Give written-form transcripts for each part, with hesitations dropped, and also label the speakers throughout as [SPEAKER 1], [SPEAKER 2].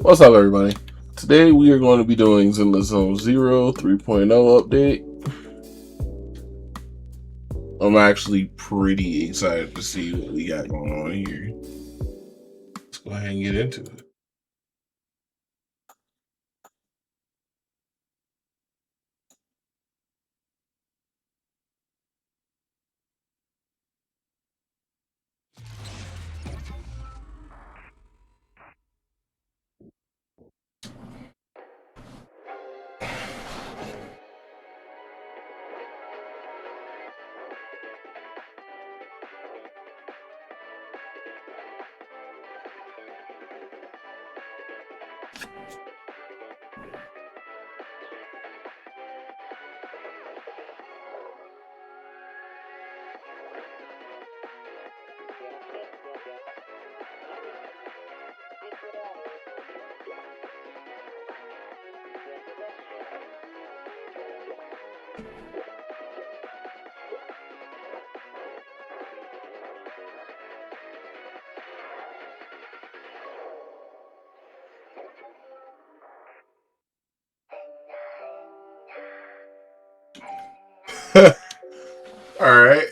[SPEAKER 1] What's up, everybody? Today we are going to be doing Zenless Zone 0 3.0 update. I'm actually pretty excited to see what we got going on here. Let's go ahead and get into it. All right.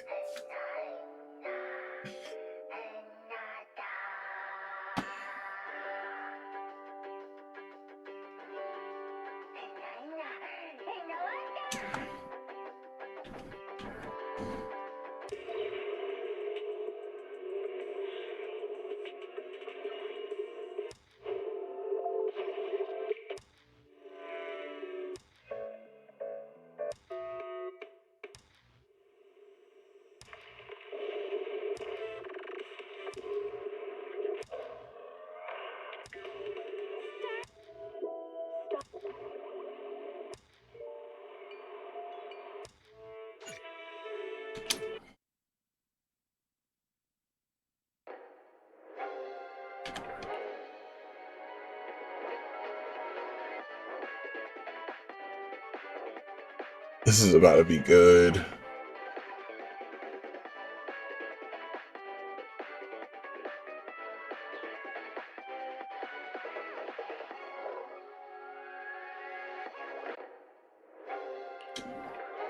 [SPEAKER 1] This is about to be good.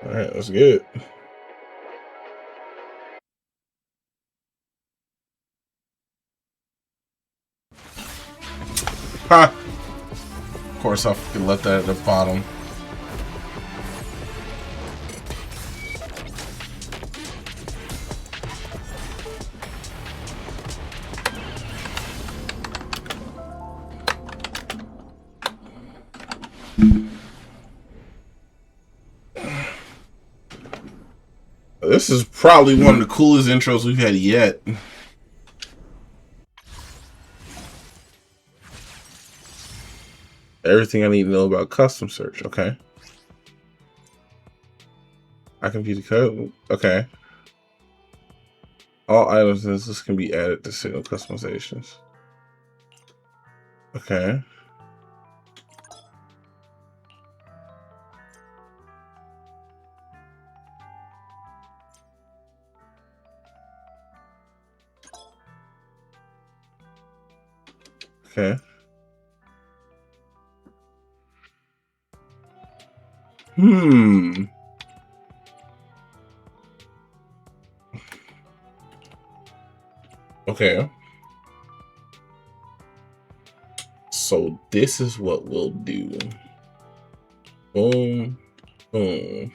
[SPEAKER 1] All right, let's get it. Ha! Of course, I can let that at the bottom. This is probably one of the coolest intros we've had yet. Everything I need to know about custom search. Okay. I can view the code. Okay. All items in this can be added to signal customizations. Okay. Okay. Okay. So this is what we'll do. Boom. Boom.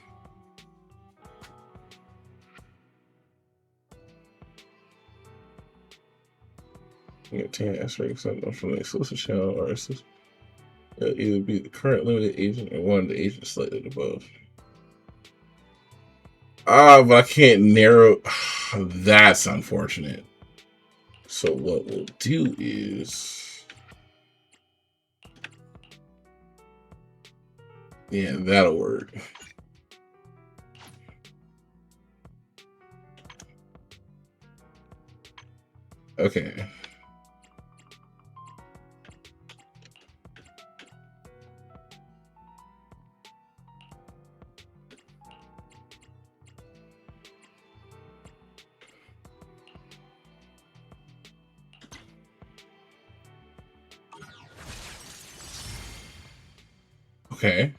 [SPEAKER 1] You get 10 asterisks from the exclusive channel or it'll either be the current limited agent or one of the agents selected above. But I can't narrow. That's unfortunate. So what we'll do is, yeah, that'll work. Okay. Okay.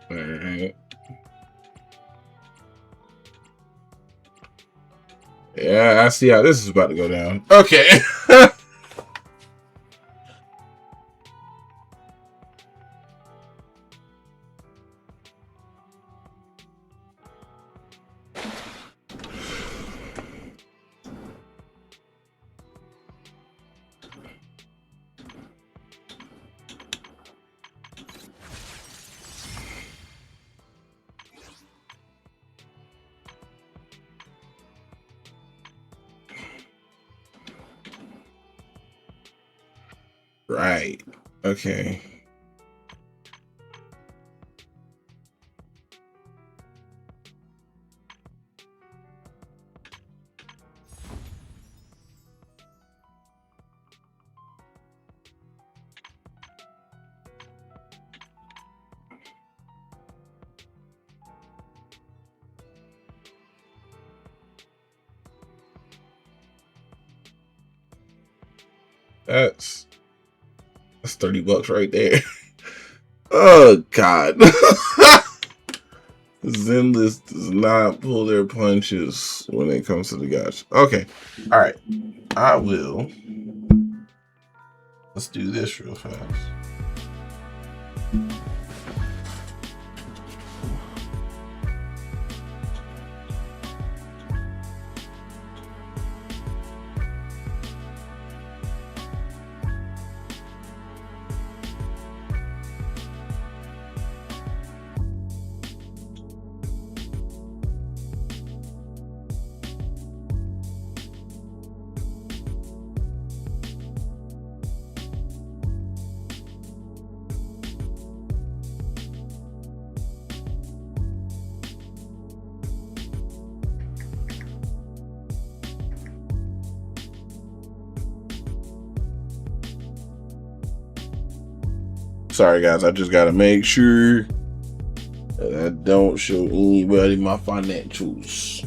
[SPEAKER 1] All right. Yeah, I see how this is about to go down. Okay. Right. Okay. That's $30 right there. Oh God. Zenless does not pull their punches when it comes to the gacha. Okay. All right. I will. Let's do this real fast. Sorry, guys. I just got to make sure that I don't show anybody my financials.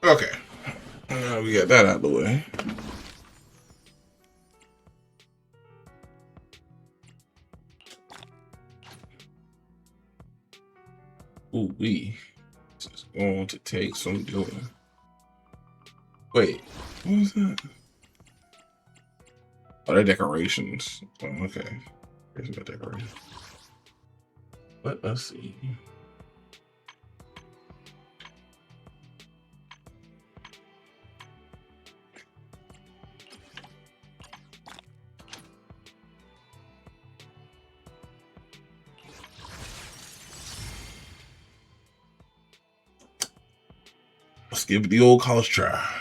[SPEAKER 1] Okay. We got that out of the way. Ooh, this is going to take some doing. Wait, what was that? Oh, they're decorations. Oh, okay. Here's my decoration. Let us see. Let's give it the old college try.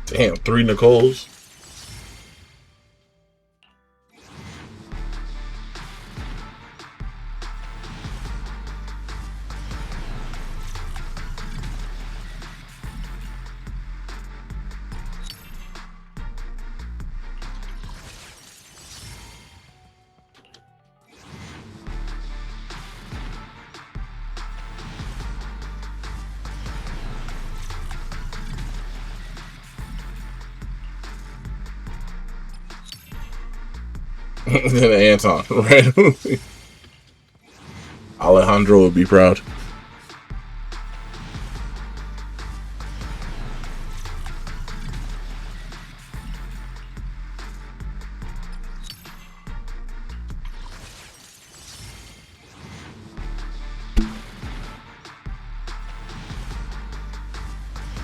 [SPEAKER 1] Damn, 3 Nicoles. Then Anton, right? Alejandro would be proud.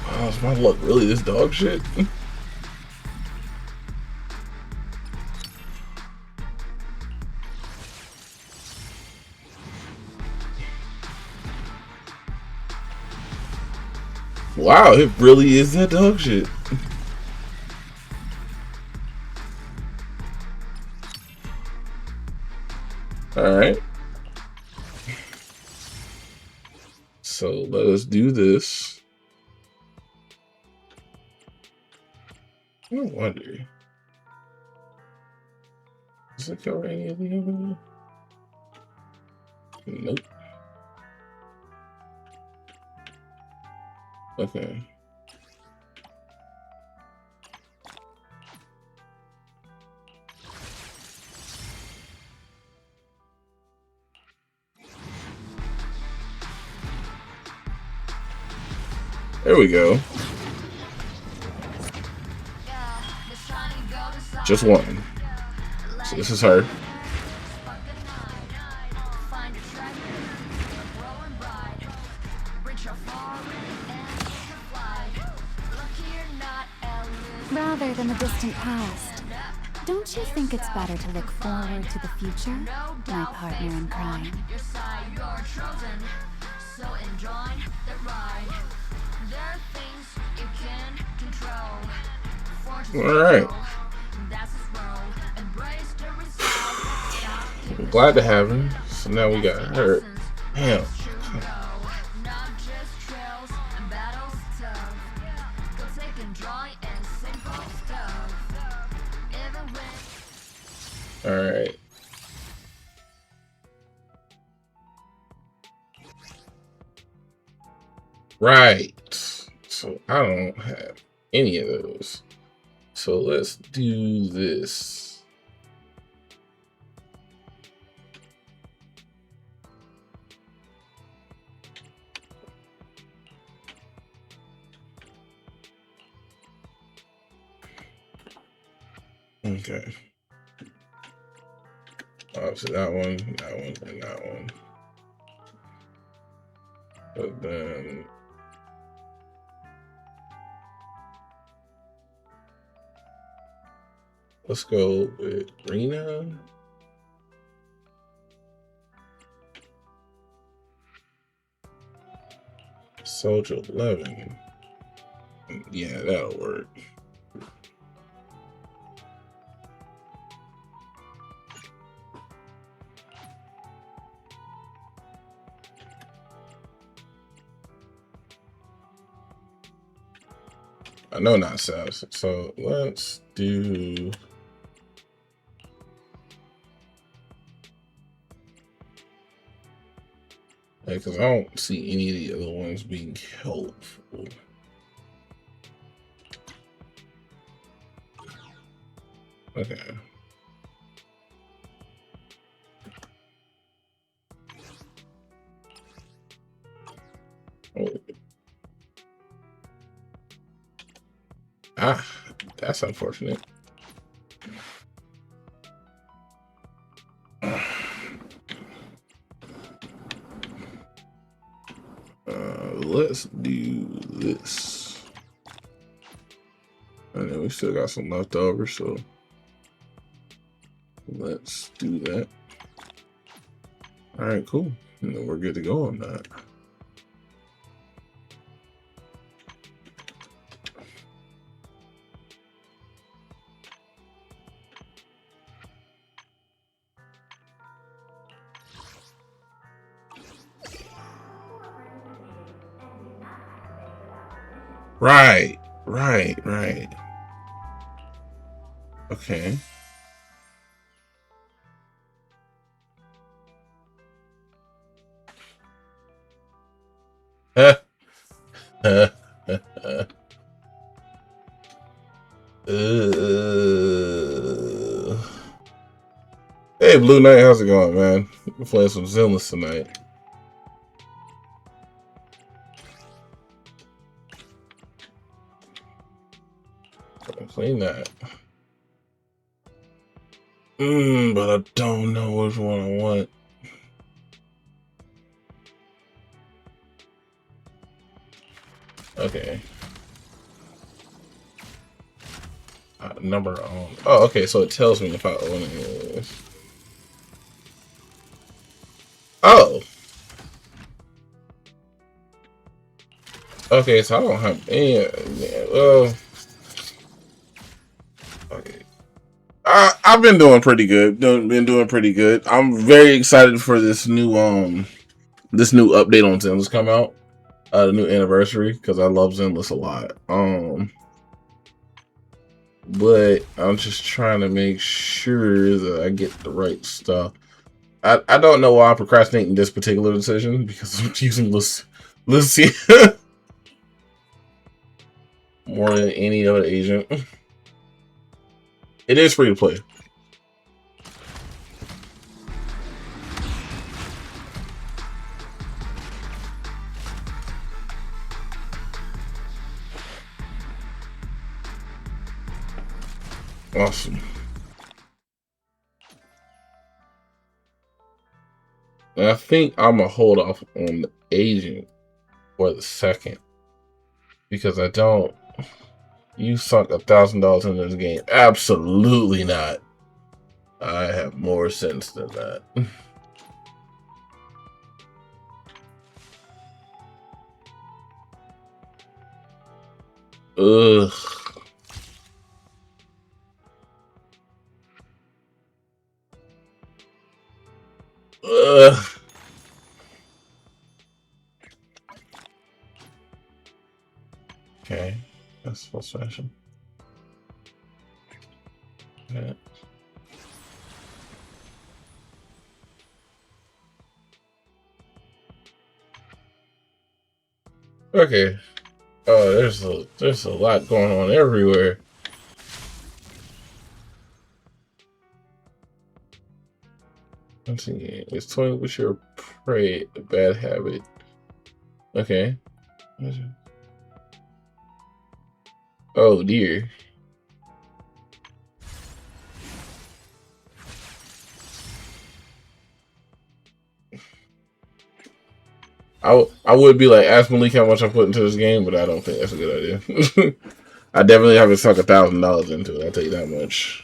[SPEAKER 1] Oh, is my luck really this dog shit? Wow, it really is that dog shit. Alright. So let us do this. I wonder. Does it cover any of the other? Nope. Okay. There we go. Just one. So this is her.
[SPEAKER 2] Rather than the distant past, don't you think it's better to look forward to the future, my partner in crime?
[SPEAKER 1] Alright. I'm glad to have him. So now we got her. Damn. Alright. Right. So I don't have any of those. So let's do this. Okay. So that one, and that one. But then let's go with Rena. Soldier 11. Yeah, that'll work. I know not Sass. So let's do. Because I don't see any of the other ones being helpful. Okay. Oh. Ah, that's unfortunate. Let's do this. And then we still got some left over, so let's do that. All right, cool. And then we're good to go on that. Right. Okay. uh, hey, Blue Knight, how's it going, man? We're playing some Zenless tonight. Clean that. But I don't know which one I want. Okay. Number on. Oh, okay. So it tells me if I own it. Oh. Okay, so I don't have any. Well. Okay. I've been doing pretty good. Been doing pretty good. I'm very excited for this new update on Zenless come out. The new anniversary, because I love Zenless a lot. But I'm just trying to make sure that I get the right stuff. I don't know why I'm procrastinating this particular decision, because I'm using Lucy more than any other agent. It is free to play. Awesome. And I think I'm gonna hold off on the agent for the second, because I don't. You sunk $1,000 into this game? Absolutely not. I have more sense than that. Ugh. Ugh. Okay, that's full fashion. Okay. Okay. Oh, there's a lot going on everywhere. Let's see. It's 20 with your prey, a bad habit. Okay. Oh dear. I would be like, ask Malik how much I put into this game, but I don't think that's a good idea. I definitely haven't sunk $1,000 into it. I'll tell you that much.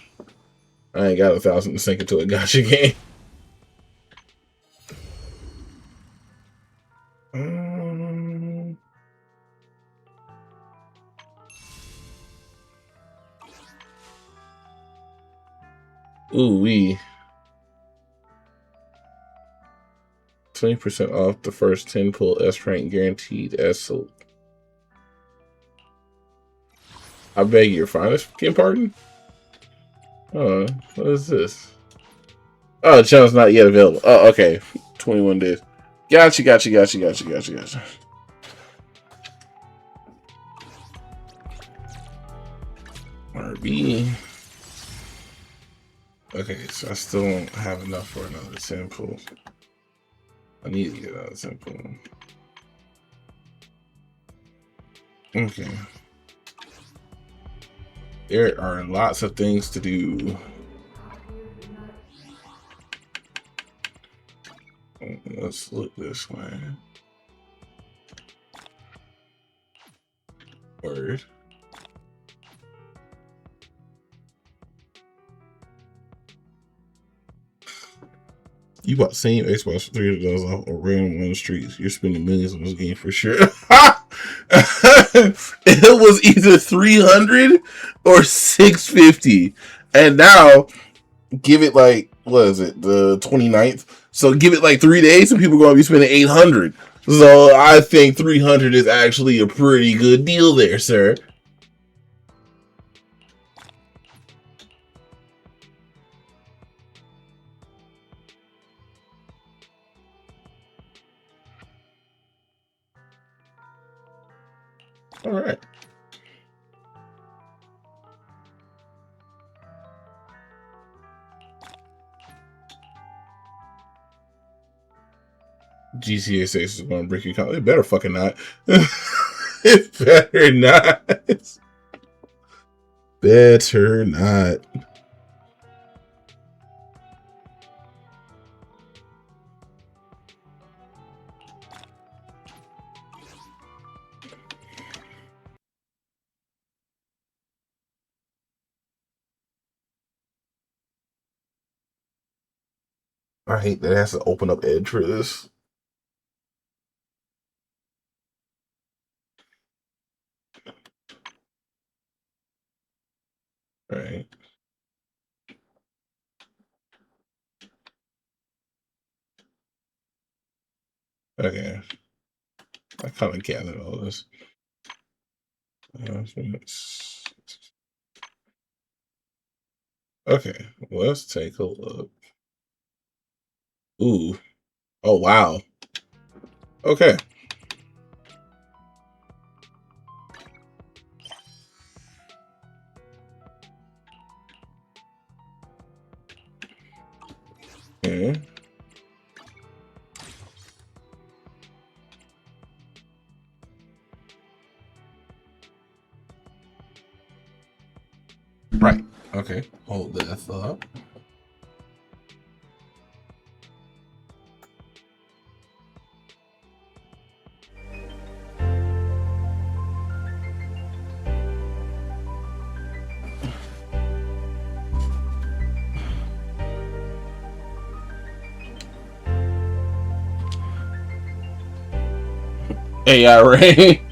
[SPEAKER 1] I ain't got 1,000 to sink into a gotcha game. Ooh wee. 20% off the first 10 pull S rank guaranteed as sold. I beg your finest pardon? Oh, what is this? Oh, the channel's not yet available. Oh, okay. 21 days. Gotcha. RB. Okay, so I still don't have enough for another simple. I need to get another simple. Okay. There are lots of things to do. Let's look this way. Word. You bought the same Xbox for $300 off a random on the streets. You're spending millions on this game for sure. It was either 300 or 650, and now give it like, what is it, the 29th? So give it like 3 days, and people are going to be spending 800. So I think 300 is actually a pretty good deal there, sir. All right. GTA 6 is going to break your account. It better fucking not. It better not. Better not. I hate that it has to open up Edge for this. Right. Okay. I kind of gathered all this. Okay, let's take a look. Ooh. Oh, wow. Okay. Okay. Right. Okay. Hold that thought. AI Ray.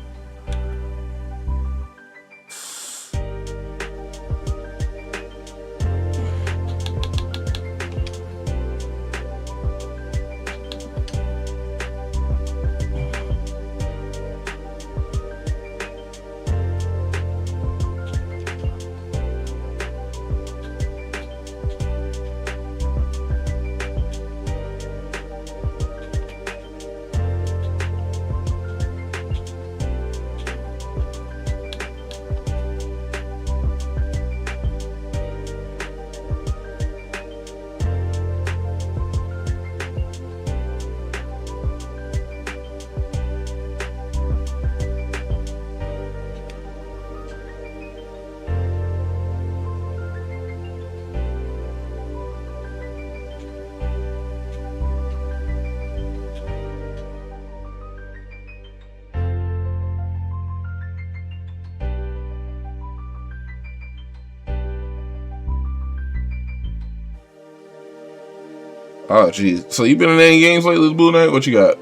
[SPEAKER 1] Oh, geez. So you been in any games lately, Blue Knight? What you got?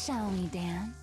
[SPEAKER 2] Shall we dance?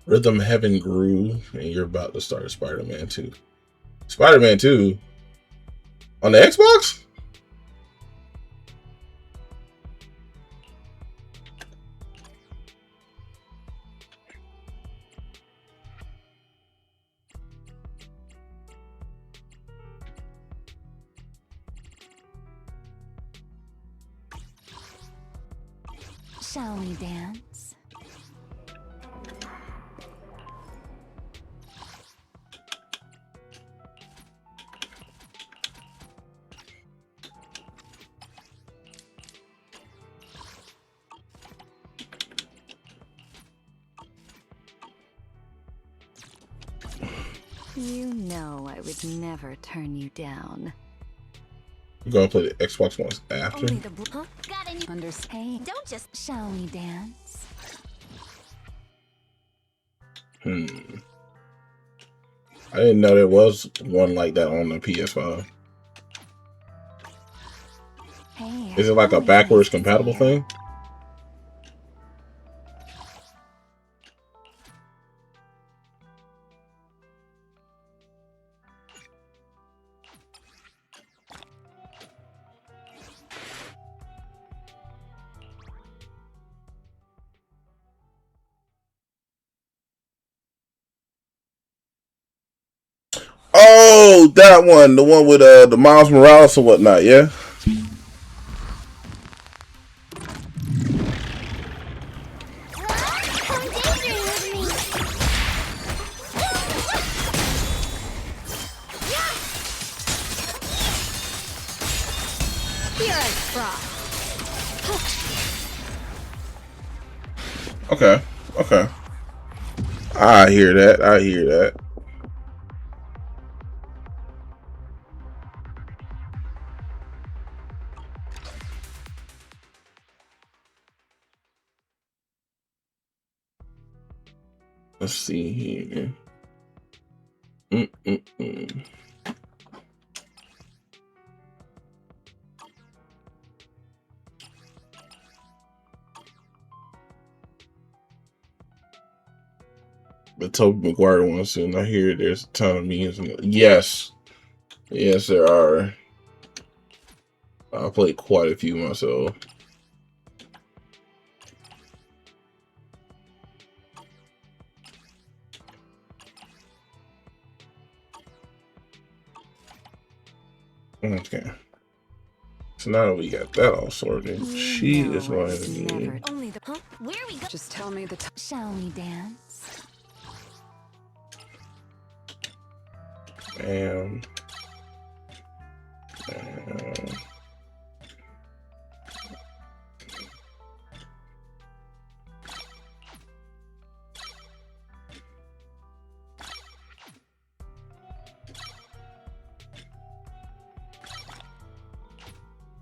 [SPEAKER 1] Rhythm Heaven grew, and you're about to start Spider-Man 2. Spider-Man 2 on the Xbox?
[SPEAKER 2] Shall we dance? You know I would never turn you down.
[SPEAKER 1] You're gonna play the Xbox ones after?
[SPEAKER 2] Only the huh? Got any understand? Don't just shall we dance?
[SPEAKER 1] I didn't know there was one like that on the PS5.
[SPEAKER 2] Hey,
[SPEAKER 1] is it like a backwards compatible thing? Oh, that one, the one with the Miles Morales or whatnot, yeah. Okay, okay. I hear that. I hear that. Let's see here. The Tobey Maguire one soon. I hear there's a ton of memes. Yes. Yes, there are. I played quite a few myself. Okay. So now that we got that all sorted, she is going to need...
[SPEAKER 2] Only the huh? Where we go? Just tell me the shall we dance?
[SPEAKER 1] Bam.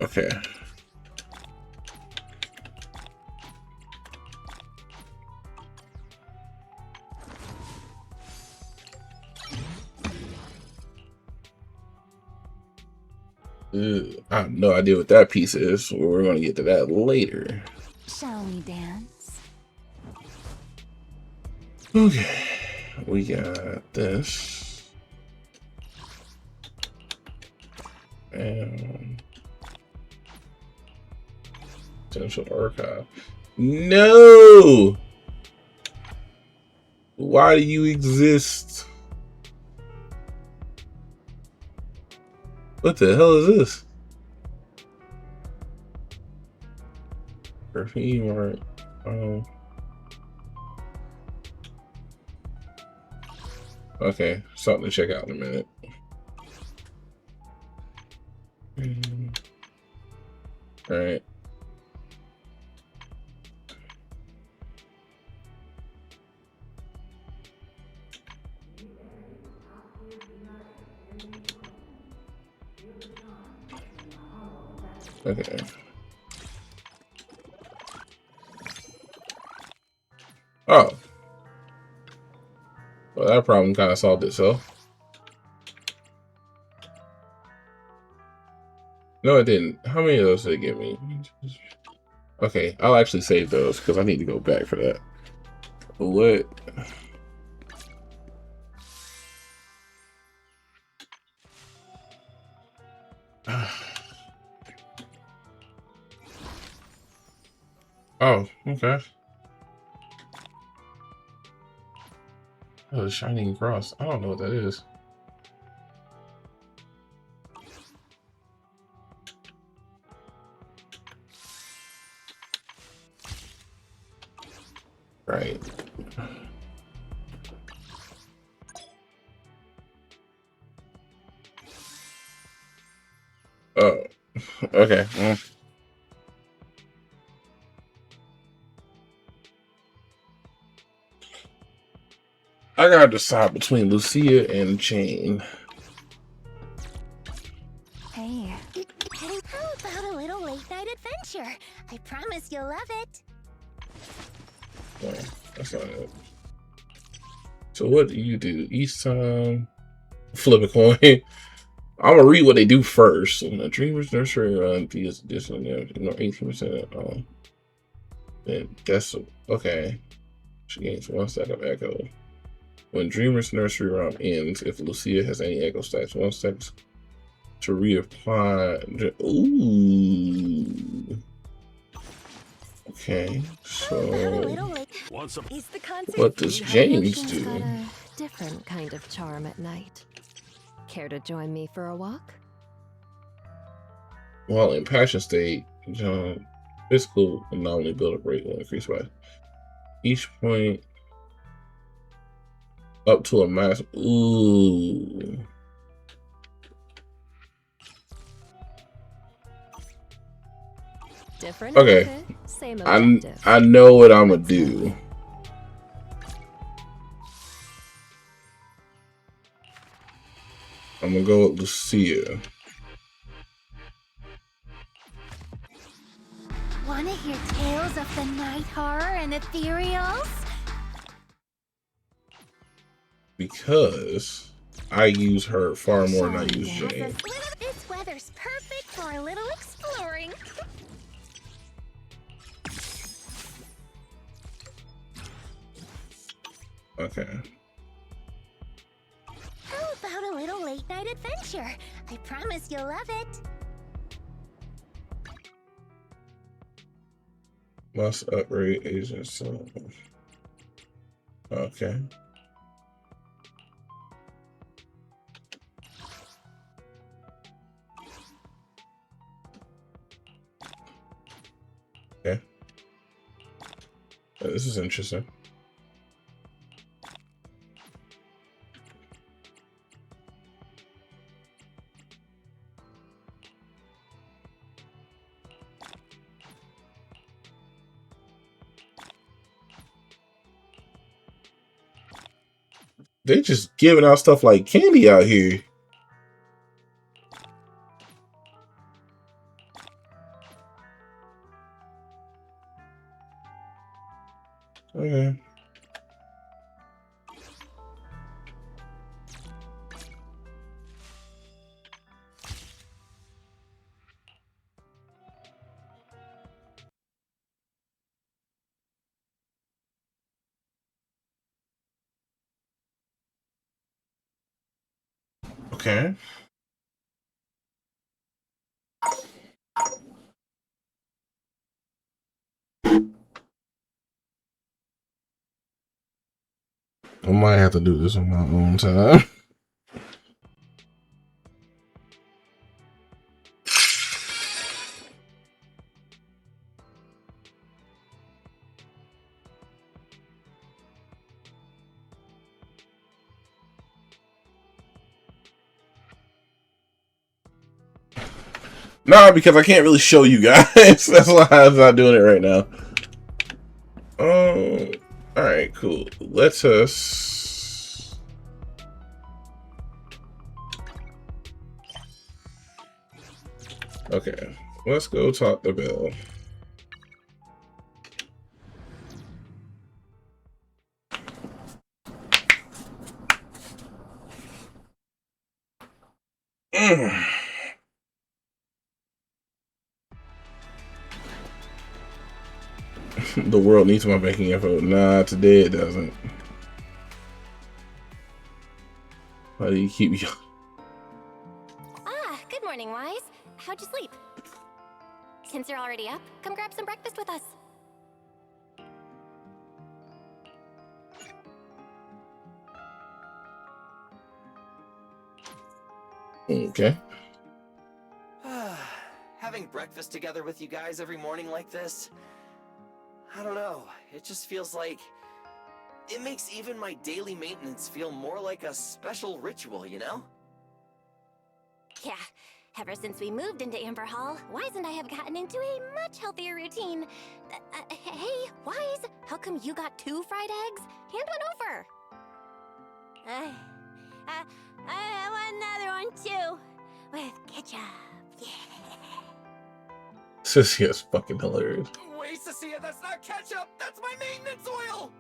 [SPEAKER 1] Okay. I have no idea what that piece is. We're going to get to that later.
[SPEAKER 2] Shall we dance?
[SPEAKER 1] Okay. We got this. And potential archive. No! Why do you exist? What the hell is this? Perfume art. Okay, something to check out in a minute. All right. Okay. Oh. Well, that problem kind of solved itself. No, it didn't. How many of those did it give me? Okay, I'll actually save those because I need to go back for that. What? Oh, okay. Oh, the Shining Cross. I don't know what that is. Right. Oh, okay. I gotta decide between Lucia and Jane.
[SPEAKER 2] Hey.
[SPEAKER 3] How about a little late night adventure? I promise you'll love it.
[SPEAKER 1] No, that's not it. So what do? Each time, flip a coin. I'm gonna read what they do first. So, Dreamers Nursery Run PS Edition, 18%. And that's okay. She gains 1 stack of Echo. When Dreamer's Nursery Rhyme ends, if Lucia has any Echo stacks, 1 stack to reapply. Ooh. Okay, so what does James
[SPEAKER 4] Ocean's
[SPEAKER 1] do?
[SPEAKER 4] got a different kind of charm at night. Care to join me for a walk?
[SPEAKER 1] While in passion state, John physical anomaly build-up rate will increase by each point up to a max. Ooh.
[SPEAKER 4] Different
[SPEAKER 1] Okay.
[SPEAKER 4] outfit, same objective.
[SPEAKER 1] I know what I'm gonna do. I'm gonna go with Lucia.
[SPEAKER 3] Wanna hear tales of the night horror and ethereals?
[SPEAKER 1] Because I use her far more than I use
[SPEAKER 4] Shall we
[SPEAKER 1] Jane.
[SPEAKER 3] This weather's perfect for a little exploring.
[SPEAKER 1] Okay.
[SPEAKER 3] How about a little late night adventure? I promise you'll love it.
[SPEAKER 1] Must upgrade agent. So okay. Okay. This is interesting. They just giving out stuff like candy out here. Okay. Okay. I might have to do this on my own time. Nah, because I can't really show you guys. That's why I'm not doing it right now. All right, cool. Let us. Okay, let's go talk to Bill. The world needs my banking info. Nah, today it doesn't. Why do you keep me?
[SPEAKER 3] Ah, good morning, Wise. How'd you sleep? Since you're already up, come grab some breakfast with us.
[SPEAKER 1] Okay.
[SPEAKER 5] Having breakfast together with you guys every morning like this, I don't know, it just feels like it makes even my daily maintenance feel more like a special ritual, you know?
[SPEAKER 3] Yeah, ever since we moved into Amber Hall, Wise and I have gotten into a much healthier routine. Hey, Wise, how come you got 2 fried eggs? Hand one over. I want another one too, with ketchup. Yeah.
[SPEAKER 1] Sissy is fucking hilarious.
[SPEAKER 5] Wait, Cecilia, that's not ketchup! That's my maintenance oil!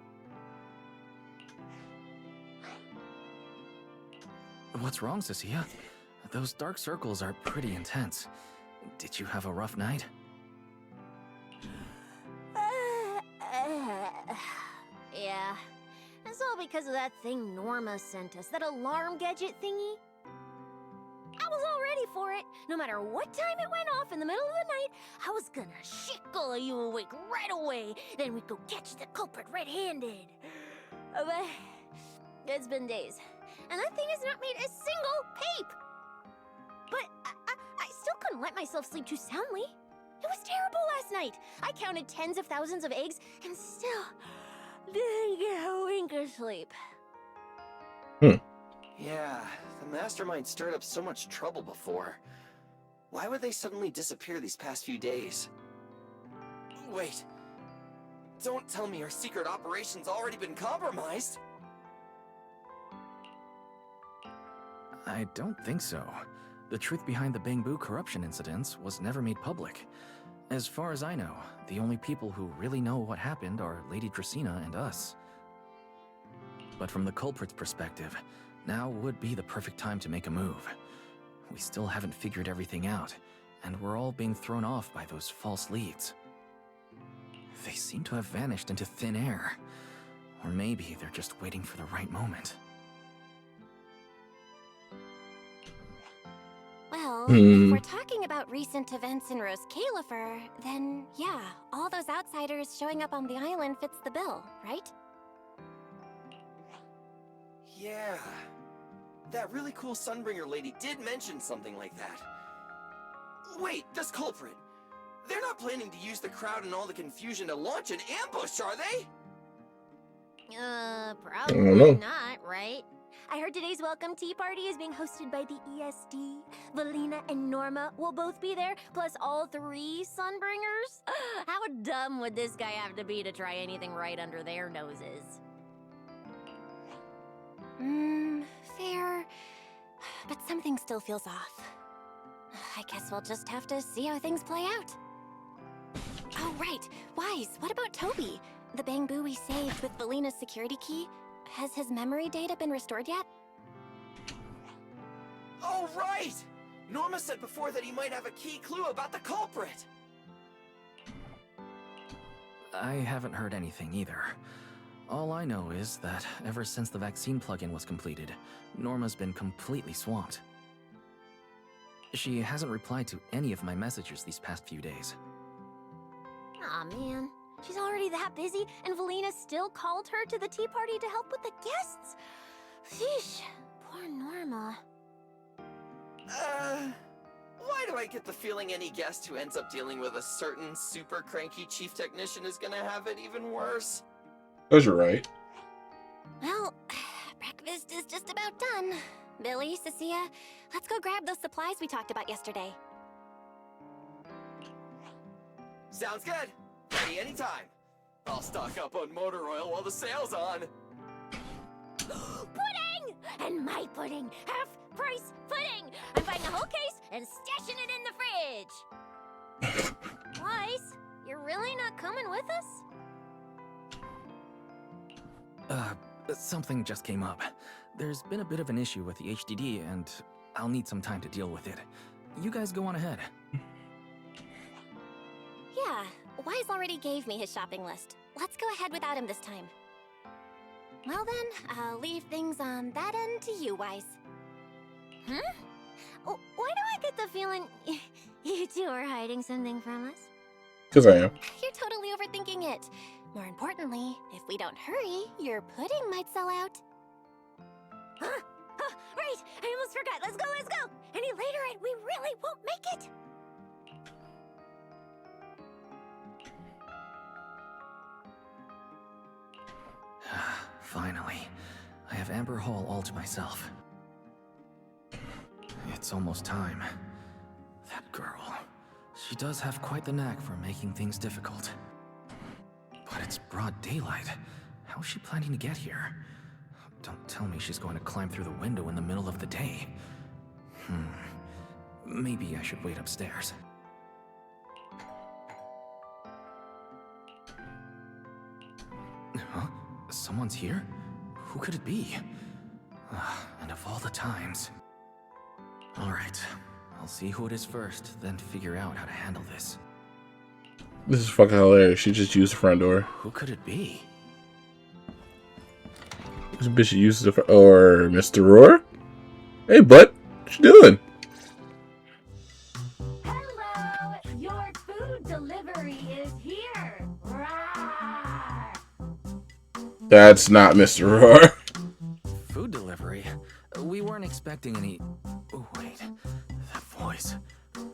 [SPEAKER 6] What's wrong, Cecilia? Those dark circles are pretty intense. Did you have a rough night?
[SPEAKER 3] Yeah. It's all because of that thing Norma sent us, that alarm gadget thingy. I was all ready for it. No matter what time it went off in the middle of the night, I was gonna shake all of you awake right away. Then we'd go catch the culprit red-handed. But it's been days, and that thing has not made a single peep. But I still couldn't let myself sleep too soundly. It was terrible last night. I counted tens of thousands of eggs and still didn't get a wink of sleep.
[SPEAKER 5] Yeah, the mastermind stirred up so much trouble before. Why would they suddenly disappear these past few days? Wait, don't tell me our secret operation's already been compromised?
[SPEAKER 6] I don't think so. The truth behind the Bangbu corruption incidents was never made public. As far as I know, the only people who really know what happened are Lady Dracaena and us. But from the culprit's perspective, now would be the perfect time to make a move. We still haven't figured everything out, and we're all being thrown off by those false leads. They seem to have vanished into thin air. Or maybe they're just waiting for the right moment.
[SPEAKER 3] Well, if we're talking about recent events in Rose Califer, then yeah, all those outsiders showing up on the island fits the bill, right?
[SPEAKER 5] Yeah. That really cool Sunbringer lady did mention something like that. Wait, this culprit. They're not planning to use the crowd and all the confusion to launch an ambush, are they?
[SPEAKER 3] Probably not, right? I heard today's welcome tea party is being hosted by the ESD. Valina and Norma will both be there, plus all 3 Sunbringers. How dumb would this guy have to be to try anything right under their noses? Fair. But something still feels off. I guess we'll just have to see how things play out. Oh, right. Wise, what about Toby? The Bangbu we saved with Valina's security key? Has his memory data been restored yet?
[SPEAKER 5] Oh, right! Norma said before that he might have a key clue about the culprit.
[SPEAKER 6] I haven't heard anything either. All I know is that ever since the vaccine plugin was completed, Norma's been completely swamped. She hasn't replied to any of my messages these past few days.
[SPEAKER 3] Aw, man. She's already that busy, and Valina still called her to the tea party to help with the guests. Sheesh, poor Norma.
[SPEAKER 5] Why do I get the feeling any guest who ends up dealing with a certain super cranky chief technician is gonna have it even worse?
[SPEAKER 1] Because you're right.
[SPEAKER 3] Well, breakfast is just about done. Billy, Cecilia, let's go grab those supplies we talked about yesterday.
[SPEAKER 5] Sounds good. Ready anytime. I'll stock up on motor oil while the sale's on.
[SPEAKER 3] Pudding! And my pudding! Half-price pudding! I'm buying a whole case and stashing it in the fridge! Wise, you're really not coming with us?
[SPEAKER 6] Something just came up. There's been a bit of an issue with the HDD, and I'll need some time to deal with it. You guys go on ahead.
[SPEAKER 3] Yeah, Wise already gave me his shopping list. Let's go ahead without him this time. Well then, I'll leave things on that end to you, Wise. Huh? Why do I get the feeling you two are hiding something from us?
[SPEAKER 1] Because I am.
[SPEAKER 3] You're totally overthinking it. More importantly, if we don't hurry, your pudding might sell out. Right! I almost almost forgot. Let's go, let's go. Any later and we really won't make it.
[SPEAKER 6] Finally, I have Amber Hall all to myself. It's almost time. That girl, she does have quite the knack for making things difficult. But it's broad daylight. How is she planning to get here? Don't tell me she's going to climb through the window in the middle of the day. Maybe I should wait upstairs. Huh? Someone's here? Who could it be? And of all the times... Alright, I'll see who it is first, then figure out how to handle this.
[SPEAKER 1] This is fucking hilarious. She just used the front door.
[SPEAKER 6] Who could it be?
[SPEAKER 1] This bitch uses the front... Or Mr. Roar? Hey, bud. What you doing?
[SPEAKER 2] Hello! Your food delivery is here! Rawr!
[SPEAKER 1] That's not Mr. Roar.
[SPEAKER 6] Food delivery? We weren't expecting any... Oh, wait. That voice.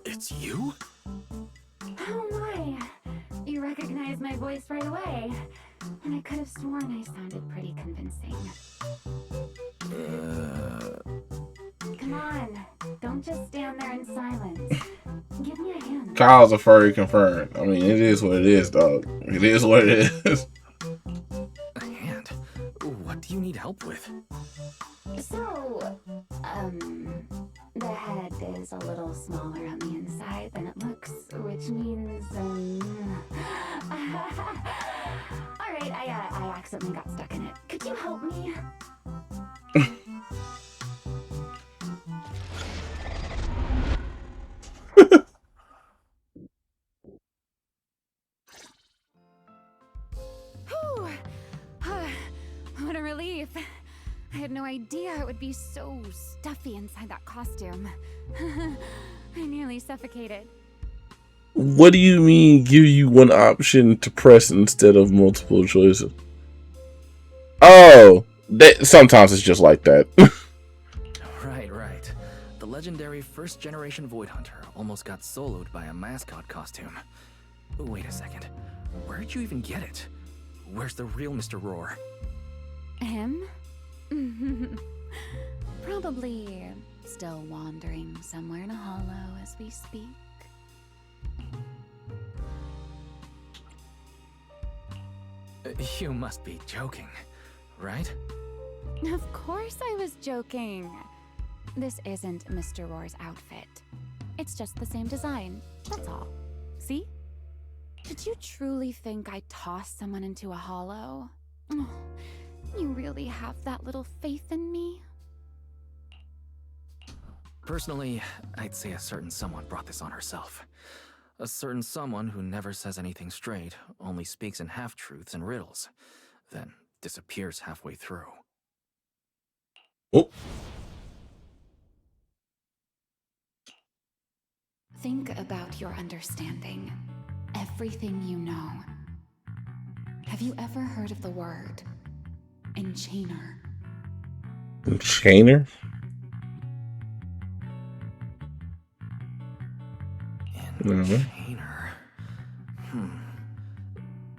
[SPEAKER 6] It's you?
[SPEAKER 2] Oh my! You recognize my voice right away. And I could have sworn I sounded pretty convincing. Come on, don't just stand there in silence. Give me a hand.
[SPEAKER 1] Kyle's a furry confirmed. I mean, it is what it is, dog. It is what it is.
[SPEAKER 6] A hand? What do you need help with?
[SPEAKER 2] So, the head is a little smaller on the inside than it looks, which means, Alright, I accidentally got stuck in it. Could you help me?
[SPEAKER 7] Whew. What a relief. I had no idea it would be so stuffy inside that costume. I nearly suffocated.
[SPEAKER 1] What do you mean give you one option to press instead of multiple choices? Oh, sometimes it's just like that.
[SPEAKER 6] Right. The legendary first-generation Void Hunter almost got soloed by a mascot costume. Wait a second. Where'd you even get it? Where's the real Mr. Roar?
[SPEAKER 7] Him? Probably still wandering somewhere in a hollow as we speak.
[SPEAKER 6] You must be joking, right?
[SPEAKER 7] Of course I was joking. This isn't Mr. Roar's outfit. It's just the same design, that's all. See? Did you truly think I tossed someone into a hollow? Oh, you really have that little faith in me?
[SPEAKER 6] Personally, I'd say a certain someone brought this on herself. A certain someone who never says anything straight, only speaks in half-truths and riddles, then disappears halfway through.
[SPEAKER 1] Oh.
[SPEAKER 7] Think about your understanding. Everything you know. Have you ever heard of the word enchainer?
[SPEAKER 1] Enchainer?
[SPEAKER 6] Enchainer?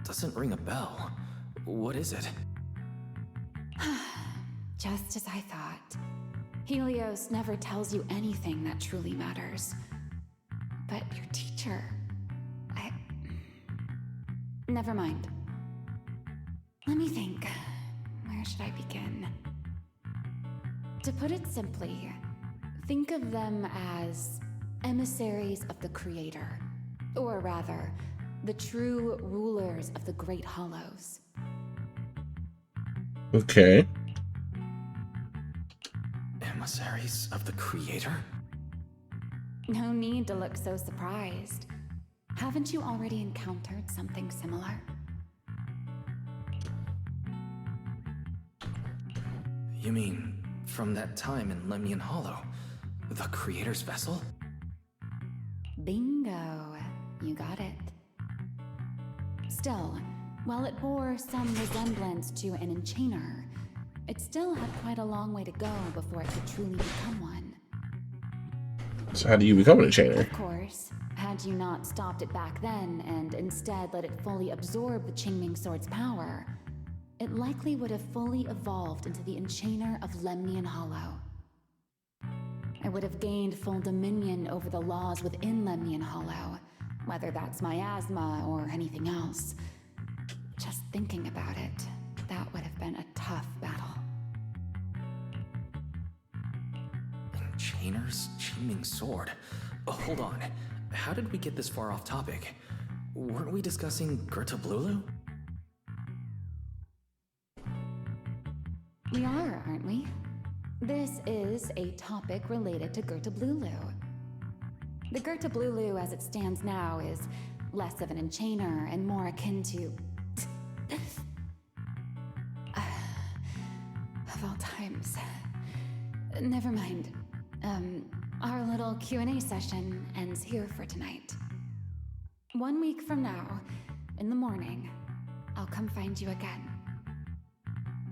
[SPEAKER 6] Doesn't ring a bell. What is it?
[SPEAKER 7] Just as I thought. Helios never tells you anything that truly matters. But your teacher... Never mind. Let me think. Where should I begin? To put it simply, think of them as emissaries of the Creator. Or rather, the true rulers of the Great Hollows.
[SPEAKER 1] Okay.
[SPEAKER 6] Emissaries of the Creator?
[SPEAKER 7] No need to look so surprised. Haven't you already encountered something similar?
[SPEAKER 6] You mean, from that time in Lemnian Hollow? The Creator's vessel?
[SPEAKER 7] Bingo. You got it. Still, while it bore some resemblance to an enchainer, it still had quite a long way to go before it could truly become one.
[SPEAKER 1] So how do you become an enchainer?
[SPEAKER 7] Of course, had you not stopped it back then and instead let it fully absorb the Qingming Sword's power, it likely would have fully evolved into the Enchainer of Lemnian Hollow. I would have gained full dominion over the laws within Lemnian Hollow, whether that's miasma or anything else. Just thinking about it, that would have been a tough battle.
[SPEAKER 6] Enchainer's Qingming Sword. Hold on. How did we get this far off topic? Weren't we discussing Gerta Blulu?
[SPEAKER 7] We are, aren't we? This is a topic related to Gerta Blulu. The Gerta Blulu as it stands now is less of an enchainer and more akin to... of all times. Never mind. Our little Q&A session ends here for tonight. 1 week from now, in the morning, I'll come find you again.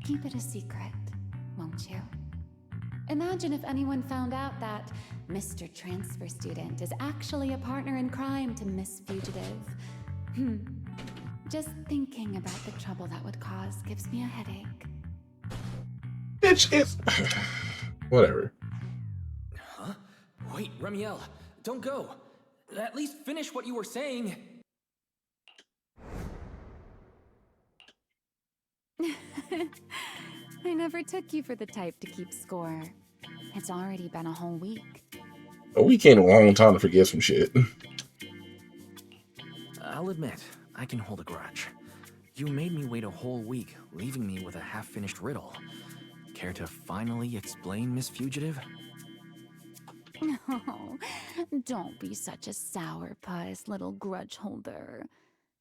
[SPEAKER 7] Keep it a secret, won't you? Imagine if anyone found out that Mr. Transfer Student is actually a partner in crime to Miss Fugitive. Just thinking about the trouble that would cause gives me a headache.
[SPEAKER 1] It's whatever.
[SPEAKER 6] Huh? Wait, Remiel, don't go. At least finish what you were saying.
[SPEAKER 7] I never took you for the type to keep score. It's already been a whole week.
[SPEAKER 1] A week ain't a long time to forget some shit.
[SPEAKER 6] I'll admit, I can hold a grudge. You made me wait a whole week, leaving me with a half-finished riddle. Care to finally explain, Miss Fugitive?
[SPEAKER 7] Oh, don't be such a sourpuss, little grudge holder.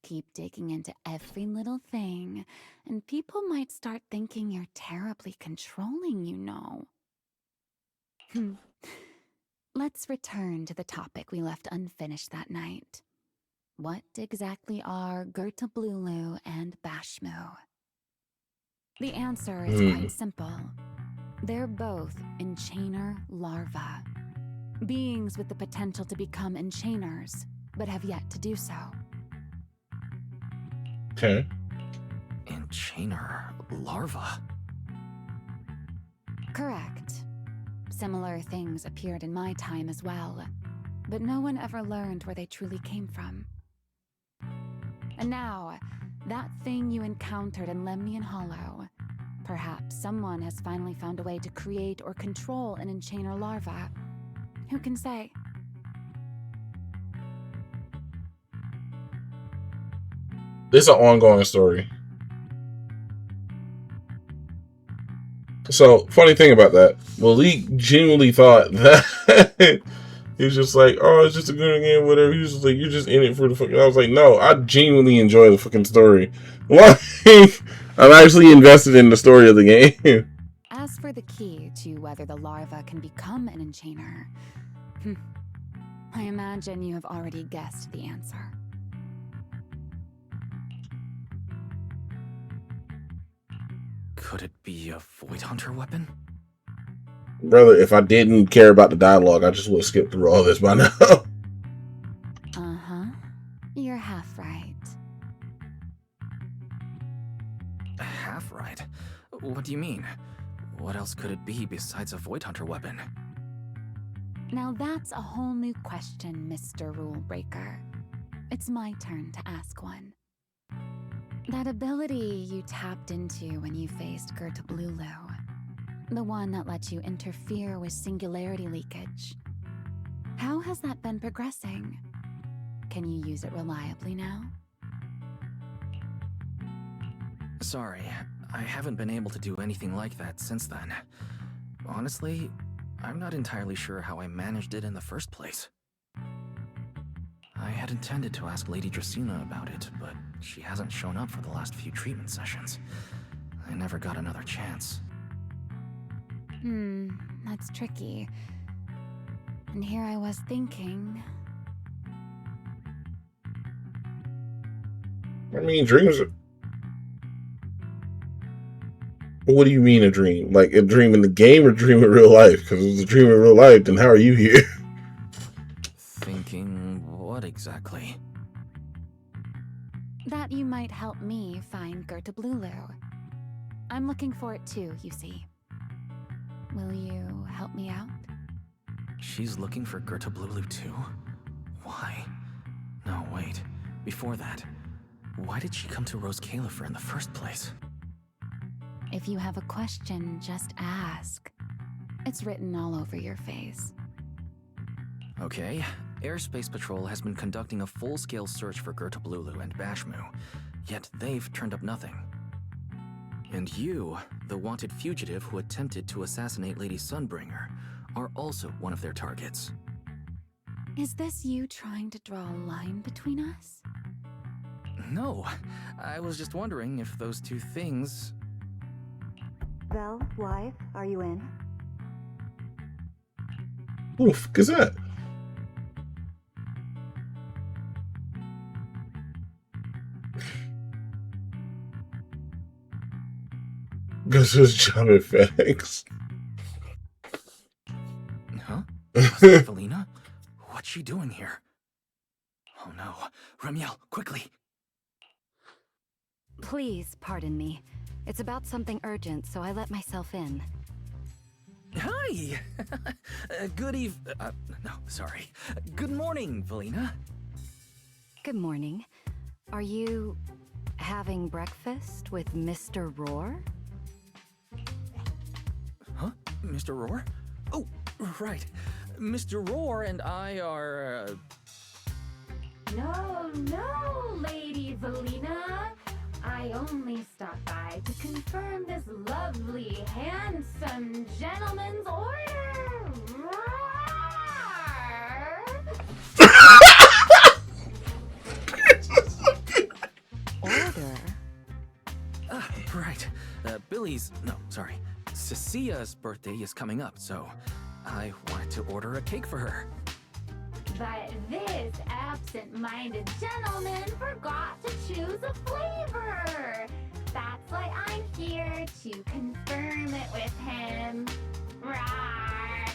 [SPEAKER 7] Keep digging into every little thing, and people might start thinking you're terribly controlling, you know. Let's return to the topic we left unfinished that night. What exactly are Gerta Blulu and Bashmu? The answer is quite simple. They're both enchainer larvae. Beings with the potential to become enchainers, but have yet to do so.
[SPEAKER 1] Okay.
[SPEAKER 6] Enchainer larva?
[SPEAKER 7] Correct. Similar things appeared in my time as well, but no one ever learned where they truly came from. And now, that thing you encountered in Lemnian Hollow, perhaps someone has finally found a way to create or control an enchainer larva. Who can say?
[SPEAKER 1] This is an ongoing story. So, funny thing about that, Malik genuinely thought that he was just like, oh, it's just a good game, whatever. He was just like, you're just in it for the fucking... I was like, no, I genuinely enjoy the fucking story. Like, I'm actually invested in the story of the game.
[SPEAKER 7] As for the key to whether the larva can become an enchainer, I imagine you have already guessed the answer.
[SPEAKER 6] Could it be a Void Hunter weapon?
[SPEAKER 1] Brother, if I didn't care about the dialogue, I just would have skipped through all this by now.
[SPEAKER 7] Uh-huh. You're half right.
[SPEAKER 6] Half right? What do you mean? What else could it be besides a Void Hunter weapon?
[SPEAKER 7] Now that's a whole new question, Mr. Rule Breaker. It's my turn to ask one. That ability you tapped into when you faced Gerta Blulu, the one that lets you interfere with singularity leakage. How has that been progressing? Can you use it reliably now?
[SPEAKER 6] Sorry, I haven't been able to do anything like that since then. Honestly, I'm not entirely sure how I managed it in the first place. I had intended to ask Lady Dracaena about it, but she hasn't shown up for the last few treatment sessions. I never got another chance.
[SPEAKER 7] That's tricky. And here I was thinking...
[SPEAKER 1] I mean, dreams are... What do you mean a dream? Like a dream in the game or dream in real life? Because if it's a dream in real life, then how are you here?
[SPEAKER 6] What exactly?
[SPEAKER 7] That you might help me find Gerta Blulu. I'm looking for it too, you see. Will you help me out?
[SPEAKER 6] She's looking for Gerta Blulu too? Why? No, wait. Before that, why did she come to Rose Califer in the first place?
[SPEAKER 7] If you have a question, just ask. It's written all over your face.
[SPEAKER 6] Okay, Airspace Patrol has been conducting a full-scale search for Gerta Blulu and Bashmu, yet they've turned up nothing. And you, the wanted fugitive who attempted to assassinate Lady Sunbringer, are also one of their targets.
[SPEAKER 7] Is this you trying to draw a line between us?
[SPEAKER 6] No, I was just wondering if those two things...
[SPEAKER 8] Belle, wife, are you in?
[SPEAKER 1] Oof, Gazette. Gazette's job at FedEx.
[SPEAKER 6] Huh? Felina? What's she doing here? Oh no. Remiel, quickly!
[SPEAKER 4] Please pardon me. It's about something urgent, so I let myself in.
[SPEAKER 6] Hi! Good morning, Felina.
[SPEAKER 4] Good morning. Are you having breakfast with Mr. Roar?
[SPEAKER 6] Huh? Mr. Roar? Oh, right. Mr. Roar and I are...
[SPEAKER 2] No, Lady Velina. I only stopped by to confirm this lovely, handsome gentleman's order.
[SPEAKER 4] Order?
[SPEAKER 6] Right. Cecia's birthday is coming up, so I wanted to order a cake for her.
[SPEAKER 2] But this absent-minded gentleman forgot to choose a flavor. That's why I'm here to confirm it with him. Rawr.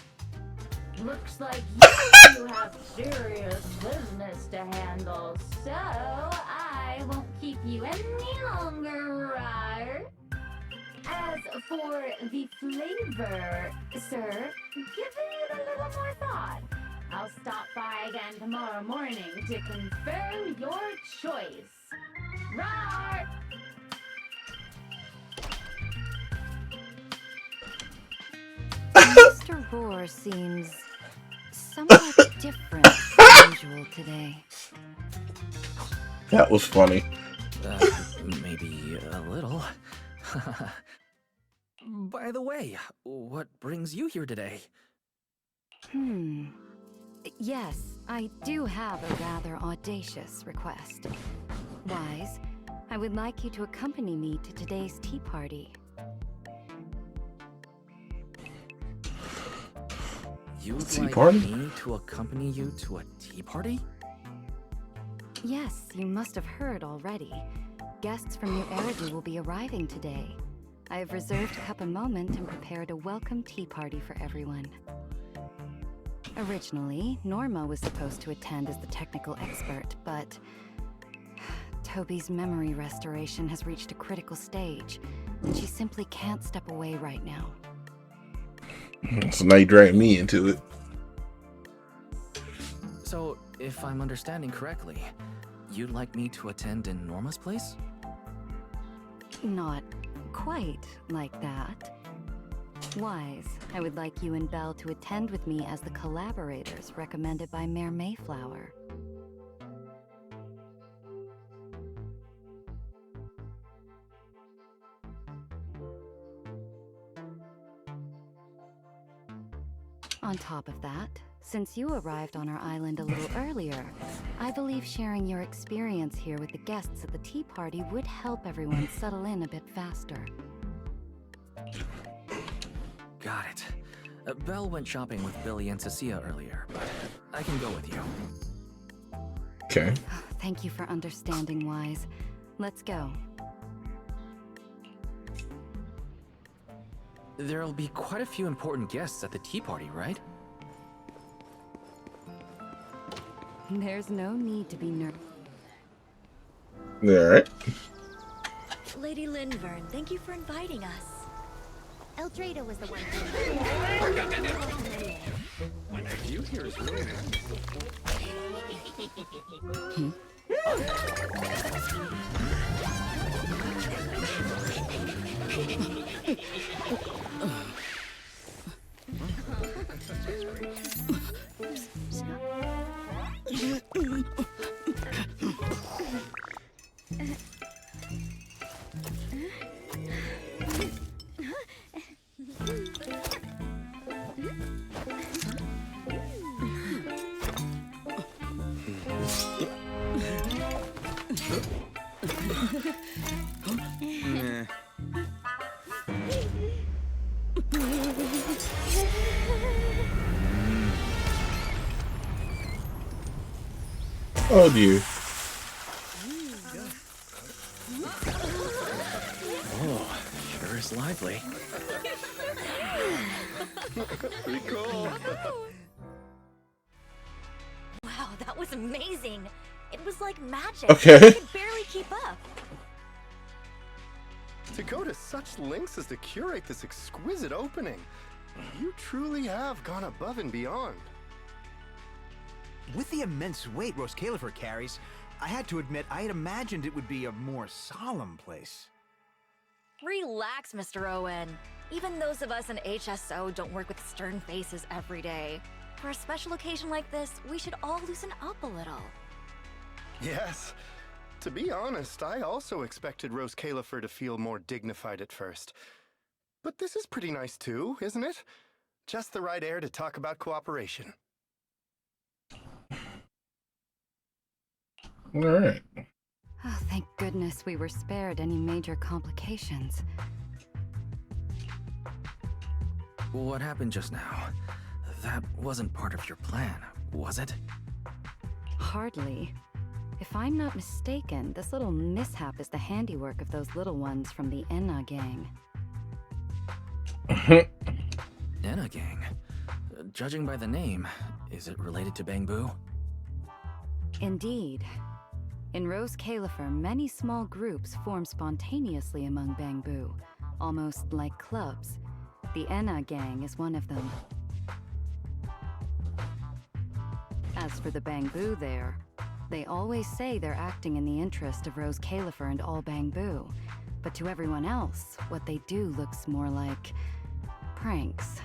[SPEAKER 2] Looks like you two have serious business to handle, so I won't keep you any longer, rawr. As for the flavor, sir, give it a little more thought. I'll stop by again tomorrow morning to confirm your choice. Rawr!
[SPEAKER 4] Mr. Roar seems somewhat different than usual today.
[SPEAKER 1] That was funny.
[SPEAKER 6] Maybe a little. By the way, what brings you here today?
[SPEAKER 4] Yes, I do have a rather audacious request. Wise, I would like you to accompany me to today's tea party.
[SPEAKER 6] You'd
[SPEAKER 1] Tea
[SPEAKER 6] like
[SPEAKER 1] party?
[SPEAKER 6] me to accompany you to a tea party?
[SPEAKER 4] Yes, you must have heard already. Guests from New Eridu will be arriving today. I have reserved Cup a Moment and prepared a welcome tea party for everyone. Originally, Norma was supposed to attend as the technical expert, but Toby's memory restoration has reached a critical stage, and she simply can't step away right now.
[SPEAKER 1] So now you drag me into it.
[SPEAKER 6] So, if I'm understanding correctly, you'd like me to attend in Norma's place?
[SPEAKER 4] Not quite like that. Wise, I would like you and Belle to attend with me as the collaborators recommended by Mayor Mayflower. On top of that, since you arrived on our island a little earlier, I believe sharing your experience here with the guests at the tea party would help everyone settle in a bit faster.
[SPEAKER 6] Got it. Belle went shopping with Billy and Cecilia earlier, but I can go with you.
[SPEAKER 1] Okay.
[SPEAKER 4] Thank you for understanding, Wise. Let's go.
[SPEAKER 6] There'll be quite a few important guests at the tea party, right?
[SPEAKER 4] There's no need to be nervous.
[SPEAKER 1] Alright.
[SPEAKER 9] Lady Lindvern, thank you for inviting us.
[SPEAKER 3] Eldrada was the one.
[SPEAKER 6] The view here is really nice.
[SPEAKER 1] Oh dear.
[SPEAKER 6] Oh, sure is lively.
[SPEAKER 5] Pretty cool.
[SPEAKER 9] Wow, that was amazing. It was like magic.
[SPEAKER 1] Okay.
[SPEAKER 9] I could barely keep up.
[SPEAKER 10] To go to such lengths as to curate this exquisite opening, you truly have gone above and beyond.
[SPEAKER 11] With the immense weight Rose Califer carries, I had to admit I had imagined it would be a more solemn place.
[SPEAKER 9] Relax, Mr. Owen. Even those of us in HSO don't work with stern faces every day. For a special occasion like this, we should all loosen up a little.
[SPEAKER 10] Yes. To be honest, I also expected Rose Califer to feel more dignified at first. But this is pretty nice too, isn't it? Just the right air to talk about cooperation.
[SPEAKER 1] Alright.
[SPEAKER 4] Oh, thank goodness we were spared any major complications.
[SPEAKER 6] What happened just now? That wasn't part of your plan, was it?
[SPEAKER 4] Hardly. If I'm not mistaken, this little mishap is the handiwork of those little ones from the Enna gang.
[SPEAKER 6] Enna gang? Judging by the name, is it related to Bangbu?
[SPEAKER 4] Indeed. In Rose Califer, many small groups form spontaneously among Bangbu, almost like clubs. The Enna gang is one of them. As for the Bangbu there, they always say they're acting in the interest of Rose Califer and all Bangbu, but to everyone else, what they do looks more like pranks.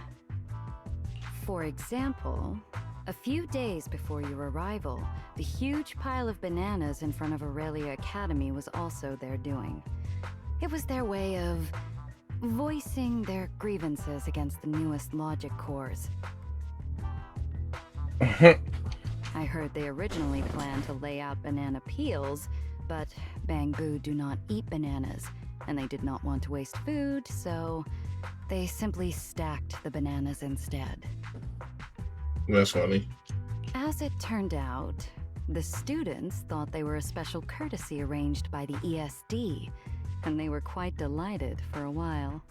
[SPEAKER 4] For example, a few days before your arrival, the huge pile of bananas in front of Aurelia Academy was also their doing. It was their way of voicing their grievances against the newest logic cores. I heard they originally planned to lay out banana peels, but Bangbu do not eat bananas, and they did not want to waste food, so they simply stacked the bananas instead.
[SPEAKER 1] That's funny.
[SPEAKER 4] As it turned out, the students thought they were a special courtesy arranged by the ESD, and they were quite delighted for a while.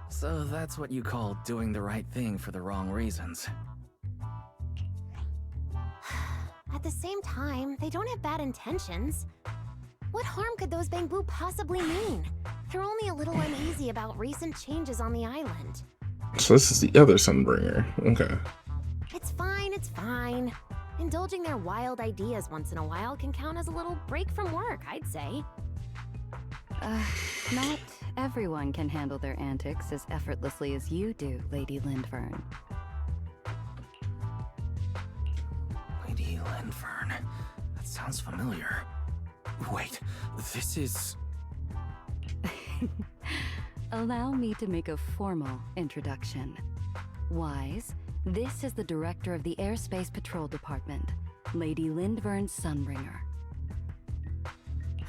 [SPEAKER 6] So that's what you call doing the right thing for the wrong reasons.
[SPEAKER 3] At the same time, they don't have bad intentions. What harm could those Bangbu possibly mean? They're only a little uneasy about recent changes on the island.
[SPEAKER 1] So this is the other Sunbringer. Okay.
[SPEAKER 3] It's fine, it's fine. Indulging their wild ideas once in a while can count as a little break from work, I'd say.
[SPEAKER 4] Not everyone can handle their antics as effortlessly as you do, Lady Lindvern.
[SPEAKER 6] Lady Lindvern. That sounds familiar. Wait, this is...
[SPEAKER 4] Allow me to make a formal introduction. Wise, this is the director of the Airspace Patrol Department, Lady Lindvern Sunbringer.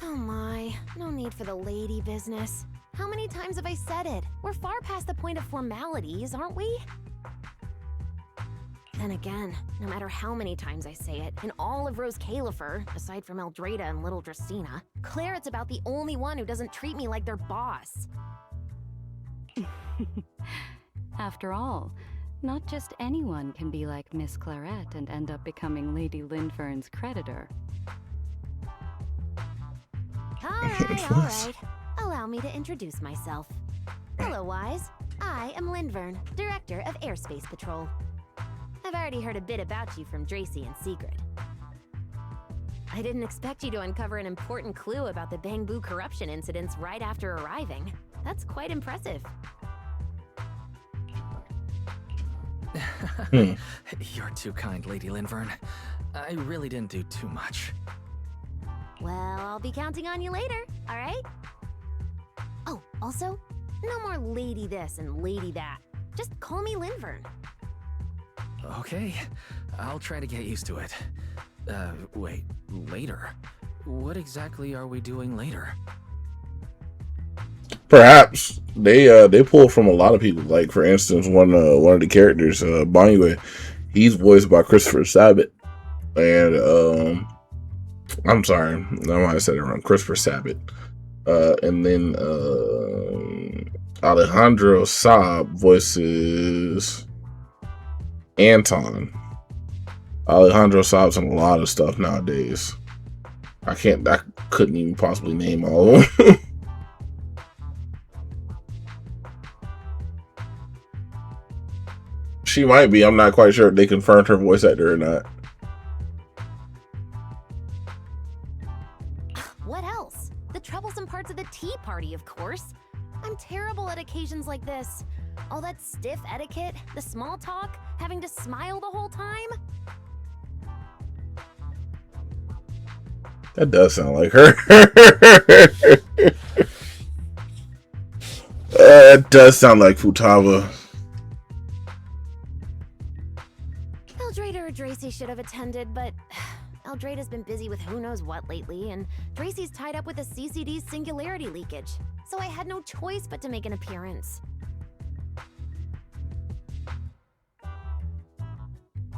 [SPEAKER 3] Oh my, no need for the lady business. How many times have I said it? We're far past the point of formalities, aren't we? Then again, no matter how many times I say it, in all of Rose Califer, aside from Eldrada and little Dracena, Claret's about the only one who doesn't treat me like their boss.
[SPEAKER 4] After all, Not just anyone can be like Miss Claret and end up becoming Lady Lindfern's creditor.
[SPEAKER 3] All right. Allow me to introduce myself. Hello, Wise. I am Lindvern, Director of Airspace Patrol. I've already heard a bit about you from Dracy and Sigrid. I didn't expect you to uncover an important clue about the Bangbu corruption incidents right after arriving. That's quite impressive.
[SPEAKER 6] You're too kind, Lady Lindvern. I really didn't do too much.
[SPEAKER 3] Well, I'll be counting on you later, all right? Oh, also, no more lady this and lady that. Just call me Lindvern.
[SPEAKER 6] Okay, I'll try to get used to it. Wait, later? What exactly are we doing later?
[SPEAKER 1] Perhaps they pull from a lot of people. Like, for instance, one of the characters, Banyue, he's voiced by Christopher Sabat, and I'm sorry, I might have said it wrong. Christopher Sabat, and then Alejandro Saab voices Anton. Alejandro Saab's in a lot of stuff nowadays. I couldn't even possibly name all of them. She might be. I'm not quite sure if they confirmed her voice actor or not.
[SPEAKER 3] What else? The troublesome parts of the tea party, of course. I'm terrible at occasions like this. All that stiff etiquette, the small talk, having to smile the whole time.
[SPEAKER 1] That does sound like her. It does sound like Futaba.
[SPEAKER 3] Eldrader or Dracy should have attended, but Eldrada's been busy with who knows what lately, and Dracy's tied up with the CCD's singularity leakage, so I had no choice but to make an appearance.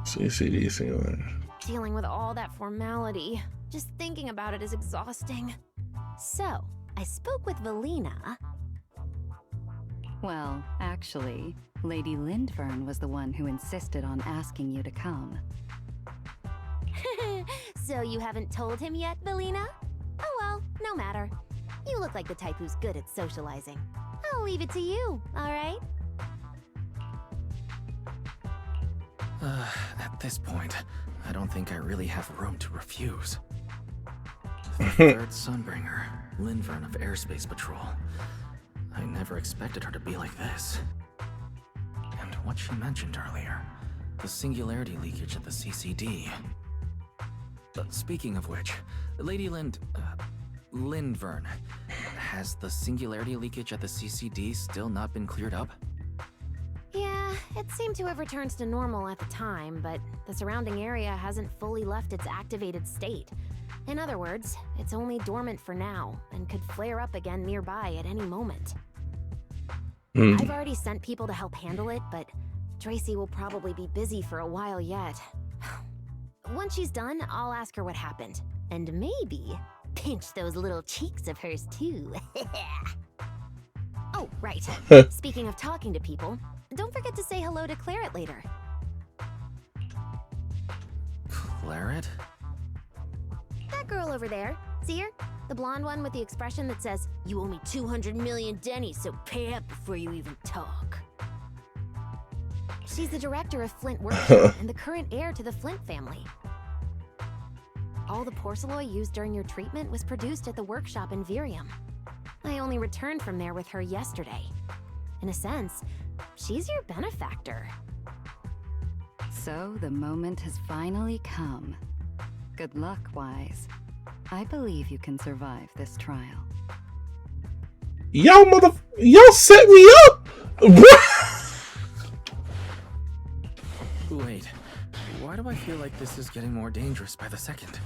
[SPEAKER 1] CCD singularity.
[SPEAKER 3] Dealing with all that formality, just thinking about it is exhausting. So, I spoke with Valina.
[SPEAKER 4] Well, actually, Lady Lindvern was the one who insisted on asking you to come.
[SPEAKER 3] So you haven't told him yet, Valina? Oh well, no matter. You look like the type who's good at socializing. I'll leave it to you, alright?
[SPEAKER 6] At this point, I don't think I really have room to refuse. The third Sunbringer, Lindvern of Airspace Patrol. I never expected her to be like this. And what she mentioned earlier, the singularity leakage at the CCD. Speaking of which, Lady Lindvern, has the singularity leakage at the CCD still not been cleared up?
[SPEAKER 3] Yeah, it seemed to have returned to normal at the time, but the surrounding area hasn't fully left its activated state. In other words, it's only dormant for now, and could flare up again nearby at any moment. I've already sent people to help handle it, but Dracy will probably be busy for a while yet. Once she's done, I'll ask her what happened. And maybe pinch those little cheeks of hers too. Oh, right. Speaking of talking to people, don't forget to say hello to Claret later.
[SPEAKER 6] Claret?
[SPEAKER 3] That girl over there. See her? The blonde one with the expression that says, "You owe me 200 million dennies, so pay up before you even talk." She's the director of Flint Workshop and the current heir to the Flint family. All the porcelain used during your treatment was produced at the workshop in Virium. I only returned from there with her yesterday. In a sense, she's your benefactor.
[SPEAKER 4] So the moment has finally come. Good luck, Wise. I believe you can survive this trial.
[SPEAKER 1] Y'all set me up!
[SPEAKER 6] Wait, why do I feel like this is getting more dangerous by the second?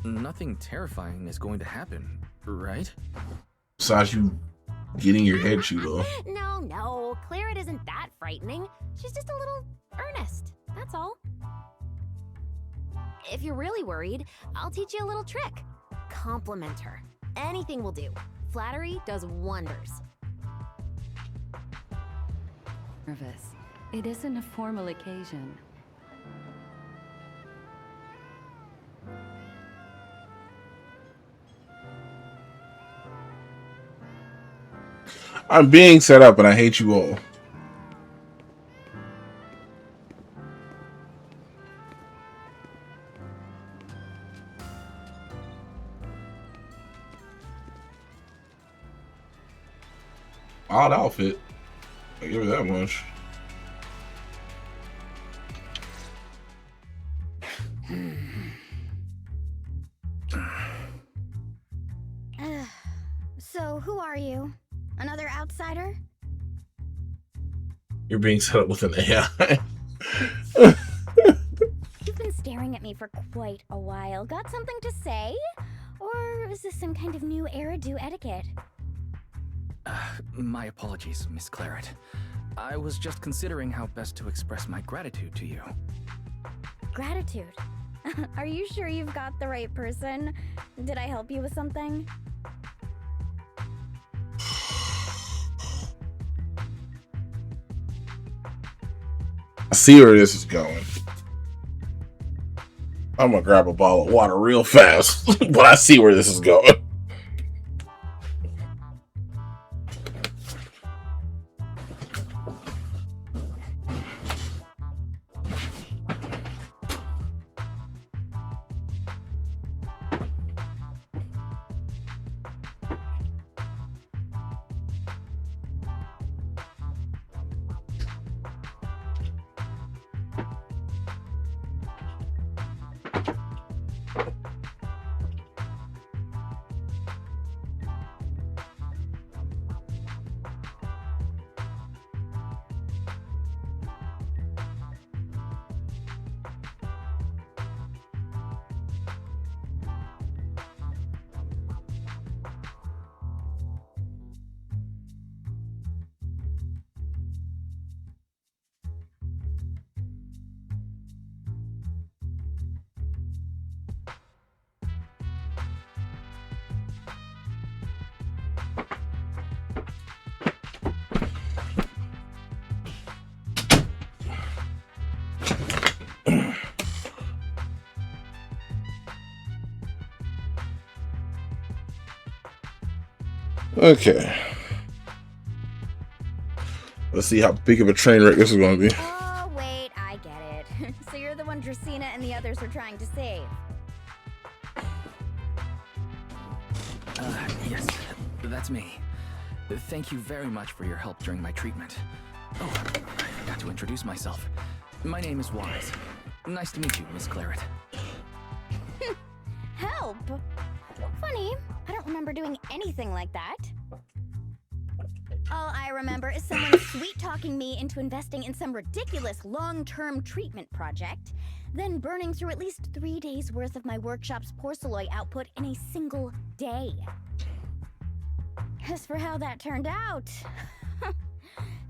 [SPEAKER 6] Nothing terrifying is going to happen, right?
[SPEAKER 1] Besides you getting your head chewed off.
[SPEAKER 3] No, Claret isn't that frightening. She's just a little earnest, that's all. If you're really worried, I'll teach you a little trick. Compliment her. Anything will do. Flattery does wonders.
[SPEAKER 4] Nervous. It isn't a formal occasion.
[SPEAKER 1] I'm being set up and I hate you all. Odd outfit. I give it that much.
[SPEAKER 3] So, who are you? Another outsider?
[SPEAKER 1] You're being set up with an AI.
[SPEAKER 3] You've been staring at me for quite a while. Got something to say? Or is this some kind of new era do etiquette?
[SPEAKER 6] My apologies, Miss Claret. I was just considering how best to express my gratitude to you.
[SPEAKER 3] Gratitude? Are you sure you've got the right person? Did I help you with something?
[SPEAKER 1] I see where this is going. I'm gonna grab a bottle of water real fast, but I see where this is going. Okay. Let's see how big of a train wreck this is going to be.
[SPEAKER 3] Oh, wait, I get it. So you're the one Dracaena and the others are trying to save.
[SPEAKER 6] Yes, that's me. Thank you very much for your help during my treatment. Oh, I forgot to introduce myself. My name is Wise. Nice to meet you, Miss Claret.
[SPEAKER 3] Help? Funny, I don't remember doing anything like that. All I remember is someone sweet-talking me into investing in some ridiculous long-term treatment project, then burning through at least 3 days' worth of my workshop's porcelain output in a single day. As for how that turned out,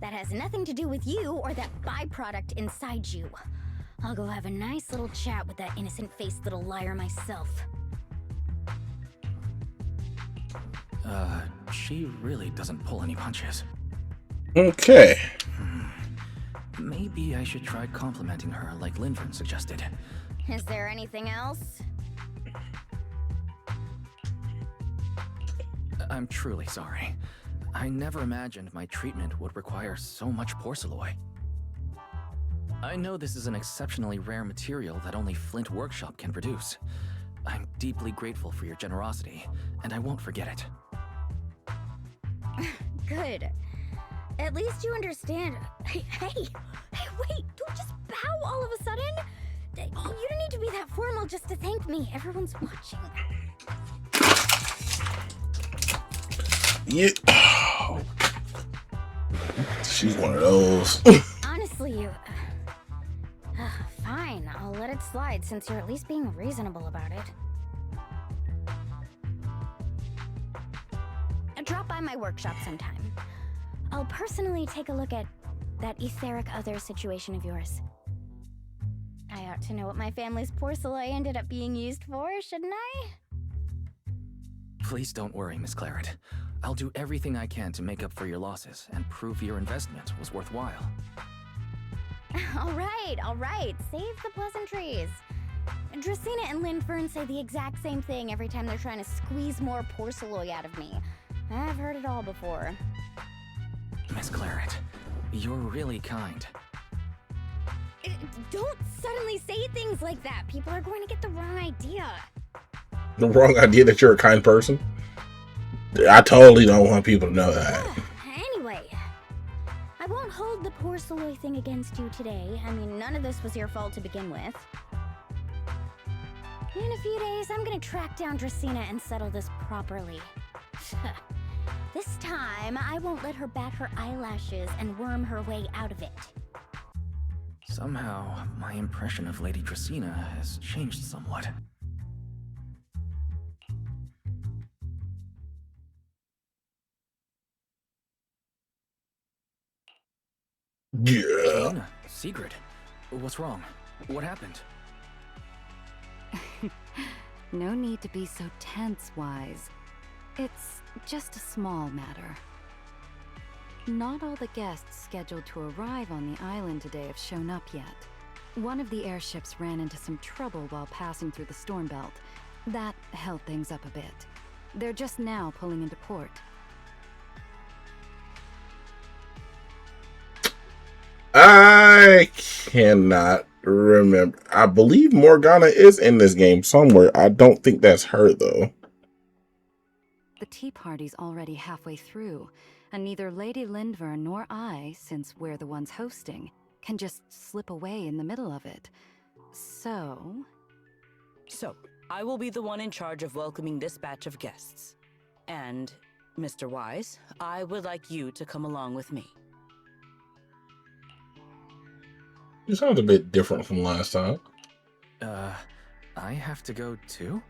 [SPEAKER 3] that has nothing to do with you or that byproduct inside you. I'll go have a nice little chat with that innocent-faced little liar myself.
[SPEAKER 6] She really doesn't pull any punches.
[SPEAKER 1] Okay.
[SPEAKER 6] Maybe I should try complimenting her like Linfern suggested.
[SPEAKER 3] Is there anything else?
[SPEAKER 6] I'm truly sorry. I never imagined my treatment would require so much porcelain. I know this is an exceptionally rare material that only Flint Workshop can produce. I'm deeply grateful for your generosity, and I won't forget it.
[SPEAKER 3] Good. At least you understand. Hey, wait! Don't just bow all of a sudden! You don't need to be that formal just to thank me. Everyone's watching.
[SPEAKER 1] Yeah. She's one of those.
[SPEAKER 3] Honestly, you... fine, I'll let it slide since you're at least being reasonable about it. Drop by my workshop sometime. I'll personally take a look at that etheric other situation of yours. I ought to know what my family's porcelain ended up being used for, shouldn't I?
[SPEAKER 6] Please don't worry, Miss Claret. I'll do everything I can to make up for your losses and prove your investment was worthwhile.
[SPEAKER 12] All right. Save the pleasantries. Dracena and Linfern say the exact same thing every time they're trying to squeeze more porceloy out of me. I've heard it all before.
[SPEAKER 6] Miss Claret, you're really kind.
[SPEAKER 12] Don't suddenly say things like that. People are going to get the wrong idea.
[SPEAKER 1] The wrong idea that you're a kind person? I totally don't want people to know that.
[SPEAKER 12] Anyway, I won't hold the porceloy thing against you today. I mean, none of this was your fault to begin with. In a few days, I'm gonna track down Dracena and settle this properly. This time, I won't let her bat her eyelashes and worm her way out of it.
[SPEAKER 6] Somehow, my impression of Lady Dracena has changed somewhat.
[SPEAKER 1] Yeah.
[SPEAKER 6] Elena, Sigrid, what's wrong? What happened?
[SPEAKER 4] No need to be so tense, Wise. It's just a small matter. Not all the guests scheduled to arrive on the island today have shown up yet. One of the airships ran into some trouble while passing through the storm belt. That held things up a bit. They're just now pulling into port.
[SPEAKER 1] I cannot remember. I believe Morgana is in this game somewhere. I don't think that's her, though.
[SPEAKER 4] The tea party's already halfway through, and neither Lady Lindver nor I, since we're the ones hosting, can just slip away in the middle of it. So,
[SPEAKER 13] I will be the one in charge of welcoming this batch of guests. And, Mr. Wise, I would like you to come along with me.
[SPEAKER 1] You sound a bit different from last time.
[SPEAKER 6] I have to go too?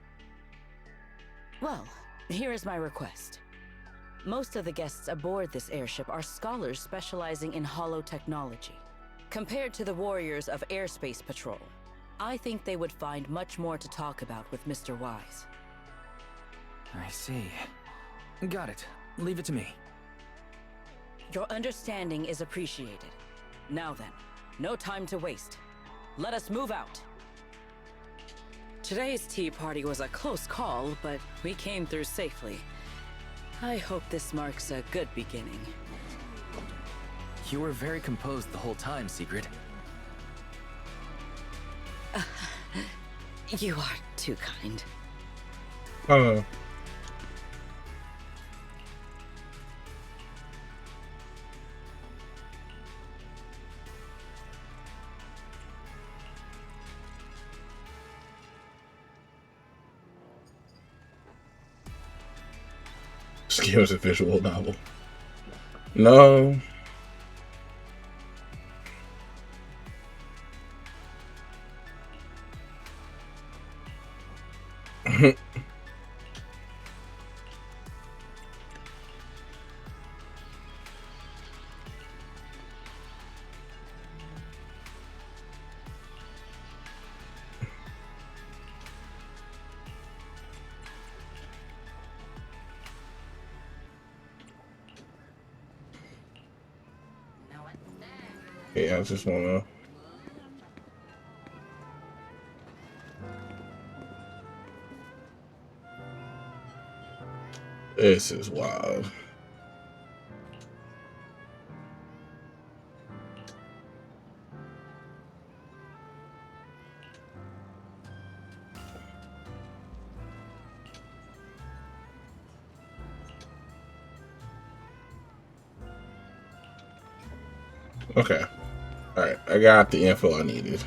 [SPEAKER 13] Well, here is my request. Most of the guests aboard this airship are scholars specializing in holotechnology. Compared to the warriors of Airspace Patrol, I think they would find much more to talk about with Mr. Wise.
[SPEAKER 6] I see. Got it. Leave it to me.
[SPEAKER 13] Your understanding is appreciated. Now then, no time to waste. Let us move out. Today's tea party was a close call, but we came through safely. I hope this marks a good beginning.
[SPEAKER 6] You were very composed the whole time, Sigrid.
[SPEAKER 13] You are too kind.
[SPEAKER 1] Just give us a visual novel. No. Yeah, I just wanna. This is wild. Okay. Alright, I got the info I needed.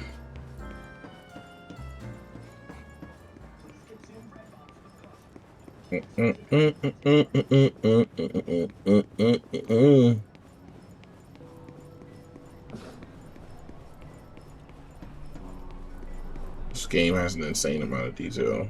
[SPEAKER 1] This game has an insane amount of detail.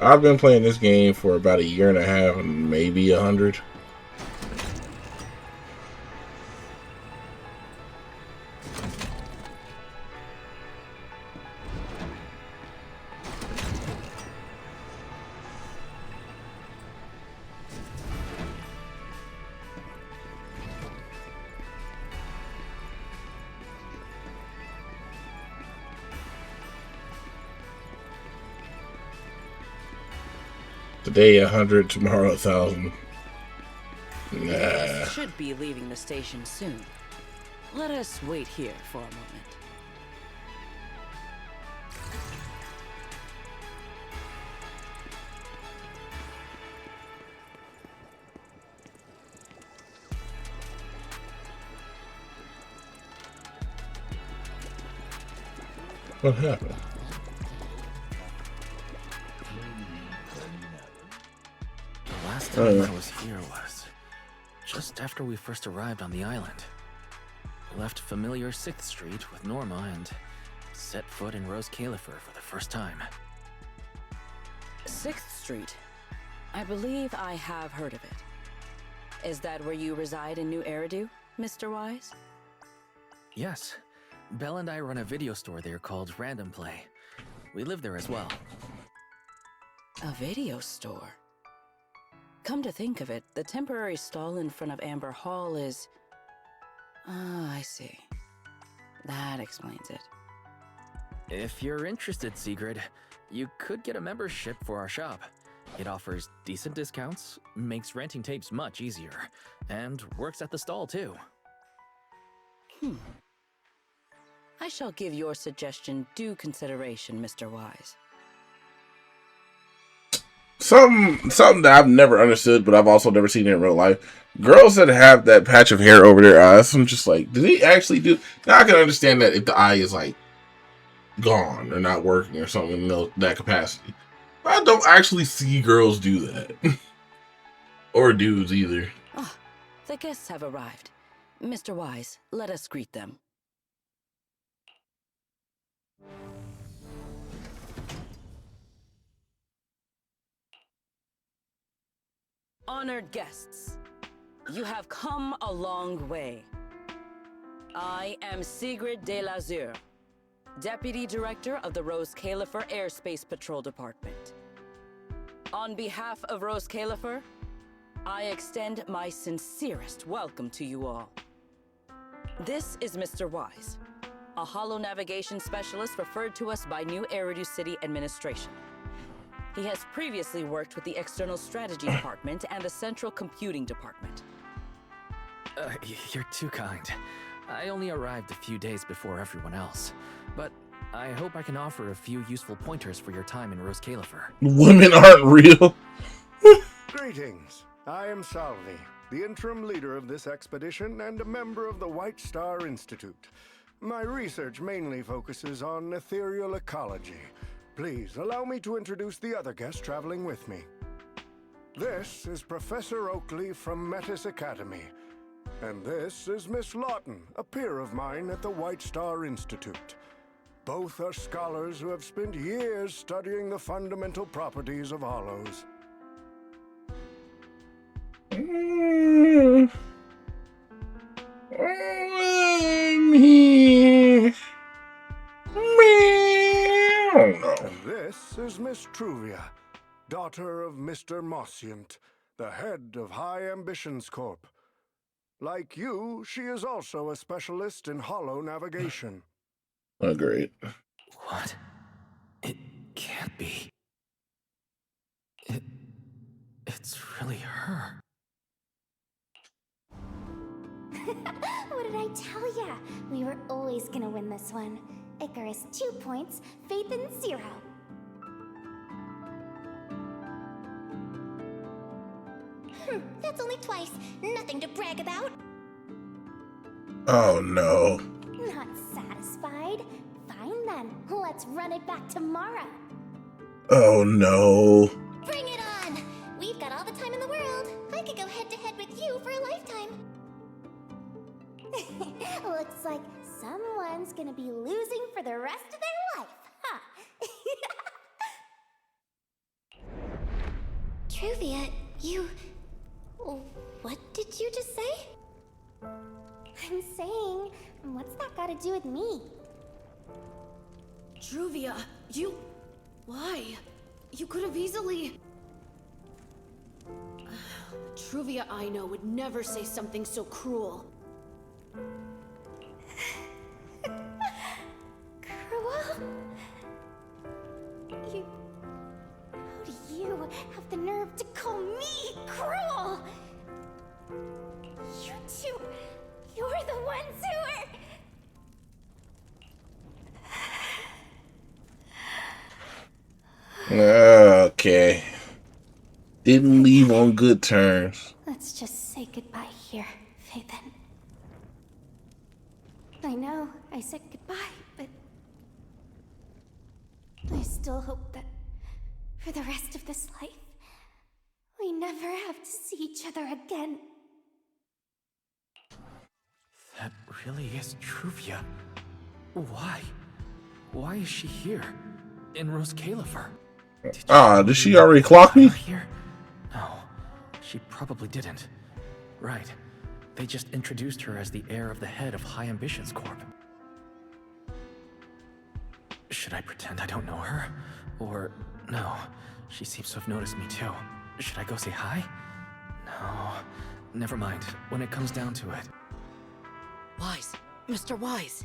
[SPEAKER 1] I've been playing this game for about 1.5 years, maybe 100. Today 100, tomorrow 1,000. Nah.
[SPEAKER 13] Should be leaving the station soon. Let us wait here for a moment.
[SPEAKER 1] What happened?
[SPEAKER 6] The last time I was here was just after we first arrived on the island. We left familiar 6th Street with Norma and set foot in Rose Califer for the first time.
[SPEAKER 13] 6th Street. I believe I have heard of it. Is that where you reside in New Eridu, Mr. Wise?
[SPEAKER 6] Yes. Belle and I run a video store there called Random Play. We live there as well.
[SPEAKER 13] A video store? Come to think of it, the temporary stall in front of Amber Hall is... Ah, I see. That explains it.
[SPEAKER 6] If you're interested, Sigrid, you could get a membership for our shop. It offers decent discounts, makes renting tapes much easier, and works at the stall too.
[SPEAKER 13] I shall give your suggestion due consideration, Mr. Wise.
[SPEAKER 1] Something that I've never understood, but I've also never seen it in real life. Girls that have that patch of hair over their eyes, I'm just like, did he actually do? Now I can understand that if the eye is like gone or not working or something in that capacity. But I don't actually see girls do that. Or dudes either.
[SPEAKER 13] Ah, the guests have arrived. Mr. Wise, let us greet them. Honored guests, you have come a long way. I am Sigrid de Lazure, Deputy Director of the Rose Califer Airspace Patrol Department. On behalf of Rose Califer, I extend my sincerest welcome to you all. This is Mr. Wise, a holo navigation specialist referred to us by New Eridu City Administration. He has previously worked with the External Strategy Department and the Central Computing Department.
[SPEAKER 6] You're too kind. I only arrived a few days before everyone else, but I hope I can offer a few useful pointers for your time in Rose Califer.
[SPEAKER 1] Women aren't real.
[SPEAKER 10] Greetings. I am Salvi, the interim leader of this expedition and a member of the White Star Institute. My research mainly focuses on ethereal ecology. Please allow me to introduce the other guest traveling with me. This is Professor Oakley from Metis Academy. And this is Miss Lawton, a peer of mine at the White Star Institute. Both are scholars who have spent years studying the fundamental properties of hollows. And this is Miss Truvia, daughter of Mr. Mossient, the head of High Ambitions Corp. Like you, she is also a specialist in holo navigation.
[SPEAKER 1] Oh, great.
[SPEAKER 6] What? It can't be. It's really her.
[SPEAKER 12] What did I tell ya? We were always gonna win this one. Icarus 2 points, Phaethon 0. That's only twice. Nothing to brag about.
[SPEAKER 1] Oh no.
[SPEAKER 12] Not satisfied? Fine then. Let's run it back tomorrow.
[SPEAKER 1] Oh no.
[SPEAKER 12] Bring it on! We've got all the time in the world. I could go head to head with you for a lifetime. Looks like someone's gonna be losing for the rest of their life, huh? Truvia, you... What did you just say? I'm saying, what's that got to do with me?
[SPEAKER 14] Truvia, you... Why? You could have easily... Truvia I know would never say something so cruel.
[SPEAKER 12] Cruel? You... How do you have the nerve to call me cruel? You two... You're the ones who
[SPEAKER 1] are... Okay. Didn't leave on good terms.
[SPEAKER 12] Let's just say goodbye here, Faithen. I know I said goodbye, but I still hope that for the rest of this life, we never have to see each other again.
[SPEAKER 6] That really is Truvia. Why? Why is she here? In Rose Califer?
[SPEAKER 1] Did she already clock me?
[SPEAKER 6] Here? No, she probably didn't. Right. They just introduced her as the heir of the head of High Ambitions Corp. Should I pretend I don't know her? Or, no, she seems to have noticed me too. Should I go say hi? No, never mind. When it comes down to it.
[SPEAKER 13] Wise. Mr. Wise.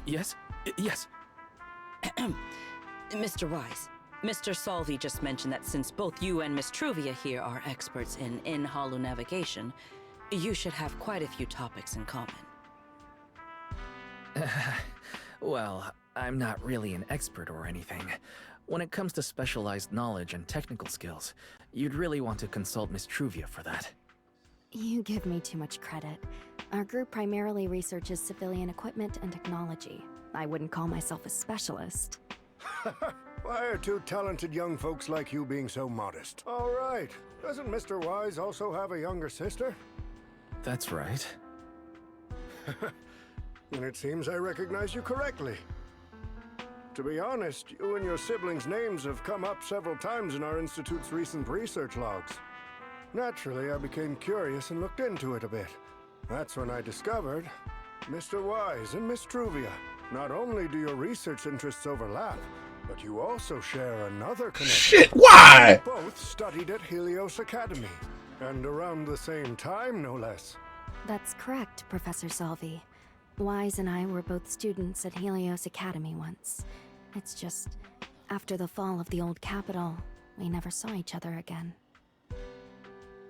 [SPEAKER 6] Yes? Yes.
[SPEAKER 13] Mr. Wise, Mr. Salvi just mentioned that since both you and Miss Truvia here are experts in holo navigation, you should have quite a few topics in common.
[SPEAKER 6] Well, I'm not really an expert or anything. When it comes to specialized knowledge and technical skills, you'd really want to consult Miss Truvia for that.
[SPEAKER 7] You give me too much credit. Our group primarily researches civilian equipment and technology. I wouldn't call myself a specialist.
[SPEAKER 15] Why are two talented young folks like you being so modest? All right. Doesn't Mr. Wise also have a younger sister?
[SPEAKER 6] That's right.
[SPEAKER 15] And it seems I recognize you correctly. To be honest, you and your siblings' names have come up several times in our Institute's recent research logs. Naturally, I became curious and looked into it a bit. That's when I discovered Mr. Wise and Miss Truvia. Not only do your research interests overlap, but you also share another connection.
[SPEAKER 1] Shit, why?
[SPEAKER 15] You both studied at Helios Academy, and around the same time, no less.
[SPEAKER 7] That's correct, Professor Salvi. Wise and I were both students at Helios Academy once. It's just, after the fall of the old capital, we never saw each other again.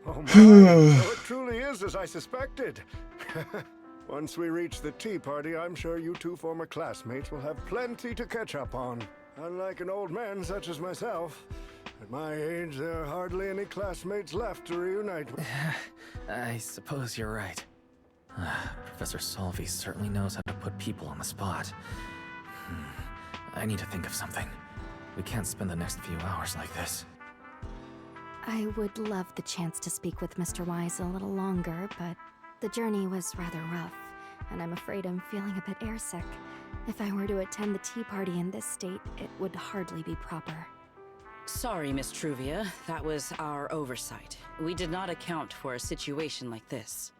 [SPEAKER 15] Oh my, so it truly is as I suspected. Once we reach the tea party, I'm sure you two former classmates will have plenty to catch up on. Unlike an old man such as myself, at my age, there are hardly any classmates left to reunite with.
[SPEAKER 6] I suppose you're right. Professor Salvi certainly knows how to put people on the spot. I need to think of something. We can't spend the next few hours like this.
[SPEAKER 7] I would love the chance to speak with Mr. Wise a little longer, but the journey was rather rough, and I'm afraid I'm feeling a bit airsick. If I were to attend the tea party in this state, it would hardly be proper.
[SPEAKER 13] Sorry, Miss Truvia. That was our oversight. We did not account for a situation like this.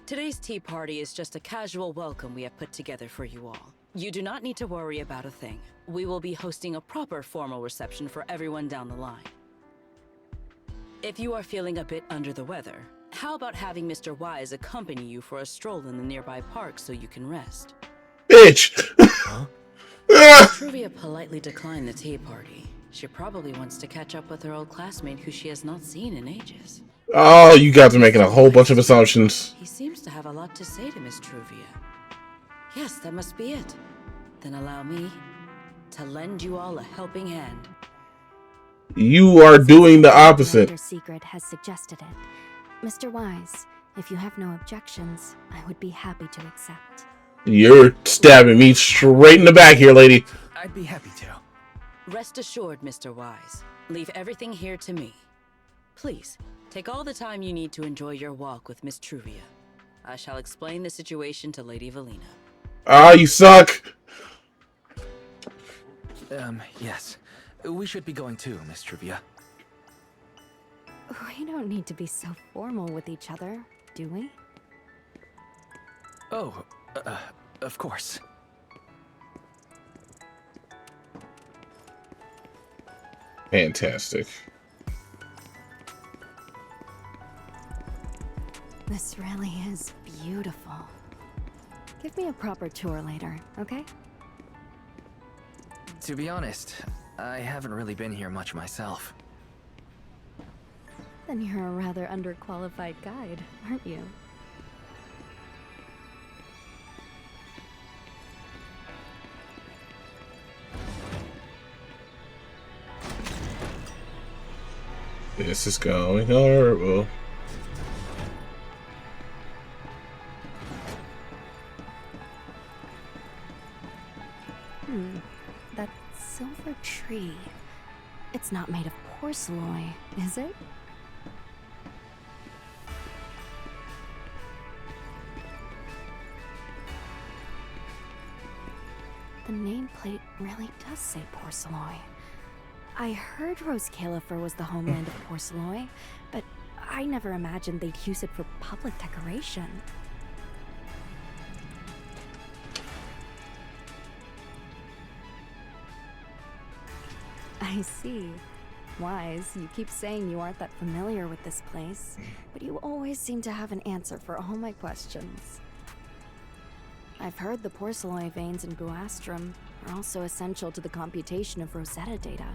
[SPEAKER 13] Today's tea party is just a casual welcome we have put together for you all. You do not need to worry about a thing. We will be hosting a proper formal reception for everyone down the line. If you are feeling a bit under the weather, how about having Mr. Wise accompany you for a stroll in the nearby park so you can rest?
[SPEAKER 1] Bitch!
[SPEAKER 13] Truvia politely declined the tea party. She probably wants to catch up with her old classmate who she has not seen in ages.
[SPEAKER 1] Oh, you guys are making a whole bunch of assumptions.
[SPEAKER 13] He seems to have a lot to say to Miss Truvia. Yes, that must be it. Then allow me to lend you all a helping hand.
[SPEAKER 1] You are doing the opposite.
[SPEAKER 7] Commander Secret has suggested it. Mr. Wise, if you have no objections, I would be happy to accept.
[SPEAKER 1] You're stabbing me straight in the back here, lady.
[SPEAKER 6] I'd be happy to.
[SPEAKER 13] Rest assured, Mr. Wise. Leave everything here to me. Please, take all the time you need to enjoy your walk with Miss Truvia. I shall explain the situation to Lady Valina.
[SPEAKER 1] Ah, you suck.
[SPEAKER 6] Yes. We should be going too, Miss Truvia.
[SPEAKER 7] We don't need to be so formal with each other, do we?
[SPEAKER 6] Oh, of course.
[SPEAKER 1] Fantastic.
[SPEAKER 7] This really is beautiful. Give me a proper tour later, okay?
[SPEAKER 6] To be honest, I haven't really been here much myself.
[SPEAKER 7] Then you're a rather underqualified guide, aren't you?
[SPEAKER 1] This is going horrible.
[SPEAKER 7] That silver tree. It's not made of porcelain, is it? The nameplate really does say porcelain. I heard Rose Califer was the homeland of porcelain, but I never imagined they'd use it for public decoration. I see. Wise, you keep saying you aren't that familiar with this place, but you always seem to have an answer for all my questions. I've heard the porcelain veins in Buastrum are also essential to the computation of Rosetta data.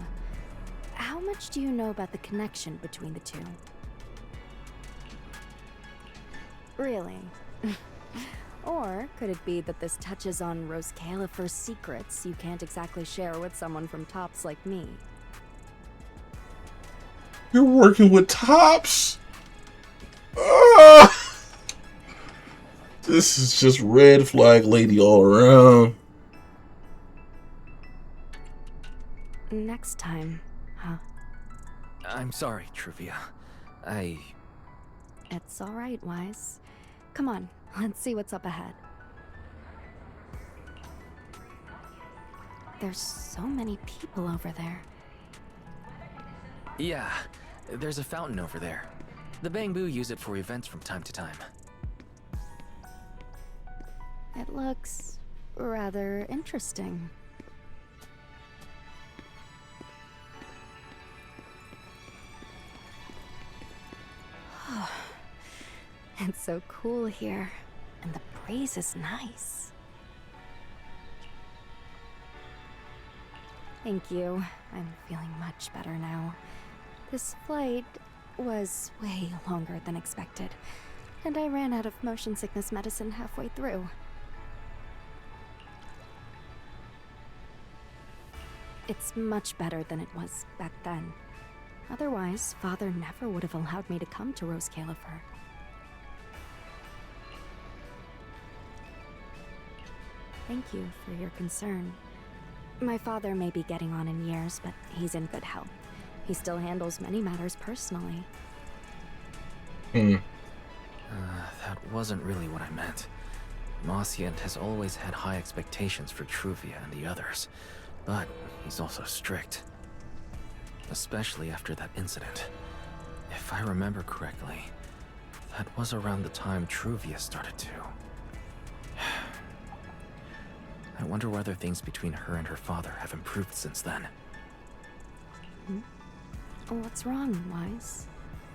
[SPEAKER 7] How much do you know about the connection between the two? Really? Or could it be that this touches on Rose Califer's secrets you can't exactly share with someone from Tops like me?
[SPEAKER 1] You're working with Tops? Ah! This is just red flag lady all around.
[SPEAKER 7] Next time, huh?
[SPEAKER 6] I'm sorry, Truvia.
[SPEAKER 7] It's alright, Wise. Come on, let's see what's up ahead. There's so many people over there.
[SPEAKER 6] Yeah, there's a fountain over there. The Bangbu use it for events from time to time.
[SPEAKER 7] It looks rather interesting. It's so cool here, and the breeze is nice. Thank you. I'm feeling much better now. This flight was way longer than expected, and I ran out of motion sickness medicine halfway through. It's much better than it was back then. Otherwise, Father never would have allowed me to come to Rose Califer. Thank you for your concern. My father may be getting on in years, but he's in good health. He still handles many matters personally.
[SPEAKER 6] That wasn't really what I meant. Mossiant has always had high expectations for Truvia and the others, but he's also strict. Especially after that incident. If I remember correctly, that was around the time Truvia started to. I wonder whether things between her and her father have improved since then.
[SPEAKER 7] What's wrong, Wise?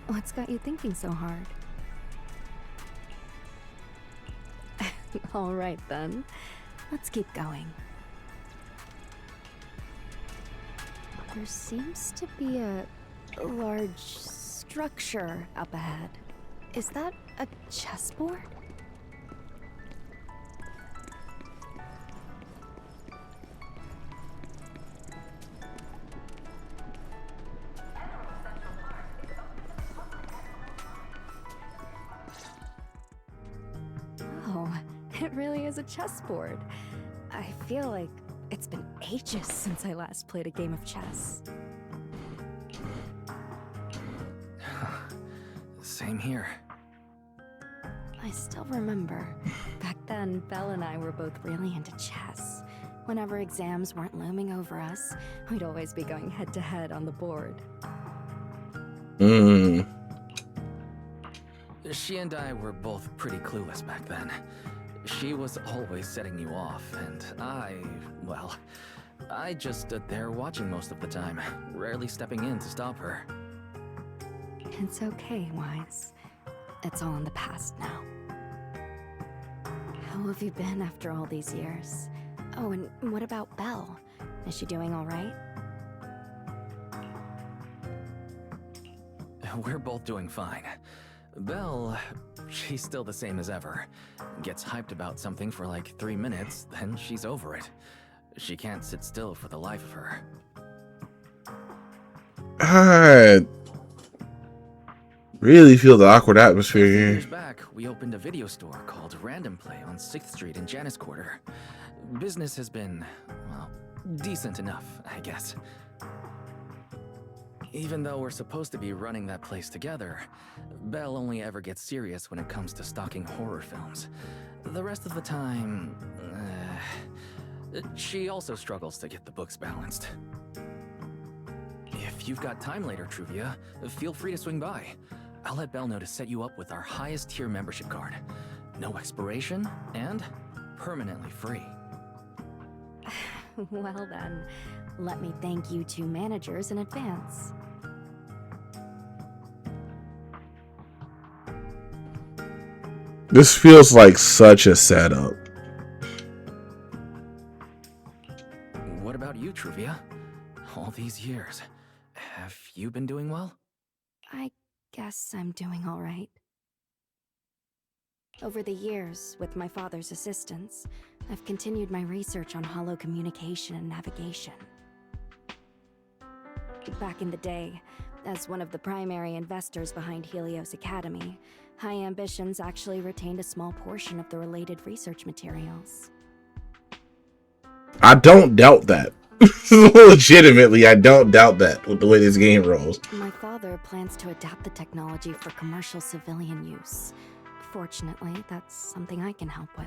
[SPEAKER 7] What's got you thinking so hard? All right, then. Let's keep going. There seems to be a large structure up ahead. Is that a chessboard? Oh, it really is a chessboard. I feel like it's been ages since I last played a game of chess.
[SPEAKER 6] Same here.
[SPEAKER 7] I still remember. Back then, Belle and I were both really into chess. Whenever exams weren't looming over us, we'd always be going head to head on the board.
[SPEAKER 1] Hmm.
[SPEAKER 6] She and I were both pretty clueless back then. She was always setting you off, and well, I just stood there watching most of the time, rarely stepping in to stop her.
[SPEAKER 4] It's okay, Wise. It's all in the past now. How have you been after all these years?
[SPEAKER 12] Oh, and what about Belle? Is she doing all right?
[SPEAKER 6] We're both doing fine. Belle, she's still the same as ever. Gets hyped about something for like 3 minutes, then she's over it. She can't sit still for the life of her.
[SPEAKER 1] I really feel the awkward atmosphere
[SPEAKER 6] A few
[SPEAKER 1] here.
[SPEAKER 6] years back, we opened a video store called Random Play on 6th Street in Janus Quarter. Business has been, well, decent enough, I guess. Even though we're supposed to be running that place together, Belle only ever gets serious when it comes to stocking horror films. The rest of the time, she also struggles to get the books balanced. If you've got time later, Truvia, feel free to swing by. I'll let Belle know to set you up with our highest tier membership card. No expiration, and permanently free.
[SPEAKER 12] Well then, let me thank you two managers in advance.
[SPEAKER 1] This feels like such a setup.
[SPEAKER 6] What about you, Truvia? All these years, have you been doing well?
[SPEAKER 12] I guess I'm doing all right. Over the years, with my father's assistance, I've continued my research on hollow communication and navigation. Back in the day, as one of the primary investors behind Helios Academy, High Ambitions actually retained a small portion of the related research materials.
[SPEAKER 1] I don't doubt that. Legitimately, I don't doubt that with the way this game rolls.
[SPEAKER 12] My father plans to adapt the technology for commercial civilian use. Fortunately, that's something I can help with.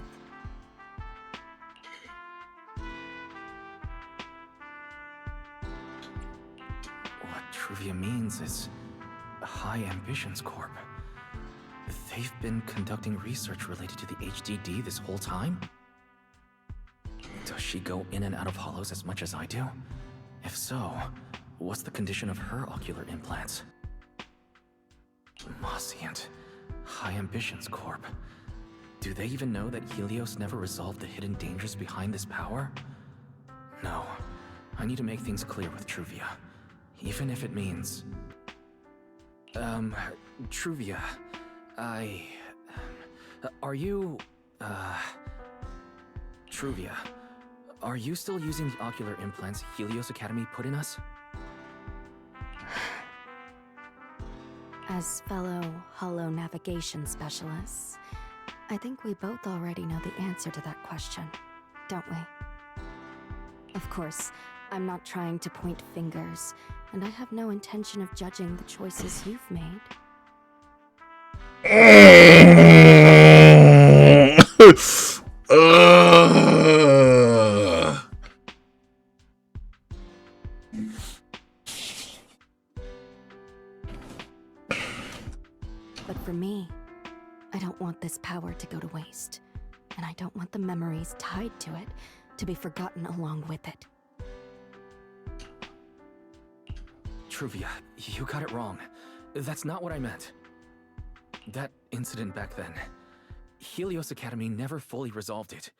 [SPEAKER 6] What Truvia means is High Ambitions Corp. They've been conducting research related to the HDD this whole time? Does she go in and out of hollows as much as I do? If so, what's the condition of her ocular implants? Mossient. High Ambitions Corp. Do they even know that Helios never resolved the hidden dangers behind this power? No. I need to make things clear with Truvia. Even if it means... Truvia... Are you... Truvia... Are you still using the ocular implants Helios Academy put in us?
[SPEAKER 12] As fellow hollow navigation specialists, I think we both already know the answer to that question, don't we? Of course, I'm not trying to point fingers, and I have no intention of judging the choices you've made. But for me, I don't want this power to go to waste, and I don't want the memories tied to it to be forgotten along with it.
[SPEAKER 6] Truvia, you got it wrong. That's not what I meant. That incident back then, Helios Academy never fully resolved it.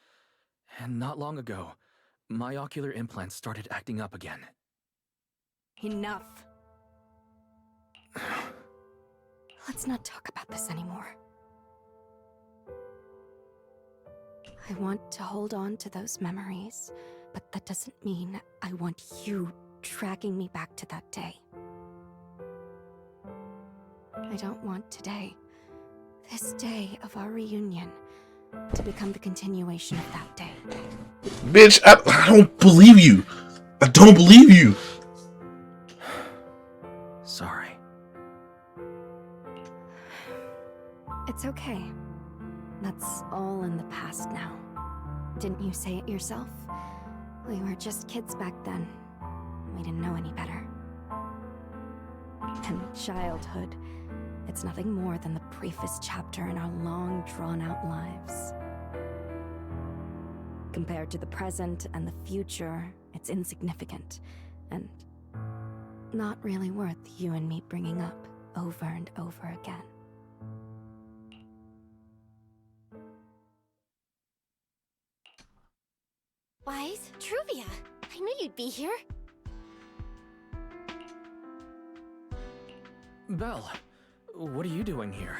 [SPEAKER 6] And not long ago, my ocular implants started acting up again.
[SPEAKER 12] Enough. Let's not talk about this anymore. I want to hold on to those memories, but that doesn't mean I want you dragging me back to that day. I don't want today, this day of our reunion, to become the continuation of that day.
[SPEAKER 1] Bitch, I don't believe you. I don't believe you.
[SPEAKER 6] Sorry.
[SPEAKER 12] It's okay. That's all in the past now. Didn't you say it yourself? We were just kids back then. We didn't know any better. And childhood, it's nothing more than the briefest chapter in our long, drawn-out lives. Compared to the present and the future, it's insignificant, and not really worth you and me bringing up over and over again.
[SPEAKER 3] Wise, Truvia, I knew you'd be here.
[SPEAKER 6] Belle, what are you doing here?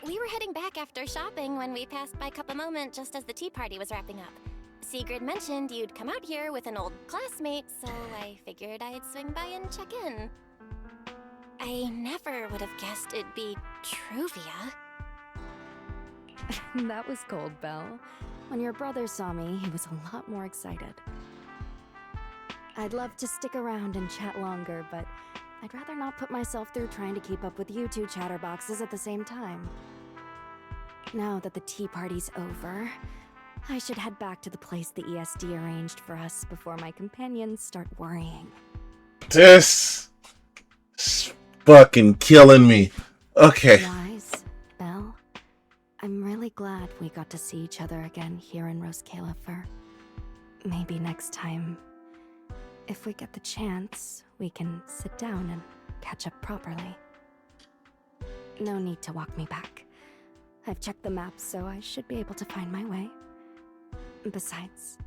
[SPEAKER 3] We were heading back after shopping when we passed by Cup a Moment just as the tea party was wrapping up. Sigrid mentioned you'd come out here with an old classmate, so I figured I'd swing by and check in. I never would have guessed it'd be Truvia.
[SPEAKER 12] That was cold, Belle. When your brother saw me, he was a lot more excited. I'd love to stick around and chat longer, but I'd rather not put myself through trying to keep up with you two chatterboxes at the same time. Now that the tea party's over, I should head back to the place the ESD arranged for us before my companions start worrying.
[SPEAKER 1] This is fucking killing me. Okay.
[SPEAKER 12] Wise, Belle, I'm really glad we got to see each other again here in Roskalifer. Maybe next time, if we get the chance, we can sit down and catch up properly. No need to walk me back. I've checked the map, so I should be able to find my way. Besides,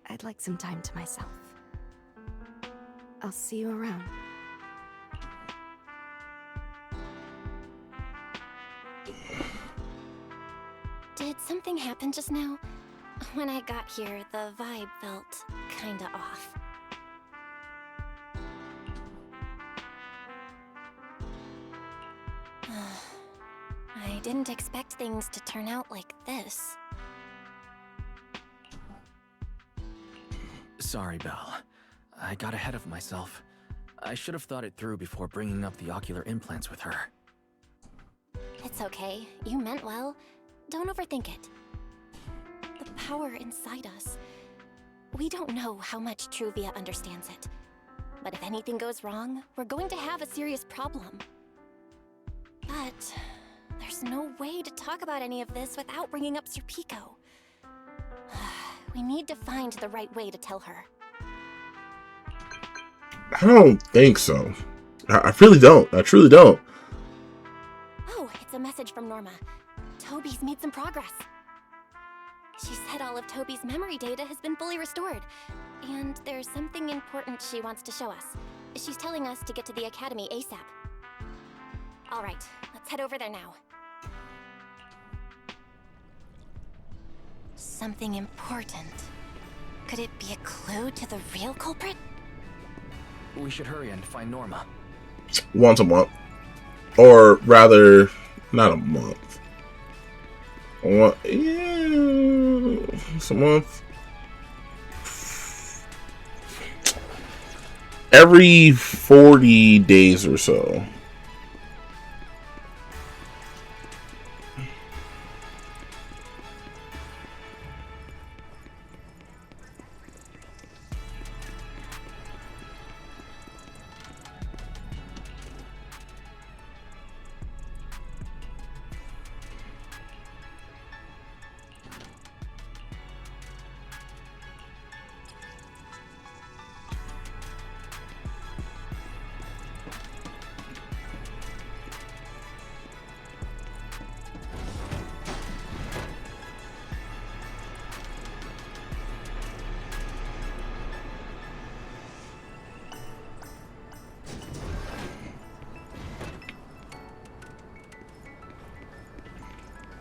[SPEAKER 12] I'd like some time to myself. I'll see you around.
[SPEAKER 3] Did something happen just now? When I got here, the vibe felt kinda off. I didn't expect things to turn out like this.
[SPEAKER 6] Sorry, Belle. I got ahead of myself. I should have thought it through before bringing up the ocular implants with her.
[SPEAKER 3] It's okay. You meant well. Don't overthink it. The power inside us. We don't know how much Truvia understands it. But if anything goes wrong, we're going to have a serious problem. But there's no way to talk about any of this without bringing up Serpico. We need to find the right way to tell her.
[SPEAKER 1] I don't think so. I really don't. I truly don't.
[SPEAKER 3] Oh, it's a message from Norma. Toby's made some progress. She said all of Toby's memory data has been fully restored. And there's something important she wants to show us. She's telling us to get to the academy ASAP. Alright, let's head over there now. Something important. Could it be a clue to the real culprit?
[SPEAKER 6] We should hurry and find Norma.
[SPEAKER 1] Once a month. Or rather, not a month. It's a month. Every 40 days or so.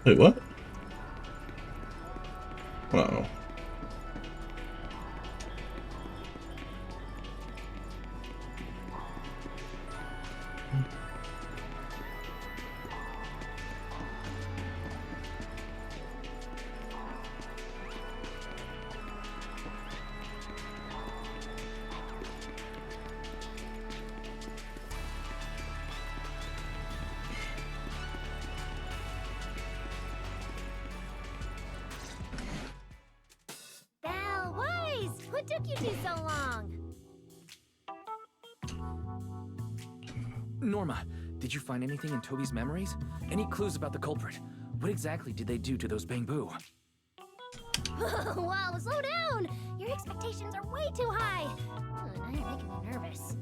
[SPEAKER 1] Wait, what? Uh-oh.
[SPEAKER 3] Belle, Wise! What took you two so long?
[SPEAKER 6] Norma, did you find anything in Toby's memories? Any clues about the culprit? What exactly did they do to those Bangbu?
[SPEAKER 3] Whoa, slow down! Your expectations are way too high. Now you're making me nervous.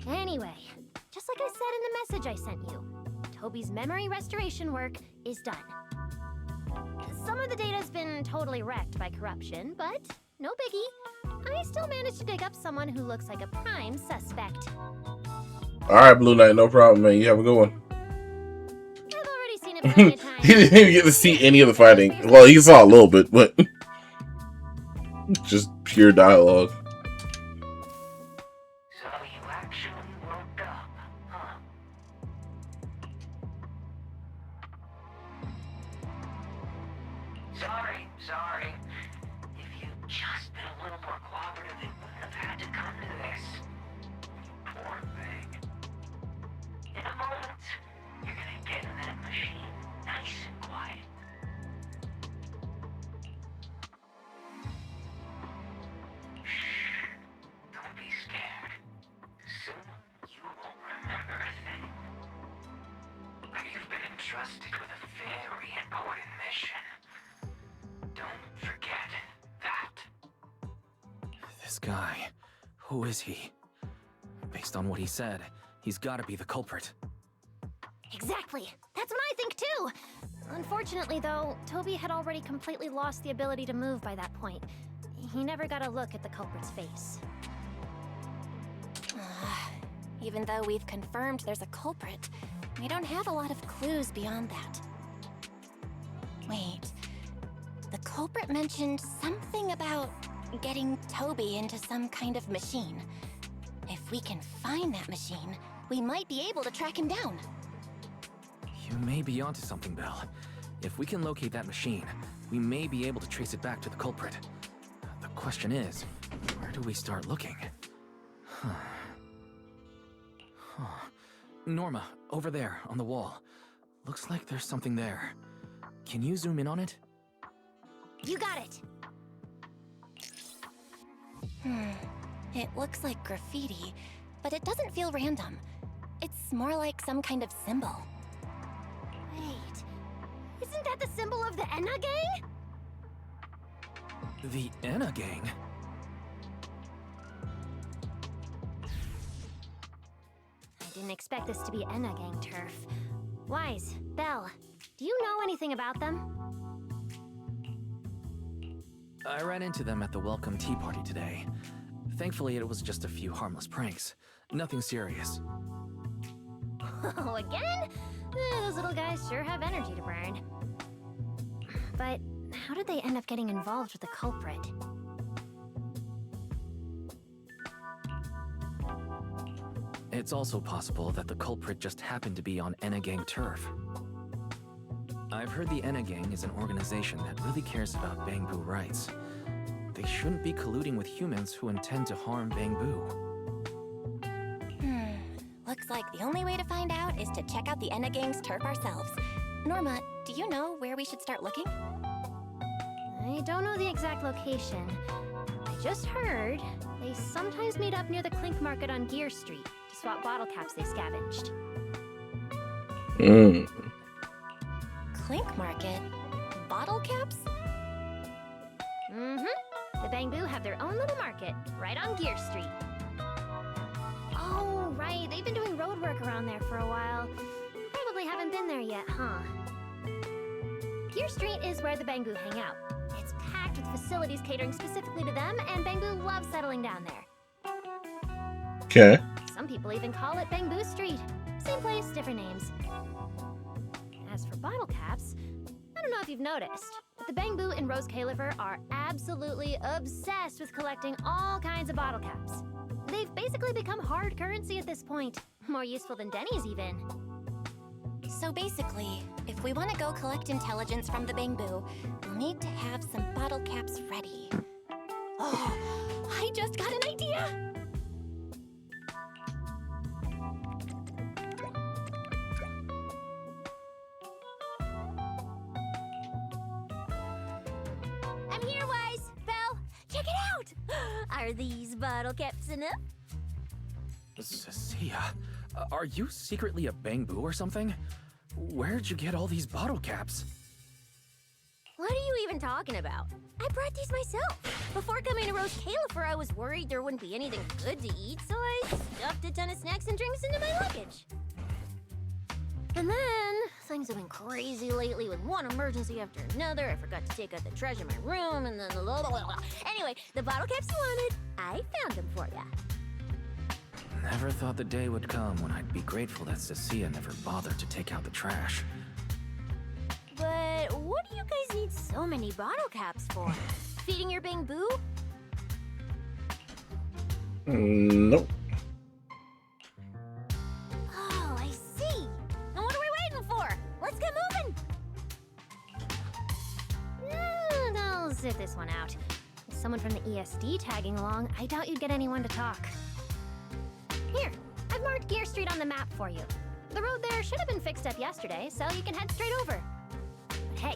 [SPEAKER 3] Anyway, just like I said in the message I sent you, Toby's memory restoration work is done. Some of the data's been totally wrecked by corruption, but no biggie. I still managed to dig up someone who looks like a prime suspect.
[SPEAKER 1] Alright, Blue Knight, no problem, man. You have a good one.
[SPEAKER 3] I've already seen it plenty of times.
[SPEAKER 1] He didn't even get to see any of the fighting. Well, he saw a little bit, but just pure dialogue.
[SPEAKER 16] So you actually woke up, huh? Sorry. If you'd just been a little more cooperative, it wouldn't have had to come to this. Poor thing. In a moment, you're gonna get in that machine, nice and quiet. Shh. Don't be scared. Soon, you won't remember a thing. But you've been entrusted with a very important mission. Don't forget that.
[SPEAKER 6] This guy, who is he? Based on what he said, he's gotta be the culprit.
[SPEAKER 3] Exactly. That's what I think too. Unfortunately, though, Toby had already completely lost the ability to move by that point. He never got a look at the culprit's face.
[SPEAKER 12] Even though we've confirmed there's a culprit, we don't have a lot of clues beyond that. Wait, the culprit mentioned something about getting Toby into some kind of machine. If we can find that machine, we might be able to track him down.
[SPEAKER 6] You may be onto something, Belle. If we can locate that machine, we may be able to trace it back to the culprit. The question is, where do we start looking? Norma, over there, on the wall. Looks like there's something there. Can you zoom in on it?
[SPEAKER 3] You got it!
[SPEAKER 12] It looks like graffiti, but it doesn't feel random. It's more like some kind of symbol.
[SPEAKER 3] Wait, isn't that the symbol of the Enna gang?
[SPEAKER 6] The Enna gang?
[SPEAKER 3] I didn't expect this to be Enna gang turf. Wise, Belle, do you know anything about them?
[SPEAKER 6] I ran into them at the welcome tea party today. Thankfully, it was just a few harmless pranks. Nothing serious.
[SPEAKER 3] Oh, again? Those little guys sure have energy to burn. But how did they end up getting involved with the culprit?
[SPEAKER 6] It's also possible that the culprit just happened to be on Enna gang turf. I've heard the Enna gang is an organization that really cares about Bangbu rights. They shouldn't be colluding with humans who intend to harm Bangbu.
[SPEAKER 12] Looks like the only way to find out is to check out the Enna gang's turf ourselves. Norma, do you know where we should start looking?
[SPEAKER 3] I don't know the exact location. I just heard they sometimes meet up near the Clink Market on Gear Street to swap bottle caps they scavenged.
[SPEAKER 12] Clink Market? Bottle caps?
[SPEAKER 3] The Bangbu have their own little market, right on Gear Street. Oh, right, they've been doing road work around there for a while. Probably haven't been there yet, huh? Gear Street is where the Bangbu hang out. It's packed with facilities catering specifically to them, and Bangbu love settling down there.
[SPEAKER 1] Okay.
[SPEAKER 3] Some people even call it Bangbu Street. Same place, different names. As for bottle caps, I don't know if you've noticed, but the Bangbu and Rose Califer are absolutely obsessed with collecting all kinds of bottle caps. They've basically become hard currency at this point. More useful than Denny's even.
[SPEAKER 12] So basically, if we want to go collect intelligence from the Bangbu, we'll need to have some bottle caps ready. Oh, I just got an idea!
[SPEAKER 3] I'm here, Wise! Belle, check it out! Are these bottle caps enough?
[SPEAKER 6] Cecilia, Are you secretly a bamboo or something? Where'd you get all these bottle caps?
[SPEAKER 3] What are you even talking about? I brought these myself. Before coming to Rose Califer, I was worried there wouldn't be anything good to eat, so I stuffed a ton of snacks and drinks into my luggage. And then, things have been crazy lately with one emergency after another. I forgot to take out the trash in my room, and then blah, blah, blah. Anyway, the bottle caps you wanted, I found them for ya.
[SPEAKER 6] Never thought the day would come when I'd be grateful that Cecilia never bothered to take out the trash.
[SPEAKER 3] But what do you guys need so many bottle caps for? Feeding your bamboo?
[SPEAKER 1] Nope.
[SPEAKER 3] Oh, I see. And what are we waiting for? Let's get moving. I'll sit this one out. With someone from the ESD tagging along, I doubt you'd get anyone to talk. Here, I've marked Gear Street on the map for you. The road there should have been fixed up yesterday, so you can head straight over. But hey,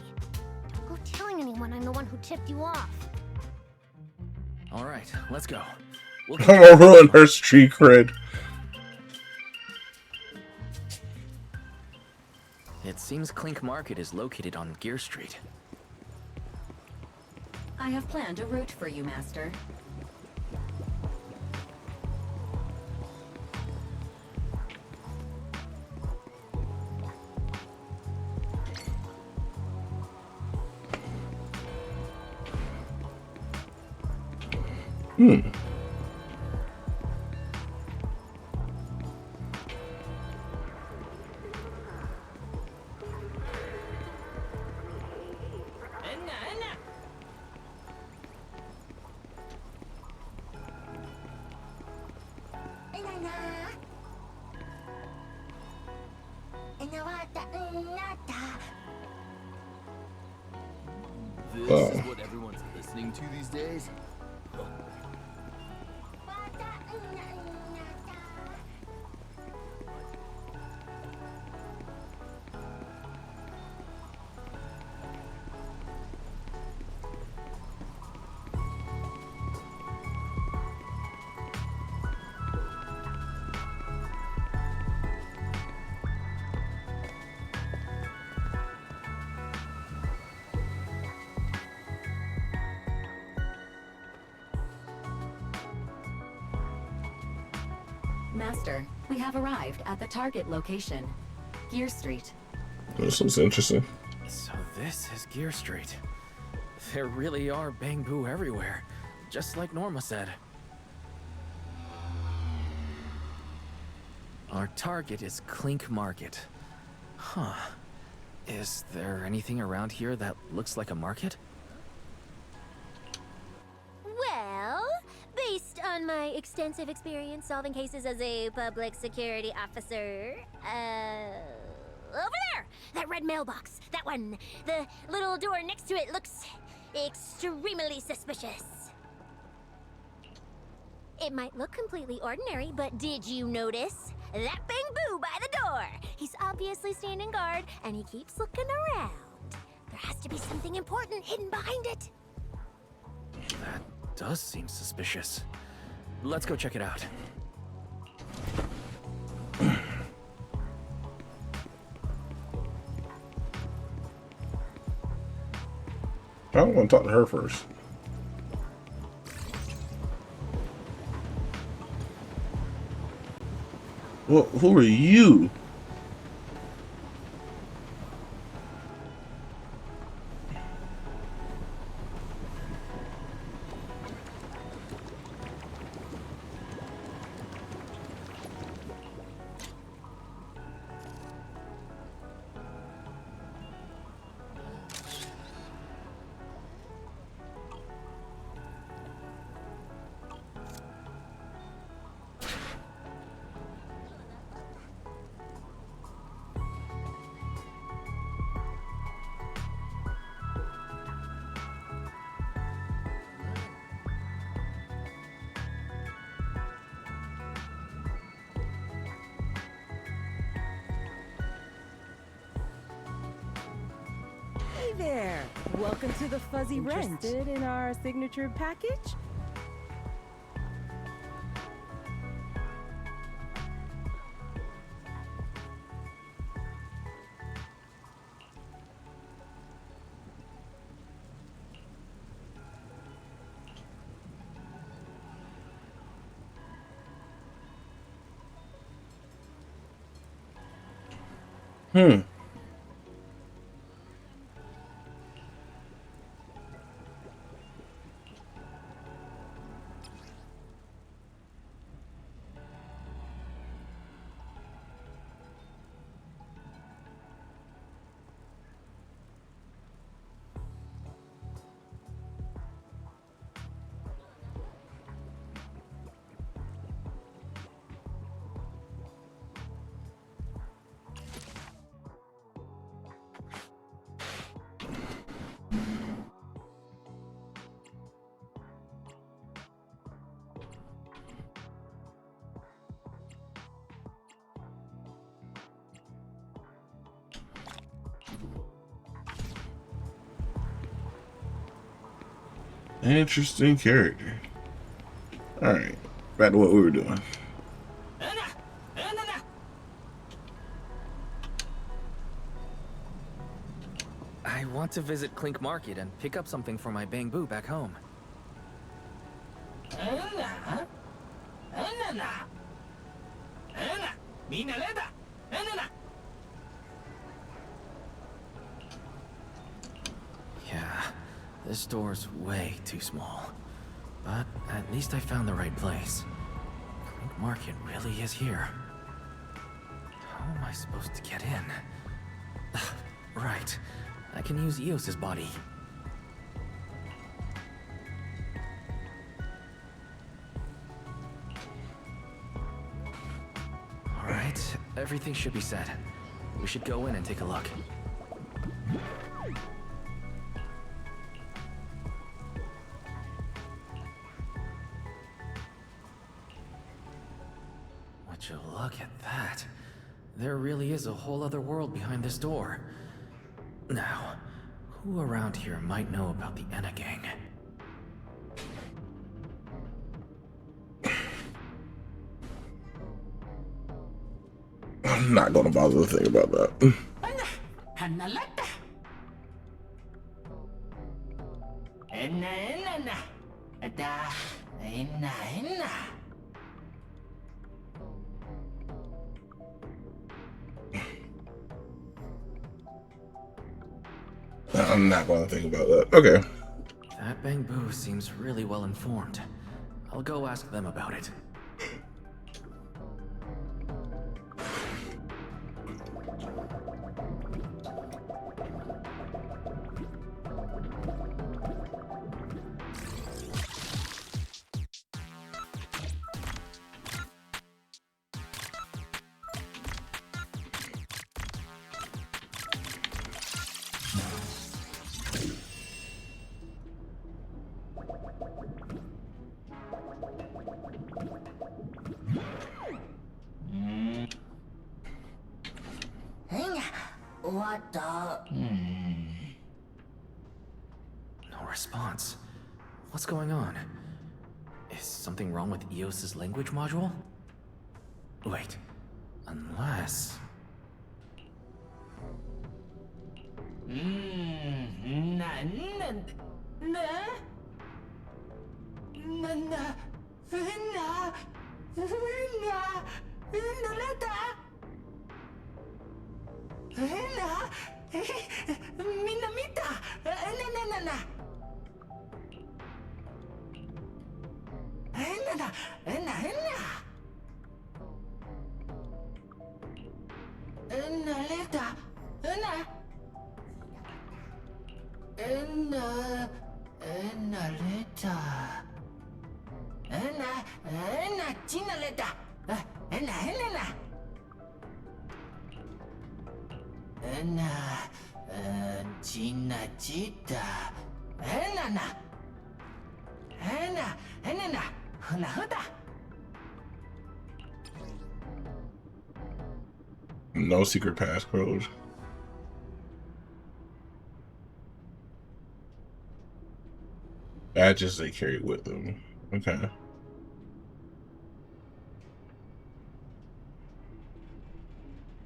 [SPEAKER 3] don't go telling anyone I'm the one who tipped you off.
[SPEAKER 6] All right, let's go.
[SPEAKER 1] I'm gonna ruin her street cred.
[SPEAKER 6] It seems Clink Market is located on Gear Street.
[SPEAKER 4] I have planned a route for you, Master.
[SPEAKER 17] This is what everyone's listening to these days?
[SPEAKER 4] Master, we have arrived at the target location, Gear Street.
[SPEAKER 1] This looks interesting.
[SPEAKER 6] So this is Gear Street. There really are bamboo everywhere, just like Norma said. Our target is Clink Market. Huh. Is there anything around here that looks like a market?
[SPEAKER 3] Well, based on my extensive experience solving cases as a public security officer, over there! That red mailbox! That one! The little door next to it looks extremely suspicious. It might look completely ordinary, but did you notice? That bamboo by the door! He's obviously standing guard, and he keeps looking around. There has to be something important hidden behind it.
[SPEAKER 6] That does seem suspicious. Let's go check it out.
[SPEAKER 1] I don't want to talk to her first. Well, who are you?
[SPEAKER 18] Hey there! Welcome to the Fuzzy Wrench. Interested in our signature package?
[SPEAKER 1] Interesting character. Alright, back to what we were doing.
[SPEAKER 6] I want to visit Clink Market and pick up something for my Bangbu back home. Yeah, this store's way too small. But at least I found the right place. Clink Market really is here. How am I supposed to get in? Right. I can use Eos's body. Alright, everything should be set. We should go in and take a look. Would you look at that? There really is a whole other world behind this door. Now, who around here might know about the Enna gang?
[SPEAKER 1] I'm not gonna bother to think about that. I'm not gonna think about that. Okay.
[SPEAKER 6] That Bangbu seems really well informed. I'll go ask them about it.
[SPEAKER 16] What the?
[SPEAKER 6] No response. What's going on? Is something wrong with Eos's language module? Wait, unless...
[SPEAKER 1] No secret passcode. Badges they carry with them. Okay.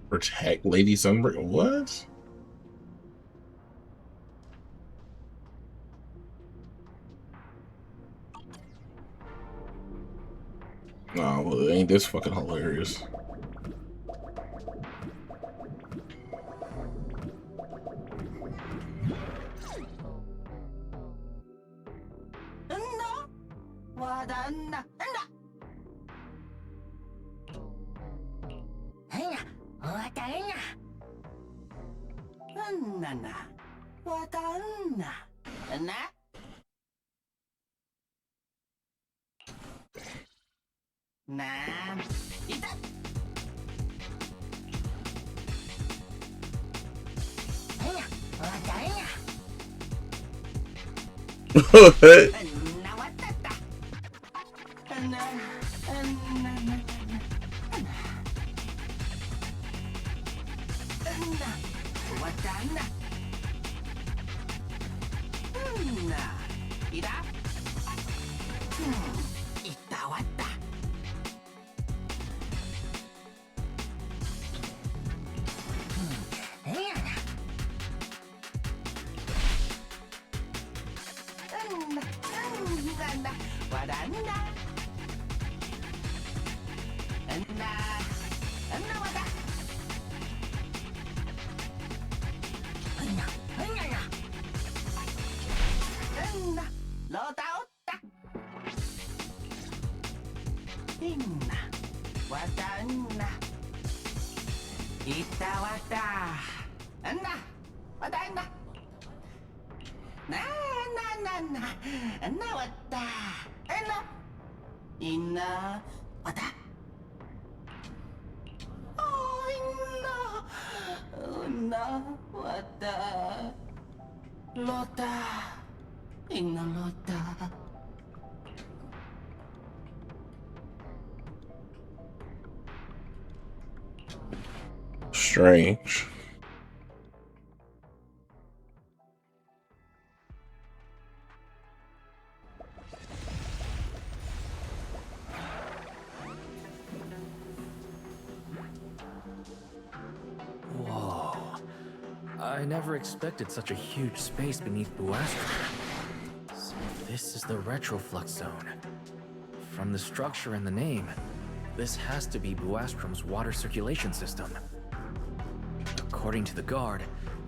[SPEAKER 1] Protect Lady Sunbreak. What? Oh, well, ain't this fucking hilarious? Strange.
[SPEAKER 6] Whoa. I never expected such a huge space beneath Buastrom. So this is the retroflux zone. From the structure and the name, this has to be Buastrom's water circulation system. According to the guard,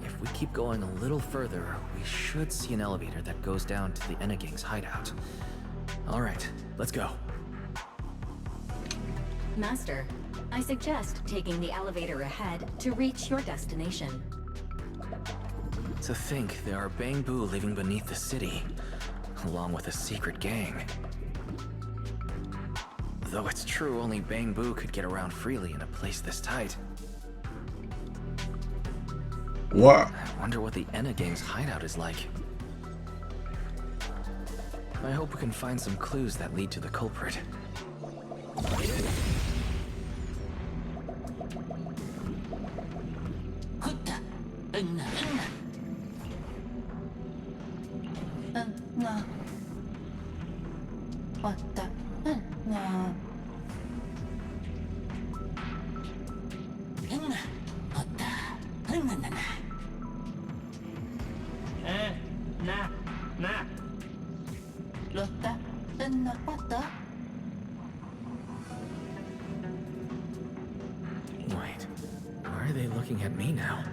[SPEAKER 6] if we keep going a little further, we should see an elevator that goes down to the Enegang's hideout. Alright, let's go.
[SPEAKER 19] Master, I suggest taking the elevator ahead to reach your destination.
[SPEAKER 6] To think there are Bangbu living beneath the city, along with a secret gang. Though it's true only Bangbu could get around freely in a place this tight.
[SPEAKER 1] What?
[SPEAKER 6] I wonder what the Enegang's hideout is like. I hope we can find some clues that lead to the culprit. Wait, why are they looking at me now?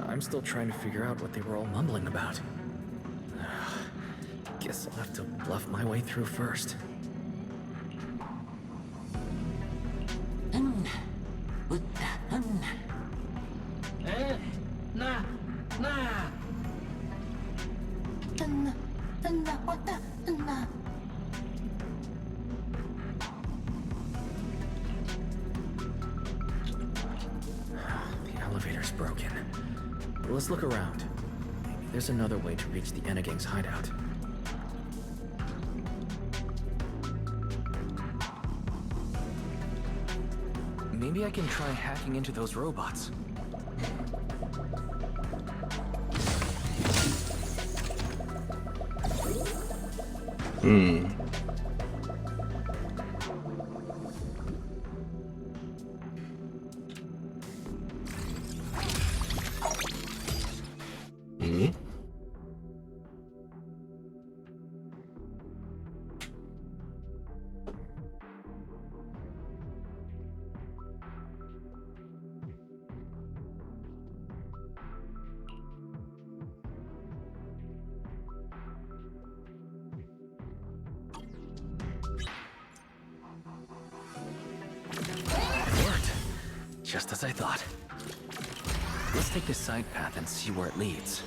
[SPEAKER 6] I'm still trying to figure out what they were all mumbling about. Guess I'll have to bluff my way through first. The elevator's broken. But let's look around. Maybe there's another way to reach the Enegang's hideout. Maybe I can try hacking into those robots.
[SPEAKER 1] Hmm. Hmm.
[SPEAKER 6] Just as I thought. Let's take this side path and see where it leads.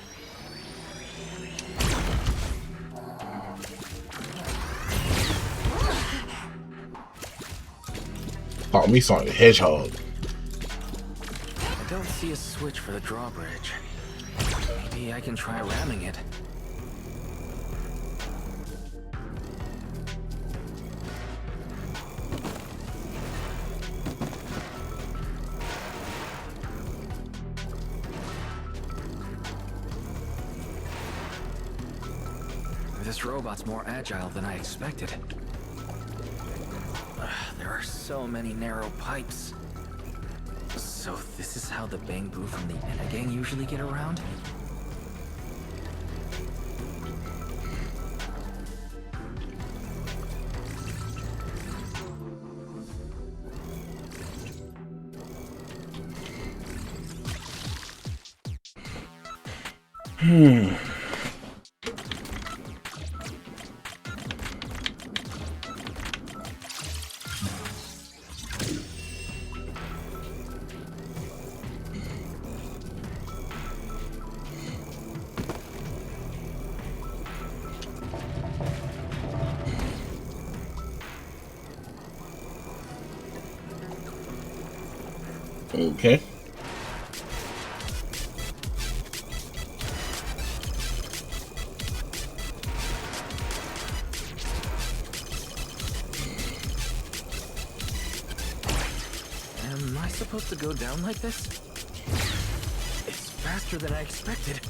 [SPEAKER 1] Caught me Sonic the Hedgehog.
[SPEAKER 6] I don't see a switch for the drawbridge. Maybe I can try ramming it. This robot's more agile than I expected. There are so many narrow pipes. So this is how the Bangbu from the Enna gang usually get around?
[SPEAKER 1] Okay.
[SPEAKER 6] Am I supposed to go down like this? It's faster than I expected.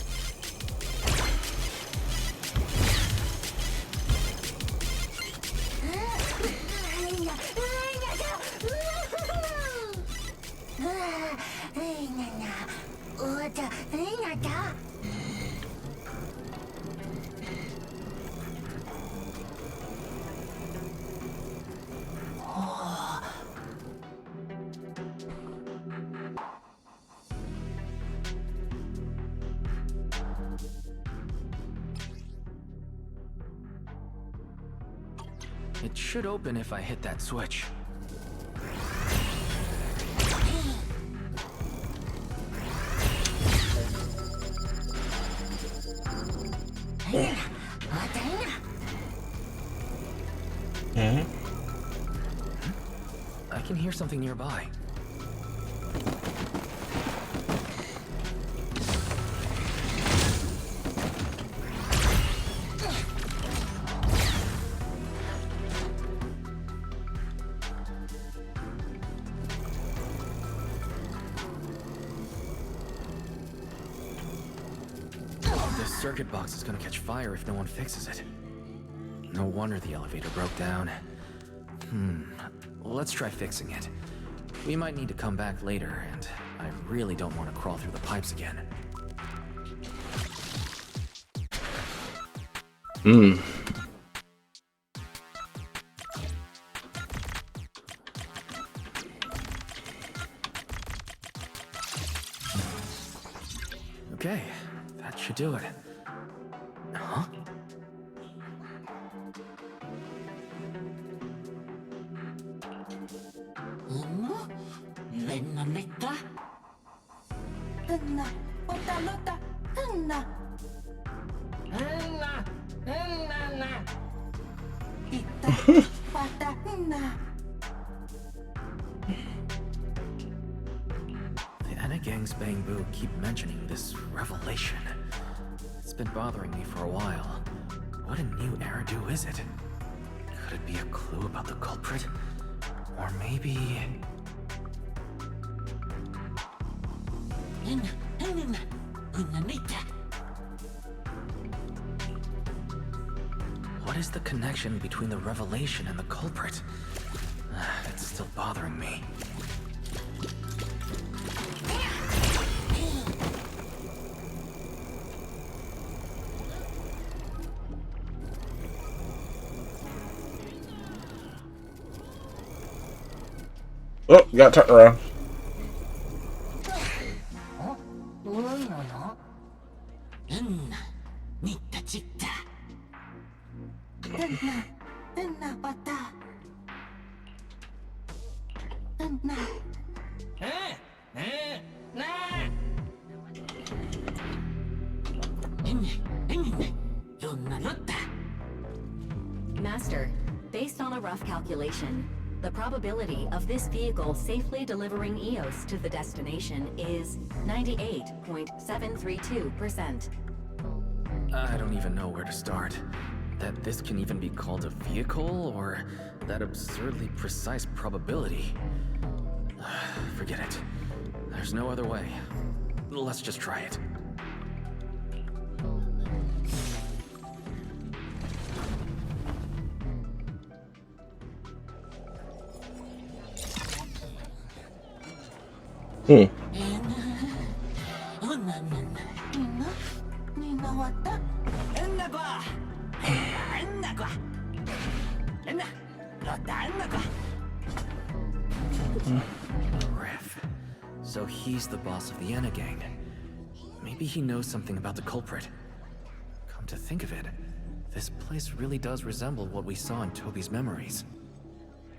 [SPEAKER 6] It should open if I hit that switch. I can hear something nearby. This circuit box is gonna catch fire if no one fixes it. No wonder the elevator broke down. Let's try fixing it. We might need to come back later, and I really don't want to crawl through the pipes again. Okay, that should do it. Huh? The Enna gang's Bangbu keep mentioning this revelation. It's been bothering me for a while. What a new Eridu is it? Could it be a clue about the culprit? Or maybe... What is the connection between the revelation and the culprit? It's still bothering me.
[SPEAKER 1] Oh, got turned around.
[SPEAKER 19] rough calculation. The probability of this vehicle safely delivering EOS to the destination is 98.732%.
[SPEAKER 6] I don't even know where to start. That this can even be called a vehicle, or that absurdly precise probability. Forget it. There's no other way. Let's just try it. Riff. So he's the boss of the Enna gang. Maybe he knows something about the culprit. Come to think of it, this place really does resemble what we saw in Toby's memories.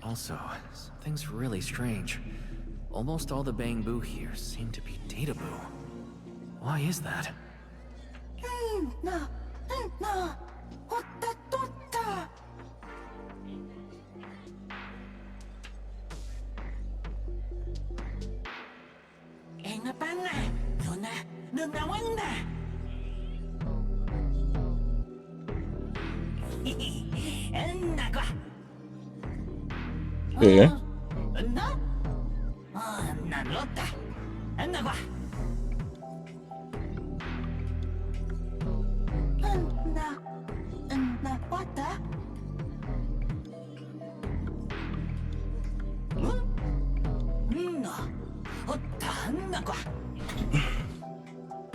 [SPEAKER 6] Also, something's really strange. Almost all the Bang-Boo here seem to be Data-Boo. Why is that?
[SPEAKER 1] Yeah.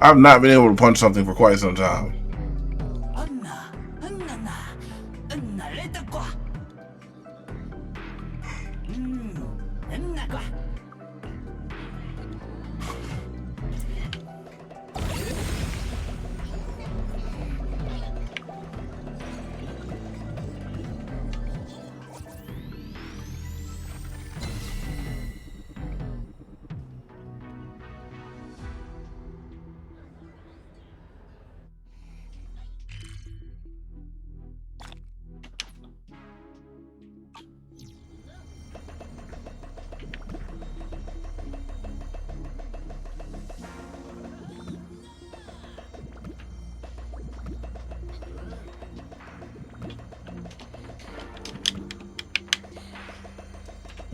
[SPEAKER 1] I've not been able to punch something for quite some time.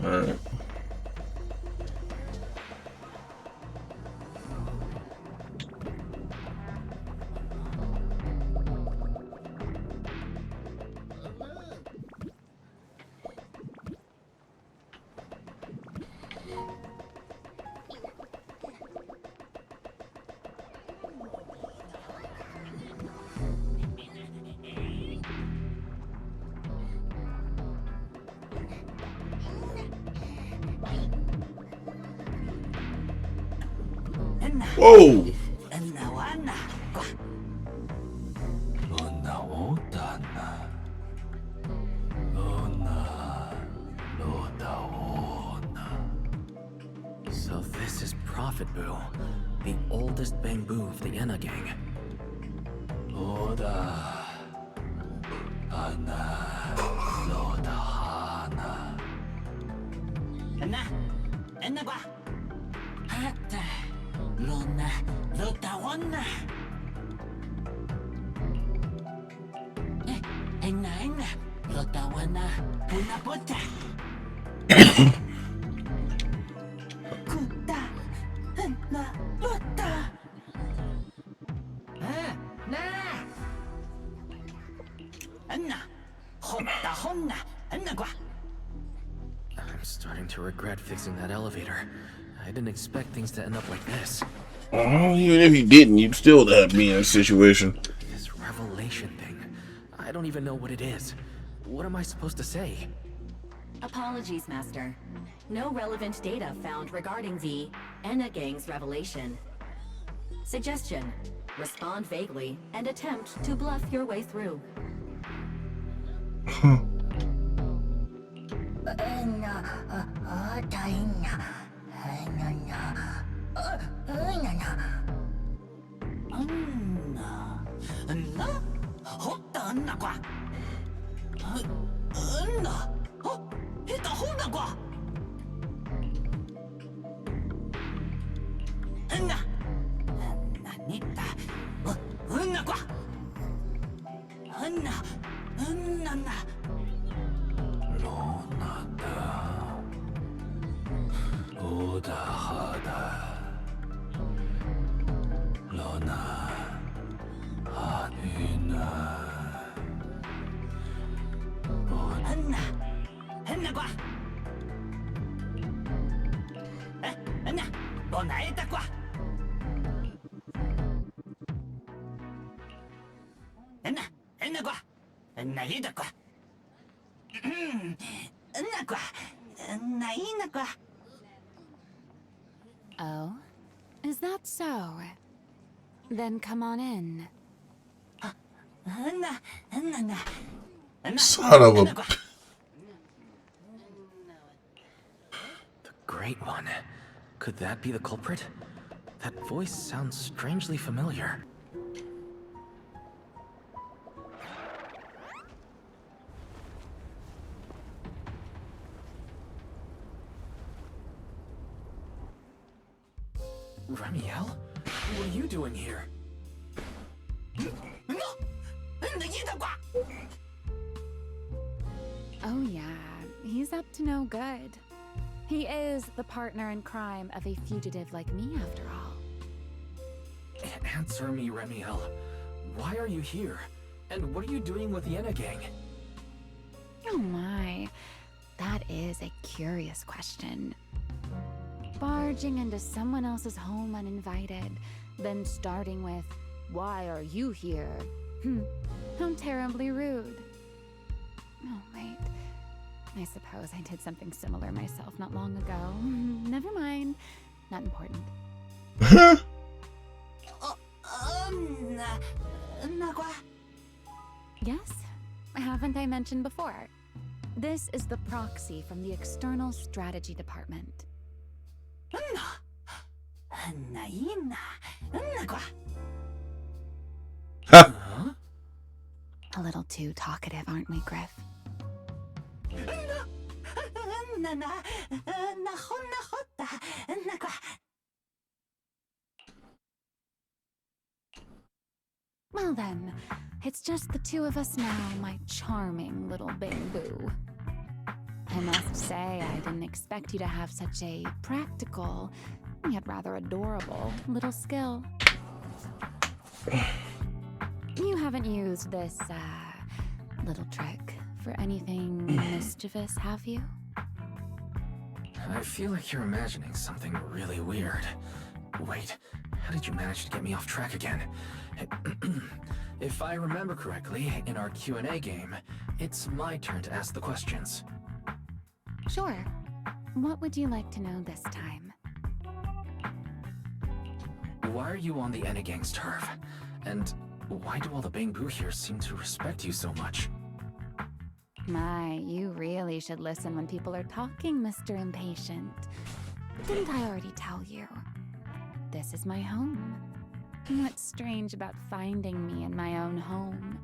[SPEAKER 1] Alright. Whoa!
[SPEAKER 6] So this is Prophet Boo, the oldest Bang-Boo of the Enna gang. I'm starting to regret fixing that elevator. I didn't expect things to end up like this.
[SPEAKER 1] Oh, even if you didn't, you'd still have me in a situation.
[SPEAKER 6] This revelation thing, I don't even know what it is. What am I supposed to say?
[SPEAKER 19] Apologies, Master. No relevant data found regarding the Enna Gang's revelation. Suggestion: respond vaguely and attempt to bluff your way through.
[SPEAKER 7] Oh? Is that so? Then come on in.
[SPEAKER 1] Son of a...
[SPEAKER 6] The Great One. Could that be the culprit? That voice sounds strangely familiar. Remiel? What are you doing here?
[SPEAKER 7] Oh yeah, he's up to no good. He is the partner in crime of a fugitive like me, after all.
[SPEAKER 6] Answer me, Remiel. Why are you here? And what are you doing with the Enna gang?
[SPEAKER 7] Oh my, that is a curious question. Barging into someone else's home uninvited, then starting with, "Why are you here?" How terribly rude. Oh, wait. I suppose I did something similar myself not long ago. Never mind. Not important. Yes? Haven't I mentioned before? This is the proxy from the External Strategy Department. A little too talkative, aren't we, Griff? Well then, it's just the two of us now, my charming little bamboo. I must say, I didn't expect you to have such a practical, yet rather adorable, little skill. You haven't used this, little trick for anything mischievous, have you?
[SPEAKER 6] I feel like you're imagining something really weird. Wait, how did you manage to get me off track again? If I remember correctly, in our Q&A game, it's my turn to ask the questions.
[SPEAKER 7] Sure. What would you like to know this time?
[SPEAKER 6] Why are you on the Enna gang's turf? And why do all the Bangbu here seem to respect you so much?
[SPEAKER 7] My, you really should listen when people are talking, Mr. Impatient. Didn't I already tell you? This is my home. What's strange about finding me in my own home?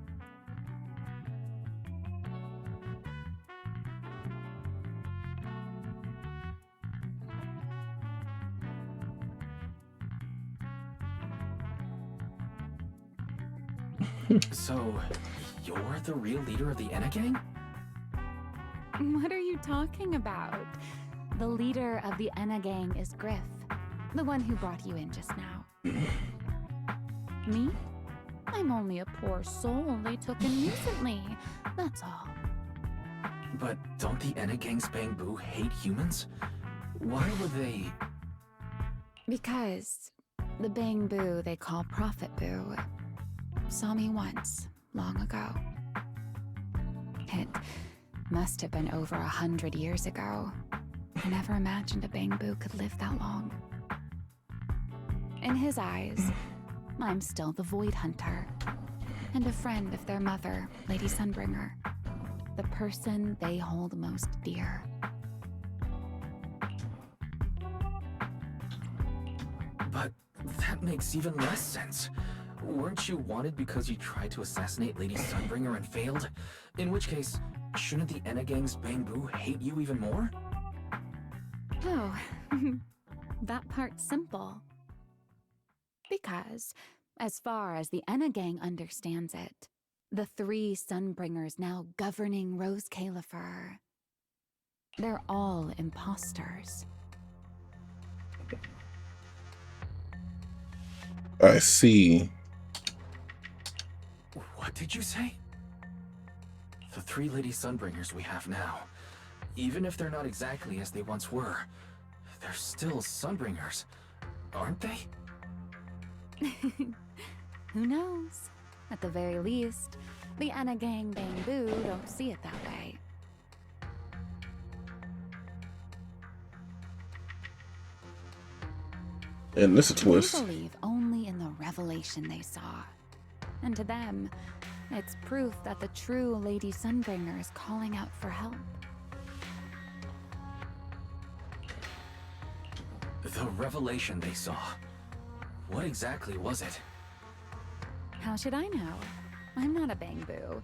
[SPEAKER 6] So, you're the real leader of the Enna gang?
[SPEAKER 7] What are you talking about? The leader of the Enna gang is Griff, the one who brought you in just now. Me? I'm only a poor soul they took in recently, that's all.
[SPEAKER 6] But don't the Enna gang's Bangbu hate humans? Why would they...
[SPEAKER 7] Because the Bangbu they call Prophet Boo saw me once, long ago. It must have been over 100 years ago. I never imagined a Bangbu could live that long. In his eyes, I'm still the Void Hunter, and a friend of their mother, Lady Sunbringer, the person they hold most dear.
[SPEAKER 6] But that makes even less sense. Weren't you wanted because you tried to assassinate Lady Sunbringer and failed? In which case, shouldn't the Enna gang's Bangbu hate you even more?
[SPEAKER 7] Oh, that part's simple. Because, as far as the Enna gang understands it, the 3 Sunbringers now governing Rose Califer, they're all imposters.
[SPEAKER 1] I see.
[SPEAKER 6] What did you say? The 3 Lady Sunbringers we have now, even if they're not exactly as they once were, they're still Sunbringers, aren't they?
[SPEAKER 7] Who knows? At the very least, the Enna gang Bang Boo don't see it that way.
[SPEAKER 1] And this is a twist.
[SPEAKER 7] They believe only in the revelation they saw. And to them, it's proof that the true Lady Sunbringer is calling out for help.
[SPEAKER 6] The revelation they saw. What exactly was it?
[SPEAKER 7] How should I know? I'm not a Bang Boo.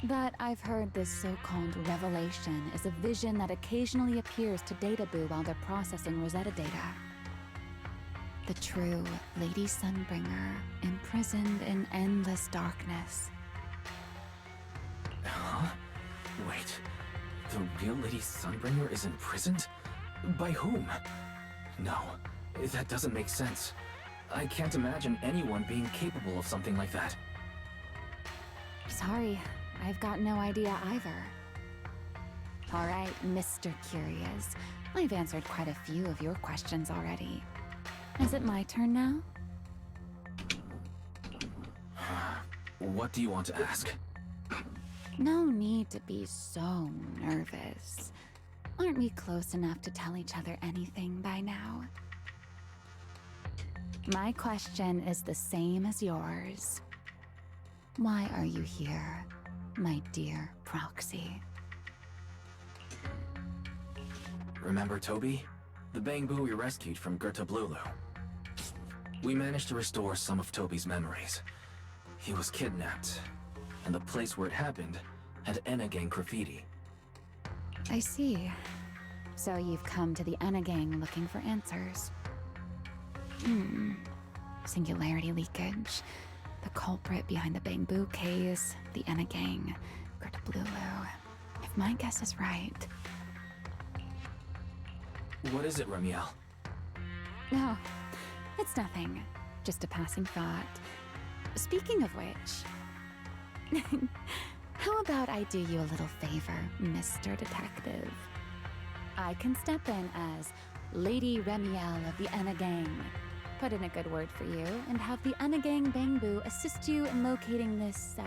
[SPEAKER 7] But I've heard this so-called revelation is a vision that occasionally appears to Data Boo while they're processing Rosetta data. The true Lady Sunbringer, imprisoned in endless darkness.
[SPEAKER 6] Huh? Wait, the real Lady Sunbringer is imprisoned? By whom? No, that doesn't make sense. I can't imagine anyone being capable of something like that.
[SPEAKER 7] Sorry, I've got no idea either. All right, Mr. Curious. I've answered quite a few of your questions already. Is it my turn now?
[SPEAKER 6] What do you want to ask?
[SPEAKER 7] No need to be so nervous. Aren't we close enough to tell each other anything by now? My question is the same as yours. Why are you here, my dear Proxy?
[SPEAKER 6] Remember Toby? The Bang Boo we rescued from Gerta Blulu. We managed to restore some of Toby's memories. He was kidnapped, and the place where it happened had Enna gang graffiti.
[SPEAKER 7] I see. So you've come to the Enna gang looking for answers. Singularity leakage, the culprit behind the Bang Boo case, the Enna gang, Gerta Blulu. If my guess is right...
[SPEAKER 6] What is it, Ramiel?
[SPEAKER 7] No, it's nothing. Just a passing thought. Speaking of which... How about I do you a little favor, Mr. Detective? I can step in as Lady Remiel of the Enna gang. Put in a good word for you, and have the Enna gang Bang Boo assist you in locating this,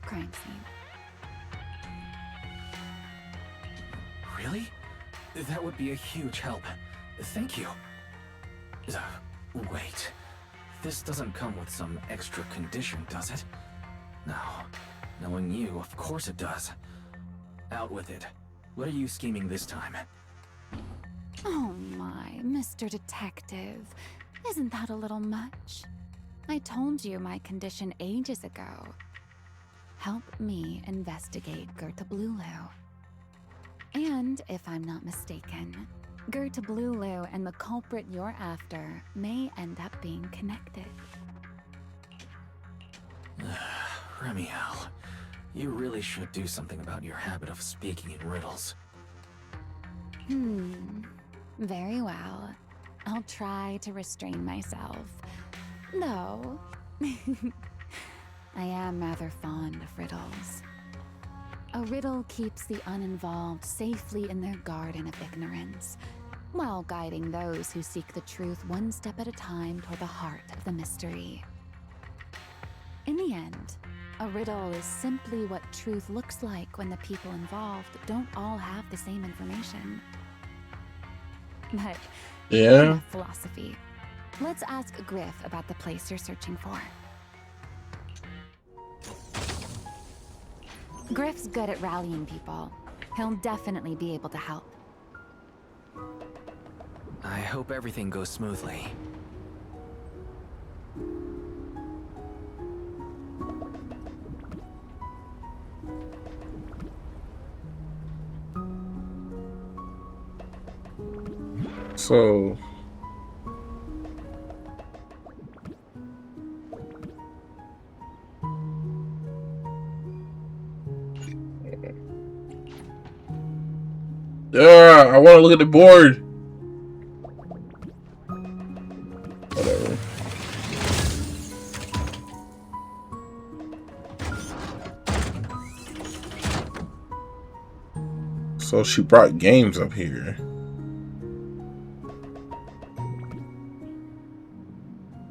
[SPEAKER 7] crime scene.
[SPEAKER 6] Really? That would be a huge help. Thank you. Wait. This doesn't come with some extra condition, does it? No. Knowing you, of course it does. Out with it. What are you scheming this time?
[SPEAKER 7] Oh my, Mr. Detective. Isn't that a little much? I told you my condition ages ago. Help me investigate Gerta Blulu. And, if I'm not mistaken, Gerta Blulu and the culprit you're after may end up being connected.
[SPEAKER 6] Remiel, you really should do something about your habit of speaking in riddles.
[SPEAKER 7] Very well. I'll try to restrain myself. Though, I am rather fond of riddles. A riddle keeps the uninvolved safely in their garden of ignorance, while guiding those who seek the truth one step at a time toward the heart of the mystery. In the end, a riddle is simply what truth looks like when the people involved don't all have the same information. But
[SPEAKER 1] yeah,
[SPEAKER 7] enough philosophy. Let's ask Griff about the place you're searching for. Griff's good at rallying people. He'll definitely be able to help.
[SPEAKER 6] I hope everything goes smoothly.
[SPEAKER 1] So I want to look at the board. Whatever. So she brought games up here.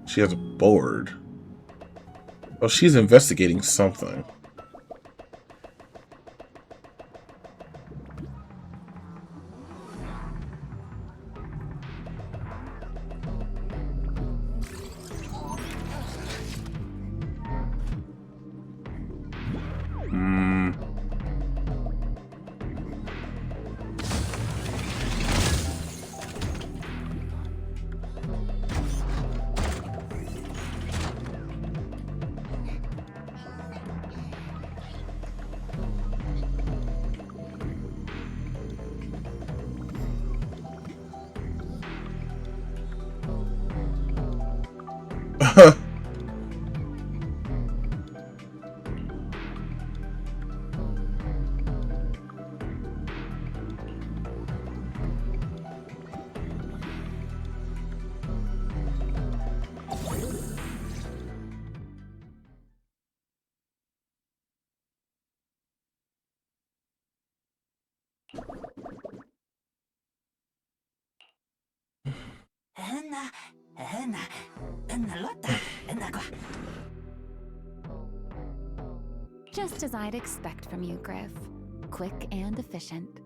[SPEAKER 1] She has a board. Oh, she's investigating something.
[SPEAKER 7] Just as I'd expect from you, Griff. Quick and efficient.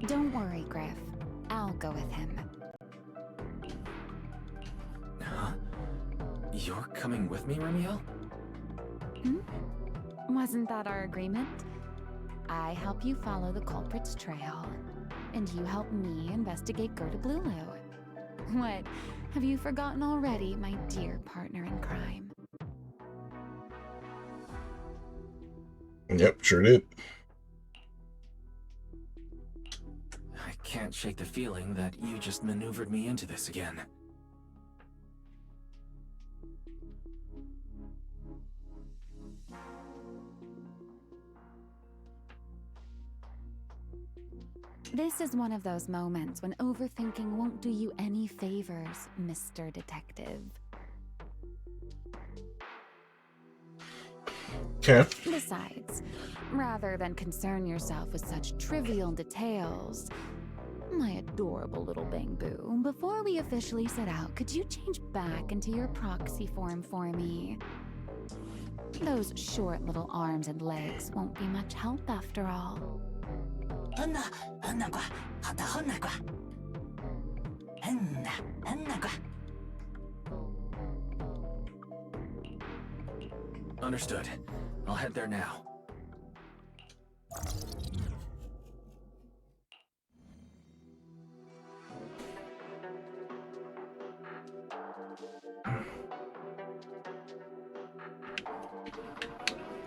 [SPEAKER 7] Don't worry, Griff. I'll go with him.
[SPEAKER 6] Huh? You're coming with me, Remiel?
[SPEAKER 7] Wasn't that our agreement? I help you follow the culprit's trail, and you help me investigate Gerda Blulu. What? Have you forgotten already, my dear partner in crime?
[SPEAKER 1] Yep, sure did.
[SPEAKER 6] I can't shake the feeling that you just maneuvered me into this again.
[SPEAKER 7] This is one of those moments when overthinking won't do you any favors, Mr. Detective.
[SPEAKER 1] Okay.
[SPEAKER 7] Besides, rather than concern yourself with such trivial details, my adorable little Bangbu, before we officially set out, could you change back into your proxy form for me? Those short little arms and legs won't be much help after all.
[SPEAKER 6] Understood. I'll head there now.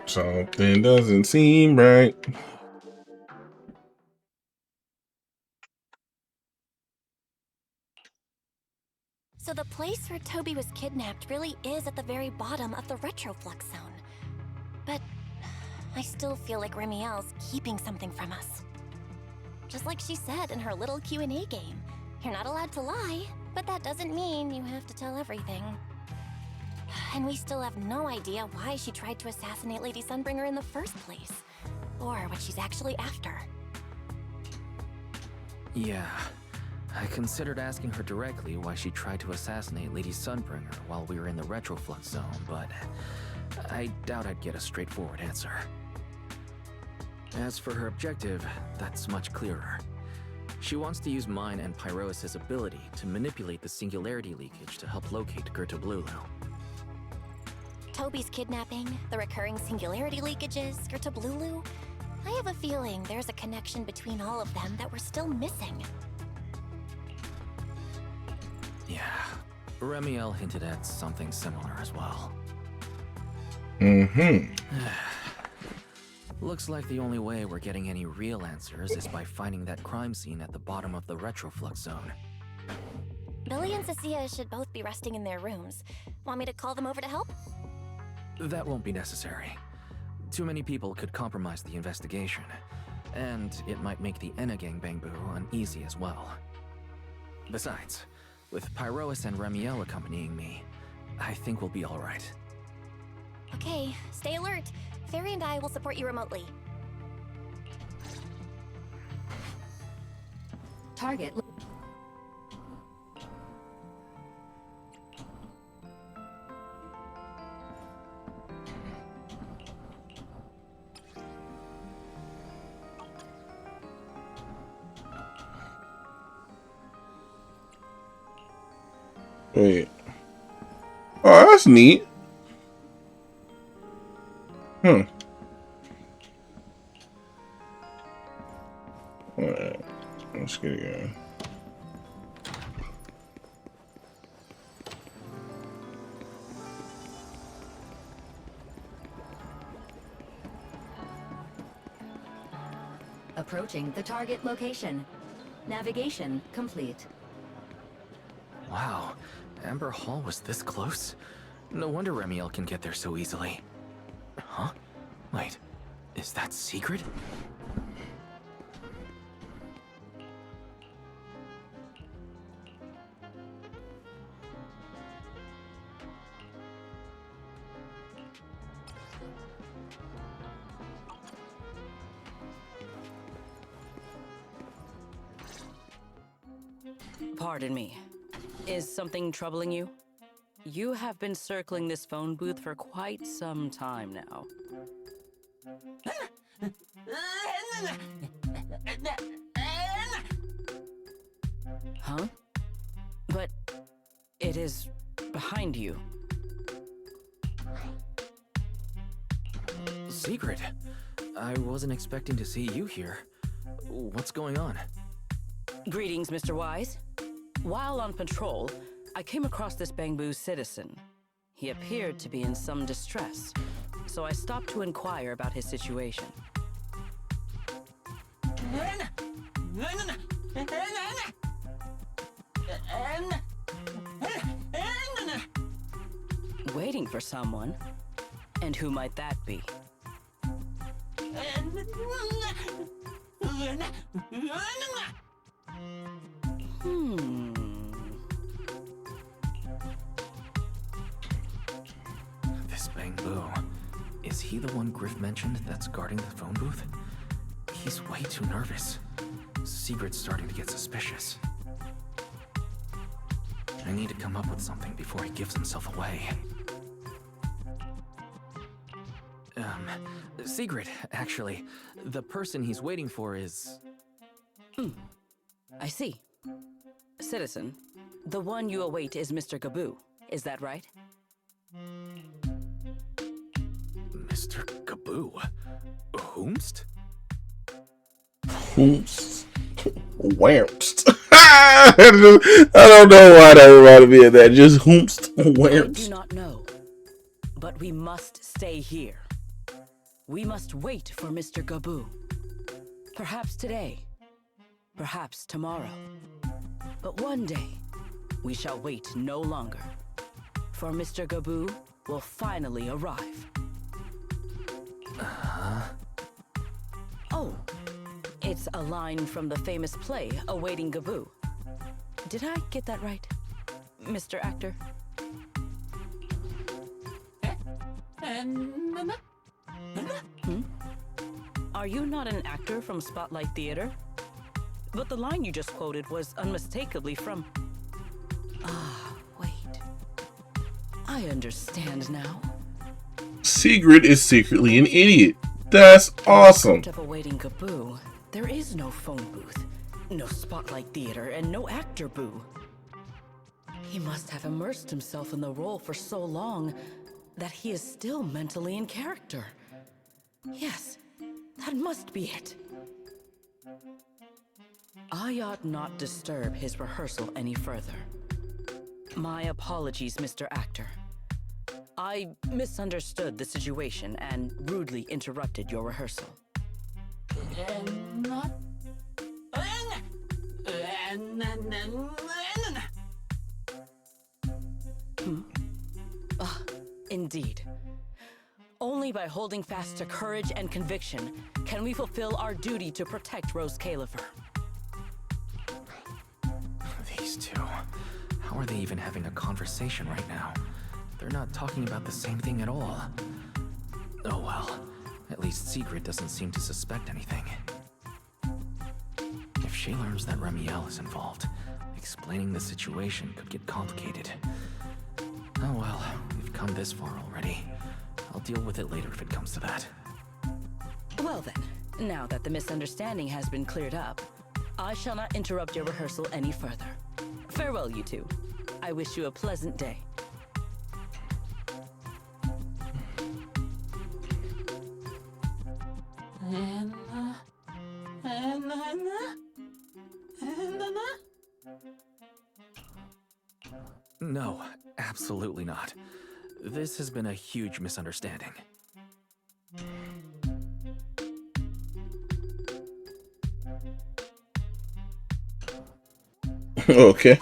[SPEAKER 1] Something doesn't seem right.
[SPEAKER 3] So the place where Toby was kidnapped really is at the very bottom of the retroflux zone. But I still feel like Remiel's keeping something from us. Just like she said in her little Q&A game. You're not allowed to lie, but that doesn't mean you have to tell everything. And we still have no idea why she tried to assassinate Lady Sunbringer in the first place. Or what she's actually after.
[SPEAKER 6] Yeah. I considered asking her directly why she tried to assassinate Lady Sunbringer while we were in the retroflux zone, but I doubt I'd get a straightforward answer. As for her objective, that's much clearer. She wants to use mine and Pyrois' ability to manipulate the singularity leakage to help locate Gerda Blulu.
[SPEAKER 3] Toby's kidnapping, the recurring singularity leakages, Gerda Blulu. I have a feeling there's a connection between all of them that we're still missing.
[SPEAKER 6] Yeah, Remiel hinted at something similar as well.
[SPEAKER 1] Mm-hmm.
[SPEAKER 6] Looks like the only way we're getting any real answers is by finding that crime scene at the bottom of the retroflux zone.
[SPEAKER 3] Billy and Cecilia should both be resting in their rooms. Want me to call them over to help?
[SPEAKER 6] That won't be necessary. Too many people could compromise the investigation, and it might make the Enna Gang Bangbu uneasy as well. Besides, with Pyroas and Remiel accompanying me, I think we'll be alright.
[SPEAKER 3] Okay, stay alert. Fairy and I will support you remotely.
[SPEAKER 19] Target.
[SPEAKER 1] Wait. Oh, that's neat. Hmm. Alright. Let's get it going.
[SPEAKER 19] Approaching the target location. Navigation complete.
[SPEAKER 6] Wow, Amber Hall was this close? No wonder Remiel can get there so easily. Huh? Wait, is that secret?
[SPEAKER 13] Pardon me. Is something troubling you? You have been circling this phone booth for quite some time now. Huh? But it is behind you.
[SPEAKER 6] Secret? I wasn't expecting to see you here. What's going on?
[SPEAKER 13] Greetings, Mr. Wise. While on patrol, I came across this Bangbu citizen. He appeared to be in some distress, so I stopped to inquire about his situation. Waiting for someone? And who might that be?
[SPEAKER 6] This Bangbu. Is he the one Griff mentioned that's guarding the phone booth? He's way too nervous. Secret's starting to get suspicious. I need to come up with something before he gives himself away. Secret, actually. The person he's waiting for is...
[SPEAKER 13] I see. Citizen, the one you await is Mr. Gabu, is that right?
[SPEAKER 6] Mr. Gabu? Whomst?
[SPEAKER 1] Whomst? Whamst. I don't know why that reminded me of that. Just whomst. Whamst.
[SPEAKER 13] I do not know. But we must stay here. We must wait for Mr. Gabu. Perhaps today. Perhaps tomorrow. But one day, we shall wait no longer. For Mr. Gabu will finally arrive. Oh, it's a line from the famous play, Awaiting Gabu. Did I get that right, Mr. Actor? Are you not an actor from Spotlight Theater? But the line you just quoted was unmistakably from... Ah, wait. I understand now.
[SPEAKER 1] Secret is secretly an idiot. That's awesome.
[SPEAKER 13] Of Awaiting Gabu, there is no phone booth, no Spotlight Theater, and no actor boo. He must have immersed himself in the role for so long that he is still mentally in character. Yes, that must be it. I ought not disturb his rehearsal any further. My apologies, Mr. Actor. I misunderstood the situation and rudely interrupted your rehearsal. Indeed. Only by holding fast to courage and conviction can we fulfill our duty to protect Rose Califer.
[SPEAKER 6] These two. How are they even having a conversation right now? They're not talking about the same thing at all. Oh well. At least Sigrid doesn't seem to suspect anything. If she learns that Remiel is involved, explaining the situation could get complicated. Oh well, we've come this far already. I'll deal with it later if it comes to that.
[SPEAKER 13] Well then, now that the misunderstanding has been cleared up, I shall not interrupt your rehearsal any further. Farewell, you two. I wish you a pleasant day.
[SPEAKER 6] No, absolutely not. This has been a huge misunderstanding.
[SPEAKER 1] Okay.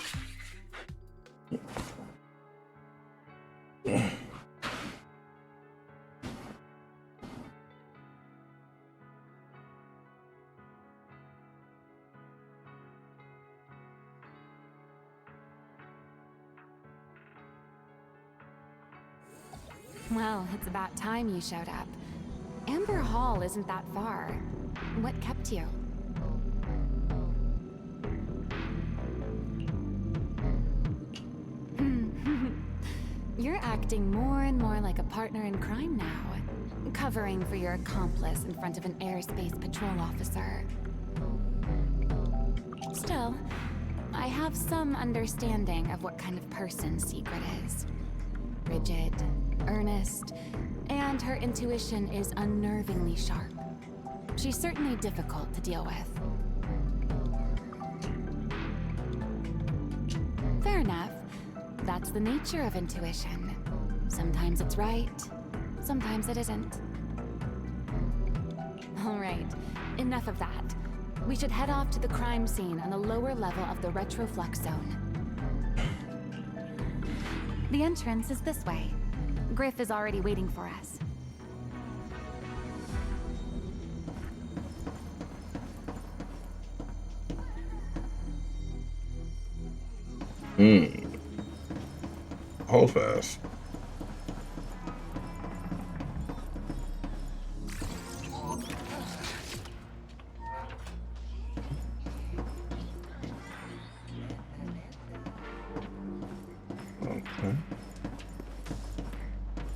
[SPEAKER 7] Well, it's about time you showed up. Amber Hall isn't that far. What kept you? You're acting more and more like a partner in crime now. Covering for your accomplice in front of an airspace patrol officer. Still, I have some understanding of what kind of person Sigrid is. Rigid, earnest, and her intuition is unnervingly sharp. She's certainly difficult to deal with. Fair enough. That's the nature of intuition. Sometimes it's right, sometimes it isn't. All right, enough of that. We should head off to the crime scene on the lower level of the retroflux zone. The entrance is this way. Griff is already waiting for us.
[SPEAKER 1] Hold fast. Okay.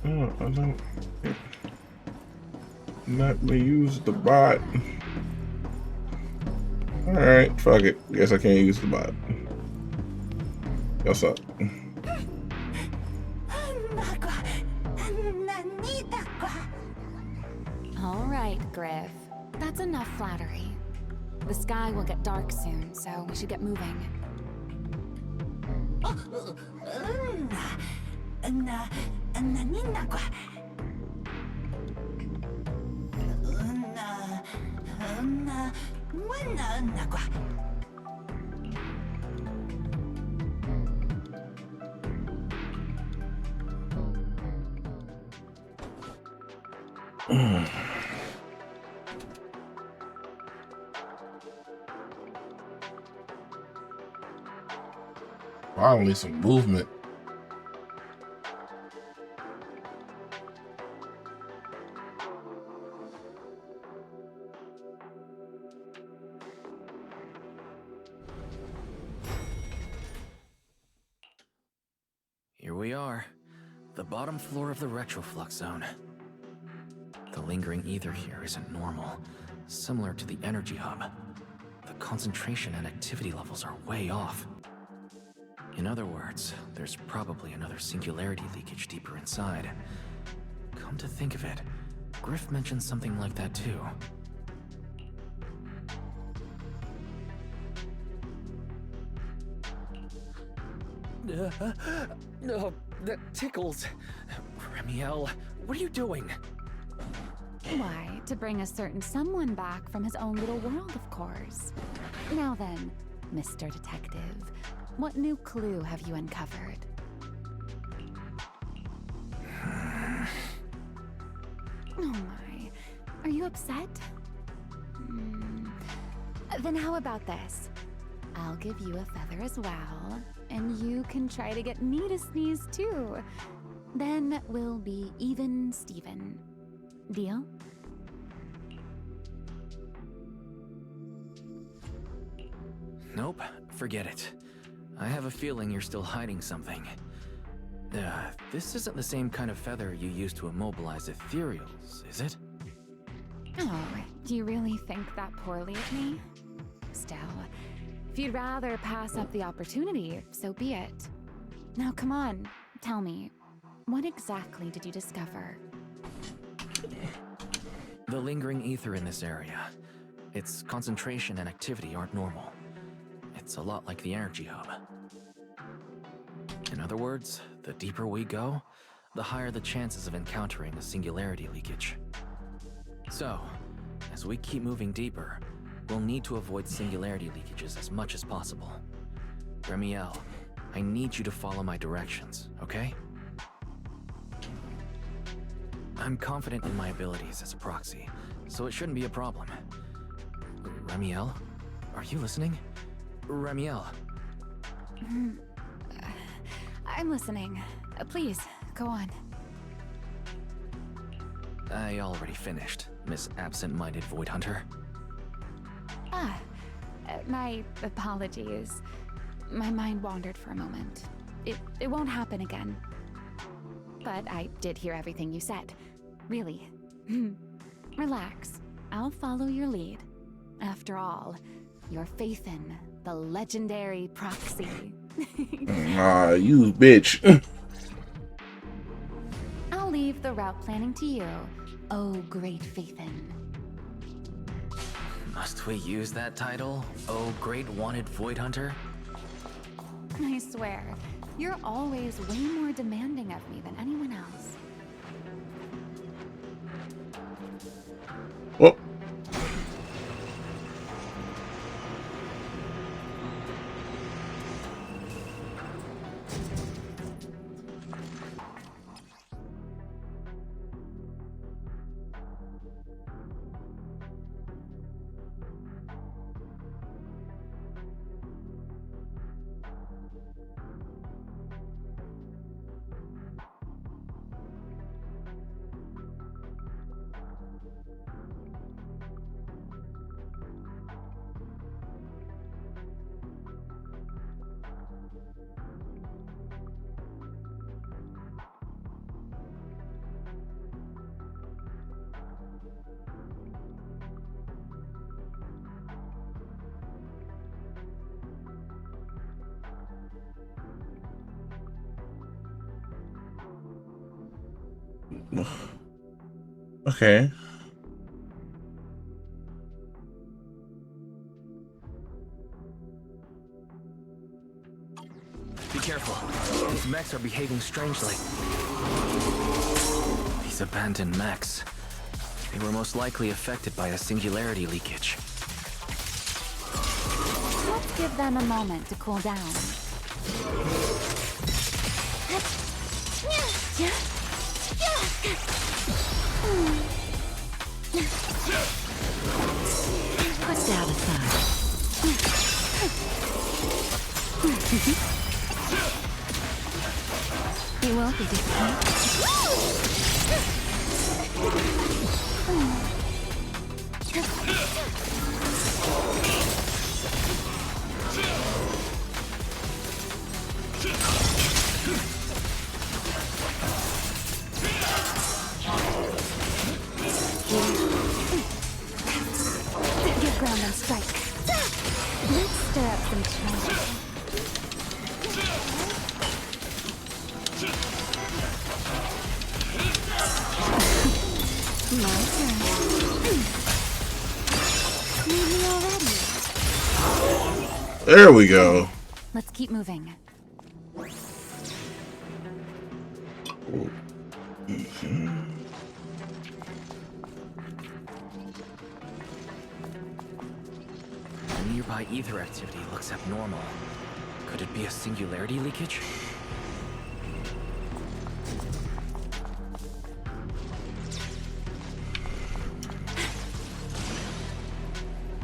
[SPEAKER 1] Oh, I don't. Let me use the bot. Alright, fuck it. Guess I can't use the bot. What's up?
[SPEAKER 7] All right, Griff. That's enough flattery. The sky will get dark soon, so we should get moving.
[SPEAKER 1] Finally, some movement.
[SPEAKER 6] Here we are. The bottom floor of the retroflux zone. The lingering ether here isn't normal, similar to the energy hub. The concentration and activity levels are way off. In other words, there's probably another singularity leakage deeper inside. Come to think of it, Griff mentioned something like that too. No, that tickles. Remiel, what are you doing?
[SPEAKER 7] Why, to bring a certain someone back from his own little world, of course. Now then, Mr. Detective, what new clue have you uncovered? Oh my, are you upset? Then how about this? I'll give you a feather as well, and you can try to get me to sneeze too. Then we'll be even Steven. Deal?
[SPEAKER 6] Nope, forget it. I have a feeling you're still hiding something. This isn't the same kind of feather you use to immobilize ethereals, is it?
[SPEAKER 7] Oh, do you really think that poorly of me? Still, if you'd rather pass up the opportunity, so be it. Now come on, tell me, what exactly did you discover?
[SPEAKER 6] The lingering ether in this area. Its concentration and activity aren't normal. It's a lot like the energy hub. In other words, the deeper we go, the higher the chances of encountering a singularity leakage. So, as we keep moving deeper, we'll need to avoid singularity leakages as much as possible. Remiel, I need you to follow my directions, okay? I'm confident in my abilities as a proxy, so it shouldn't be a problem. Remiel, are you listening? Remiel.
[SPEAKER 7] I'm listening. Please, go on.
[SPEAKER 6] I already finished, Miss Absent-Minded Void Hunter.
[SPEAKER 7] My apologies. My mind wandered for a moment. It won't happen again. But I did hear everything you said. Really. Relax. I'll follow your lead. After all, your faith in the legendary proxy.
[SPEAKER 1] You bitch.
[SPEAKER 7] I'll leave the route planning to you, oh great Faithin.
[SPEAKER 6] Must we use that title? Oh, great wanted Void Hunter?
[SPEAKER 7] I swear, you're always way more demanding of me than anyone else.
[SPEAKER 1] Well. Okay.
[SPEAKER 6] Be careful. These mechs are behaving strangely. These abandoned mechs. They were most likely affected by a singularity leakage.
[SPEAKER 7] Let's give them a moment to cool down.
[SPEAKER 4] Put that aside. You won't be
[SPEAKER 7] Give ground and strike. Let's stir up some trouble. My turn. Need me already.
[SPEAKER 1] There we go.
[SPEAKER 7] Let's keep moving.
[SPEAKER 6] The nearby ether activity looks abnormal. Could it be a singularity leakage?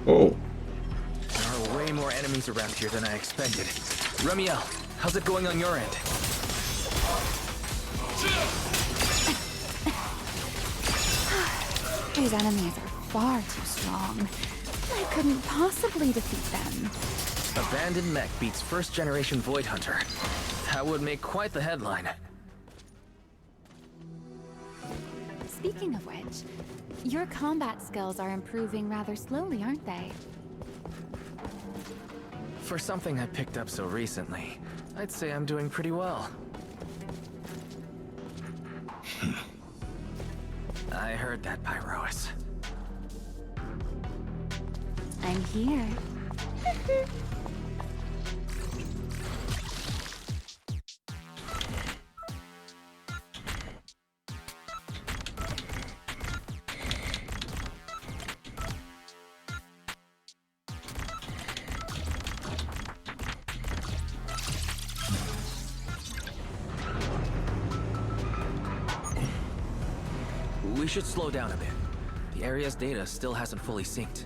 [SPEAKER 1] Oh.
[SPEAKER 6] There are way more enemies around here than I expected. Remiel, how's it going on your end?
[SPEAKER 7] These enemies are far too strong. I couldn't possibly defeat them.
[SPEAKER 6] Abandoned mech beats first-generation Void Hunter. That would make quite the headline.
[SPEAKER 7] Speaking of which, your combat skills are improving rather slowly, aren't they?
[SPEAKER 6] For something I picked up so recently, I'd say I'm doing pretty well. I heard that, Pyrois.
[SPEAKER 7] I'm here.
[SPEAKER 6] We should slow down a bit. The area's data still hasn't fully synced.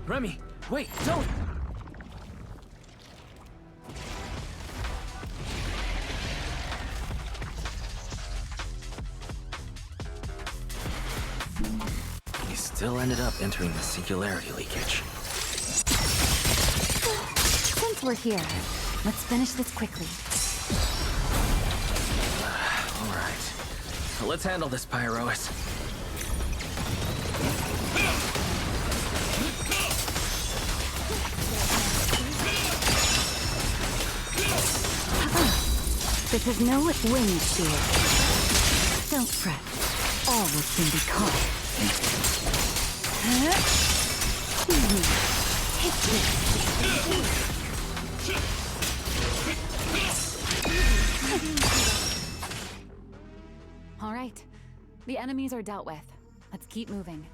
[SPEAKER 6] Remy, wait, don't! We still ended up entering the singularity leakage.
[SPEAKER 7] Since we're here, let's finish this quickly.
[SPEAKER 6] All right. Let's handle this, Pyrois.
[SPEAKER 4] This is no wind shear. Don't fret. All will soon be caught. Take this.
[SPEAKER 7] All right. The enemies are dealt with. Let's keep moving.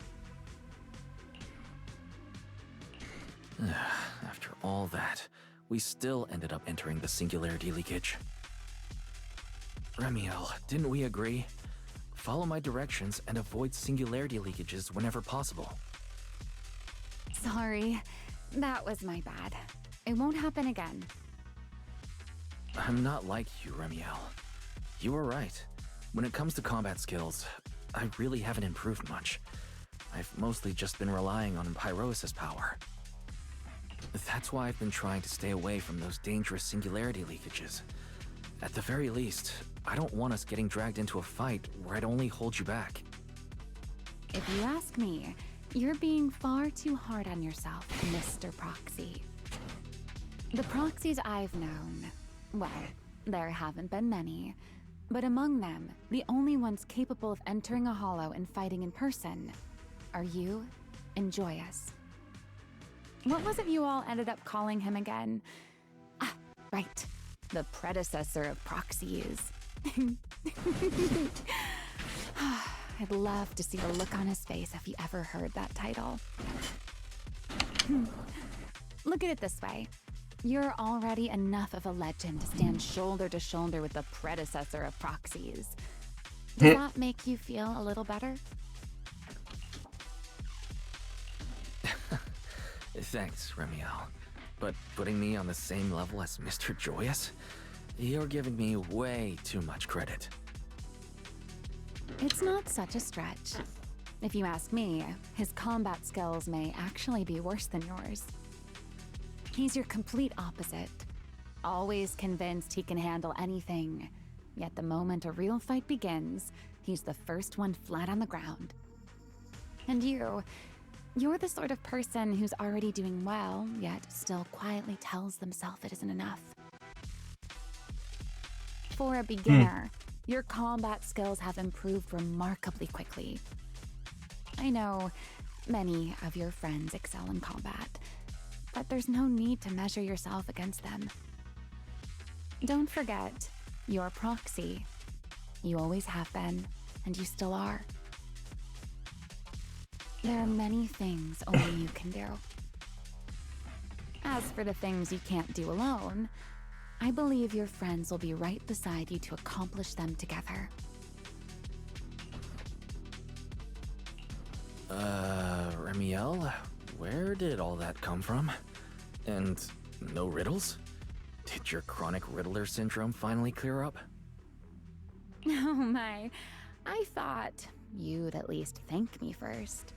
[SPEAKER 6] After all that, we still ended up entering the singularity leakage. Remiel, didn't we agree? Follow my directions and avoid singularity leakages whenever possible.
[SPEAKER 7] Sorry. That was my bad. It won't happen again.
[SPEAKER 6] I'm not like you, Remiel. You were right. When it comes to combat skills, I really haven't improved much. I've mostly just been relying on Pyrois' power. That's why I've been trying to stay away from those dangerous singularity leakages. At the very least, I don't want us getting dragged into a fight where I'd only hold you back.
[SPEAKER 7] If you ask me, you're being far too hard on yourself, Mr. Proxy. The proxies I've known, well, there haven't been many, but among them, the only ones capable of entering a hollow and fighting in person are you and Joyous. What was it you all ended up calling him again? Ah, right. The predecessor of proxies. I'd love to see the look on his face if he ever heard that title. Look at it this way. You're already enough of a legend to stand shoulder to shoulder with the predecessor of proxies. Does that make you feel a little better?
[SPEAKER 6] Thanks, Remiel. But putting me on the same level as Mr. Joyous? You're giving me way too much credit.
[SPEAKER 7] It's not such a stretch. If you ask me, his combat skills may actually be worse than yours. He's your complete opposite. Always convinced he can handle anything. Yet the moment a real fight begins, he's the first one flat on the ground. And you're the sort of person who's already doing well, yet still quietly tells themselves it isn't enough. For a beginner, your combat skills have improved remarkably quickly. I know many of your friends excel in combat, but there's no need to measure yourself against them. Don't forget, you're Proxy. You always have been, and you still are. There are many things only you can do. As for the things you can't do alone, I believe your friends will be right beside you to accomplish them together.
[SPEAKER 6] Remiel, where did all that come from? And no riddles? Did your chronic riddler syndrome finally clear up?
[SPEAKER 7] Oh my, I thought you'd at least thank me first.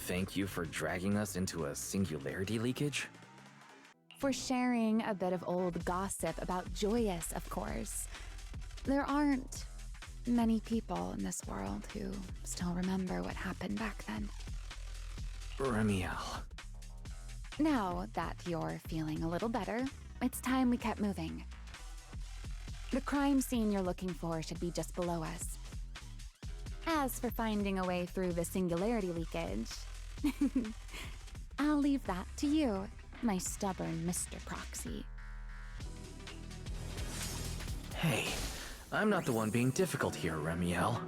[SPEAKER 6] Thank you for dragging us into a singularity leakage?
[SPEAKER 7] For sharing a bit of old gossip about Joyous, of course. There aren't many people in this world who still remember what happened back then.
[SPEAKER 6] Remiel.
[SPEAKER 7] Now that you're feeling a little better, it's time we kept moving. The crime scene you're looking for should be just below us. As for finding a way through the singularity leakage, I'll leave that to you, my stubborn Mr. Proxy.
[SPEAKER 6] Hey, I'm not the one being difficult here, Remiel.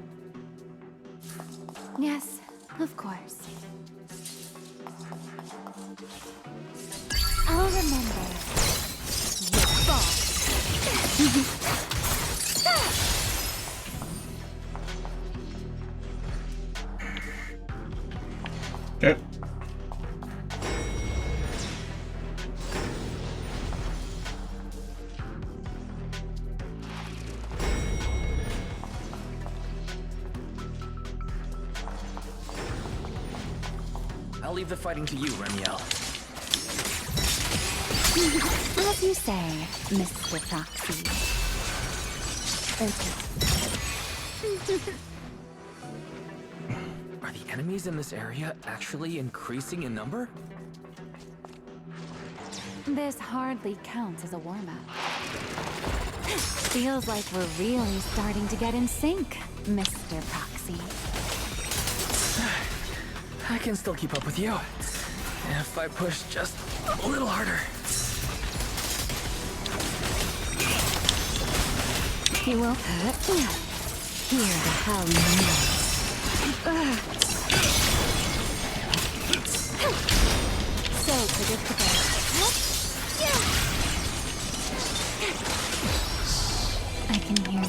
[SPEAKER 7] Yes, of course. I'll remember your fault.
[SPEAKER 1] Okay.
[SPEAKER 6] I'll leave the fighting to you, Remiel.
[SPEAKER 7] As you say, Mr. Proxy. Okay.
[SPEAKER 6] Are the enemies in this area actually increasing in number?
[SPEAKER 7] This hardly counts as a warm-up. Feels like we're really starting to get in sync, Mr. Proxy.
[SPEAKER 6] I can still keep up with you. If I push just a little harder.
[SPEAKER 7] You will hear the howling noise. So predictable. I can hear you.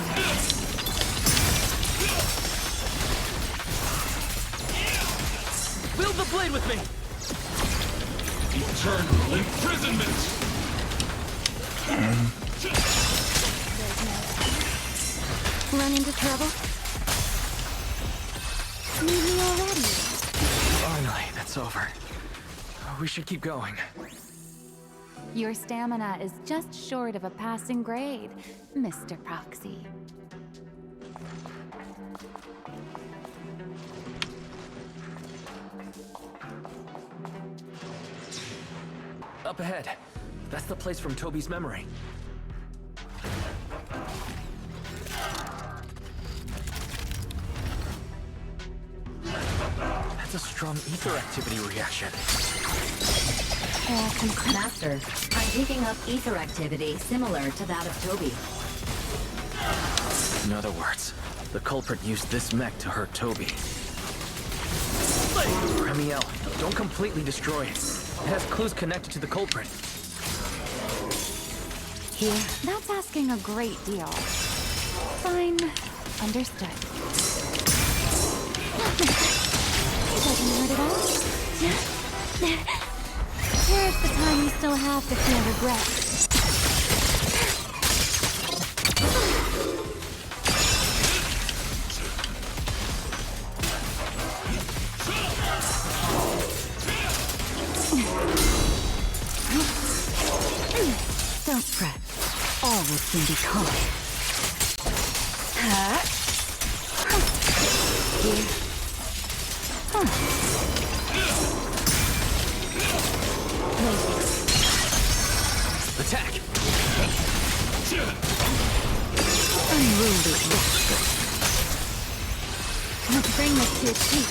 [SPEAKER 6] Wield the blade with me!
[SPEAKER 20] Eternal imprisonment!
[SPEAKER 7] Run into trouble? Need me already?
[SPEAKER 6] Finally, that's over. We should keep going.
[SPEAKER 7] Your stamina is just short of a passing grade, Mr. Proxy.
[SPEAKER 6] Up ahead. That's the place from Toby's memory. That's a strong ether activity reaction.
[SPEAKER 19] Master, I'm picking up ether activity similar to that of Toby.
[SPEAKER 6] In other words, the culprit used this mech to hurt Toby. Remiel, don't completely destroy it. It has clues connected to the culprit.
[SPEAKER 7] Here? That's asking a great deal. Fine. Understood. Doesn't hurt at all? Where's the time you still have to feel regret?
[SPEAKER 4] Don't fret. All will soon be calm. Here.
[SPEAKER 6] Attack!
[SPEAKER 4] Unruly bastard.
[SPEAKER 7] Let's bring this to its peak.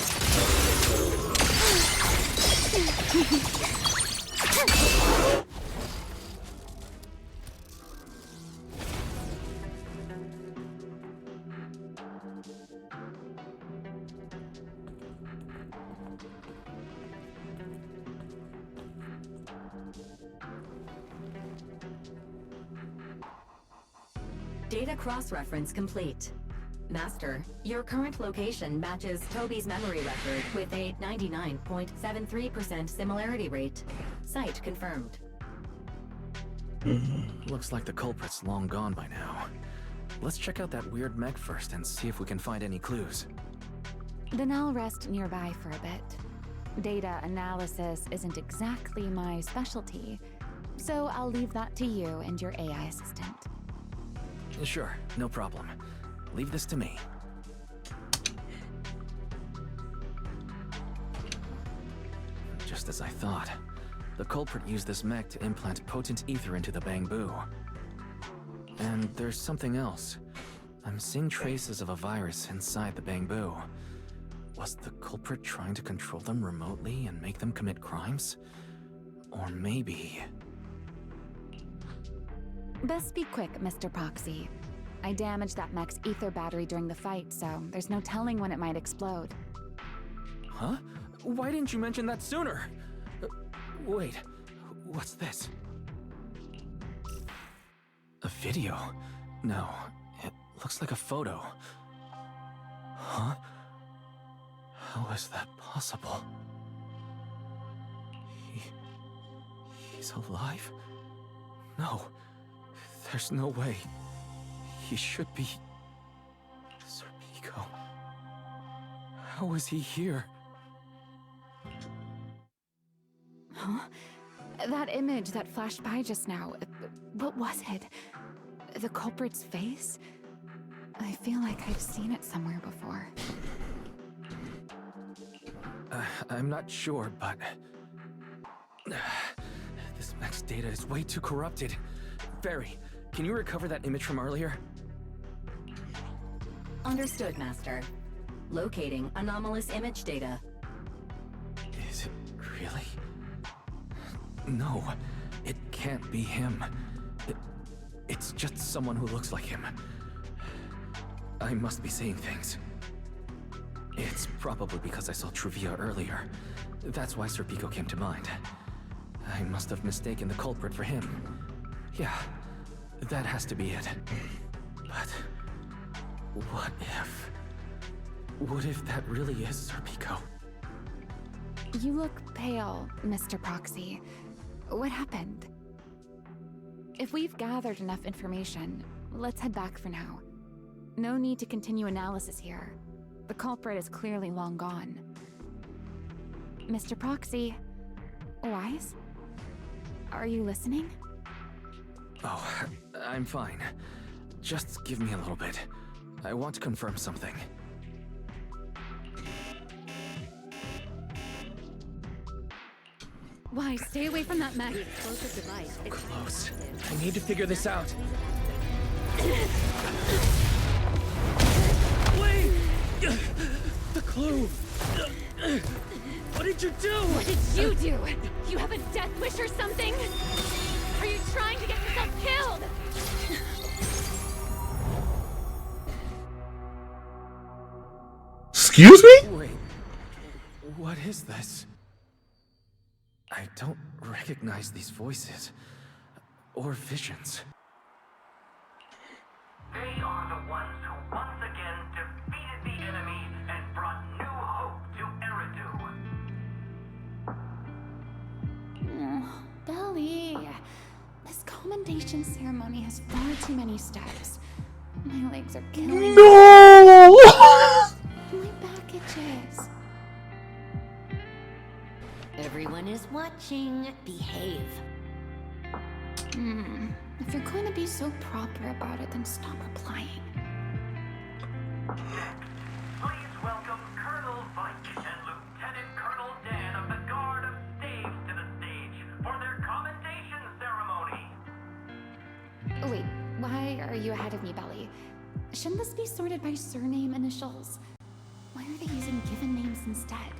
[SPEAKER 19] Data cross-reference complete. Master, your current location matches Toby's memory record with a 99.73% similarity rate. Site confirmed.
[SPEAKER 6] Looks like the culprit's long gone by now. Let's check out that weird mech first and see if we can find any clues.
[SPEAKER 7] Then I'll rest nearby for a bit. Data analysis isn't exactly my specialty, so I'll leave that to you and your AI assistant.
[SPEAKER 6] Sure, no problem. Leave this to me. Just as I thought. The culprit used this mech to implant potent ether into the bamboo. And there's something else. I'm seeing traces of a virus inside the bamboo. Was the culprit trying to control them remotely and make them commit crimes? Or maybe...
[SPEAKER 7] Best be quick, Mr. Proxy. I damaged that mech's ether battery during the fight, so there's no telling when it might explode.
[SPEAKER 6] Huh? Why didn't you mention that sooner? Wait, what's this? A video? No, it looks like a photo. Huh? How is that possible? He's alive? No, there's no way. He should be... Serpico. How is he here?
[SPEAKER 7] Huh? That image that flashed by just now, what was it? The culprit's face? I feel like I've seen it somewhere before.
[SPEAKER 6] I'm not sure, but... this mech's data is way too corrupted. Barry, can you recover that image from earlier?
[SPEAKER 19] Understood, Master. Locating anomalous image data.
[SPEAKER 6] Is it really? No, it can't be him. It's just someone who looks like him. I must be seeing things. It's probably because I saw Truvia earlier. That's why Serpico came to mind. I must have mistaken the culprit for him. Yeah, that has to be it. But what if... What if that really is Serpico?
[SPEAKER 7] You look pale, Mr. Proxy. What happened? If we've gathered enough information, let's head back for now. No need to continue analysis here. The culprit is clearly long gone. Mr. Proxy, Wise? Are you listening?
[SPEAKER 6] Oh, I'm fine. Just give me a little bit. I want to confirm something.
[SPEAKER 7] Why, stay away from that mech.
[SPEAKER 6] So close. I need to figure this out. Wait! The clue! What did you do?
[SPEAKER 7] What did you do? You have a death wish or something? Are you trying to get yourself killed?
[SPEAKER 1] Excuse me?
[SPEAKER 6] Wait. What is this? I don't recognize these voices. Or visions.
[SPEAKER 16] They are the ones who once again defeated the enemy and brought new hope to Eridu.
[SPEAKER 7] Oh, Belly. This commendation ceremony has far too many steps. My legs are killing me.
[SPEAKER 1] No!
[SPEAKER 7] My back itches.
[SPEAKER 19] Everyone is watching. Behave.
[SPEAKER 7] If you're going to be so proper about it, then stop replying.
[SPEAKER 16] Please welcome Colonel Vike and Lieutenant Colonel Dan of the Guard of Staves to the stage for their commendation ceremony.
[SPEAKER 7] Oh, wait, why are you ahead of me, Belly? Shouldn't this be sorted by surname initials? Why are they using given names instead?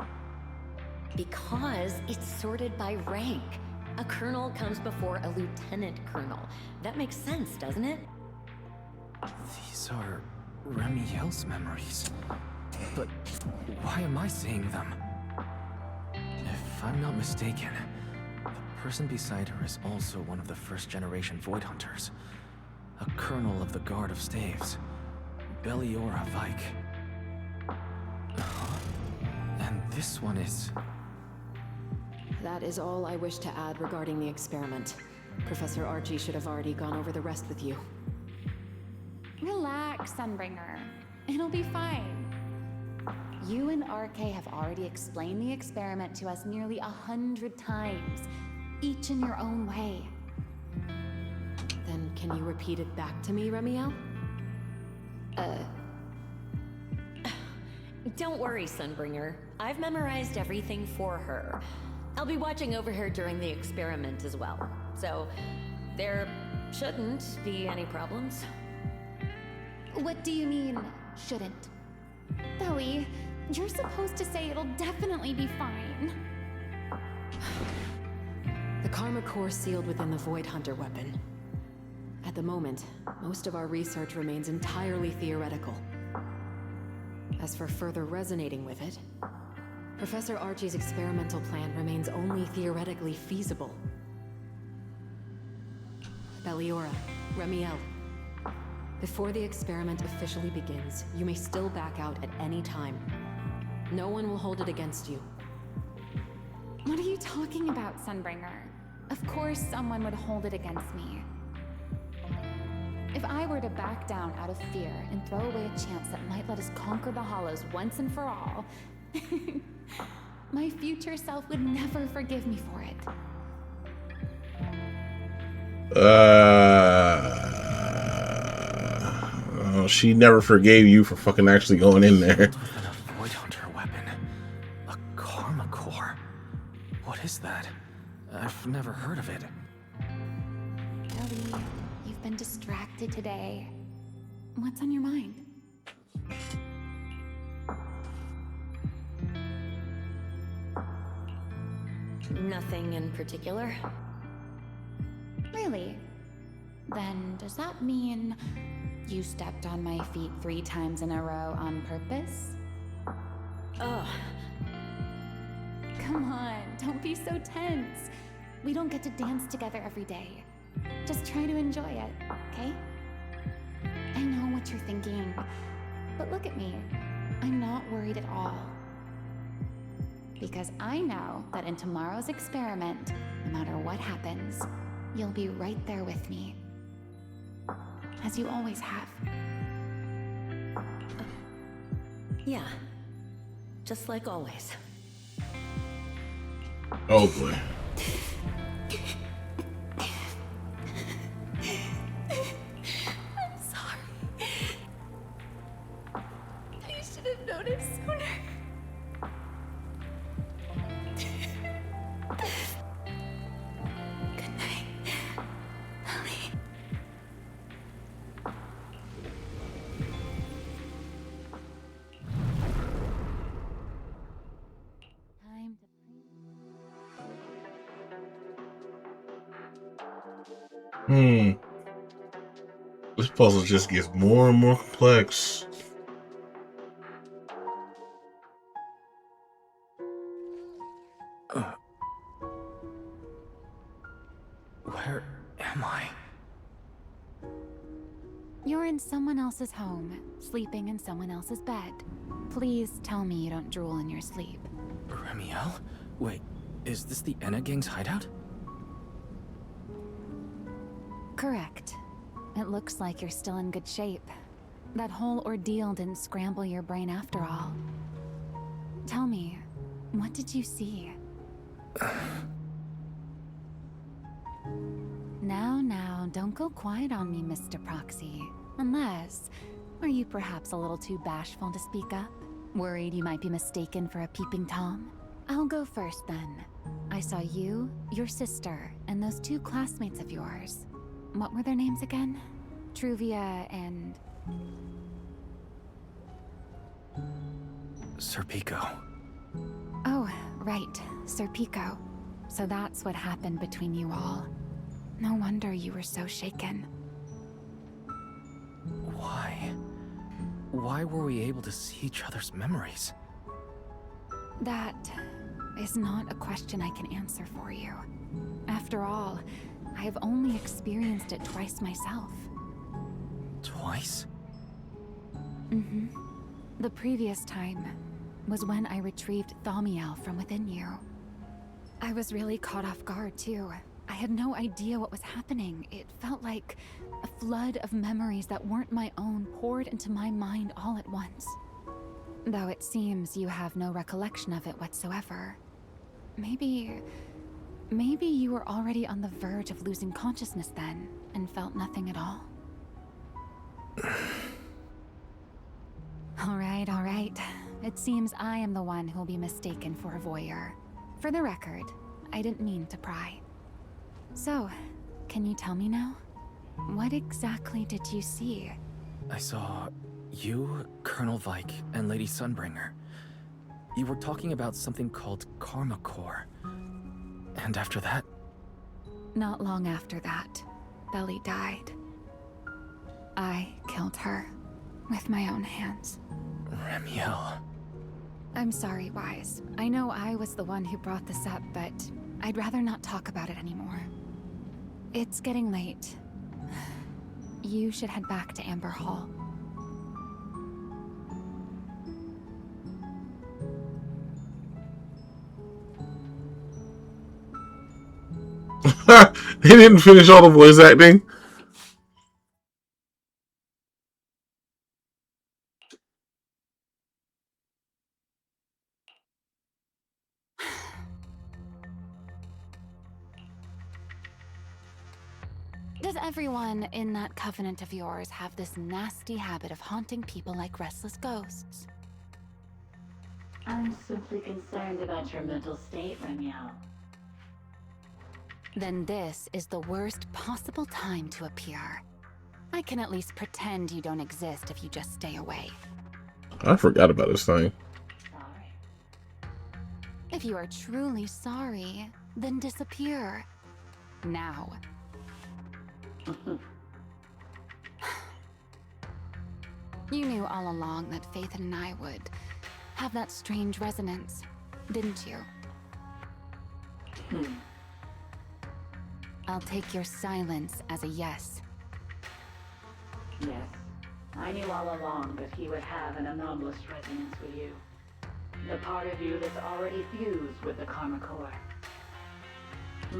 [SPEAKER 19] Because it's sorted by rank. A colonel comes before a lieutenant colonel. That makes sense, doesn't it?
[SPEAKER 6] These are Remiel's memories. But why am I seeing them? If I'm not mistaken, the person beside her is also one of the first-generation Void Hunters. A colonel of the Guard of Staves. Beliora Vike. And this one is...
[SPEAKER 20] That is all I wish to add regarding the experiment. Professor Archie should have already gone over the rest with you.
[SPEAKER 7] Relax, Sunbringer. It'll be fine. You and RK have already explained the experiment to us nearly 100 times, each in your own way.
[SPEAKER 20] Then can you repeat it back to me, Remiel?
[SPEAKER 19] Don't worry, Sunbringer. I've memorized everything for her. I'll be watching over her during the experiment as well. So, there shouldn't be any problems.
[SPEAKER 7] What do you mean, shouldn't? Belly, you're supposed to say it'll definitely be fine.
[SPEAKER 20] The Karma Core sealed within the Void Hunter weapon. At the moment, most of our research remains entirely theoretical. As for further resonating with it, Professor Archie's experimental plan remains only theoretically feasible. Beliora, Remiel, before the experiment officially begins, you may still back out at any time. No one will hold it against you.
[SPEAKER 7] What are you talking about, Sunbringer? Of course someone would hold it against me. If I were to back down out of fear and throw away a chance that might let us conquer the Hollows once and for all, my future self would never forgive me for it.
[SPEAKER 1] She never forgave you for fucking actually going in there.
[SPEAKER 6] Within a Void Hunter weapon. A Karma Core. What is that? I've never heard of it.
[SPEAKER 7] Ellie, you've been distracted today. What's on your mind?
[SPEAKER 19] Nothing in particular.
[SPEAKER 7] Really? Then does that mean you stepped on my feet 3 times in a row on purpose?
[SPEAKER 19] Ugh.
[SPEAKER 7] Come on, don't be so tense. We don't get to dance together every day. Just try to enjoy it, okay? I know what you're thinking, but look at me. I'm not worried at all. Because I know that in tomorrow's experiment, no matter what happens, you'll be right there with me. As you always have.
[SPEAKER 19] Yeah. Just like always.
[SPEAKER 1] Oh boy.
[SPEAKER 7] I'm sorry. I should have noticed sooner. Good night, Ellie. Time to
[SPEAKER 1] This puzzle just gets more and more complex.
[SPEAKER 6] Where am I?
[SPEAKER 7] You're in someone else's home, sleeping in someone else's bed. Please tell me you don't drool in your sleep.
[SPEAKER 6] Remiel? Wait, is this the Enna Gang's hideout?
[SPEAKER 7] Correct. It looks like you're still in good shape. That whole ordeal didn't scramble your brain after all. Tell me, what did you see? Now, don't go quiet on me, Mr. Proxy. Unless, are you perhaps a little too bashful to speak up? Worried you might be mistaken for a peeping Tom? I'll go first then. I saw you, your sister, and those 2 classmates of yours. What were their names again? Truvia and...
[SPEAKER 6] Sir Pico.
[SPEAKER 7] Oh, right, Sir Pico. So that's what happened between you all. No wonder you were so shaken.
[SPEAKER 6] Why? Why were we able to see each other's memories?
[SPEAKER 7] That is not a question I can answer for you. After all, I have only experienced it twice myself.
[SPEAKER 6] Twice?
[SPEAKER 7] Mm-hmm. The previous time was when I retrieved Thaumiel from within you. I was really caught off guard, too. I had no idea what was happening. It felt like a flood of memories that weren't my own poured into my mind all at once. Though it seems you have no recollection of it whatsoever. Maybe you were already on the verge of losing consciousness then, and felt nothing at all. All right. It seems I am the one who'll be mistaken for a voyeur. For the record, I didn't mean to pry. So, can you tell me now? What exactly did you see?
[SPEAKER 6] I saw you, Colonel Vike, and Lady Sunbringer. You were talking about something called Karma Core. And after that?
[SPEAKER 7] Not long after that, Belly died. I killed her with my own hands.
[SPEAKER 6] Ramiel.
[SPEAKER 7] I'm sorry, Wise. I know I was the one who brought this up, but I'd rather not talk about it anymore. It's getting late. You should head back to Amber Hall.
[SPEAKER 1] He didn't finish all the voice acting.
[SPEAKER 7] Does everyone in that covenant of yours have this nasty habit of haunting people like restless ghosts?
[SPEAKER 19] I'm simply concerned about your mental state, Ramiel.
[SPEAKER 7] Then this is the worst possible time to appear. I can at least pretend you don't exist if you just stay away.
[SPEAKER 1] I forgot about this thing.
[SPEAKER 7] If you are truly sorry, then disappear. Now. You knew all along that Faith and I would have that strange resonance, didn't you? I'll take your silence as a yes.
[SPEAKER 19] Yes, I knew all along that he would have an anomalous resonance with you. The part of you that's already fused with the Karma Core.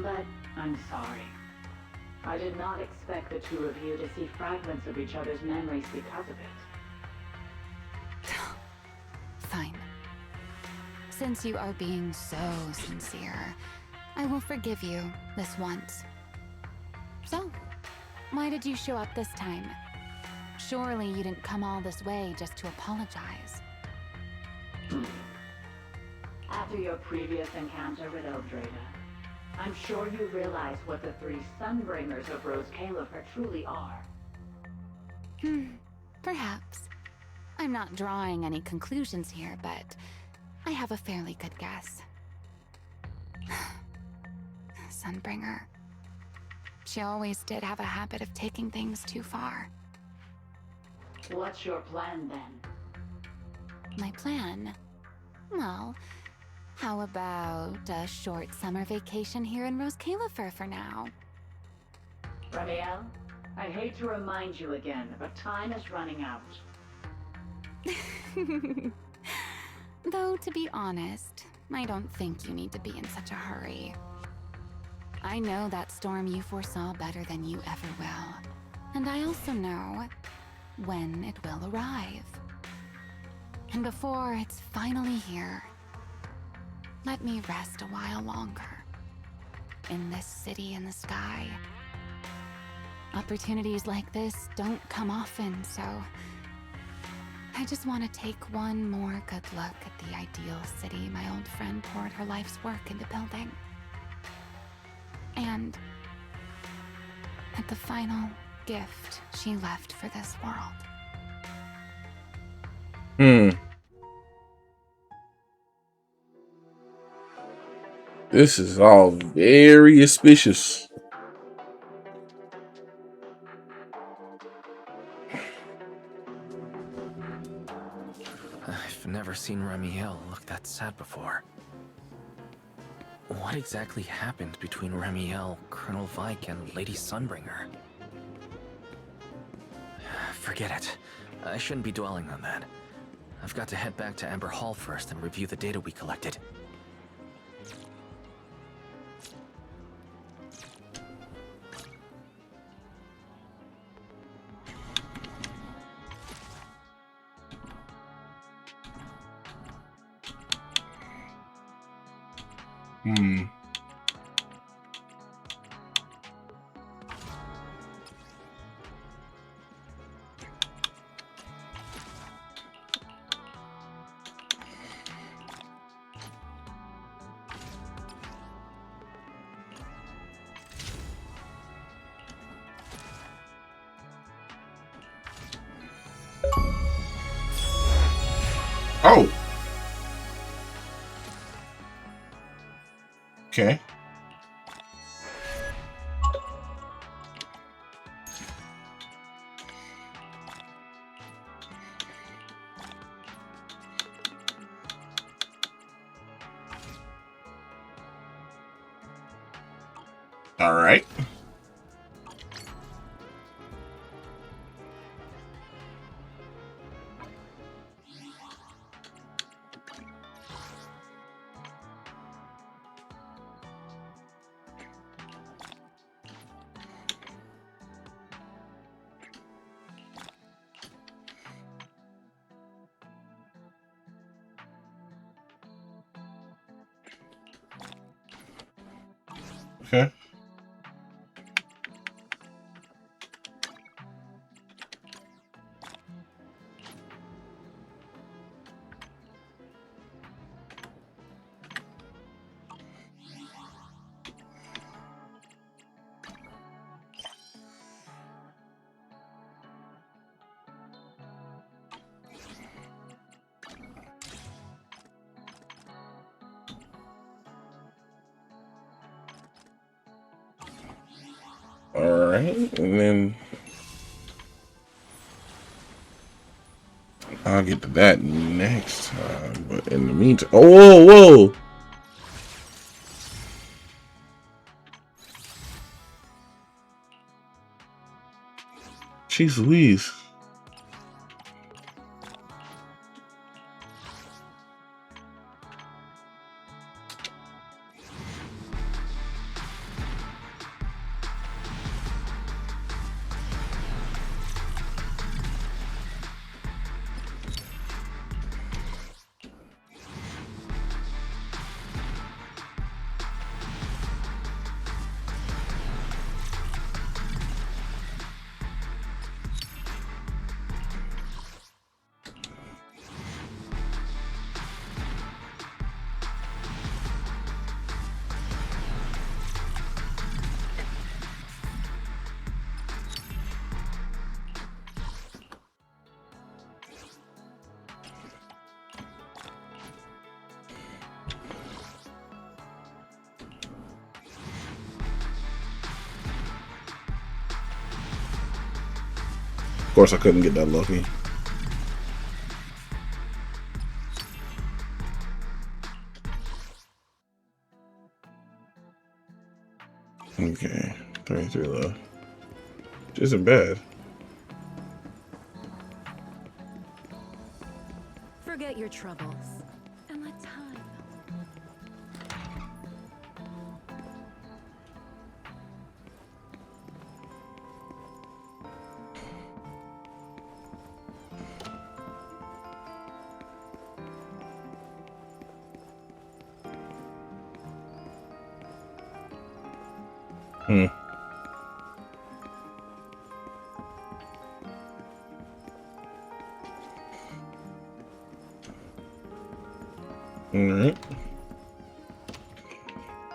[SPEAKER 19] But I'm sorry. I did not expect the two of you to see fragments of each other's memories because of it.
[SPEAKER 7] Fine. Since you are being so sincere, I will forgive you this once. So, why did you show up this time? Surely you didn't come all this way just to apologize.
[SPEAKER 19] After your previous encounter with Eldrada, I'm sure you realize what the three Sunbringers of Rose Califer truly are.
[SPEAKER 7] Perhaps. I'm not drawing any conclusions here, but I have a fairly good guess. Sunbringer. She always did have a habit of taking things too far.
[SPEAKER 19] What's your plan then?
[SPEAKER 7] My plan? Well, how about a short summer vacation here in Rose Califer for now?
[SPEAKER 19] Ramiel, I hate to remind you again, but time is running out.
[SPEAKER 7] Though, to be honest, I don't think you need to be in such a hurry. I know that storm you foresaw better than you ever will. And I also know when it will arrive. And before it's finally here, let me rest a while longer. In this city in the sky. Opportunities like this don't come often, so I just want to take one more good look at the ideal city my old friend poured her life's work into building. And at the final gift she left for this world.
[SPEAKER 1] This is all very suspicious.
[SPEAKER 6] I've never seen Remiel look that sad before. What exactly happened between Remiel, Colonel Vike, and Lady Sunbringer? Forget it. I shouldn't be dwelling on that. I've got to head back to Amber Hall first and review the data we collected.
[SPEAKER 1] Oh. Okay. All right. Okay. All right, and then I'll get to that next time. But in the meantime, oh, whoa, whoa. Jeez Louise. Of course, I couldn't get that lucky. Okay, 33 left. Which isn't bad.
[SPEAKER 20] Forget your troubles and let time.
[SPEAKER 1] Hmm. All right.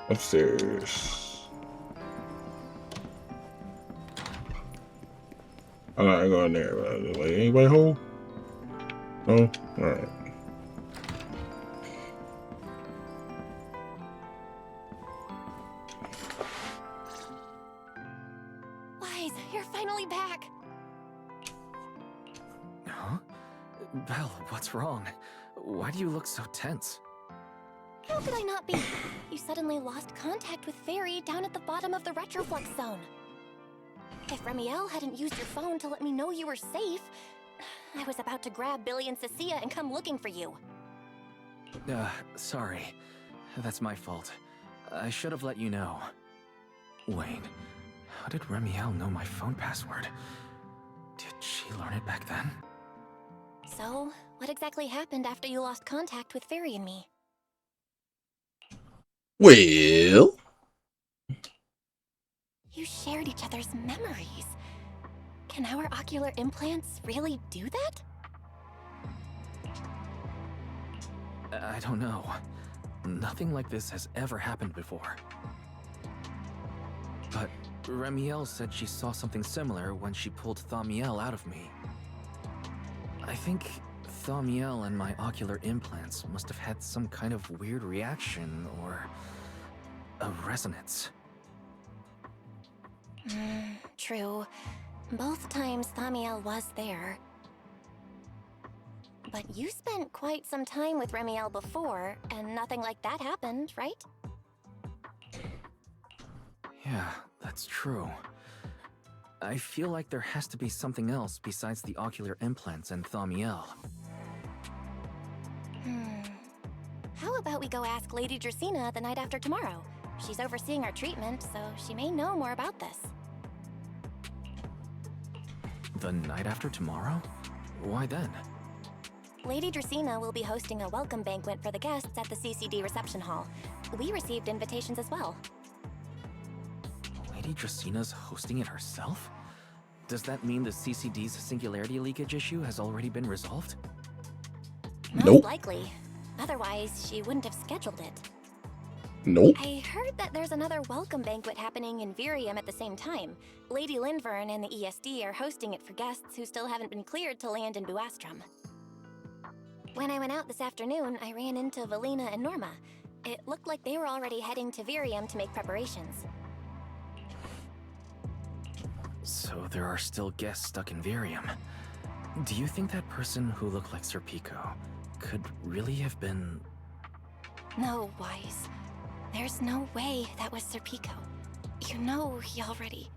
[SPEAKER 1] Upstairs. I'm not going there. But like, anybody home? No. All right.
[SPEAKER 6] Huh? Belle, what's wrong? Why do you look so tense?
[SPEAKER 3] How could I not be? You suddenly lost contact with Fairy down at the bottom of the retroflux zone. If Remiel hadn't used your phone to let me know you were safe, I was about to grab Billy and Cecilia and come looking for you.
[SPEAKER 6] Sorry. That's my fault. I should have let you know. Wait, how did Remiel know my phone password? Did she learn it back then?
[SPEAKER 3] So, what exactly happened after you lost contact with Fairy and me?
[SPEAKER 1] Well,
[SPEAKER 3] You shared each other's memories. Can our ocular implants really do that?
[SPEAKER 6] I don't know. Nothing like this has ever happened before. But Remiel said she saw something similar when she pulled Thaumiel out of me. I think Thaumiel and my ocular implants must have had some kind of weird reaction or a resonance.
[SPEAKER 3] True. Both times Thaumiel was there. But you spent quite some time with Remiel before, and nothing like that happened, right?
[SPEAKER 6] Yeah, that's true. I feel like there has to be something else besides the ocular implants and Thaumiel.
[SPEAKER 3] How about we go ask Lady Dracaena the night after tomorrow? She's overseeing our treatment, so she may know more about this.
[SPEAKER 6] The night after tomorrow? Why then?
[SPEAKER 3] Lady Dracaena will be hosting a welcome banquet for the guests at the CCD reception hall. We received invitations as well.
[SPEAKER 6] Lady Draceena's hosting it herself? Does that mean the CCD's singularity leakage issue has already been resolved?
[SPEAKER 3] Most likely. Otherwise, she wouldn't have scheduled it.
[SPEAKER 1] Nope.
[SPEAKER 3] I heard that there's another welcome banquet happening in Virium at the same time. Lady Lindvern and the ESD are hosting it for guests who still haven't been cleared to land in Buastrom. When I went out this afternoon, I ran into Valina and Norma. It looked like they were already heading to Virium to make preparations.
[SPEAKER 6] So there are still guests stuck in Virium. Do you think that person who looked like Sir Pico could really have been...
[SPEAKER 3] No, Wise. There's no way that was Sir Pico. You know he already...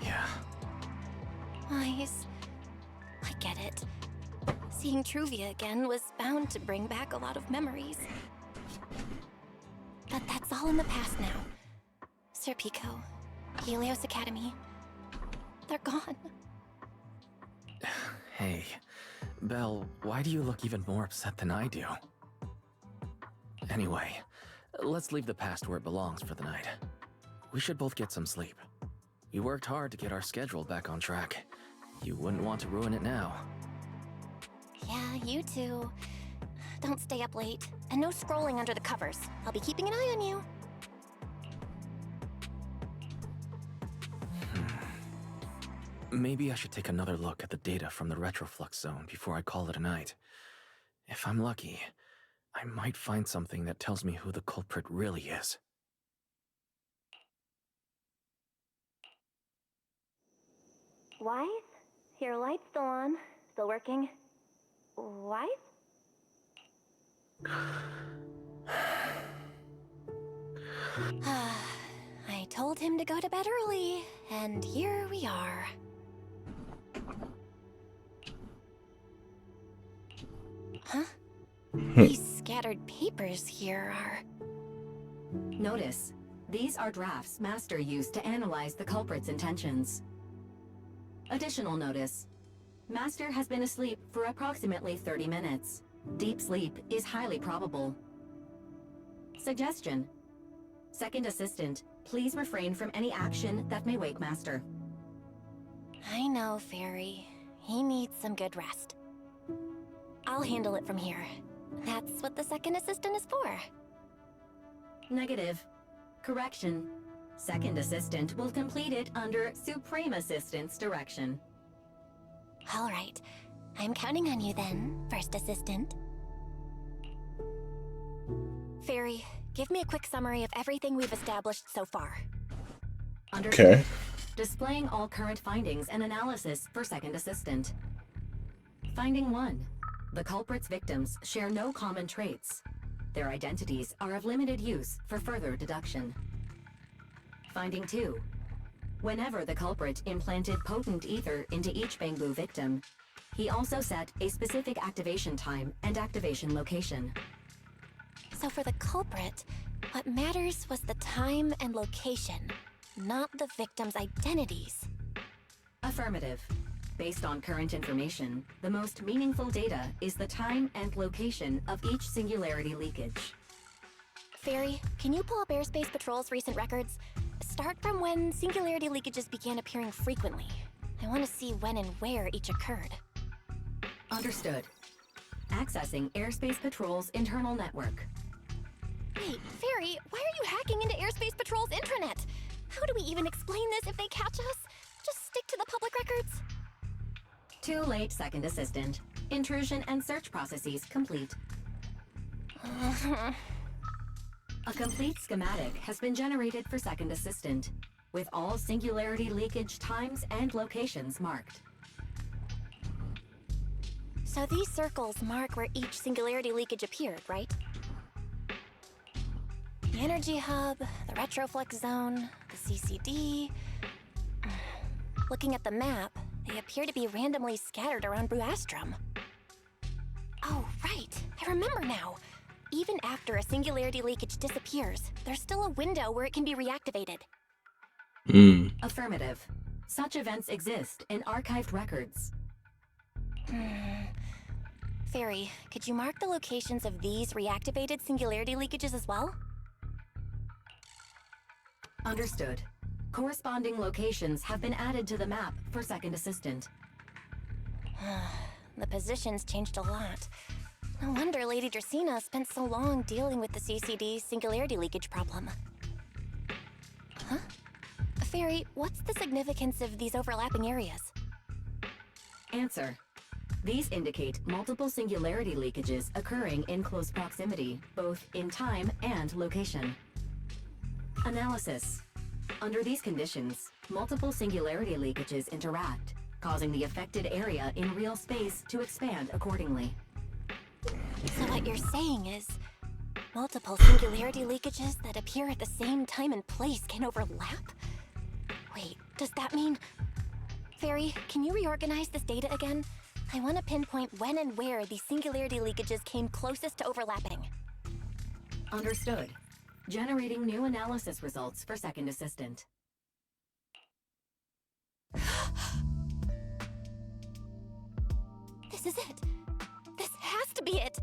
[SPEAKER 6] Yeah.
[SPEAKER 3] Wise, I get it. Seeing Truvia again was bound to bring back a lot of memories. But that's all in the past now. Sir Pico, Helios Academy, they're gone.
[SPEAKER 6] Hey, Belle, why do you look even more upset than I do? Anyway, let's leave the past where it belongs for the night. We should both get some sleep. We worked hard to get our schedule back on track. You wouldn't want to ruin it now.
[SPEAKER 3] Yeah, you too. Don't stay up late. And no scrolling under the covers. I'll be keeping an eye on you.
[SPEAKER 6] Maybe I should take another look at the data from the retroflux zone before I call it a night. If I'm lucky, I might find something that tells me who the culprit really is.
[SPEAKER 3] Wise? Your light's still on. Still working. Wise? I told him to go to bed early, and here we are. Huh? These scattered papers here are...
[SPEAKER 19] Notice, these are drafts Master used to analyze the culprit's intentions. Additional notice, Master has been asleep for approximately 30 minutes. Deep sleep is highly probable. Suggestion. Second Assistant, please refrain from any action that may wake Master.
[SPEAKER 3] I know, Fairy. He needs some good rest. I'll handle it from here. That's what the second assistant is for.
[SPEAKER 19] Negative. Correction. Second Assistant will complete it under Supreme Assistant's direction.
[SPEAKER 3] All right. I'm counting on you then, First Assistant. Fairy, give me a quick summary of everything we've established so far.
[SPEAKER 19] Understood. Displaying all current findings and analysis for Second Assistant. Finding 1. The culprit's victims share no common traits. Their identities are of limited use for further deduction. Finding 2. Whenever the culprit implanted potent ether into each Bangbu victim, he also set a specific activation time and activation location.
[SPEAKER 3] So for the culprit, what matters was the time and location, not the victim's identities.
[SPEAKER 19] Affirmative. Based on current information, the most meaningful data is the time and location of each singularity leakage.
[SPEAKER 3] Fairy, can you pull up Airspace Patrol's recent records? Start from when singularity leakages began appearing frequently. I want to see when and where each occurred.
[SPEAKER 19] Understood. Accessing Airspace Patrol's internal network.
[SPEAKER 3] Wait, Fairy, why are you hacking into Airspace Patrol's intranet? How do we even explain this if they catch us? Just stick to the public records.
[SPEAKER 19] Too late, Second Assistant. Intrusion and search processes complete. A complete schematic has been generated for Second Assistant, with all singularity leakage times and locations marked.
[SPEAKER 3] So these circles mark where each singularity leakage appeared, right? The energy hub, the retroflex zone, the CCD. Looking at the map, they appear to be randomly scattered around Buastrom. Oh, right. I remember now. Even after a singularity leakage disappears, there's still a window where it can be reactivated.
[SPEAKER 19] Affirmative. Such events exist in archived records.
[SPEAKER 3] Fairy, could you mark the locations of these reactivated singularity leakages as well?
[SPEAKER 19] Understood. Corresponding locations have been added to the map for Second Assistant.
[SPEAKER 3] The positions changed a lot. No wonder Lady Dracena spent so long dealing with the CCD singularity leakage problem. Huh? Fairy, what's the significance of these overlapping areas?
[SPEAKER 19] Answer. These indicate multiple singularity leakages occurring in close proximity, both in time and location. Analysis. Under these conditions, multiple singularity leakages interact, causing the affected area in real space to expand accordingly.
[SPEAKER 3] So what you're saying is, multiple singularity leakages that appear at the same time and place can overlap? Wait, does that mean... Fairy, can you reorganize this data again? I want to pinpoint when and where these singularity leakages came closest to overlapping.
[SPEAKER 19] Understood. Generating new analysis results for Second Assistant.
[SPEAKER 3] This is it. This has to be it.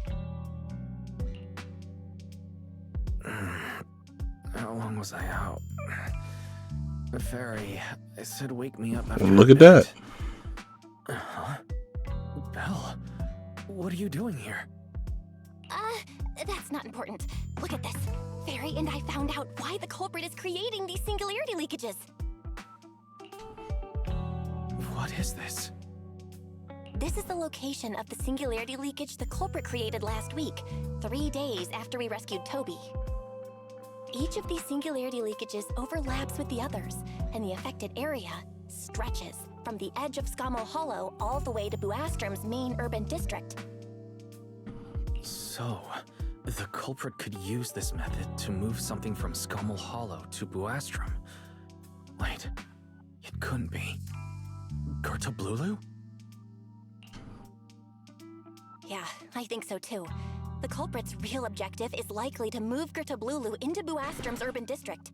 [SPEAKER 6] How long was I out? The fairy, I said wake me up after
[SPEAKER 1] Look at that.
[SPEAKER 6] Huh? Belle, what are you doing here?
[SPEAKER 3] That's not important. Look at this. Fairy and I found out why the culprit is creating these singularity leakages.
[SPEAKER 6] What is this?
[SPEAKER 3] This is the location of the singularity leakage the culprit created last week, 3 days after we rescued Toby. Each of these singularity leakages overlaps with the others, and the affected area stretches from the edge of Skamo Hollow all the way to Buastrom's main urban district.
[SPEAKER 6] So, the culprit could use this method to move something from Skamo Hollow to Buastrom. Wait, it couldn't be. Gertablulu?
[SPEAKER 3] Yeah, I think so too. The culprit's real objective is likely to move Gertablulu into Buastrom's urban district.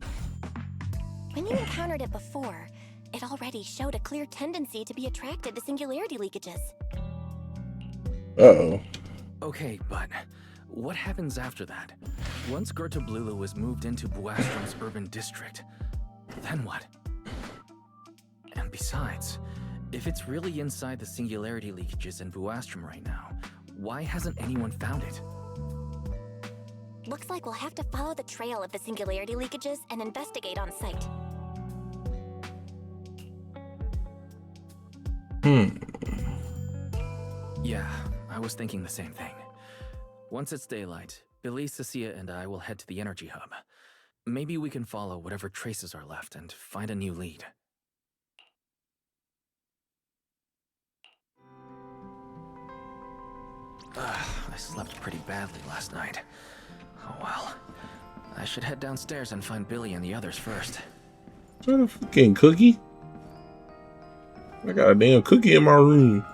[SPEAKER 3] When you encountered it before, it already showed a clear tendency to be attracted to singularity leakages.
[SPEAKER 1] Uh-oh.
[SPEAKER 6] Okay, but what happens after that? Once Gertablulu was moved into Buastrom's urban district, then what? And besides, if it's really inside the singularity leakages in Buastrom right now, why hasn't anyone found it?
[SPEAKER 3] Looks like we'll have to follow the trail of the singularity leakages and investigate on site.
[SPEAKER 6] Yeah, I was thinking the same thing. Once it's daylight, Billy, Cecilia, and I will head to the energy hub. Maybe we can follow whatever traces are left and find a new lead. I slept pretty badly last night. Oh well. I should head downstairs and find Billy and the others first.
[SPEAKER 1] Is that a fucking cookie? I got a damn cookie in my room.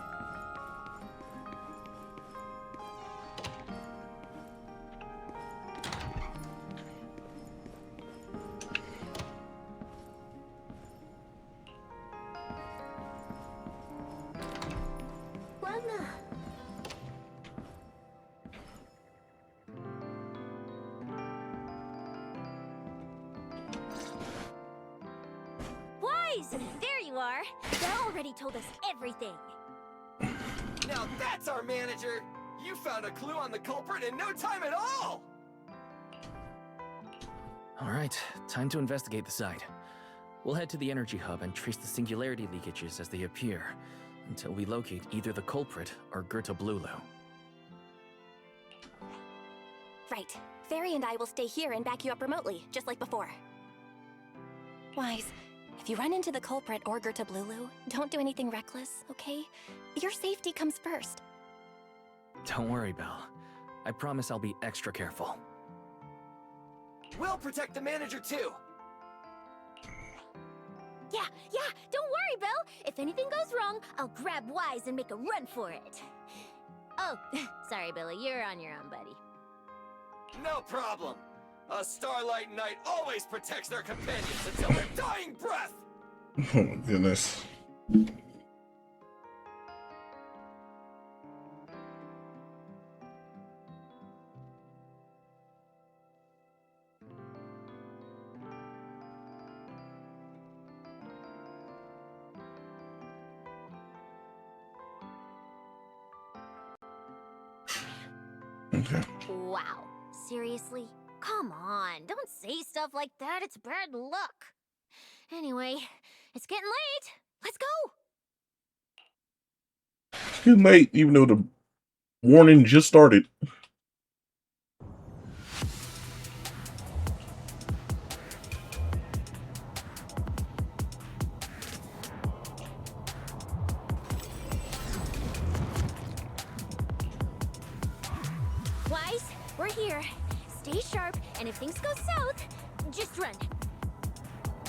[SPEAKER 3] Wise! There you are! Belle already told us everything!
[SPEAKER 5] Now that's our manager! You found a clue on the culprit in no time at all!
[SPEAKER 6] Alright, time to investigate the site. We'll head to the energy hub and trace the singularity leakages as they appear, until we locate either the culprit or Gerta Blulu.
[SPEAKER 3] Right. Fairy and I will stay here and back you up remotely, just like before. Wise, if you run into the culprit or Gerta Blulu, don't do anything reckless, okay? Your safety comes first.
[SPEAKER 6] Don't worry, Belle. I promise I'll be extra careful.
[SPEAKER 5] We'll protect the manager too!
[SPEAKER 3] Yeah, don't worry, Belle! If anything goes wrong, I'll grab Wise and make a run for it. Oh, sorry, Billy, you're on your own, buddy.
[SPEAKER 5] No problem! A Starlight Knight always protects their companions until their dying breath!
[SPEAKER 1] Oh my goodness. Okay.
[SPEAKER 3] Wow. Seriously? Come on, don't say stuff like that, it's bad luck. Anyway, it's getting late. Let's go!
[SPEAKER 1] It's too late, even though the warning just started.
[SPEAKER 3] Wise, we're here. Stay sharp, and if things go south, just run.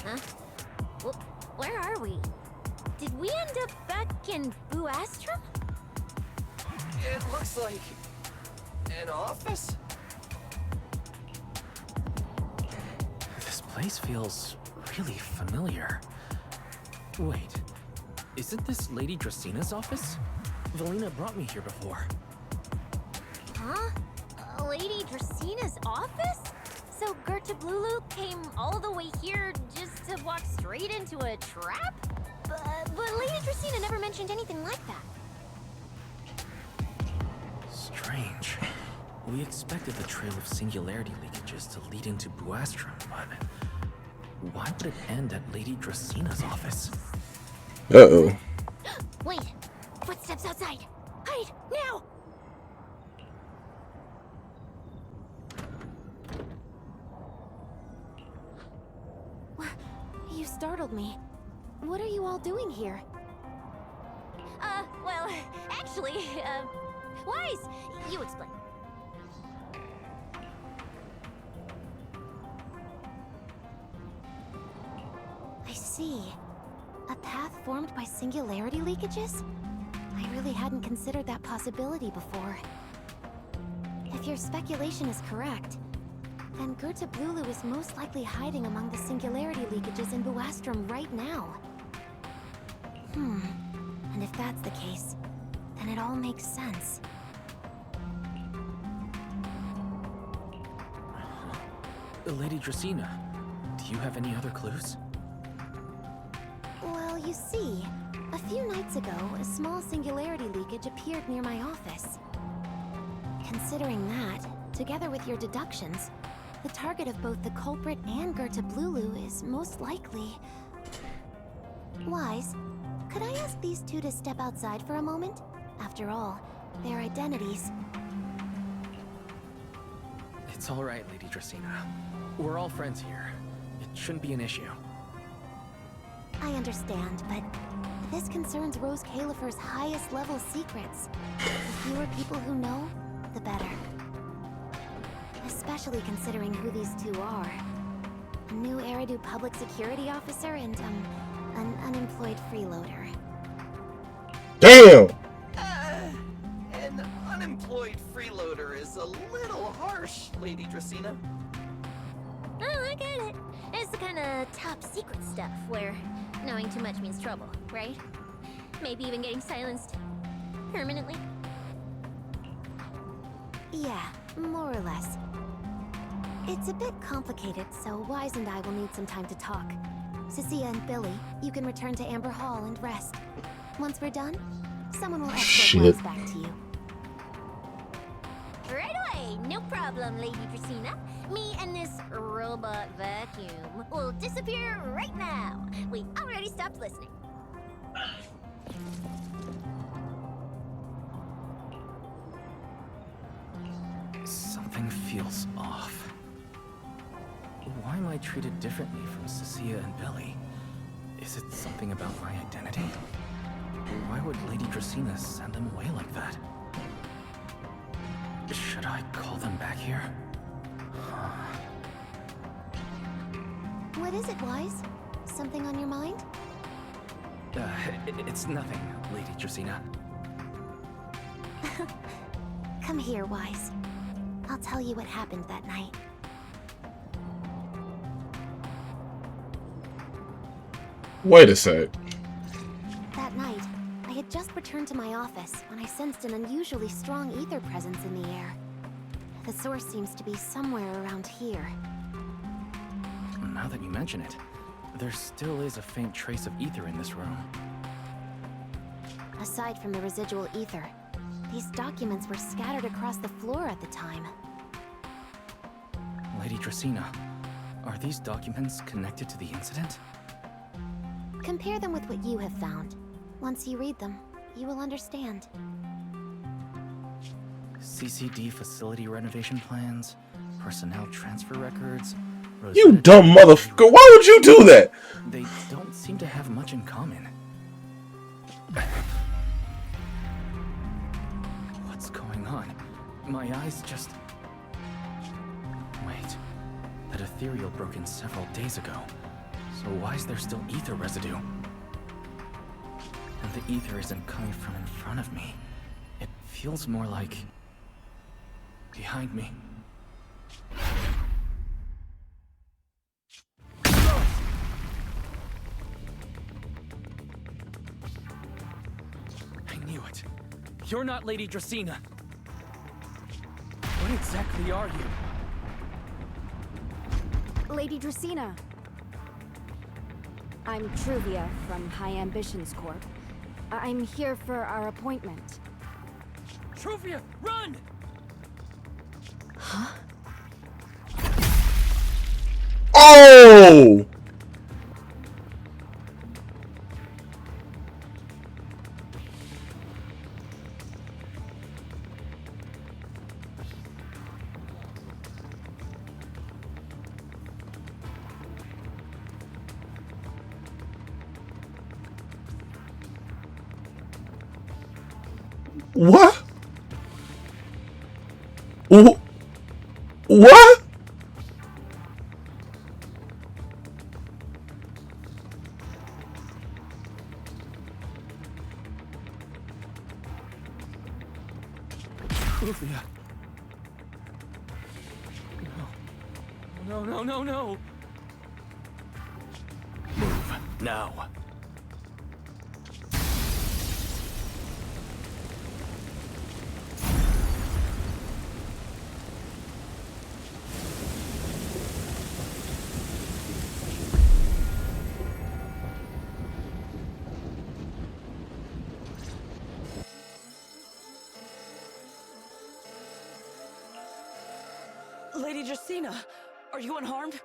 [SPEAKER 3] Huh? Where are we? Did we end up back in Buastrum?
[SPEAKER 5] It looks like... an office?
[SPEAKER 6] This place feels really familiar. Wait, isn't this Lady Dracina's office? Valina brought me here before.
[SPEAKER 3] Huh? Lady Dracina's office? So Gerta Blulu came all the way here just to walk straight into a trap? But Lady Dracina never mentioned anything like that.
[SPEAKER 6] Strange. We expected the trail of singularity leakages to lead into Buastrum, but why would it end at Lady Dracina's office?
[SPEAKER 1] Uh-oh.
[SPEAKER 3] Wait! Footsteps outside! Hide! Now! You startled me. What are you all doing here? Well, actually, Wise, you explain. I see. A path formed by singularity leakages? I really hadn't considered that possibility before. If your speculation is correct, then Gerta Blulu is most likely hiding among the singularity leakages in Buastrum right now. And if that's the case, then it all makes sense.
[SPEAKER 6] Lady Dracina, do you have any other clues?
[SPEAKER 3] Well, you see, a few nights ago, a small singularity leakage appeared near my office. Considering that, together with your deductions, the target of both the culprit and Gerta Blulu is most likely... Wise, could I ask these two to step outside for a moment? After all, their identities...
[SPEAKER 6] It's all right, Lady Dracina. We're all friends here. It shouldn't be an issue.
[SPEAKER 3] I understand, but This concerns Rose Califer's highest level secrets. The fewer people who know, the better. Especially considering who these two are. A new Eridu public security officer and, an unemployed freeloader.
[SPEAKER 1] Damn!
[SPEAKER 5] An unemployed freeloader is a little harsh, Lady Dracena.
[SPEAKER 3] Oh, I get it. It's the kind of top secret stuff where knowing too much means trouble, right? Maybe even getting silenced permanently. Yeah, more or less. It's a bit complicated, so Wise and I will need some time to talk. Cecilia and Billy, you can return to Amber Hall and rest. Once we're done, someone will escort Wise back to you. Right away, no problem, Lady Dracena. Me and this robot vacuum will disappear right now. We already stopped listening.
[SPEAKER 6] Something feels off. Why am I treated differently from Cecilia and Billy? Is it something about my identity? Why would Lady Dracena send them away like that? Should I call them back here?
[SPEAKER 3] What is it, Wise? Something on your mind?
[SPEAKER 6] It's nothing, Lady Dracena.
[SPEAKER 3] Come here, Wise. I'll tell you what happened that night.
[SPEAKER 1] Wait a sec.
[SPEAKER 3] That night, I had just returned to my office when I sensed an unusually strong ether presence in the air. The source seems to be somewhere around here.
[SPEAKER 6] Now that you mention it, there still is a faint trace of ether in this room.
[SPEAKER 3] Aside from the residual ether, these documents were scattered across the floor at the time.
[SPEAKER 6] Lady Dracena, are these documents connected to the incident?
[SPEAKER 3] Compare them with what you have found. Once you read them, you will understand.
[SPEAKER 6] CCD facility renovation plans, personnel transfer records.
[SPEAKER 1] You dumb motherfucker! Why would you do that?
[SPEAKER 6] They don't seem to have much in common. What's going on? My eyes just... Wait. That ethereal broke in several days ago. So why is there still ether residue? And the ether isn't coming from in front of me. It feels more like... behind me. I knew it. You're not Lady Dracena. What exactly are you?
[SPEAKER 12] Lady Dracena. I'm Truvia from High Ambitions Corp. I'm here for our appointment.
[SPEAKER 6] Truvia, run!
[SPEAKER 12] Huh?
[SPEAKER 1] Oh! What? What?
[SPEAKER 6] Truvia. No. No. Move, now.
[SPEAKER 13] Lady Dracena, are you unharmed?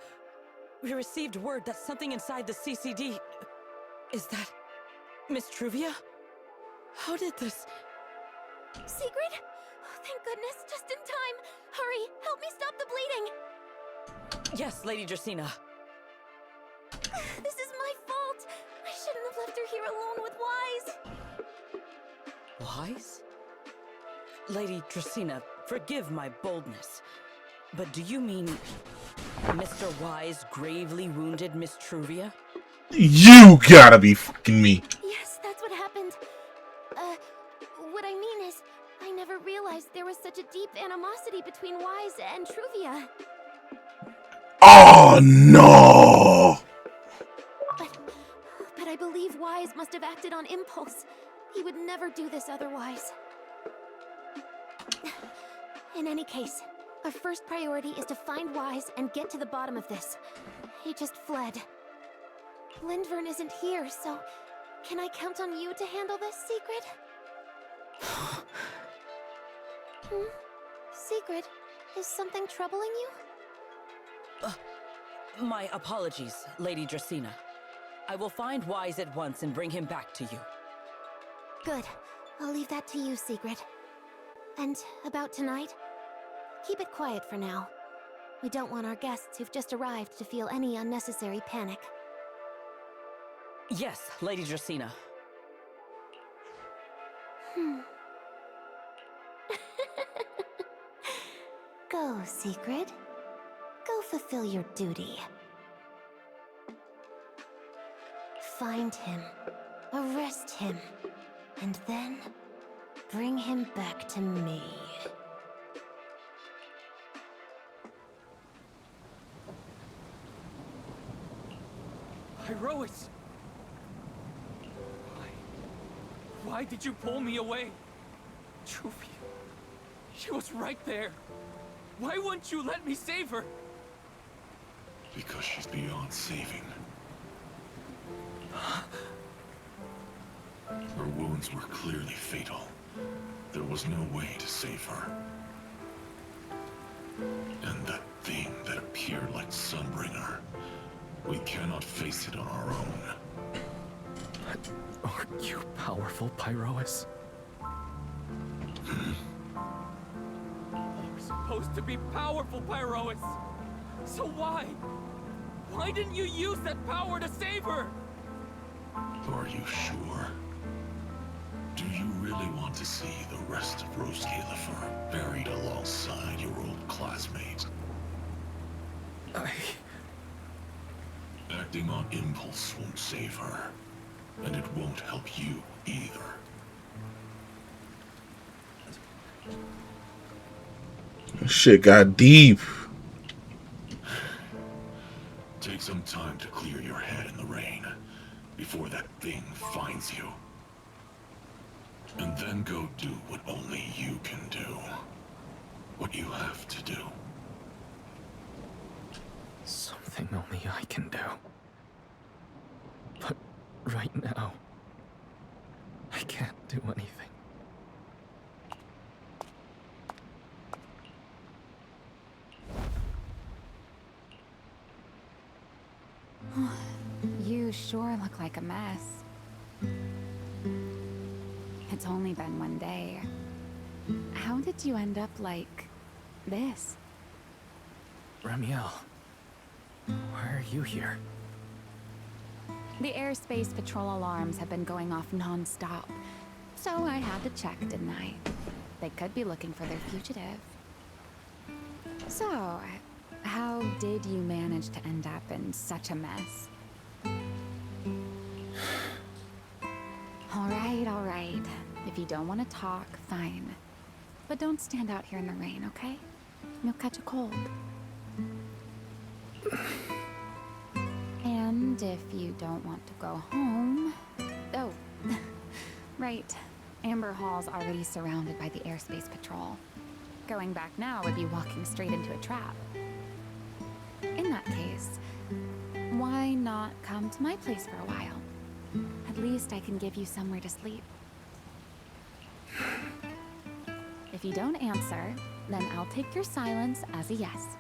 [SPEAKER 13] We received word that something inside the CCD... Is that... Miss Truvia? How did this...
[SPEAKER 3] Secret? Oh, thank goodness, just in time. Hurry, help me stop the bleeding.
[SPEAKER 13] Yes, Lady Dracena.
[SPEAKER 3] This is my fault. I shouldn't have left her here alone with Wise.
[SPEAKER 13] Wise? Lady Dracaena, forgive my boldness, but do you mean Mr. Wise gravely wounded Miss Truvia?
[SPEAKER 1] You gotta be fucking me.
[SPEAKER 3] Yes, that's what happened. What I mean is, I never realized there was such a deep animosity between Wise and Truvia.
[SPEAKER 1] Oh no!
[SPEAKER 3] But I believe Wise must have acted on impulse. He would never do this otherwise. In any case, our first priority is to find Wise and get to the bottom of this. He just fled. Lindvern isn't here, so can I count on you to handle this, Secret? Secret, is something troubling you?
[SPEAKER 13] My apologies, Lady Dracaena. I will find Wise at once and bring him back to you.
[SPEAKER 3] Good. I'll leave that to you, Secret. And about tonight? Keep it quiet for now. We don't want our guests who've just arrived to feel any unnecessary panic.
[SPEAKER 13] Yes, Lady Dracaena.
[SPEAKER 3] Go, Secret. Go fulfill your duty. Find him, arrest him, and then bring him back to me.
[SPEAKER 21] Iroas! Why did you pull me away? Truvia, she was right there. Why wouldn't you let me save her?
[SPEAKER 22] Because she's beyond saving. Her wounds were clearly fatal. There was no way to save her. And that thing that appeared like Sunbringer, we cannot face it on our own.
[SPEAKER 6] Are you powerful, Pyroas?
[SPEAKER 21] You're supposed to be powerful, Pyroas! So why? Why didn't you use that power to save her?
[SPEAKER 22] Are you sure? Do you really want to see the rest of Rose Califer buried alongside your old classmates? Acting on impulse won't save her, and it won't help you either.
[SPEAKER 1] Shit got deep.
[SPEAKER 22] Take some time to clear your head in the rain before that thing finds you. And then go do what only you can do. What you have to do.
[SPEAKER 6] Something only I can do. But right now, I can't do anything.
[SPEAKER 7] You sure look like a mess. It's only been one day. How did you end up like this?
[SPEAKER 6] Ramiel, why are you here?
[SPEAKER 7] The airspace patrol alarms have been going off non-stop, so I had to check, didn't I? They could be looking for their fugitive. So, how did you manage to end up in such a mess? All right. If you don't want to talk, fine. But don't stand out here in the rain, okay? You'll catch a cold. And if you don't want to go home... Oh, right. Amber Hall's already surrounded by the airspace patrol. Going back now would be walking straight into a trap. In that case, why not come to my place for a while? At least I can give you somewhere to sleep. If you don't answer, then I'll take your silence as a yes.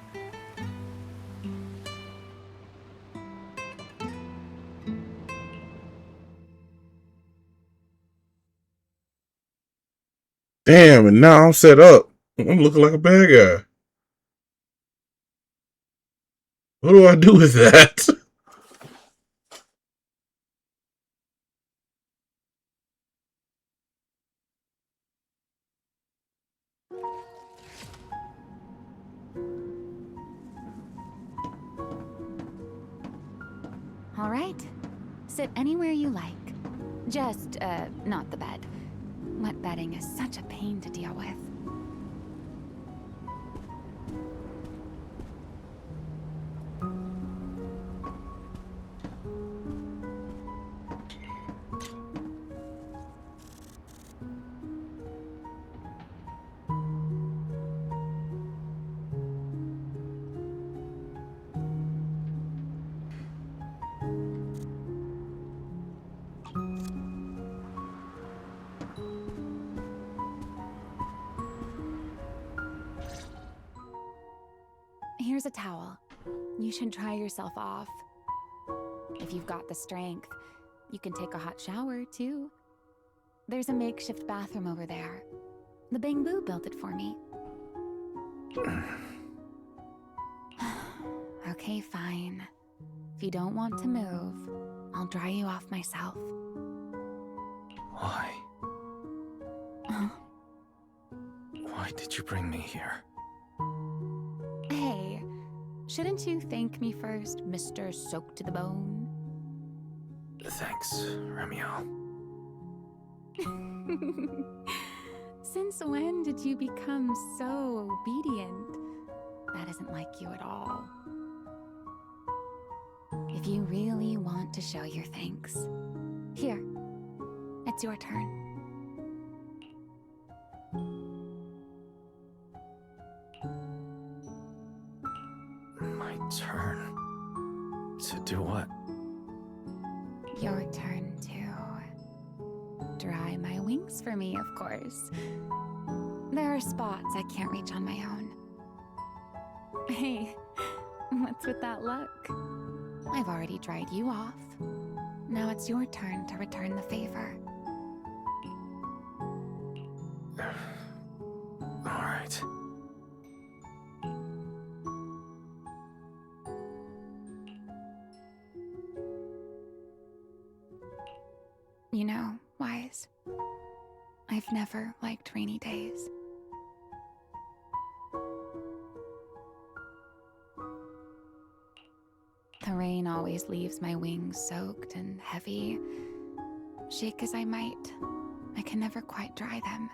[SPEAKER 1] Damn, and now I'm set up. I'm looking like a bad guy. What do I do with that?
[SPEAKER 7] All right. Sit anywhere you like. Just, not the bed. Wet bedding is such a pain to deal with. Here's a towel. You should dry yourself off. If you've got the strength, you can take a hot shower, too. There's a makeshift bathroom over there. The Bamboo built it for me. Okay, fine. If you don't want to move, I'll dry you off myself.
[SPEAKER 6] Why? Why did you bring me here?
[SPEAKER 7] Hey, shouldn't you thank me first, Mr. Soaked to the Bone?
[SPEAKER 6] Thanks, Romeo.
[SPEAKER 7] Since when did you become so obedient? That isn't like you at all. If you really want to show your thanks, here, it's your turn.
[SPEAKER 6] My turn? To do what?
[SPEAKER 7] Your turn to dry my wings for me, of course. There are spots I can't reach on my own. Hey, what's with that look? I've already dried you off. Now it's your turn to return the favor.
[SPEAKER 6] All right.
[SPEAKER 7] You know, Wise, I've never liked rainy days. The rain always leaves my wings soaked and heavy. Shake as I might, I can never quite dry them.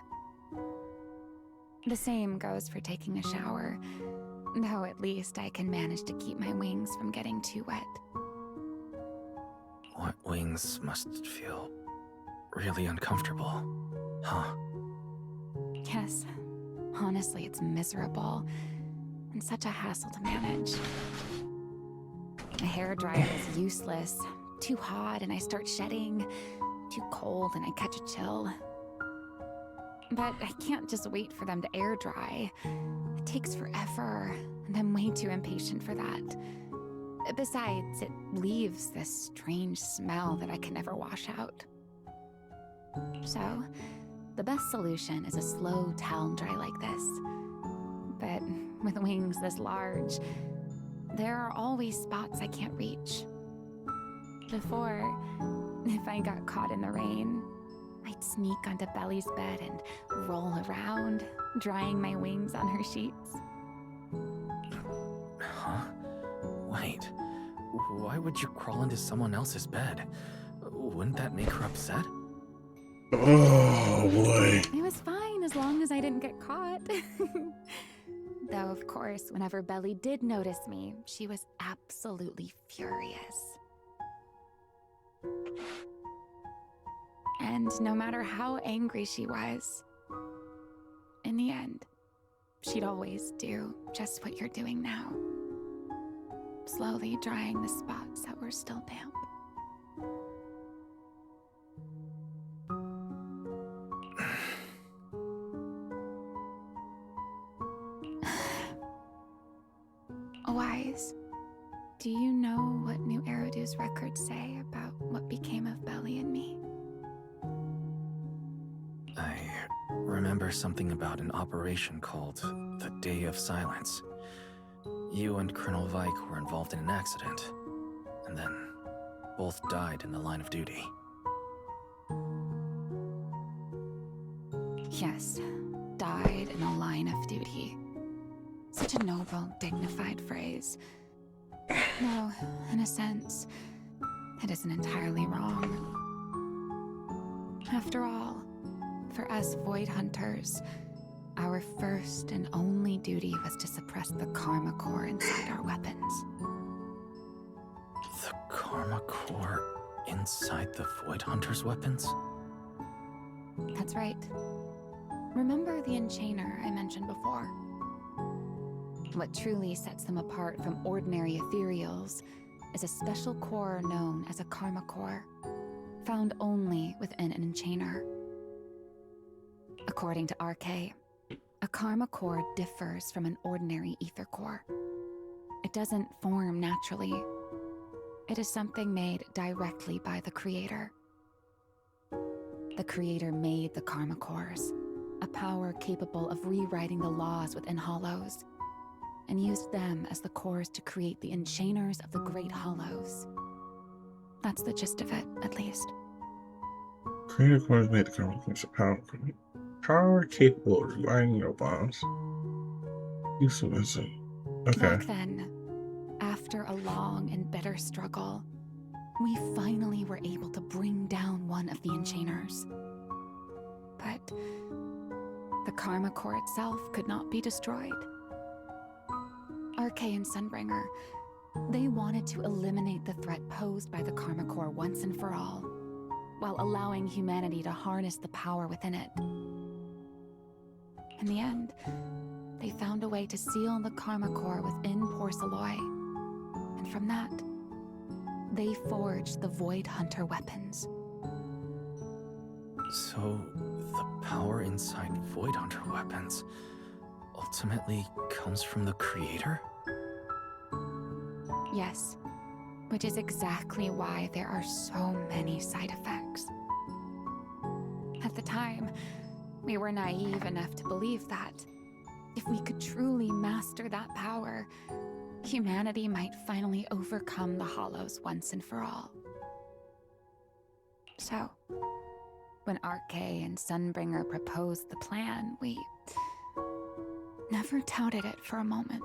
[SPEAKER 7] The same goes for taking a shower, though at least I can manage to keep my wings from getting too wet.
[SPEAKER 6] Wet wings must feel really uncomfortable, huh?
[SPEAKER 7] Yes, honestly, it's miserable and such a hassle to manage. A hairdryer is useless. Too hot and I start shedding. Too cold and I catch a chill. But I can't just wait for them to air dry. It takes forever, and I'm way too impatient for that. Besides, it leaves this strange smell that I can never wash out. So, the best solution is a slow towel dry like this. But with wings this large, there are always spots I can't reach. Before, if I got caught in the rain, I'd sneak onto Belly's bed and roll around, drying my wings on her sheets.
[SPEAKER 6] Huh? Wait. Why would you crawl into someone else's bed? Wouldn't that make her upset?
[SPEAKER 1] Oh, boy.
[SPEAKER 7] It was fine as long as I didn't get caught. Though, of course, whenever Belly did notice me, she was absolutely furious. And no matter how angry she was, in the end, she'd always do just what you're doing now. Slowly drying the spots that were still damp. Wise, do you know what New Eridu's records say about what became of Belly and me?
[SPEAKER 6] I remember something about an operation called the Day of Silence. You and Colonel Vike were involved in an accident, and then both died in the line of duty.
[SPEAKER 7] Yes, died in the line of duty. Such a noble, dignified phrase. No, in a sense, it isn't entirely wrong. After all, for us Void Hunters, our first and only duty was to suppress the Karma Core inside our weapons.
[SPEAKER 6] The Karma Core inside the Void Hunter's weapons?
[SPEAKER 7] That's right. Remember the Enchainer I mentioned before? What truly sets them apart from ordinary ethereals is a special core known as a Karma Core, found only within an Enchainer. According to RK, a Karma Core differs from an ordinary ether core. It doesn't form naturally. It is something made directly by the Creator. The Creator made the Karma Cores, a power capable of rewriting the laws within Hollows, and used them as the cores to create the Enchainers of the Great Hollows. That's the gist of it, at least.
[SPEAKER 1] Creator cores made the Karma Cores a power capable of rewriting your bombs. Useful as a... Okay.
[SPEAKER 7] Back then, after a long and bitter struggle, we finally were able to bring down one of the Enchainers. But the Karma Core itself could not be destroyed. RK and Sunbringer, they wanted to eliminate the threat posed by the Karma Core once and for all, while allowing humanity to harness the power within it. In the end, they found a way to seal the Karma Core within Porceloy, and from that, they forged the Void Hunter weapons.
[SPEAKER 6] So, the power inside Void Hunter weapons ultimately comes from the Creator?
[SPEAKER 7] Yes, which is exactly why there are so many side effects. At the time, we were naive enough to believe that if we could truly master that power, humanity might finally overcome the Hollows once and for all. So, when RK and Sunbringer proposed the plan, we never doubted it for a moment.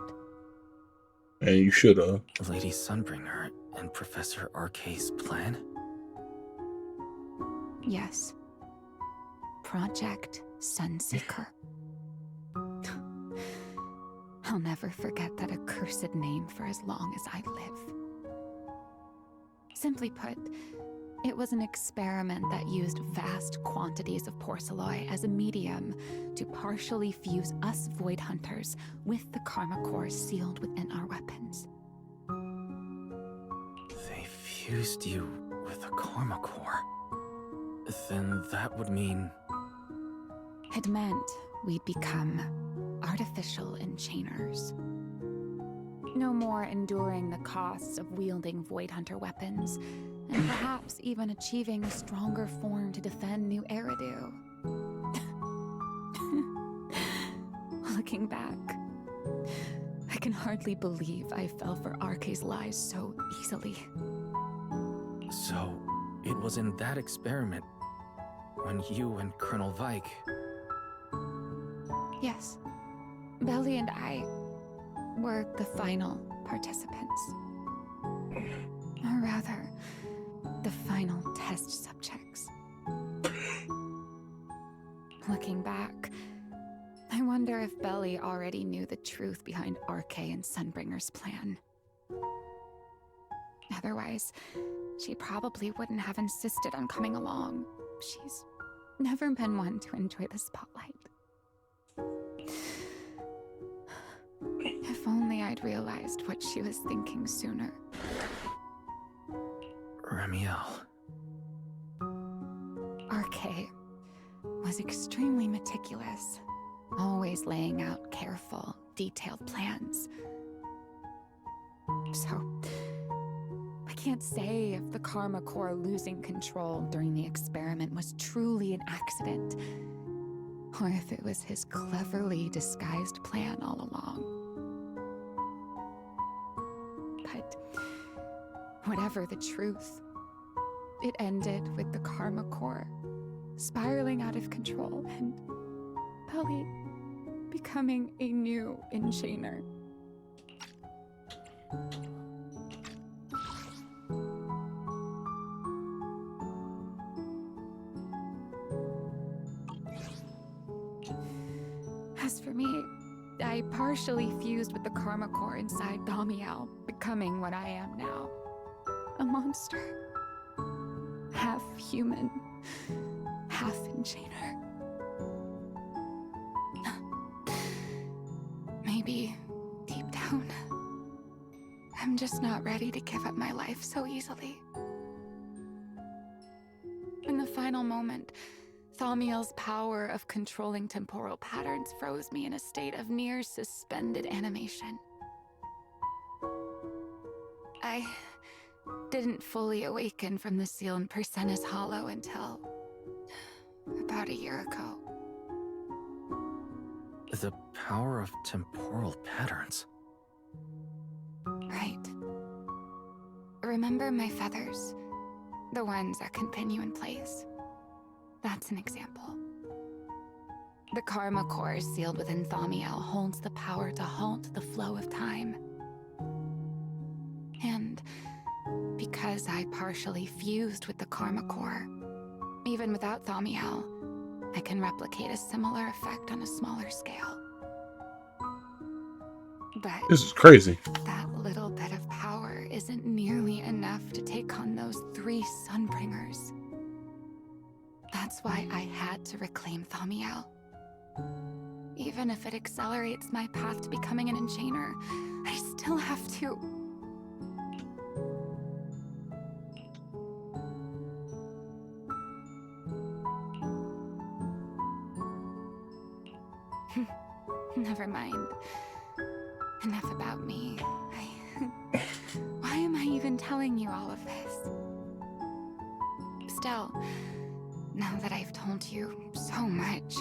[SPEAKER 1] And you should have.
[SPEAKER 6] Lady Sunbringer and Professor RK's plan?
[SPEAKER 7] Yes. Project Sunseeker. I'll never forget that accursed name for as long as I live. Simply put, it was an experiment that used vast quantities of porceloy as a medium to partially fuse us Void Hunters with the Karma Cores sealed within our weapons.
[SPEAKER 6] They fused you with a Karma Core. Then that would mean...
[SPEAKER 7] It meant we'd become artificial Enchainers. No more enduring the costs of wielding Void Hunter weapons, and perhaps even achieving a stronger form to defend New Eridu. Looking back, I can hardly believe I fell for RK's lies so easily.
[SPEAKER 6] So, it was in that experiment when you and Colonel Vike...
[SPEAKER 7] Yes. Belly and I were the final participants. Or rather, the final test subjects. Looking back, I wonder if Belly already knew the truth behind RK and Sunbringer's plan. Otherwise, she probably wouldn't have insisted on coming along. She's never been one to enjoy the spotlight. If only I'd realized what she was thinking sooner.
[SPEAKER 6] Ramiel.
[SPEAKER 7] RK was extremely meticulous, always laying out careful, detailed plans. So, I can't say if the Karma Core losing control during the experiment was truly an accident, or if it was his cleverly disguised plan all along. But whatever the truth, it ended with the Karma Core spiraling out of control and Belly becoming a new Enchainer. As for me, I partially fused with the karma core inside Thaumiel, becoming what I am now. A monster. Half human, half enchainer. Maybe, deep down, I'm just not ready to give up my life so easily. In the final moment, Thaumiel's power of controlling temporal patterns froze me in a state of near suspended animation. I didn't fully awaken from the sealed Persena's hollow until about a year ago.
[SPEAKER 6] The power of temporal patterns.
[SPEAKER 7] Right. Remember my feathers? The ones that can pin you in place. That's an example. The karma core sealed within Thaumiel holds the power to halt the flow of time. And because I partially fused with the karma core, even without Thaumiel, I can replicate a similar effect on a smaller scale. But
[SPEAKER 1] This is crazy.
[SPEAKER 7] that little bit of power isn't nearly enough to take on those 3 Sunbringers. That's why I had to reclaim Thaumiel. Even if it accelerates my path to becoming an enchainer, I still have to... Never mind. Enough about me. Why am I even telling you all of this? Still, now that I've told you so much...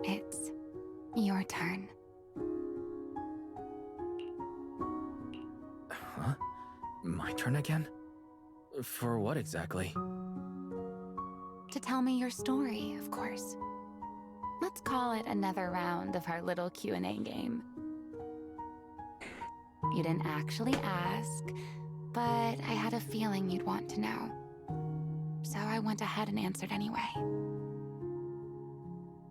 [SPEAKER 7] It's your turn.
[SPEAKER 6] Huh? My turn again? For what exactly?
[SPEAKER 7] To tell me your story, of course. Let's call it another round of our little Q&A game. You didn't actually ask, but I had a feeling you'd want to know. So I went ahead and answered anyway.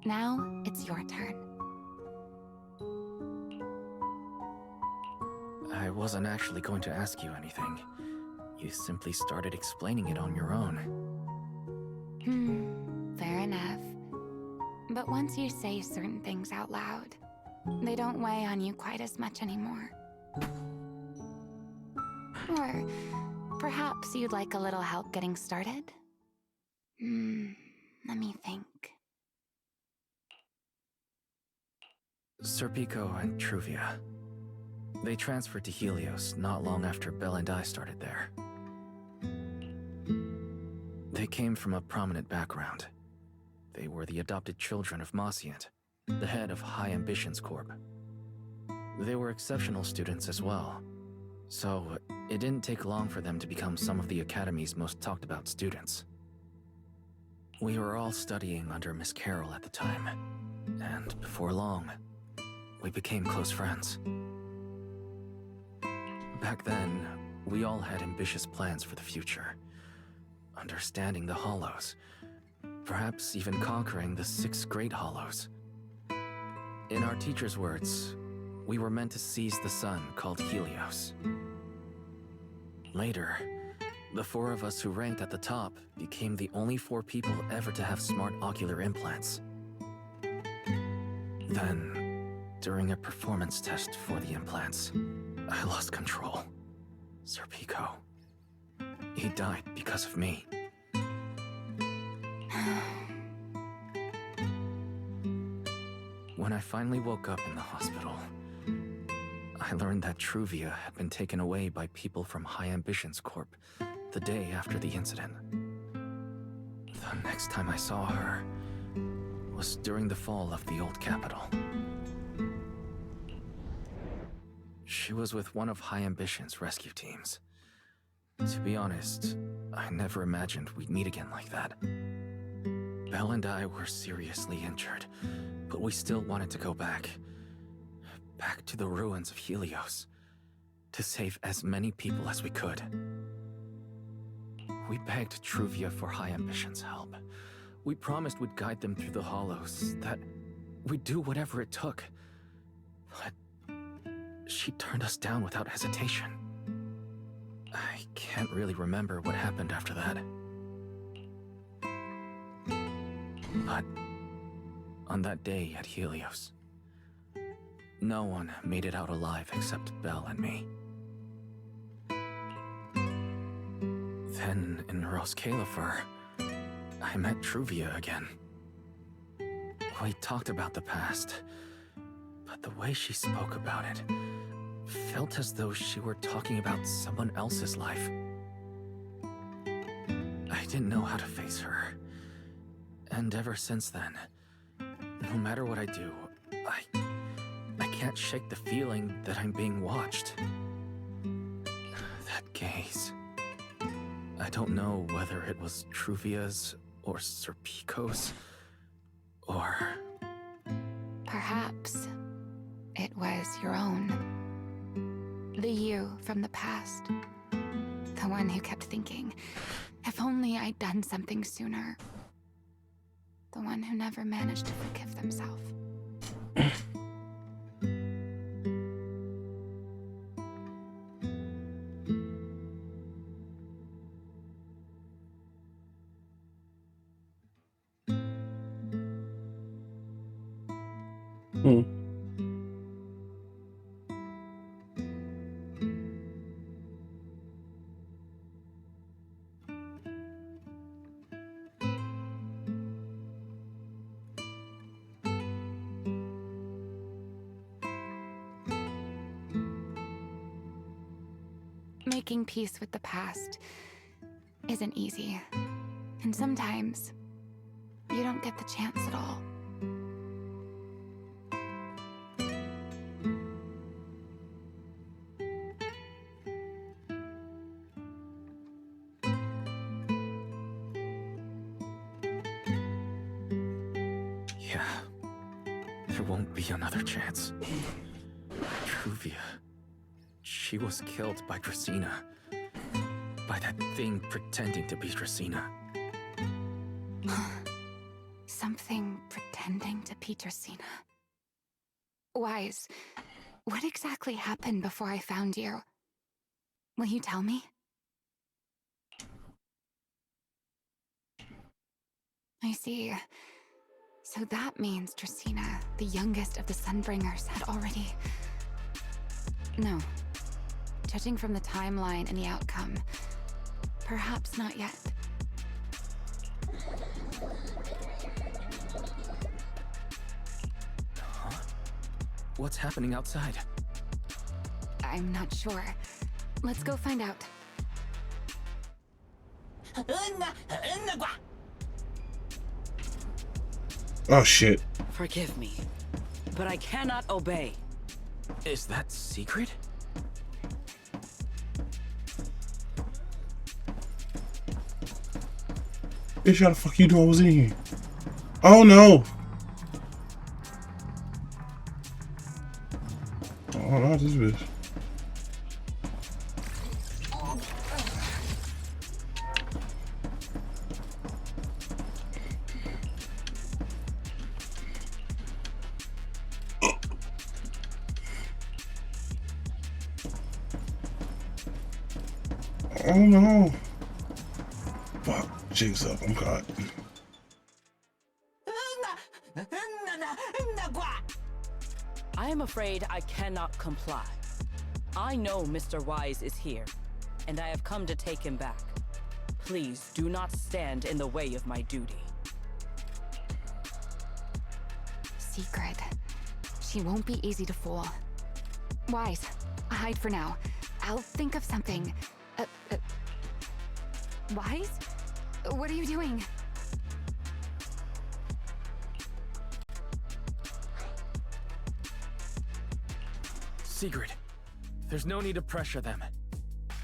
[SPEAKER 7] Now, it's your turn.
[SPEAKER 6] I wasn't actually going to ask you anything. You simply started explaining it on your own.
[SPEAKER 7] Fair enough. But once you say certain things out loud, they don't weigh on you quite as much anymore. Or perhaps you'd like a little help getting started? Let me think.
[SPEAKER 6] Serpico and Truvia. They transferred to Helios not long after Belle and I started there. They came from a prominent background. They were the adopted children of Mosient, the head of High Ambitions Corp. They were exceptional students as well, so it didn't take long for them to become some of the Academy's most talked about students. We were all studying under Miss Carroll at the time, and before long, we became close friends. Back then, we all had ambitious plans for the future. Understanding the Hollows, perhaps even conquering the 6 Great Hollows. In our teacher's words, we were meant to seize the sun called Helios. Later, the 4 of us who ranked at the top became the only 4 people ever to have smart ocular implants. Then, during a performance test for the implants, I lost control. Serpico. He died because of me. When I finally woke up in the hospital, I learned that Truvia had been taken away by people from High Ambitions Corp the day after the incident. The next time I saw her was during the fall of the old capital. She was with one of High Ambition's rescue teams. To be honest, I never imagined we'd meet again like that. Belle and I were seriously injured, but we still wanted to go back. Back to the ruins of Helios, to save as many people as we could. We begged Truvia for High Ambition's help. We promised we'd guide them through the hollows, that we'd do whatever it took. But she turned us down without hesitation. I can't really remember what happened after that. But on that day at Helios, no one made it out alive except Belle and me. Then in Rose Califer, I met Truvia again. We talked about the past, but the way she spoke about it felt as though she were talking about someone else's life. I didn't know how to face her. And ever since then, no matter what I do, I can't shake the feeling that I'm being watched. That gaze. I don't know whether it was Truvia's or Serpico's, or...
[SPEAKER 7] Perhaps it was your own. The you from the past. The one who kept thinking, if only I'd done something sooner. The one who never managed to forgive themselves. Making peace with the past isn't easy. And sometimes, you don't get the chance at all.
[SPEAKER 6] Yeah, there won't be another chance. Truvia. She was killed by Dracena. By that thing pretending to be Dracena.
[SPEAKER 7] Something pretending to be Dracena. Wise, what exactly happened before I found you? Will you tell me? I see. So that means Dracena, the youngest of the Sunbringers, had already... No. Judging from the timeline and the outcome, perhaps not yet.
[SPEAKER 6] Huh? What's happening outside?
[SPEAKER 7] I'm not sure. Let's go find out.
[SPEAKER 1] Oh shit.
[SPEAKER 13] Forgive me, but I cannot obey.
[SPEAKER 6] Is that secret?
[SPEAKER 1] Bitch, how the fuck you doing? I was in here. Oh no. Oh, not this bitch. Oh no. Fuck. Jig's up. I'm caught.
[SPEAKER 13] I am afraid I cannot comply. I know Mr. Wise is here, and I have come to take him back. Please do not stand in the way of my duty.
[SPEAKER 7] Secret. She won't be easy to fool. Wise, hide for now. I'll think of something. Wise? What are you doing?
[SPEAKER 6] Sigrid, there's no need to pressure them.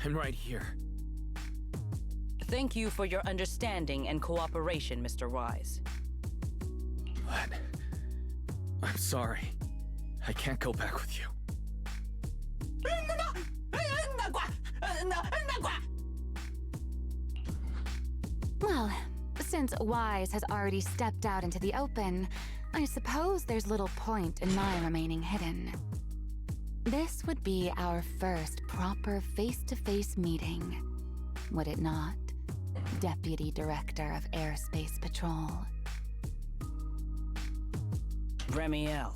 [SPEAKER 6] I'm right here.
[SPEAKER 13] Thank you for your understanding and cooperation, Mr. Wise.
[SPEAKER 6] What? I'm sorry. I can't go back with you.
[SPEAKER 4] Well, since Wise has already stepped out into the open, I suppose there's little point in my remaining hidden. This would be our first proper face-to-face meeting, would it not, Deputy Director of Airspace Patrol?
[SPEAKER 13] Remiel.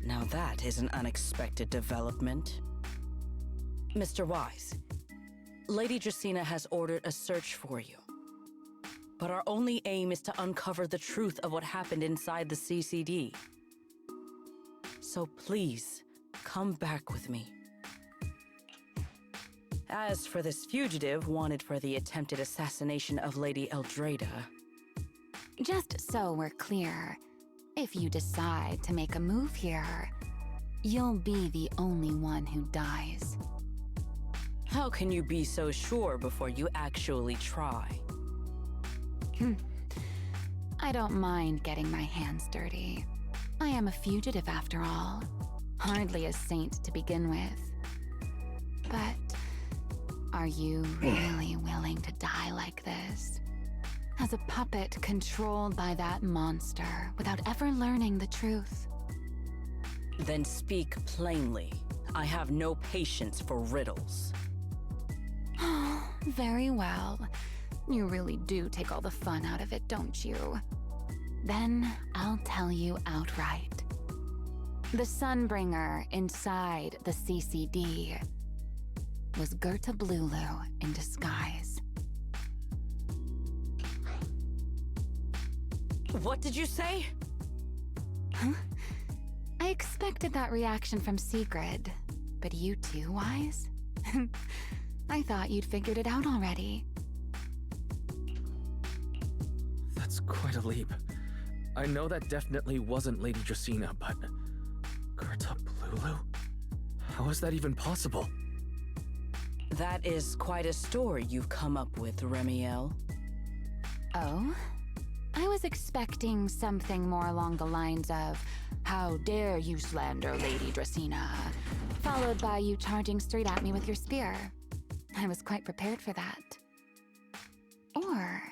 [SPEAKER 13] Now that is an unexpected development. Mr. Wise, Lady Dracaena has ordered a search for you. But our only aim is to uncover the truth of what happened inside the CCD. So please, come back with me. As for this fugitive wanted for the attempted assassination of Lady Eldrada...
[SPEAKER 4] Just so we're clear, if you decide to make a move here, you'll be the only one who dies.
[SPEAKER 13] How can you be so sure before you actually try?
[SPEAKER 4] I don't mind getting my hands dirty. I am a fugitive after all. Hardly a saint to begin with. But are you really willing to die like this? As a puppet controlled by that monster without ever learning the truth?
[SPEAKER 13] Then speak plainly. I have no patience for riddles.
[SPEAKER 4] Very well. You really do take all the fun out of it, don't you? Then I'll tell you outright. The Sunbringer inside the CCD was Gerta Blulu in disguise.
[SPEAKER 13] What did you say?
[SPEAKER 4] Huh? I expected that reaction from Sigrid, but you too, Wise? I thought you'd figured it out already.
[SPEAKER 6] That's quite a leap. I know that definitely wasn't Lady Dracaena, but... Gerta Blulu? How is that even possible?
[SPEAKER 13] That is quite a story you've come up with, Remiel.
[SPEAKER 4] Oh? I was expecting something more along the lines of, "How dare you slander Lady Dracaena?" followed by you charging straight at me with your spear. I was quite prepared for that. Or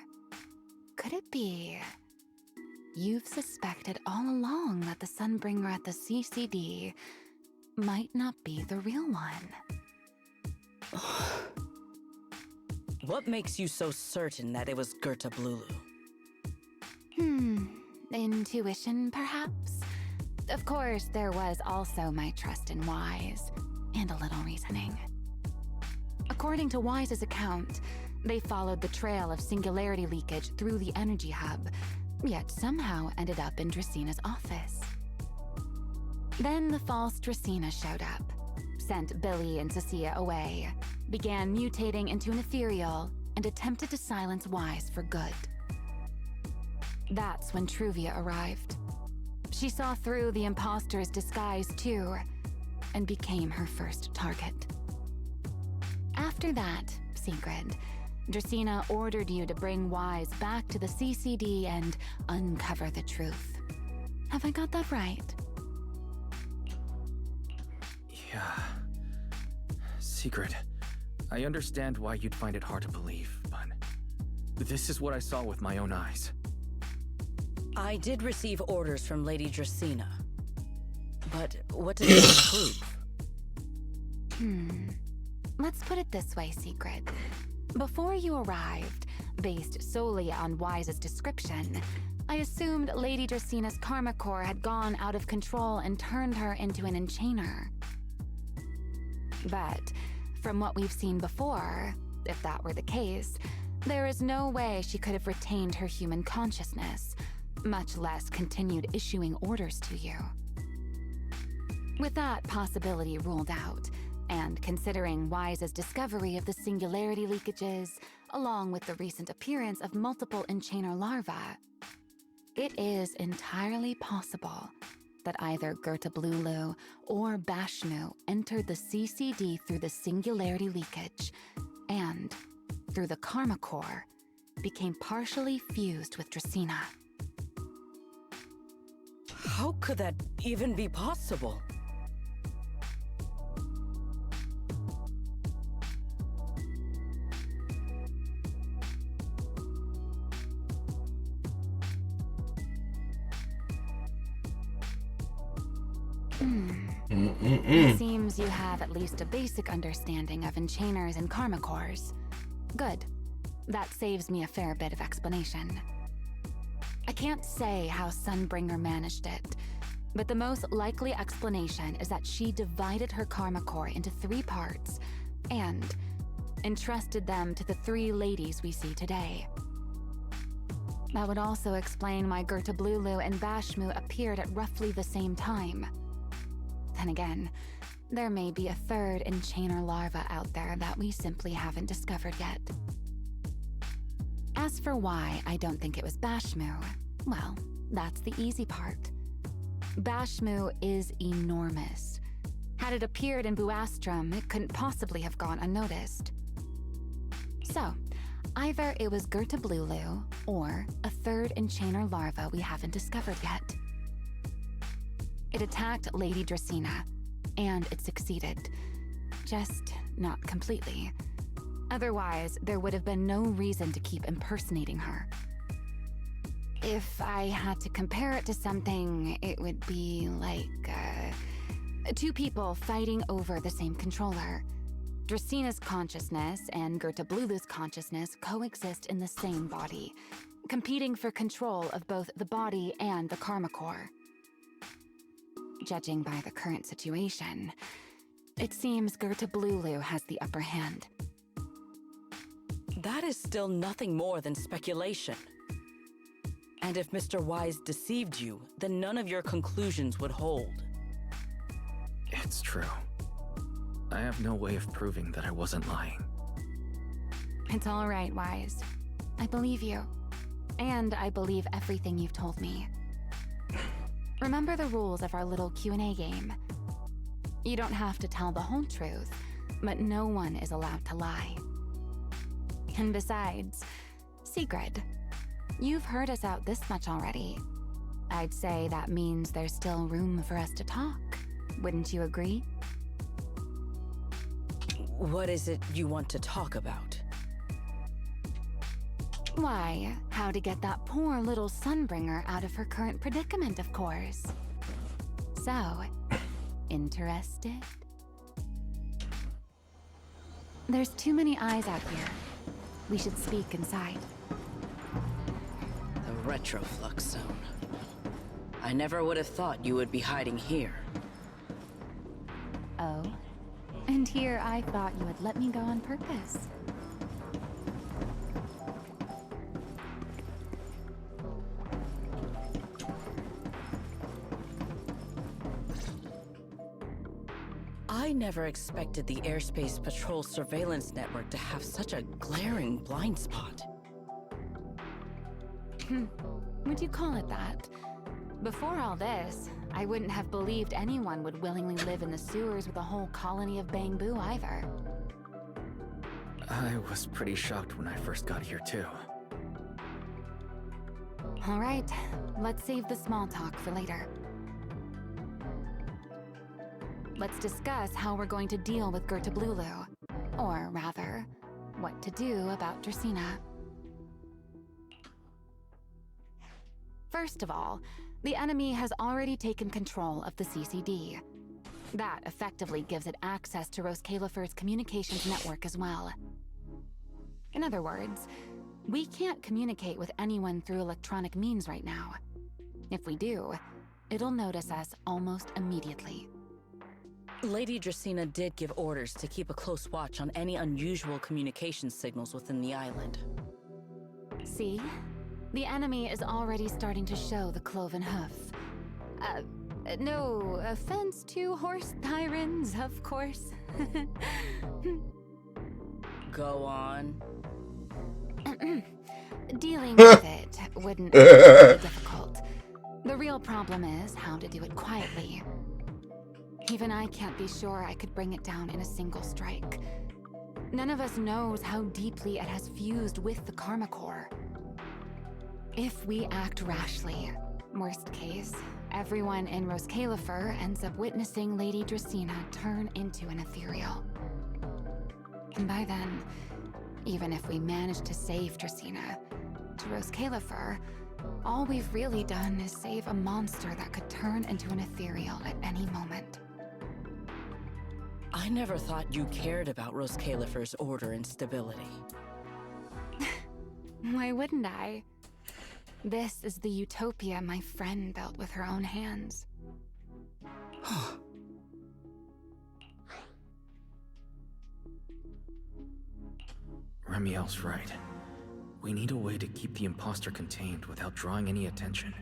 [SPEAKER 4] could it be you've suspected all along that the Sunbringer at the CCD might not be the real one?
[SPEAKER 13] What makes you so certain that it was Gerta Blulu?
[SPEAKER 4] Intuition, perhaps? Of course, there was also my trust in Wise, and a little reasoning. According to Wise's account, they followed the trail of singularity leakage through the energy hub, yet somehow ended up in Dracaena's office. Then the false Dracaena showed up, sent Billy and Cecilia away, began mutating into an ethereal, and attempted to silence Wise for good. That's when Truvia arrived. She saw through the imposter's disguise too, and became her first target. After that, Sigrid, Dracaena ordered you to bring Wise back to the CCD and uncover the truth. Have I got that right?
[SPEAKER 6] Yeah. Sigrid, I understand why you'd find it hard to believe, but this is what I saw with my own eyes.
[SPEAKER 13] I did receive orders from Lady Dracaena. But what does that prove?
[SPEAKER 4] Let's put it this way, Sigrid. Before you arrived, based solely on Wise's description, I assumed Lady Dracaena's karma core had gone out of control and turned her into an enchainer. But from what we've seen before, if that were the case, there is no way she could have retained her human consciousness, much less continued issuing orders to you. With that possibility ruled out, and considering Wise's discovery of the singularity leakages, along with the recent appearance of multiple enchainer larvae, it is entirely possible that either Gerta Blulu or Bashnu entered the CCD through the singularity leakage, and through the Karma Core, became partially fused with Dracaena.
[SPEAKER 13] How could that even be possible?
[SPEAKER 4] It seems you have at least a basic understanding of enchainers and karma cores. Good. That saves me a fair bit of explanation. I can't say how Sunbringer managed it, but the most likely explanation is that she divided her karma core into 3 parts and entrusted them to the 3 ladies we see today. That would also explain why Gerta Blulu and Bashmu appeared at roughly the same time. Then again, there may be a 3rd enchainer larva out there that we simply haven't discovered yet. As for why I don't think it was Bashmu, well, that's the easy part. Bashmu is enormous. Had it appeared in Buastrum, it couldn't possibly have gone unnoticed. So, either it was Gerta Blulu, or a 3rd enchainer larva we haven't discovered yet. It attacked Lady Dracaena, and it succeeded. Just not completely. Otherwise, there would have been no reason to keep impersonating her. If I had to compare it to something, it would be like, 2 people fighting over the same controller. Draceena's consciousness and Gerta Blulu's consciousness coexist in the same body, competing for control of both the body and the Karma Core. Judging by the current situation, it seems Gerta Blulu has the upper hand.
[SPEAKER 13] That is still nothing more than speculation. And if Mr. Wise deceived you, then none of your conclusions would hold.
[SPEAKER 6] It's true. I have no way of proving that I wasn't lying.
[SPEAKER 4] It's all right, Wise. I believe you. And I believe everything you've told me. Remember the rules of our little Q&A game. You don't have to tell the whole truth, but no one is allowed to lie. And besides, Sigrid, you've heard us out this much already. I'd say that means there's still room for us to talk. Wouldn't you agree?
[SPEAKER 13] What is it you want to talk about?
[SPEAKER 4] Why, how to get that poor little Sunbringer out of her current predicament, of course. So, interested? There's too many eyes out here. We should speak inside.
[SPEAKER 13] The Retroflux Zone. I never would have thought you would be hiding here.
[SPEAKER 4] Oh? And here I thought you would let me go on purpose.
[SPEAKER 13] I never expected the Airspace Patrol surveillance network to have such a glaring blind spot.
[SPEAKER 4] Would you call it that? Before all this, I wouldn't have believed anyone would willingly live in the sewers with a whole colony of Bangbu either.
[SPEAKER 6] I was pretty shocked when I first got here too.
[SPEAKER 4] All right, let's save the small talk for later. Let's discuss how we're going to deal with Gerta Blulu. Or rather, what to do about Dracaena. First of all, the enemy has already taken control of the CCD. That effectively gives it access to Rose Califer's communications network as well. In other words, we can't communicate with anyone through electronic means right now. If we do, it'll notice us almost immediately.
[SPEAKER 13] Lady Dracaena did give orders to keep a close watch on any unusual communication signals within the island.
[SPEAKER 4] See? The enemy is already starting to show the cloven hoof. No offense to horse tyrants, of course.
[SPEAKER 13] Go on.
[SPEAKER 4] Dealing with it wouldn't be difficult. The real problem is how to do it quietly. Even I can't be sure I could bring it down in a single strike.
[SPEAKER 7] None of us knows how deeply it has fused with the Karma Core. If we act rashly, worst case, everyone in Roskalifer ends up witnessing Lady Dracena turn into an ethereal. And by then, even if we manage to save Dracena, to Roskalifer, all we've really done is save a monster that could turn into an ethereal at any moment.
[SPEAKER 13] I never thought you cared about Roskalifer's order and stability.
[SPEAKER 7] Why wouldn't I? This is the utopia my friend built with her own hands.
[SPEAKER 6] Remiel's right. We need a way to keep the imposter contained without drawing any attention.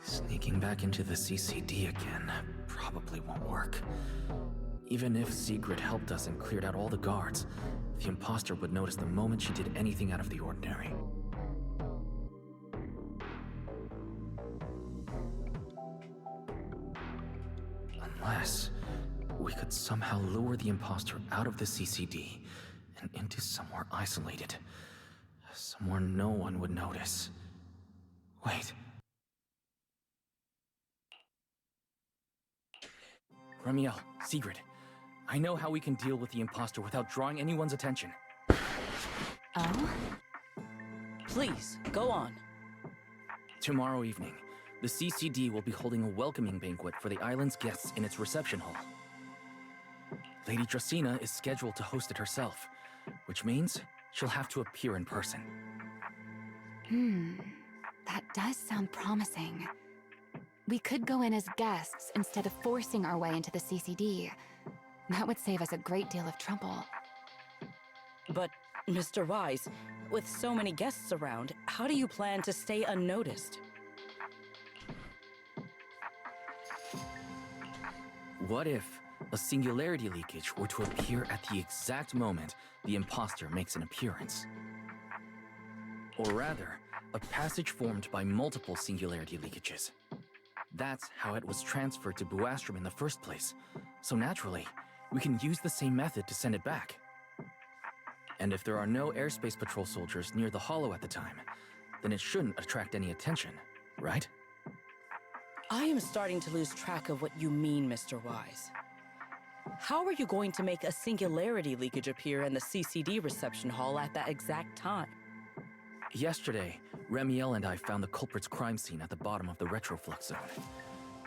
[SPEAKER 6] Sneaking back into the CCD again probably won't work. Even if Sigrid helped us and cleared out all the guards, the imposter would notice the moment she did anything out of the ordinary. Unless we could somehow lure the imposter out of the CCD and into somewhere isolated. Somewhere no one would notice. Wait. Remiel, Sigrid, I know how we can deal with the imposter without drawing anyone's attention.
[SPEAKER 13] Oh? Please, go on.
[SPEAKER 6] Tomorrow evening, the CCD will be holding a welcoming banquet for the island's guests in its reception hall. Lady Dracena is scheduled to host it herself, which means she'll have to appear in person.
[SPEAKER 7] That does sound promising. We could go in as guests instead of forcing our way into the CCD. That would save us a great deal of trouble.
[SPEAKER 13] But, Mr. Wise, with so many guests around, how do you plan to stay unnoticed?
[SPEAKER 6] What if a singularity leakage were to appear at the exact moment the imposter makes an appearance? Or rather, a passage formed by multiple singularity leakages. That's how it was transferred to Buastrom in the first place. So naturally, we can use the same method to send it back. And if there are no airspace patrol soldiers near the hollow at the time, then it shouldn't attract any attention, right?
[SPEAKER 13] I am starting to lose track of what you mean, Mr. Wise. How are you going to make a singularity leakage appear in the CCD reception hall at that exact time?
[SPEAKER 6] Yesterday, Remiel and I found the culprit's crime scene at the bottom of the retroflux zone.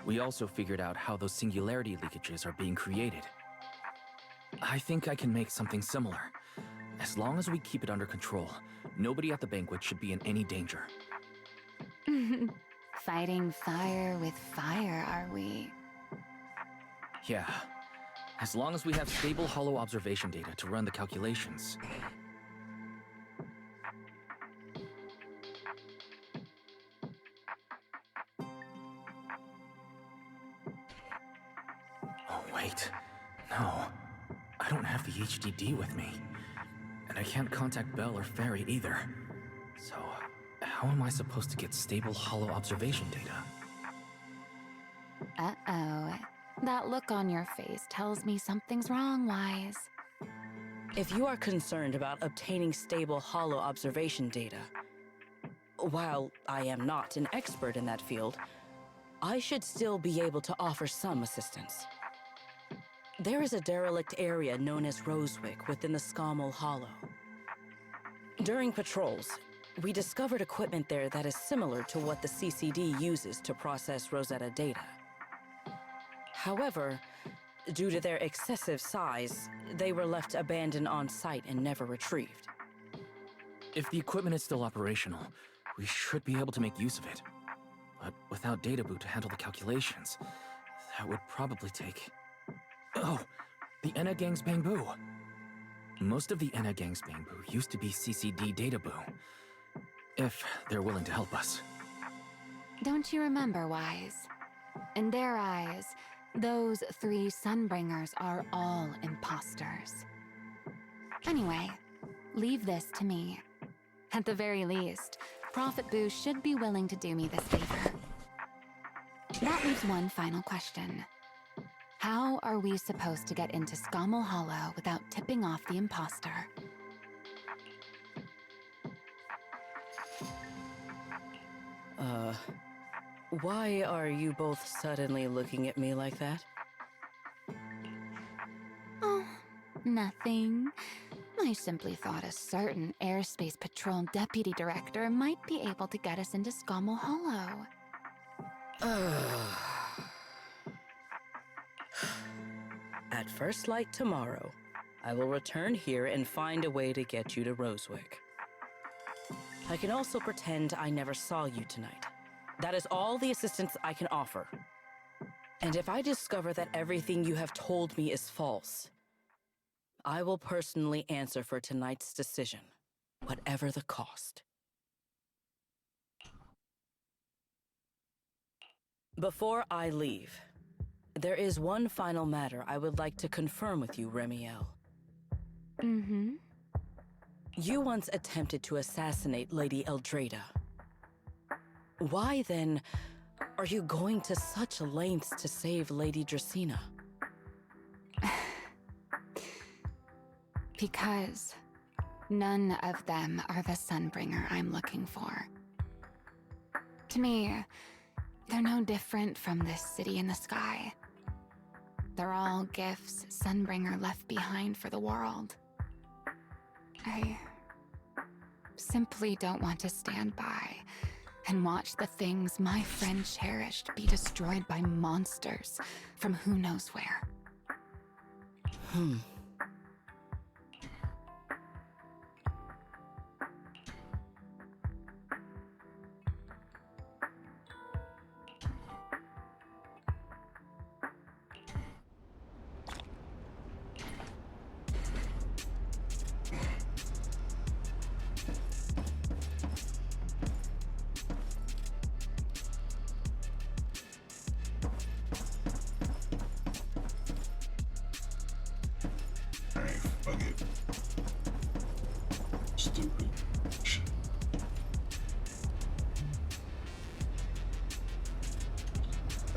[SPEAKER 6] We also figured out how those singularity leakages are being created. I think I can make something similar. As long as we keep it under control, nobody at the banquet should be in any danger.
[SPEAKER 7] Fighting fire with fire, are we?
[SPEAKER 6] Yeah. As long as we have stable hollow observation data to run the calculations. Oh, wait. No. I don't have the HDD with me. And I can't contact Bell or Ferry either. So, how am I supposed to get stable hollow observation data?
[SPEAKER 7] Uh-oh. That look on your face tells me something's wrong, Wise.
[SPEAKER 13] If you are concerned about obtaining stable hollow observation data, while I am not an expert in that field, I should still be able to offer some assistance. There is a derelict area known as Rosewick within the Scommel Hollow. During patrols, we discovered equipment there that is similar to what the CCD uses to process Rosetta data. However, due to their excessive size, they were left abandoned on site and never retrieved.
[SPEAKER 6] If the equipment is still operational, we should be able to make use of it. But without data boot to handle the calculations, that would probably take... Oh, the Enna Gang's Bamboo. Most of the Enna Gang's Bamboo used to be CCD data boo. If they're willing to help us.
[SPEAKER 7] Don't you remember, Wise? In their eyes, those 3 Sunbringers are all imposters. Anyway, leave this to me. At the very least, Prophet Boo should be willing to do me this favor. That leaves one final question. How are we supposed to get into Scommel Hollow without tipping off the imposter?
[SPEAKER 13] Why are you both suddenly looking at me like that?
[SPEAKER 7] Oh, nothing. I simply thought a certain airspace patrol deputy director might be able to get us into Scommel Hollow.
[SPEAKER 13] At first light tomorrow, I will return here and find a way to get you to Rosewick. I can also pretend I never saw you tonight. That is all the assistance I can offer. And if I discover that everything you have told me is false, I will personally answer for tonight's decision, whatever the cost. Before I leave, there is one final matter I would like to confirm with you, Remiel.
[SPEAKER 7] Mm-hmm.
[SPEAKER 13] You once attempted to assassinate Lady Eldrada. Why, then, are you going to such lengths to save Lady Dracena?
[SPEAKER 7] Because none of them are the Sunbringer I'm looking for. To me, they're no different from this city in the sky. They're all gifts Sunbringer left behind for the world. I simply don't want to stand by and watch the things my friend cherished be destroyed by monsters from who knows where.
[SPEAKER 1] Alright, fuck it. Stupid shit.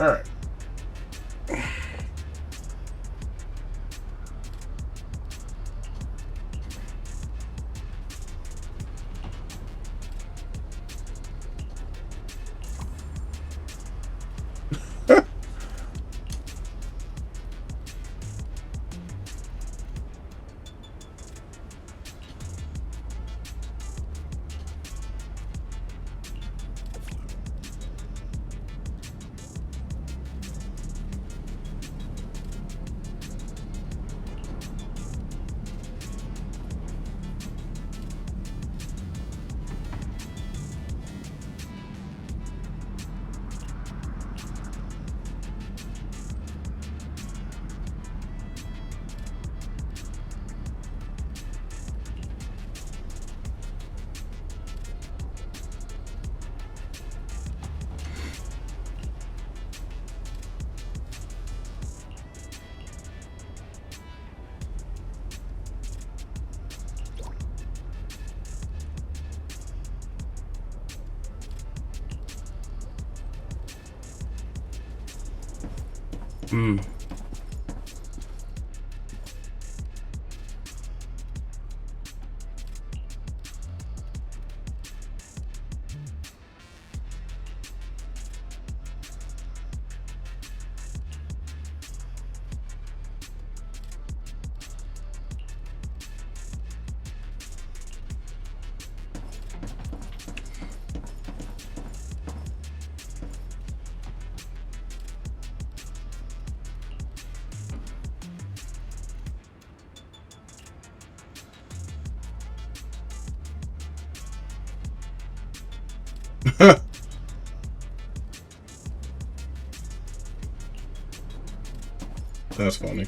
[SPEAKER 1] Alright. That's funny.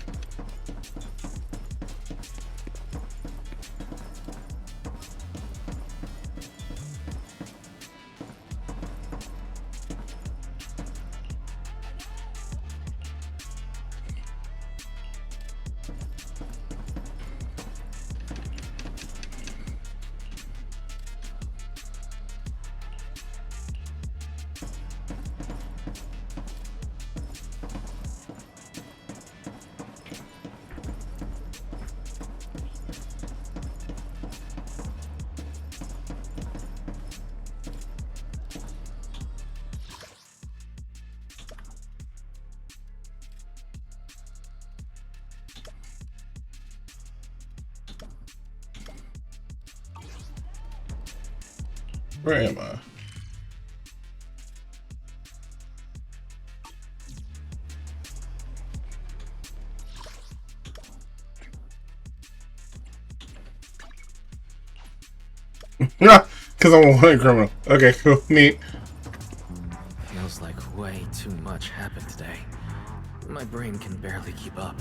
[SPEAKER 1] Where am I? Because I'm a wanted criminal. Okay, cool. Neat.
[SPEAKER 6] Feels like way too much happened today. My brain can barely keep up.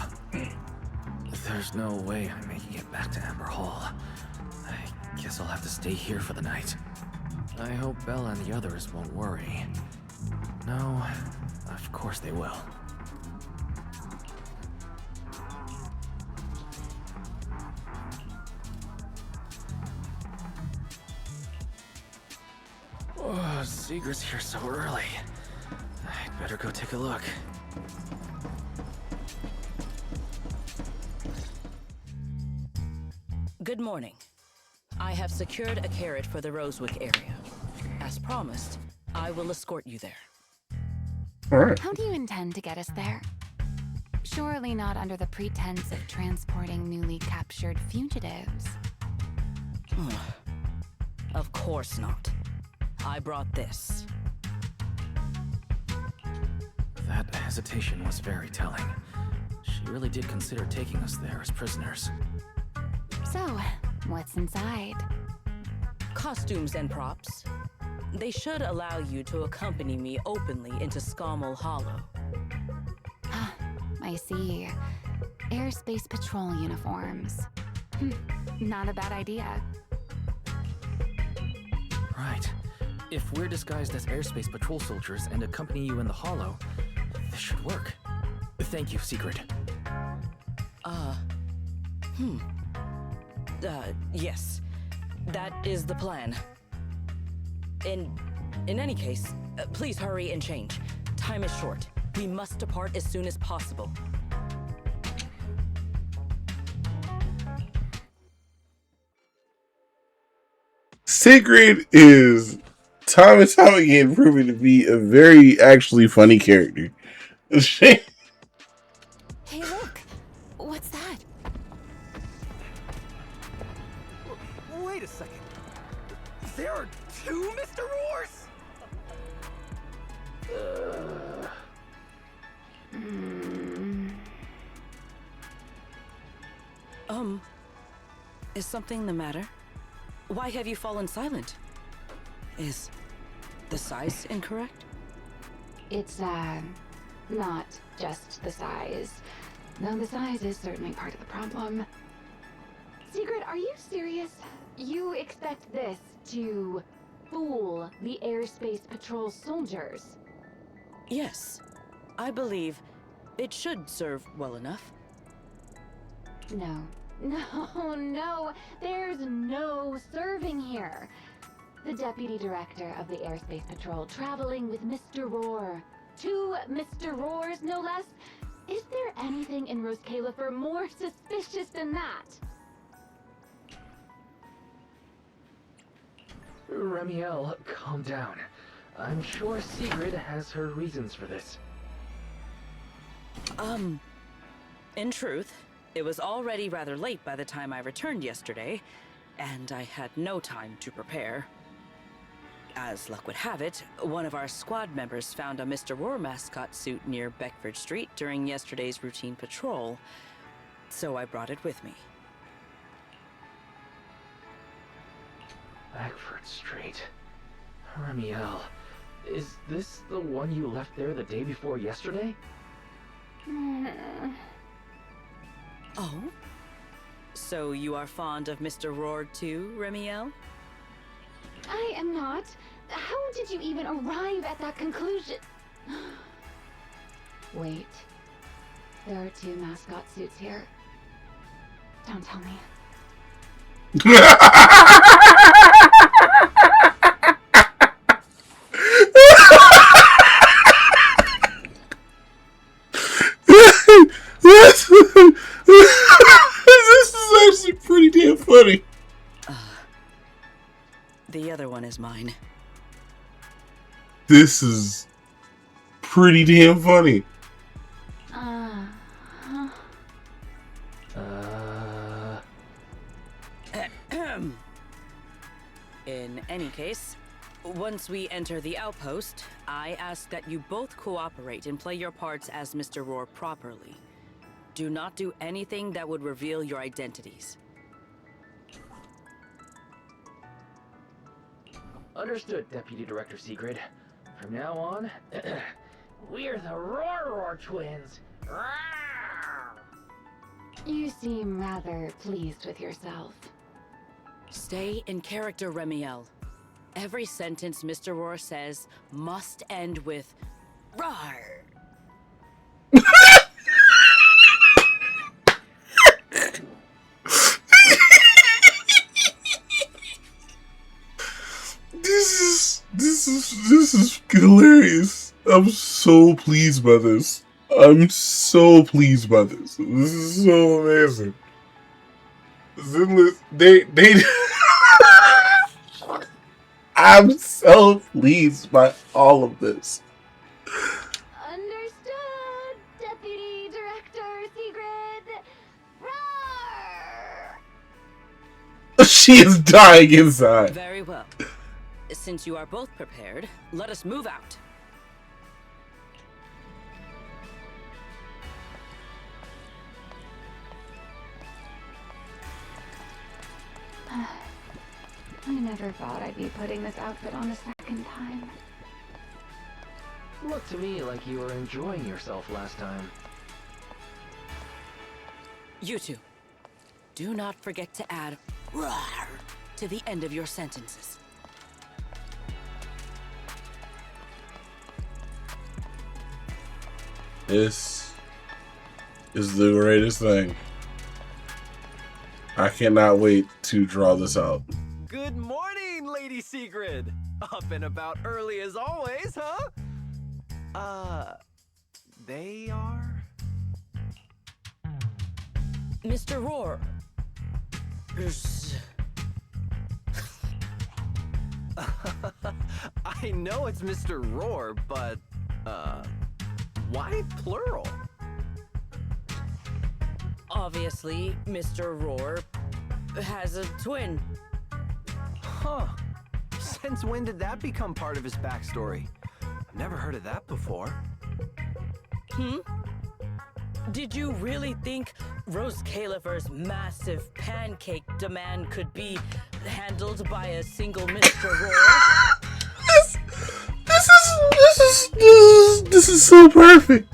[SPEAKER 6] There's no way I'm making it back to Amber Hall. I guess I'll have to stay here for the night. I hope Bella and the others won't worry. No, of course they will. Oh, Seeger's here so early. I'd better go take a look.
[SPEAKER 13] Good morning. I have secured a carriage for the Rosewick area. As promised, I will escort you there.
[SPEAKER 1] All right.
[SPEAKER 7] How do you intend to get us there? Surely not under the pretense of transporting newly captured fugitives.
[SPEAKER 13] Of course not. I brought this.
[SPEAKER 6] That hesitation was very telling. She really did consider taking us there as prisoners.
[SPEAKER 7] So, what's inside?
[SPEAKER 13] Costumes and props. They should allow you to accompany me openly into Scommel Hollow.
[SPEAKER 7] I see. Airspace patrol uniforms. Not a bad idea.
[SPEAKER 6] Right. If we're disguised as airspace patrol soldiers and accompany you in the Hollow, this should work. Thank you, Secret.
[SPEAKER 13] Yes. That is the plan. In any case, please hurry and change. Time is short. We must depart as soon as possible.
[SPEAKER 1] Sigrid is time and time again proving to be a very actually funny character.
[SPEAKER 7] Hey, look! What's that?
[SPEAKER 21] Wait a second. There are two Mr. Roars?
[SPEAKER 13] Is something the matter? Why have you fallen silent? Is the size incorrect?
[SPEAKER 7] It's, not just the size. Though the size is certainly part of the problem. Secret, are you serious? You expect this to fool the airspace patrol soldiers?
[SPEAKER 13] Yes. I believe it should serve well enough.
[SPEAKER 7] No. No. There's no serving here. The deputy director of the airspace patrol traveling with Mr. Roar. 2 Mr. Roars, no less. Is there anything in Rose Califer more suspicious than that?
[SPEAKER 6] Remiel, calm down. I'm sure Sigrid has her reasons for this.
[SPEAKER 13] In truth, it was already rather late by the time I returned yesterday, and I had no time to prepare. As luck would have it, one of our squad members found a Mr. Roar mascot suit near Beckford Street during yesterday's routine patrol, so I brought it with me.
[SPEAKER 6] Beckford Street. Remiel, is this the one you left there the day before yesterday?
[SPEAKER 13] Oh? So you are fond of Mr. Roar too, Remiel?
[SPEAKER 7] I am not. How did you even arrive at that conclusion? Wait. There are 2 mascot suits here. Don't tell me.
[SPEAKER 1] This is actually pretty damn funny.
[SPEAKER 13] The other one is mine.
[SPEAKER 1] This is pretty damn funny.
[SPEAKER 13] In any case, Once we enter the outpost, I ask that you both cooperate and play your parts as Mr. Roar properly. Do not do anything that would reveal your identities.
[SPEAKER 2] Understood, Deputy Director Sigrid. From now on, we're the Roar twins.
[SPEAKER 7] You seem rather pleased with yourself.
[SPEAKER 13] Stay in character, Remiel. Every sentence Mr. Roar says must end with "Rawr."
[SPEAKER 1] This is hilarious. I'm so pleased by this. I'm so pleased by this. This is so amazing. Zenless, they I'm so pleased by all of this.
[SPEAKER 7] Understood, Deputy Director Sigrid. Roar!
[SPEAKER 1] She is dying inside.
[SPEAKER 13] Very well. Since you are both prepared, let us move out.
[SPEAKER 7] I never thought I'd be putting this outfit on a second time.
[SPEAKER 2] Looked to me like you were enjoying yourself last time.
[SPEAKER 13] You two, do not forget to add "rawr" to the end of your sentences.
[SPEAKER 1] This is the greatest thing. I cannot wait to draw this out.
[SPEAKER 11] Good morning, Lady Sigrid! Up and about early as always, huh? They are?
[SPEAKER 13] Mr. Roar.
[SPEAKER 11] I know it's Mr. Roar, but, why plural?
[SPEAKER 13] Obviously, Mr. Roar has a twin.
[SPEAKER 11] Huh. Since when did that become part of his backstory? I've never heard of that before.
[SPEAKER 13] Did you really think Rose Califer's massive pancake demand could be handled by a single Mr. Roar?
[SPEAKER 1] This is so perfect.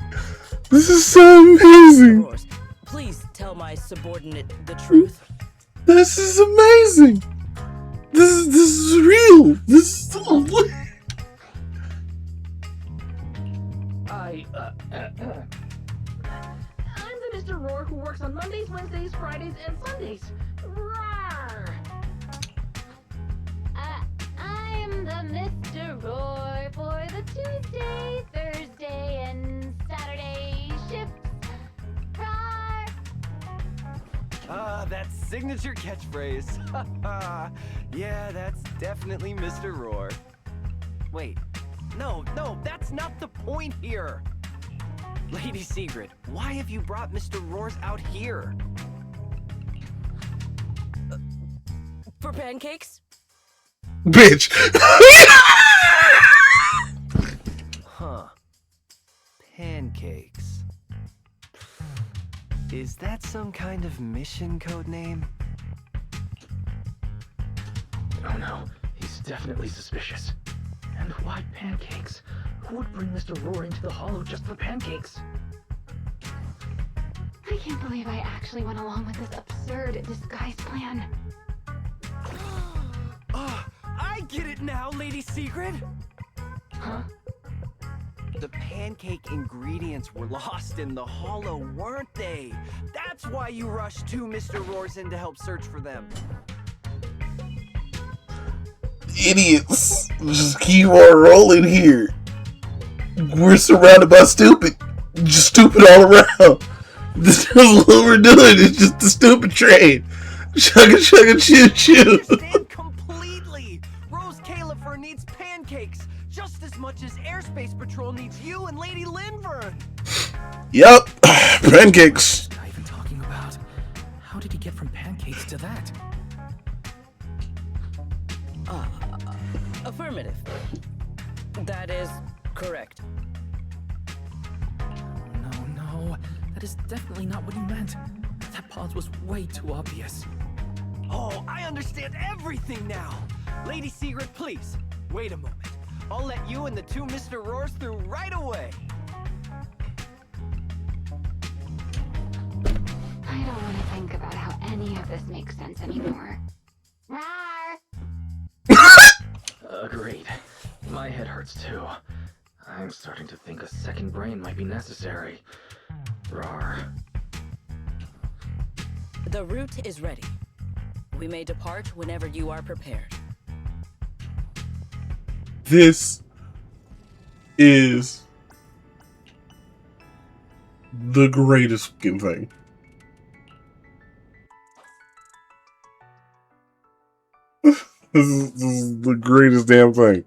[SPEAKER 1] This is so amazing.
[SPEAKER 13] Please tell my subordinate the truth.
[SPEAKER 1] This is amazing. This is real. This is so
[SPEAKER 14] I'm the Mr. Roar who works on Mondays, Wednesdays, Fridays, and Sundays. Rawr!
[SPEAKER 7] I'm the Mr. Roar for the Tuesday, Thursday, and Saturday shifts. Roar!
[SPEAKER 11] That signature catchphrase. Yeah, that's definitely Mr. Roar. Wait, no, that's not the point here. Lady Sigrid, why have you brought Mr. Roars out here?
[SPEAKER 13] For pancakes?
[SPEAKER 1] Bitch.
[SPEAKER 11] Huh. Pancakes. Is that some kind of mission code name?
[SPEAKER 2] Oh no, he's definitely suspicious. And why pancakes? Who would bring Mr. Roar into the hollow just for pancakes?
[SPEAKER 7] I can't believe I actually went along with this absurd disguise plan.
[SPEAKER 11] I get it now, Lady Sigrid!
[SPEAKER 2] Huh?
[SPEAKER 11] The pancake ingredients were lost in the hollow, weren't they? That's why you rushed two Mr. Roars in to help search for them.
[SPEAKER 1] Idiots. Just keep on rolling here. We're surrounded by stupid. Just stupid all around. This is what we're doing. It's just the stupid train. Chugga chugga choo choo.
[SPEAKER 11] Understand completely. Rose Califer needs pancakes just as much as Airspace Patrol needs you and Lady Linvern.
[SPEAKER 1] Yup. Pancakes.
[SPEAKER 6] What are you even talking about? How did he get from pancakes to that?
[SPEAKER 13] Affirmative. That is correct.
[SPEAKER 6] No, that is definitely not what he meant. That pause was way too obvious.
[SPEAKER 11] Oh, I understand everything now! Lady Secret, please, wait a moment. I'll let you and the two Mr. Roars through right away!
[SPEAKER 7] I don't want to think about how any of this makes sense anymore. Rawr!
[SPEAKER 2] Agreed. My head hurts too. I'm starting to think a second brain might be necessary. Rawr.
[SPEAKER 13] The route is ready. We may depart whenever you are prepared.
[SPEAKER 1] This is the greatest fucking thing. This is the greatest damn thing.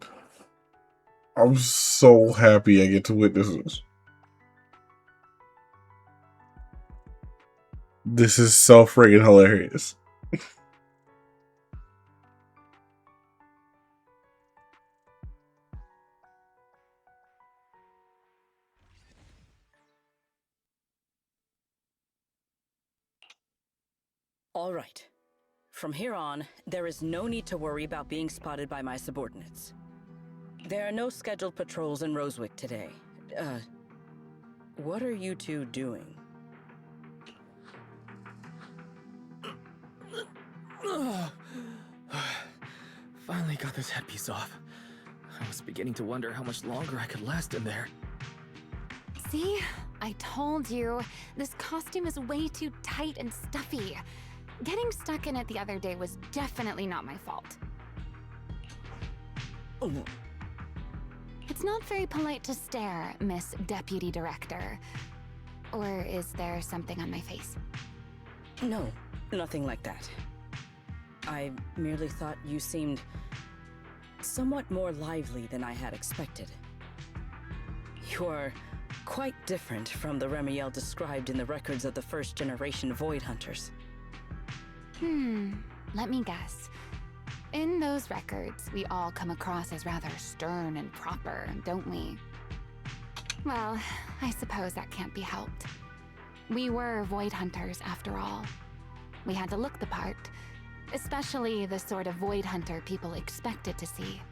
[SPEAKER 1] I'm so happy I get to witness this. This is so friggin' hilarious.
[SPEAKER 13] All right. From here on, there is no need to worry about being spotted by my subordinates. There are no scheduled patrols in Rosewick today. What are you two doing?
[SPEAKER 6] Finally got this headpiece off. I was beginning to wonder how much longer I could last in there.
[SPEAKER 7] See? I told you. This costume is way too tight and stuffy. Getting stuck in it the other day was definitely not my fault. It's not very polite to stare, Miss Deputy Director. Or is there something on my face?
[SPEAKER 13] No, nothing like that. I merely thought you seemed somewhat more lively than I had expected. You are quite different from the Remiel described in the records of the first-generation Void Hunters.
[SPEAKER 7] Let me guess. In those records, we all come across as rather stern and proper, don't we? Well, I suppose that can't be helped. We were Void Hunters, after all. We had to look the part, especially the sort of Void Hunter people expected to see.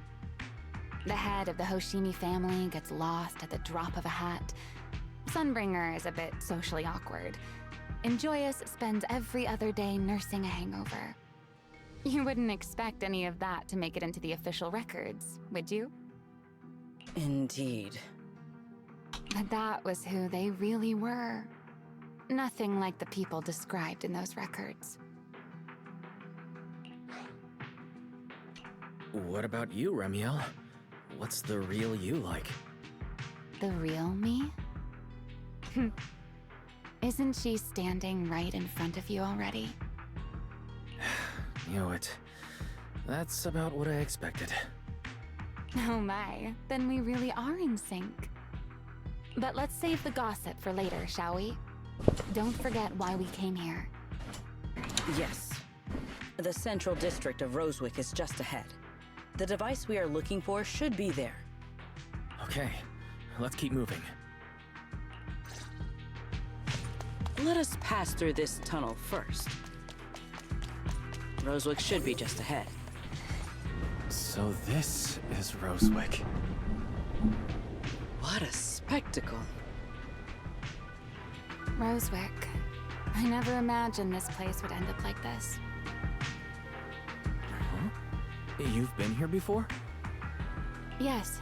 [SPEAKER 7] The head of the Hoshimi family gets lost at the drop of a hat. Sunbringer is a bit socially awkward. And Joyous spends every other day nursing a hangover. You wouldn't expect any of that to make it into the official records, would you?
[SPEAKER 13] Indeed.
[SPEAKER 7] But that was who they really were. Nothing like the people described in those records.
[SPEAKER 6] What about you, Remiel? What's the real you like?
[SPEAKER 7] The real me? Isn't she standing right in front of you already?
[SPEAKER 6] Knew it. That's about what I expected.
[SPEAKER 7] Oh my, then we really are in sync. But let's save the gossip for later, shall we? Don't forget why we came here.
[SPEAKER 13] Yes. The central district of Rosewick is just ahead. The device we are looking for should be there.
[SPEAKER 6] Okay, let's keep moving.
[SPEAKER 13] Let us pass through this tunnel first. Rosewick should be just ahead.
[SPEAKER 6] So this is Rosewick.
[SPEAKER 13] What a spectacle.
[SPEAKER 7] Rosewick. I never imagined this place would end up like this.
[SPEAKER 6] You've been here before?
[SPEAKER 7] Yes.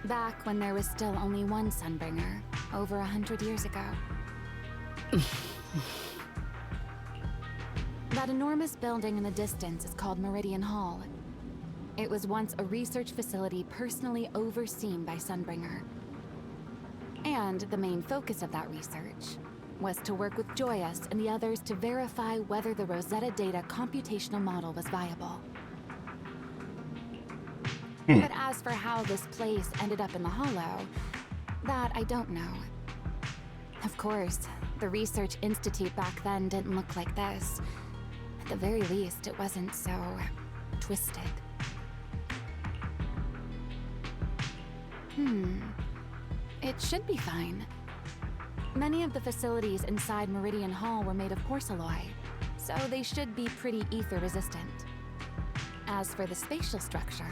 [SPEAKER 7] Back when there was still only one Sunbringer, over 100 years ago. That enormous building in the distance is called Meridian Hall. It was once a research facility personally overseen by Sunbringer. And the main focus of that research was to work with Joyous and the others to verify whether the Rosetta Data computational model was viable. But as for how this place ended up in the Hollow, that I don't know. Of course, the Research Institute back then didn't look like this. At the very least, it wasn't so twisted. It should be fine. Many of the facilities inside Meridian Hall were made of porcelain, so they should be pretty ether resistant. As for the spatial structure,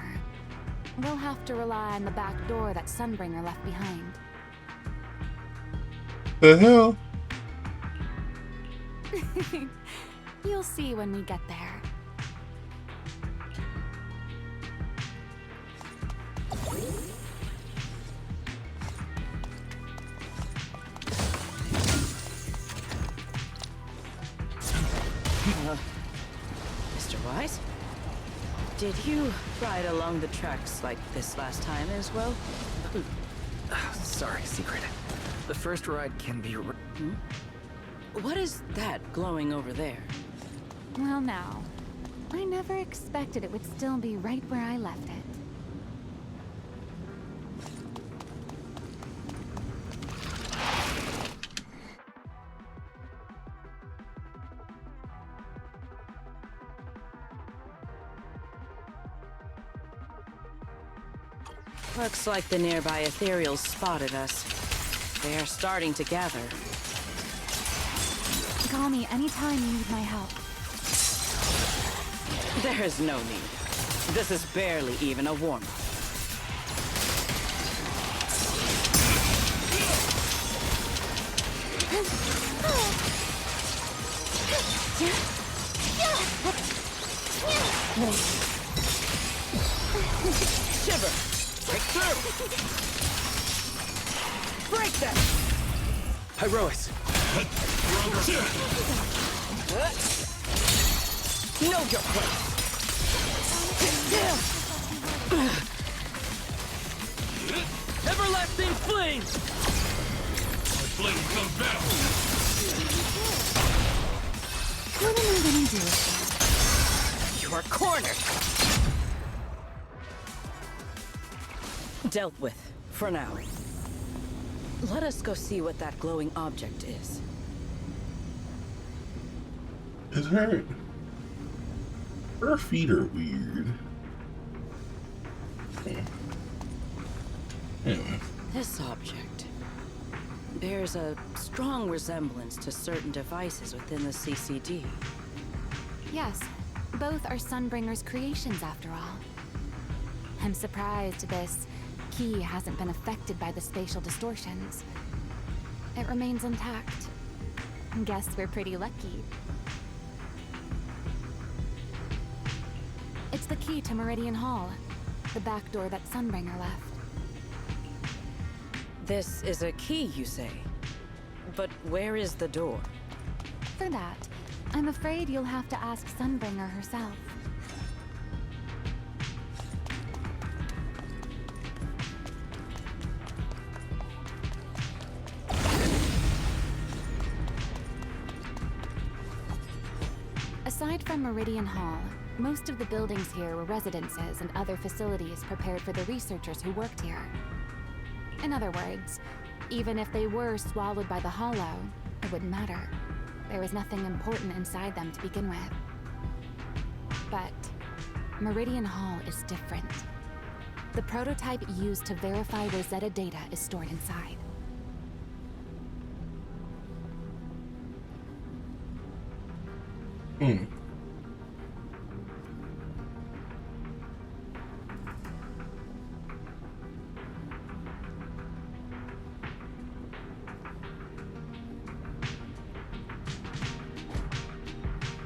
[SPEAKER 7] we'll have to rely on the back door that Sunbringer left behind.
[SPEAKER 1] The hell?
[SPEAKER 7] You'll see when we get there.
[SPEAKER 13] Mr. Wise? Did you ride along the tracks like this last time as well?
[SPEAKER 6] Sorry, Secret. The first ride can be...
[SPEAKER 13] What is that glowing over there?
[SPEAKER 7] Well now, I never expected it would still be right where I left it.
[SPEAKER 13] Looks like the nearby ethereals spotted us. They are starting to gather.
[SPEAKER 7] Call me anytime you need my help.
[SPEAKER 13] There is no need. This is barely even a warm-up. Shiver! Break through! Break them!
[SPEAKER 6] Pyrois!
[SPEAKER 13] Know your place! Everlasting flames!
[SPEAKER 22] My flame comes back!
[SPEAKER 7] What am I gonna do?
[SPEAKER 13] You are cornered! Dealt with, for now. Let us go see what that glowing object is.
[SPEAKER 1] Is her feet are weird. Anyway.
[SPEAKER 13] This object bears a strong resemblance to certain devices within the CCD.
[SPEAKER 7] Yes, both are Sunbringer's creations after all. I'm surprised this key hasn't been affected by the spatial distortions. It remains intact. Guess we're pretty lucky. It's the key to Meridian Hall, the back door that Sunbringer left.
[SPEAKER 13] This is a key, you say? But where is the door?
[SPEAKER 7] For that, I'm afraid you'll have to ask Sunbringer herself. Aside from Meridian Hall, most of the buildings here were residences and other facilities prepared for the researchers who worked here. In other words, even if they were swallowed by the Hollow, it wouldn't matter. There was nothing important inside them to begin with. But Meridian Hall is different. The prototype used to verify Rosetta data is stored inside.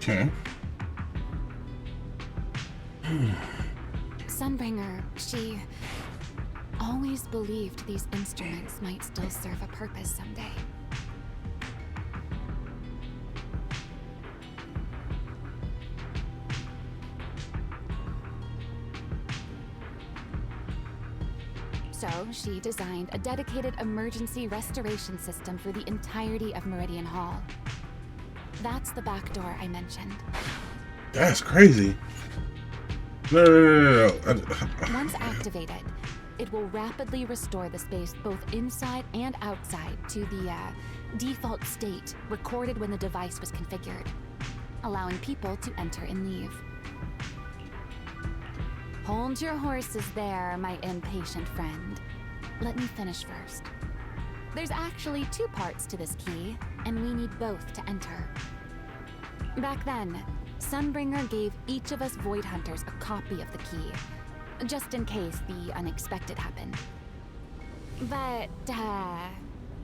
[SPEAKER 1] Okay.
[SPEAKER 7] Sunbringer, she always believed these instruments might still serve a purpose someday. So, she designed a dedicated emergency restoration system for the entirety of Meridian Hall. That's the back door I mentioned.
[SPEAKER 1] That's crazy. No.
[SPEAKER 7] Once activated, it will rapidly restore the space both inside and outside to the default state recorded when the device was configured, allowing people to enter and leave. Hold your horses there, my impatient friend. let me finish first. There's actually 2 parts to this key, and we need both to enter. Back then, Sunbringer gave each of us Void Hunters a copy of the key, just in case the unexpected happened. But,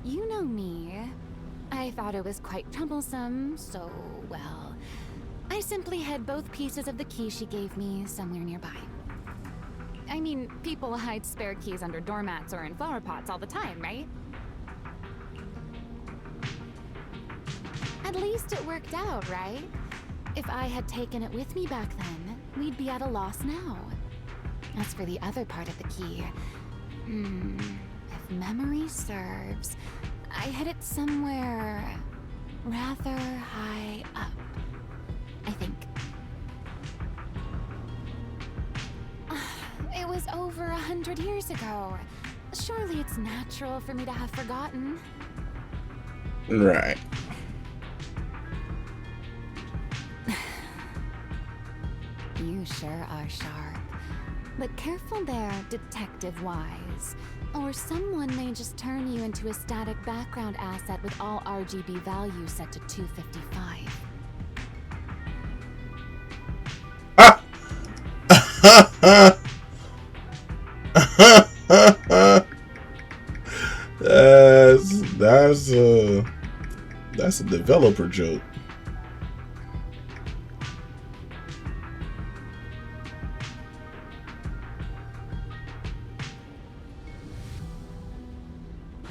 [SPEAKER 7] you know me. I thought it was quite troublesome, so, well, I simply hid both pieces of the key she gave me somewhere nearby. I mean, people hide spare keys under doormats or in flower pots all the time, right? At least it worked out, right? If I had taken it with me back then, we'd be at a loss now. As for the other part of the key, if memory serves, I hid it somewhere rather high up, I think. It was over 100 years ago. Surely it's natural for me to have forgotten.
[SPEAKER 1] Right.
[SPEAKER 7] You sure are sharp. But careful there, Detective Wise. Or someone may just turn you into a static background asset with all RGB values set to 255.
[SPEAKER 1] That's a developer joke.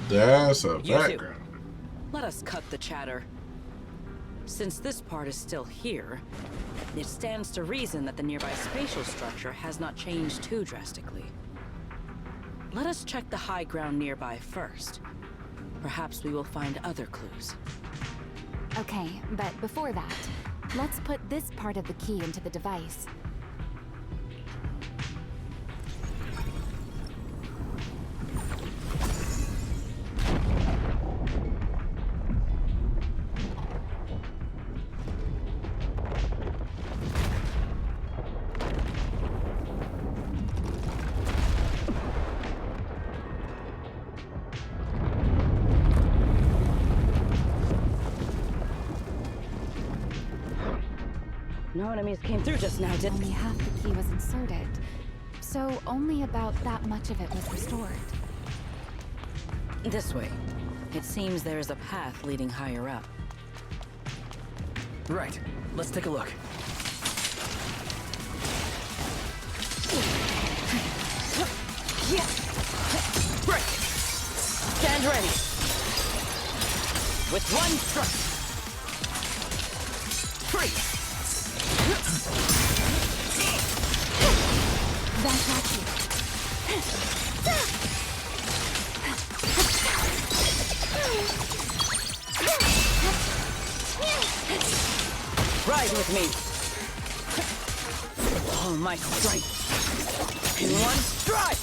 [SPEAKER 1] That's a
[SPEAKER 13] You two,
[SPEAKER 1] background.
[SPEAKER 13] let us cut the chatter. Since this part is still here, it stands to reason that the nearby spatial structure has not changed too drastically. Let us check the high ground nearby first. Perhaps we will find other clues.
[SPEAKER 7] Okay, but before that, let's put this part of the key into the device.
[SPEAKER 13] No enemies came through just now, did
[SPEAKER 7] Only half the key was inserted, so only about that much of it was restored.
[SPEAKER 13] This way. It seems there is a path leading higher up.
[SPEAKER 6] Right. Let's take a look.
[SPEAKER 13] Break! Stand ready! With one strike! Freeze!
[SPEAKER 7] That's not you.
[SPEAKER 13] Ride with me! All my strength! In one strike!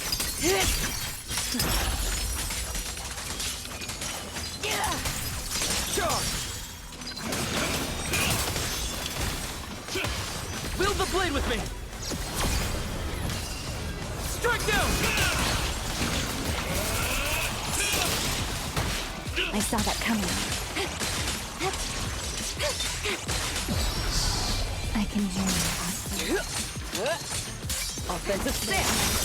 [SPEAKER 13] Charge! Wield the blade with me! Strike down!
[SPEAKER 7] I saw that coming. I can hear you, Arthur.
[SPEAKER 13] Offensive stance!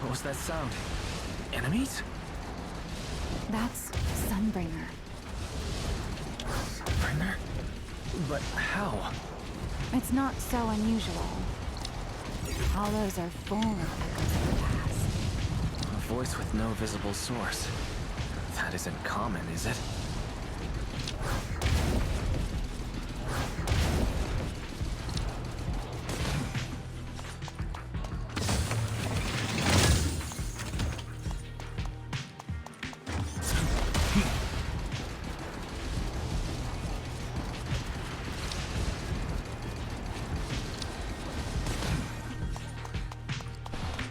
[SPEAKER 6] What was that sound? Enemies?
[SPEAKER 7] That's Sunbringer.
[SPEAKER 6] Sunbringer? But how?
[SPEAKER 7] It's not so unusual. Hollows are full of echoes of the past.
[SPEAKER 6] A voice with no visible source. That isn't common, is it?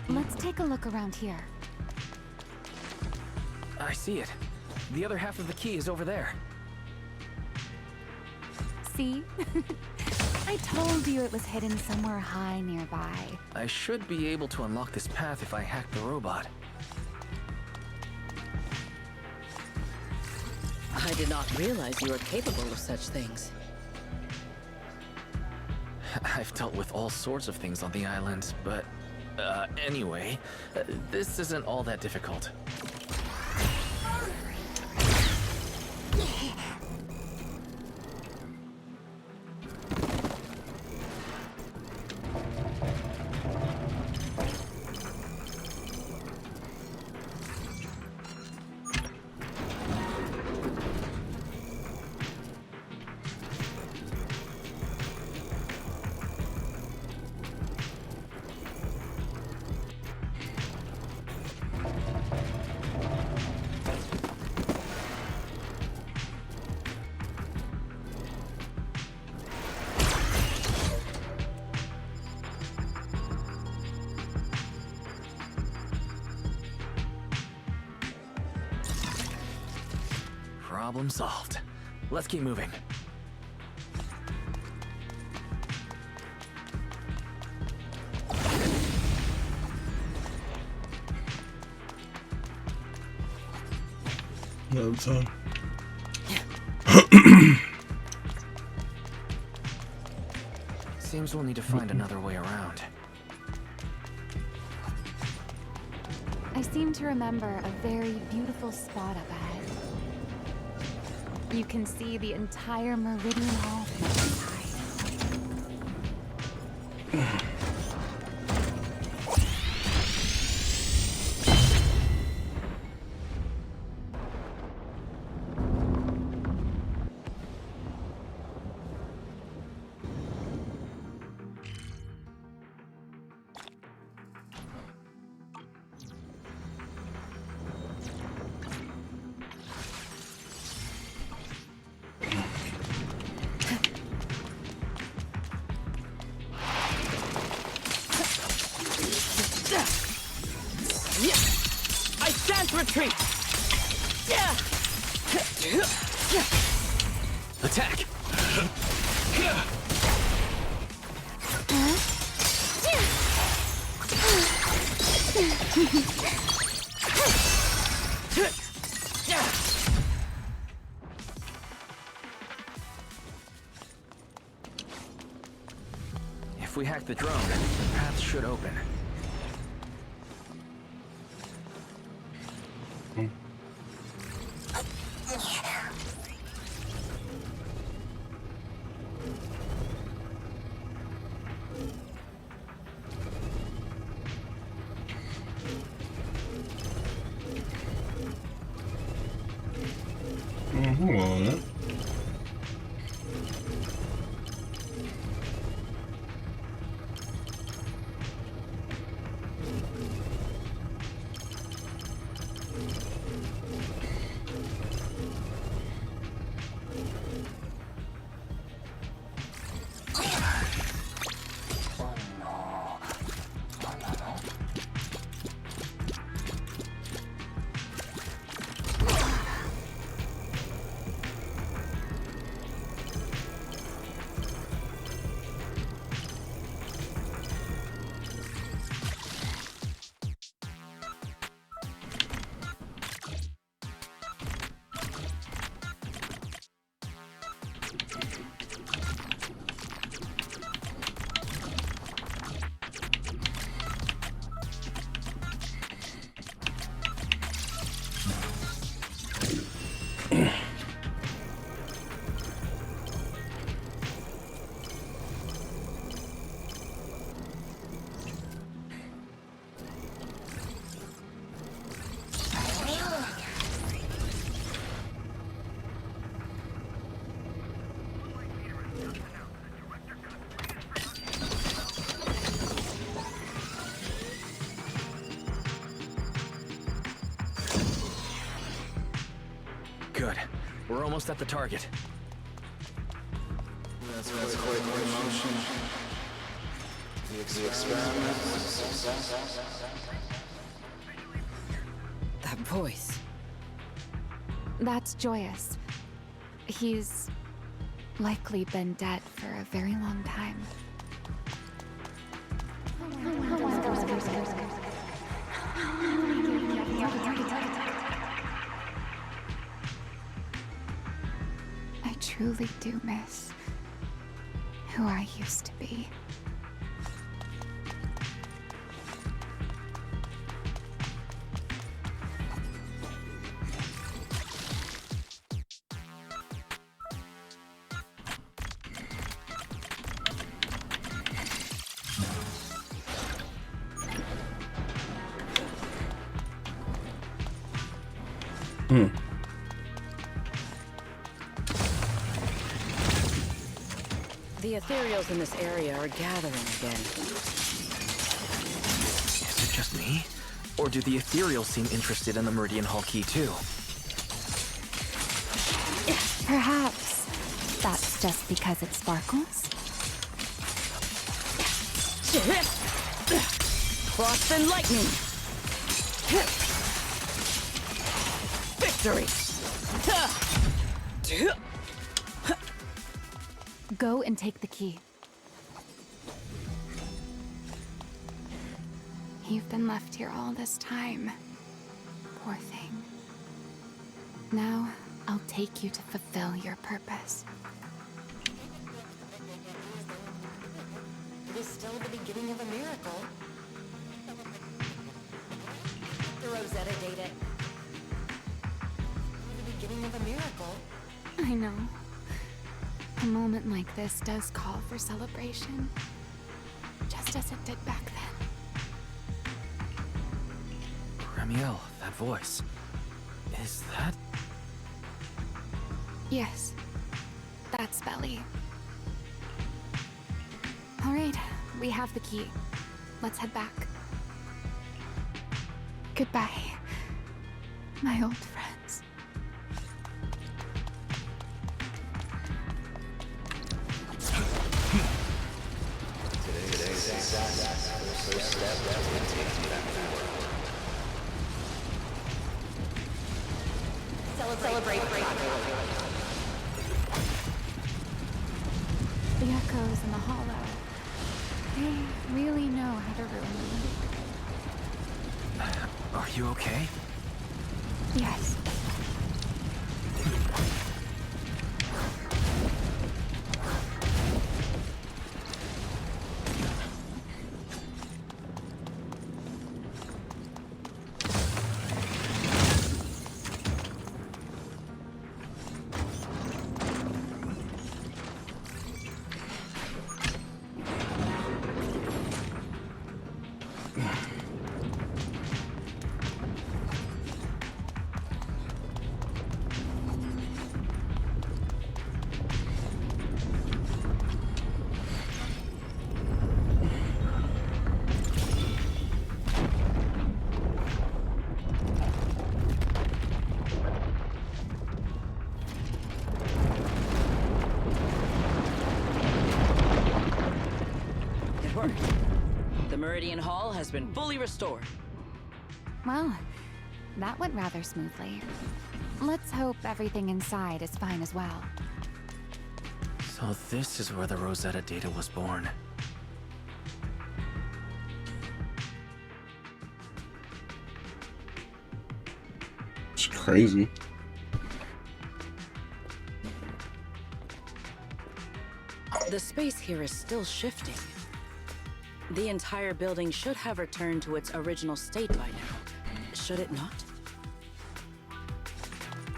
[SPEAKER 7] Let's take a look around here.
[SPEAKER 6] I see it. The other half of the key is over there.
[SPEAKER 7] See? I told you it was hidden somewhere high nearby.
[SPEAKER 6] I should be able to unlock this path if I hack the robot.
[SPEAKER 13] I did not realize you were capable of such things.
[SPEAKER 6] I've dealt with all sorts of things on the island, but anyway, this isn't all that difficult. Problem solved. Let's keep moving.
[SPEAKER 1] No time.
[SPEAKER 6] Seems we'll need to find another way around.
[SPEAKER 7] I seem to remember a very beautiful spot up ahead. You can see the entire Meridian Hall from the side.
[SPEAKER 13] I shan't retreat!
[SPEAKER 6] Attack! If we hack the drone, the path should open.
[SPEAKER 1] Hold on.
[SPEAKER 6] Good. We're almost at the target.
[SPEAKER 8] That's quite the motion.
[SPEAKER 13] That voice.
[SPEAKER 7] That's Joyous. He's likely been dead for a very long time. I truly do miss who I used to be.
[SPEAKER 13] The ethereals in this area are gathering again.
[SPEAKER 6] Is it just me? Or do the ethereals seem interested in the Meridian Hall key too?
[SPEAKER 7] Perhaps that's just because it sparkles?
[SPEAKER 13] Frost and lightning! Victory!
[SPEAKER 7] Go and take the key. You've been left here all this time. Poor thing. Now, I'll take you to fulfill your purpose.
[SPEAKER 19] It is still the beginning of a miracle. The Rosetta data. The beginning of a miracle.
[SPEAKER 7] I know. A moment like this does call for celebration. Just as it did back then.
[SPEAKER 6] Ramiel, that voice. Is that...
[SPEAKER 7] Yes. That's Belly. Alright, we have the key. Let's head back. Goodbye, my old friends.
[SPEAKER 11] Today's first step will take you back to work.
[SPEAKER 19] Celebrate.
[SPEAKER 7] The echoes in the hollow. They really know how to ruin the mood.
[SPEAKER 6] Are you okay?
[SPEAKER 7] Yes.
[SPEAKER 13] The Meridian Hall has been fully restored.
[SPEAKER 7] Well, that went rather smoothly. Let's hope everything inside is fine as well.
[SPEAKER 6] So this is where the Rosetta data was born.
[SPEAKER 1] It's crazy.
[SPEAKER 13] The space here is still shifting. The entire building should have returned to its original state by now, should it not?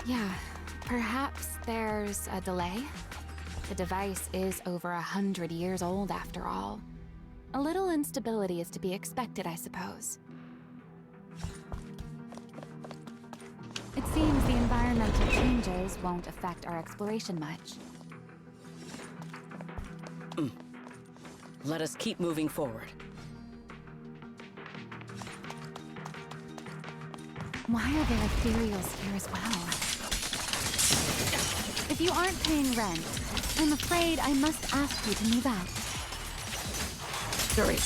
[SPEAKER 7] Yeah, perhaps there's a delay. The device is over 100 years old after all. A little instability is to be expected, I suppose. It seems the environmental changes won't affect our exploration much.
[SPEAKER 13] Let us keep moving forward.
[SPEAKER 7] Why are there ethereals here as well? If you aren't paying rent, I'm afraid I must ask you to move out.
[SPEAKER 13] victory!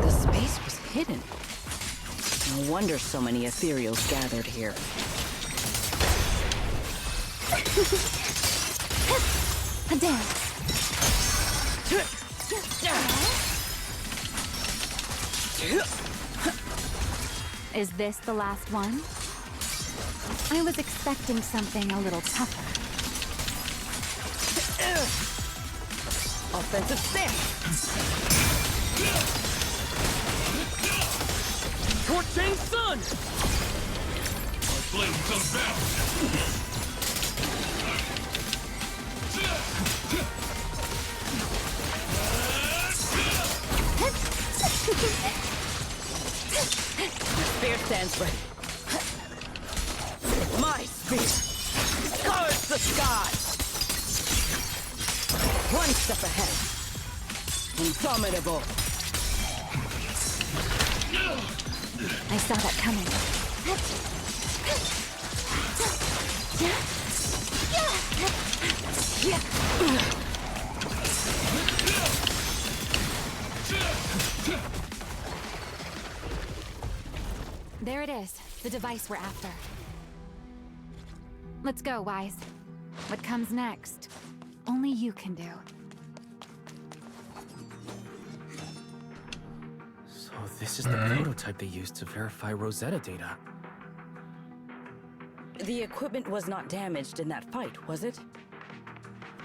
[SPEAKER 13] The space was hidden. No wonder so many ethereals gathered here.
[SPEAKER 12] A dance. Is this the last one? I was expecting something a little tougher.
[SPEAKER 13] Offensive stance!
[SPEAKER 21] Torching sun!
[SPEAKER 22] My blade comes down!
[SPEAKER 13] Spear stands ready. My spear scars the sky! One step ahead. Indomitable.
[SPEAKER 12] I saw that coming. There it is, the device we're after. Let's go, Wise. What comes next? Only you can do.
[SPEAKER 6] So this is the prototype they used to verify Rosetta data.
[SPEAKER 13] The equipment was not damaged in that fight, was it?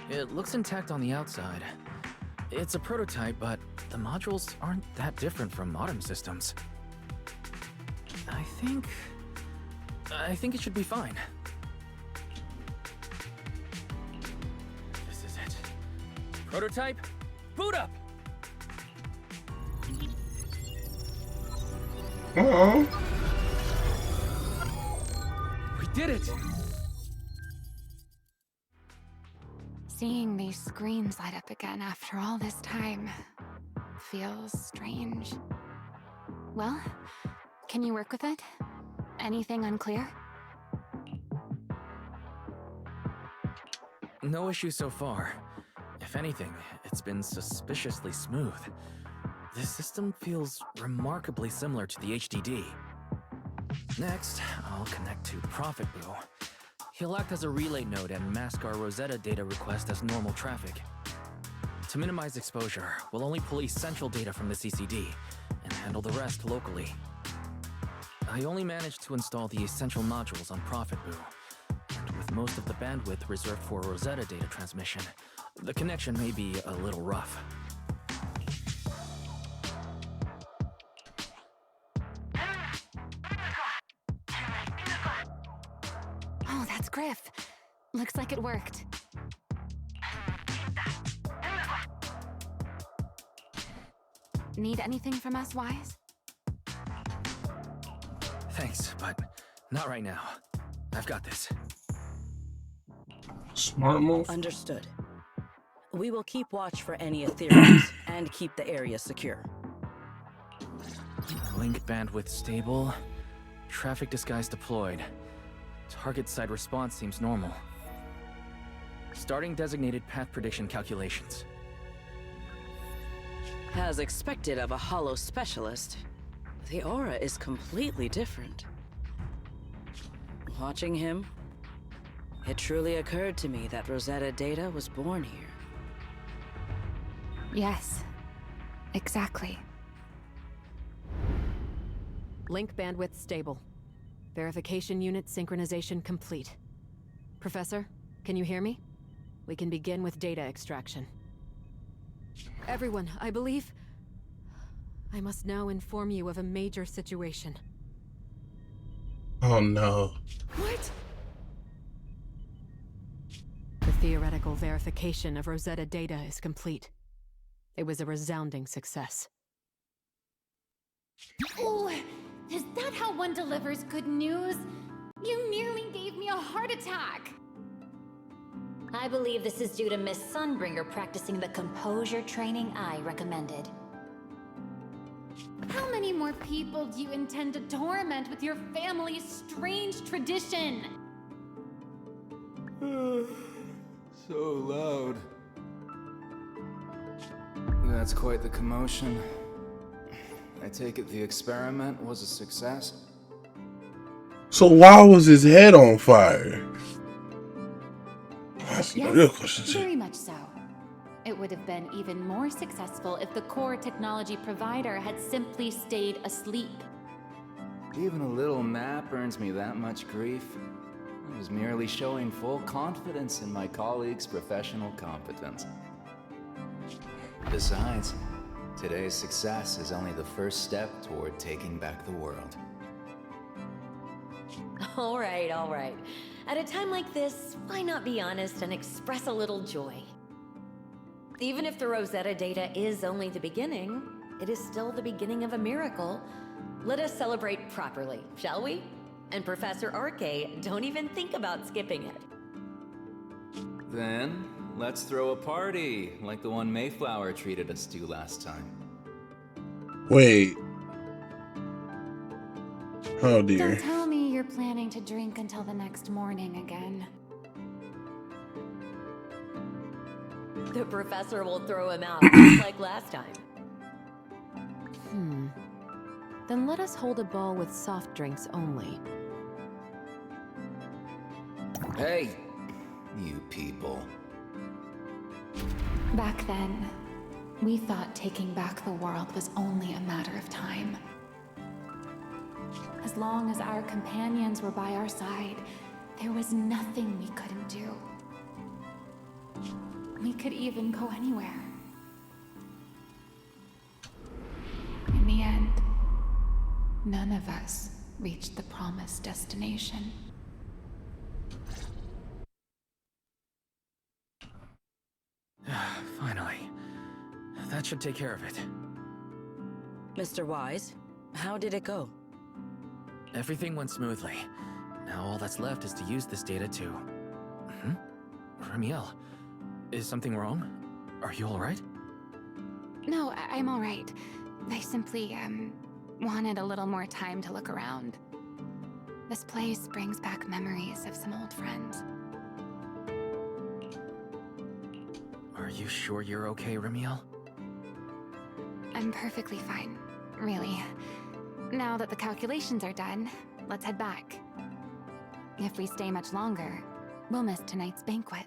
[SPEAKER 6] It looks intact on the outside. It's a prototype, but the modules aren't that different from modern systems. I think it should be fine. This is it.
[SPEAKER 21] Prototype, boot up! We did it!
[SPEAKER 7] Seeing these screens light up again after all this time feels strange. Well, can you work with it? Anything unclear?
[SPEAKER 6] No issue so far. If anything, it's been suspiciously smooth. This system feels remarkably similar to the HDD. Next, I'll connect to Prophet Boo. He'll act as a relay node and mask our Rosetta data request as normal traffic. To minimize exposure, we'll only pull essential data from the CCD and handle the rest locally. I only managed to install the essential modules on Prophet Boo, and with most of the bandwidth reserved for Rosetta data transmission, the connection may be a little rough.
[SPEAKER 7] Oh, that's Griff. Looks like it worked. Need anything from us, Wise?
[SPEAKER 6] Thanks, but not right now. I've got this.
[SPEAKER 1] Smart move.
[SPEAKER 13] Understood. We will keep watch for any ethereals and keep the area secure.
[SPEAKER 6] Link bandwidth stable. Traffic disguise deployed. Target side response seems normal. Starting designated path prediction calculations.
[SPEAKER 13] As expected of a hollow specialist, the aura is completely different. Watching him, it truly occurred to me that Rosetta data was born here.
[SPEAKER 7] Yes, exactly.
[SPEAKER 20] Link bandwidth stable. Verification unit synchronization complete. Professor, can you hear me? We can begin with data extraction. Everyone, I believe... I must now inform you of a major situation.
[SPEAKER 1] Oh no.
[SPEAKER 20] What? The theoretical verification of Rosetta data is complete. It was a resounding success.
[SPEAKER 7] Oh, is that how one delivers good news? You nearly gave me a heart attack!
[SPEAKER 3] I believe this is due to Miss Sunbringer practicing the composure training I recommended.
[SPEAKER 7] How many more people do you intend to torment with your family's strange tradition?
[SPEAKER 17] So loud.
[SPEAKER 2] That's quite the commotion. I take it the experiment was a success?
[SPEAKER 1] So why was his head on fire? That's the real question.
[SPEAKER 7] Very much so. It would have been even more successful if the core technology provider had simply stayed asleep.
[SPEAKER 2] Even a little nap earns me that much grief. I was merely showing full confidence in my colleagues' professional competence. Besides, today's success is only the first step toward taking back the world.
[SPEAKER 8] All right, all right. At a time like this, why not be honest and express a little joy? Even if the Rosetta data is only the beginning, it is still the beginning of a miracle. Let us celebrate properly, shall we? And Professor Arke, don't even think about skipping it.
[SPEAKER 2] Then, let's throw a party, like the one Mayflower treated us to last time.
[SPEAKER 1] Wait. Oh dear.
[SPEAKER 7] Don't tell me you're planning to drink until the next morning again.
[SPEAKER 8] The professor will throw him out, just like last time.
[SPEAKER 20] Then let us hold a ball with soft drinks only.
[SPEAKER 2] Hey, you people.
[SPEAKER 7] Back then, we thought taking back the world was only a matter of time. As long as our companions were by our side, there was nothing we couldn't do. We could even go anywhere. In the end, none of us reached the promised destination.
[SPEAKER 6] Finally. That should take care of it.
[SPEAKER 13] Mr. Wise, how did it go?
[SPEAKER 6] Everything went smoothly. Now all that's left is to use this data to... Ramiel, is something wrong? Are you alright?
[SPEAKER 7] No, I'm all right. I simply, wanted a little more time to look around. This place brings back memories of some old friends.
[SPEAKER 6] Are you sure you're okay, Ramiel?
[SPEAKER 7] I'm perfectly fine, really. Now that the calculations are done, let's head back. If we stay much longer, we'll miss tonight's banquet.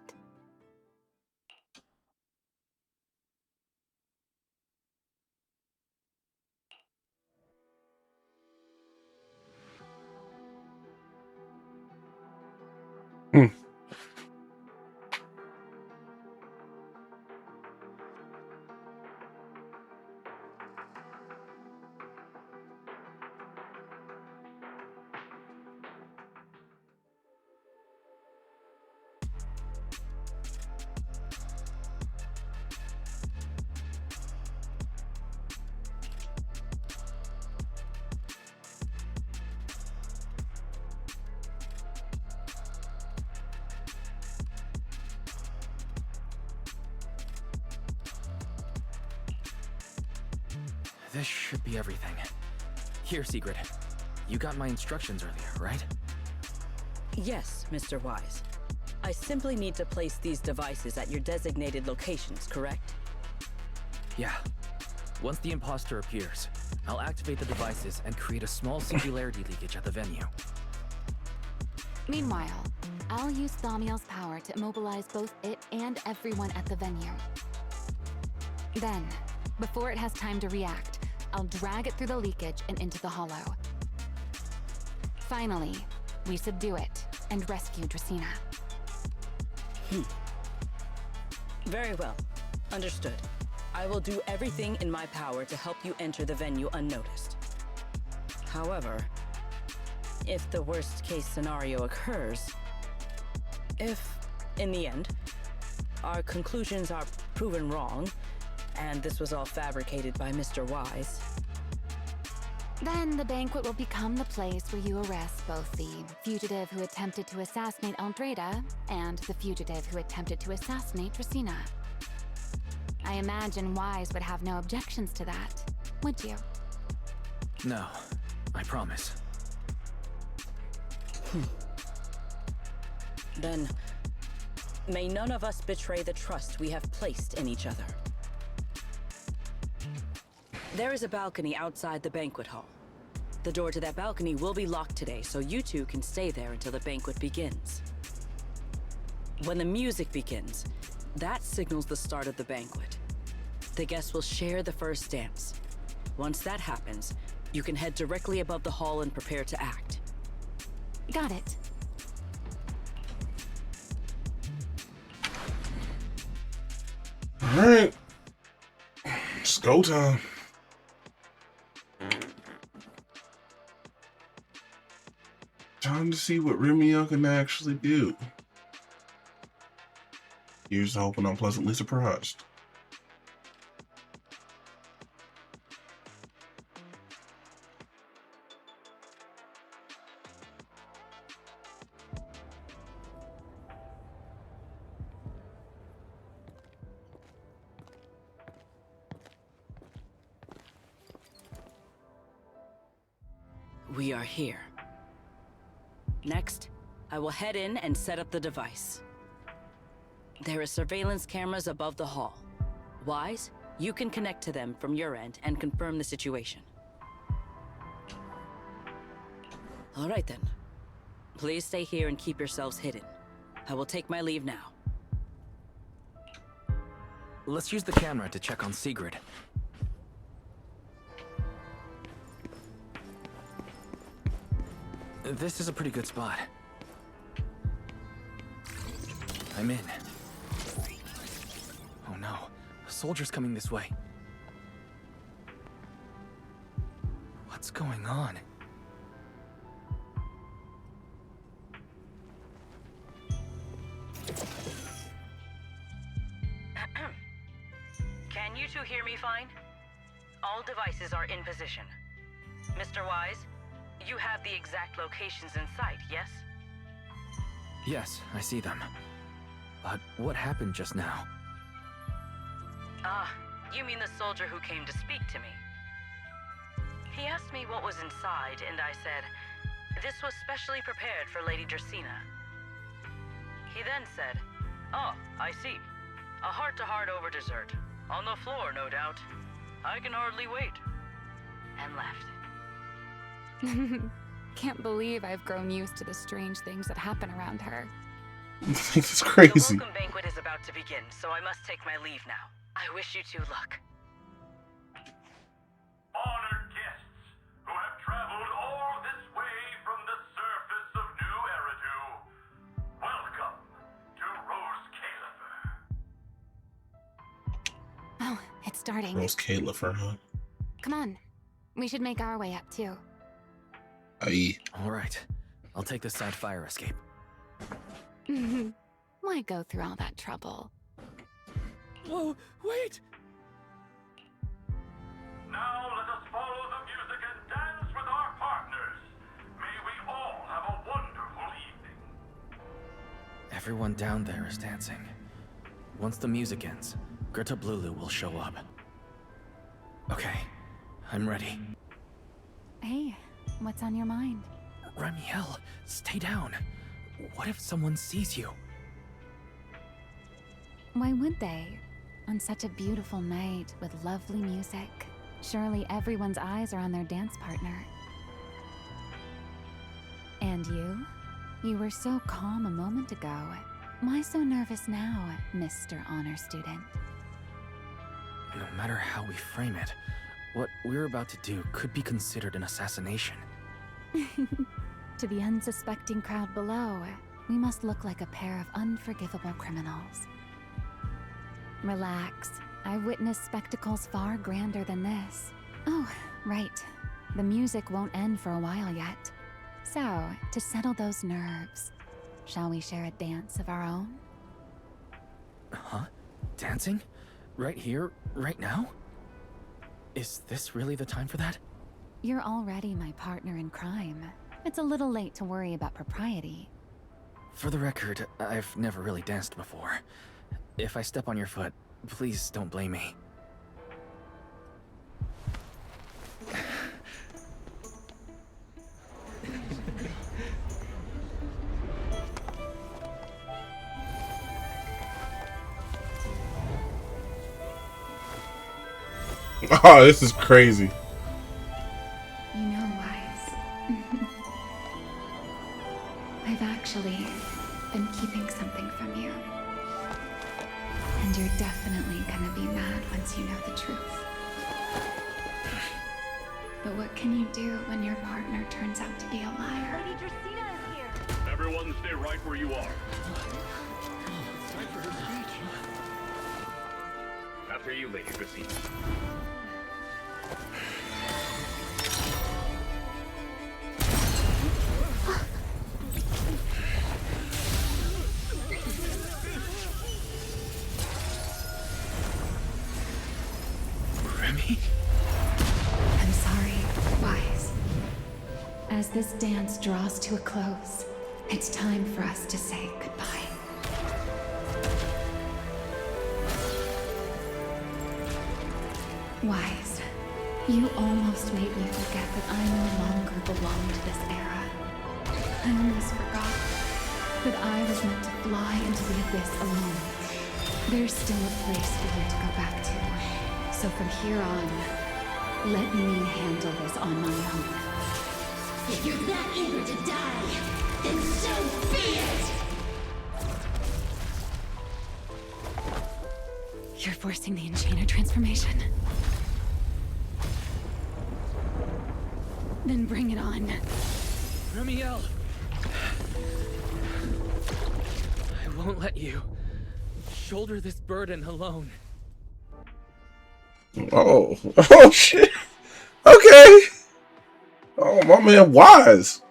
[SPEAKER 6] This should be everything. Here, Secret. You got my instructions earlier, right?
[SPEAKER 13] Yes, Mr. Wise. I simply need to place these devices at your designated locations, correct?
[SPEAKER 6] Yeah. Once the imposter appears, I'll activate the devices and create a small singularity leakage at the venue.
[SPEAKER 7] Meanwhile, I'll use Thaumiel's power to immobilize both it and everyone at the venue. Then, before it has time to react, I'll drag it through the leakage and into the hollow. Finally, we subdue it and rescue Dracaena.
[SPEAKER 13] Very well. Understood. I will do everything in my power to help you enter the venue unnoticed. However, if the worst case scenario occurs, if, in the end, our conclusions are proven wrong, and this was all fabricated by Mr. Wise,
[SPEAKER 7] then the banquet will become the place where you arrest both the fugitive who attempted to assassinate Aldreda and the fugitive who attempted to assassinate Dracaena. I imagine Wise would have no objections to that, would you?
[SPEAKER 6] No, I promise.
[SPEAKER 13] Then, may none of us betray the trust we have placed in each other. There is a balcony outside the banquet hall. The door to that balcony will be locked today, so you two can stay there until the banquet begins. When the music begins, that signals the start of the banquet. The guests will share the first dance. Once that happens, you can head directly above the hall and prepare to act.
[SPEAKER 7] Got it.
[SPEAKER 1] All right. It's go time. Time to see what Romeo can actually do. Here's hoping I'm pleasantly surprised.
[SPEAKER 13] We are here. Next, I will head in and set up the device. There are surveillance cameras above the hall. Wise, you can connect to them from your end and confirm the situation. All right then. Please stay here and keep yourselves hidden. I will take my leave now.
[SPEAKER 6] Let's use the camera to check on Sigrid. This is a pretty good spot. I'm in. Oh no, a soldier's coming this way. What's going on?
[SPEAKER 13] Can you two hear me fine? All devices are in position. Mr. Wise, you have the exact locations in sight, yes?
[SPEAKER 6] Yes, I see them. But what happened just now?
[SPEAKER 13] Ah, you mean the soldier who came to speak to me? He asked me what was inside, and I said, this was specially prepared for Lady Dracaena. He then said, oh, I see. A heart-to-heart over dessert. On the floor, no doubt. I can hardly wait. And left.
[SPEAKER 7] Can't believe I've grown used to the strange things that happen around her.
[SPEAKER 1] It's crazy.
[SPEAKER 13] The welcome banquet is about to begin, so I must take my leave now. I wish you two luck.
[SPEAKER 22] Honored guests who have traveled all this way from the surface of New Eridu, welcome to Rose Califer.
[SPEAKER 7] Oh, it's starting.
[SPEAKER 1] Rose Califer, huh?
[SPEAKER 7] Come on. We should make our way up, too.
[SPEAKER 1] Aye.
[SPEAKER 6] All right. I'll take the side fire escape.
[SPEAKER 7] Why go through all that trouble?
[SPEAKER 6] Whoa, wait!
[SPEAKER 22] Now let us follow the music and dance with our partners. May we all have a wonderful evening.
[SPEAKER 6] Everyone down there is dancing. Once the music ends, Greta Blulu will show up. Okay, I'm ready.
[SPEAKER 7] Hey, what's on your mind?
[SPEAKER 6] Ramiel, stay down. What if someone sees you?
[SPEAKER 7] Why would they? On such a beautiful night with lovely music, surely everyone's eyes are on their dance partner. And you? You were so calm a moment ago. Why so nervous now, Mr. Honor Student?
[SPEAKER 6] No matter how we frame it, what we're about to do could be considered an assassination.
[SPEAKER 7] To the unsuspecting crowd below, we must look like a pair of unforgivable criminals. Relax. I've witnessed spectacles far grander than this. Oh, right. The music won't end for a while yet. So, to settle those nerves, shall we share a dance of our own?
[SPEAKER 6] Huh? Dancing? Right here, right now? Is this really the time for that?
[SPEAKER 7] You're already my partner in crime. It's a little late to worry about propriety.
[SPEAKER 6] For the record, I've never really danced before. If I step on your foot, please don't blame me.
[SPEAKER 1] Oh, this is crazy.
[SPEAKER 7] You know, Wise. I've actually been keeping something from you. And you're definitely gonna be mad once you know the truth. But what can you do when your partner turns out to be a liar?
[SPEAKER 3] Lady Dracaena is here.
[SPEAKER 9] Everyone stay right where you are.
[SPEAKER 15] It's time for her speech.
[SPEAKER 9] After you, Lady Dracaena.
[SPEAKER 21] Remy?
[SPEAKER 7] I'm sorry, Wise. As this dance draws to a close, it's time for us to say goodbye. Wise, you almost made me forget that I no longer belong to this era. I almost forgot that I was meant to fly into the abyss alone. There's still a place for you to go back to. So from here on, let me handle this on my own.
[SPEAKER 16] If you're that eager to die, then so be it!
[SPEAKER 7] You're forcing the Enchainer transformation. Then bring it on.
[SPEAKER 21] Remiel! I won't let you shoulder this burden alone.
[SPEAKER 1] Oh, oh shit. Okay. Oh, my man, Wise.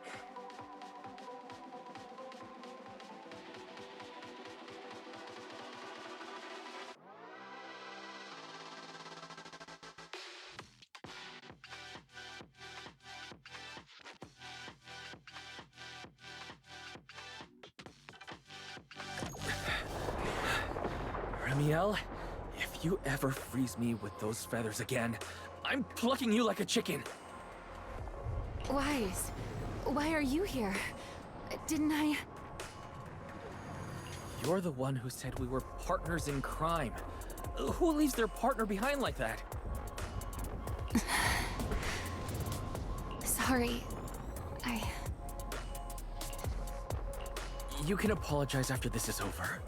[SPEAKER 21] Remiel, if you ever freeze me with those feathers again, I'm plucking you like a chicken.
[SPEAKER 7] Wise, why are you here? Didn't I?
[SPEAKER 21] You're the one who said we were partners in crime. Who leaves their partner behind like that?
[SPEAKER 7] Sorry.
[SPEAKER 21] You can apologize after this is over.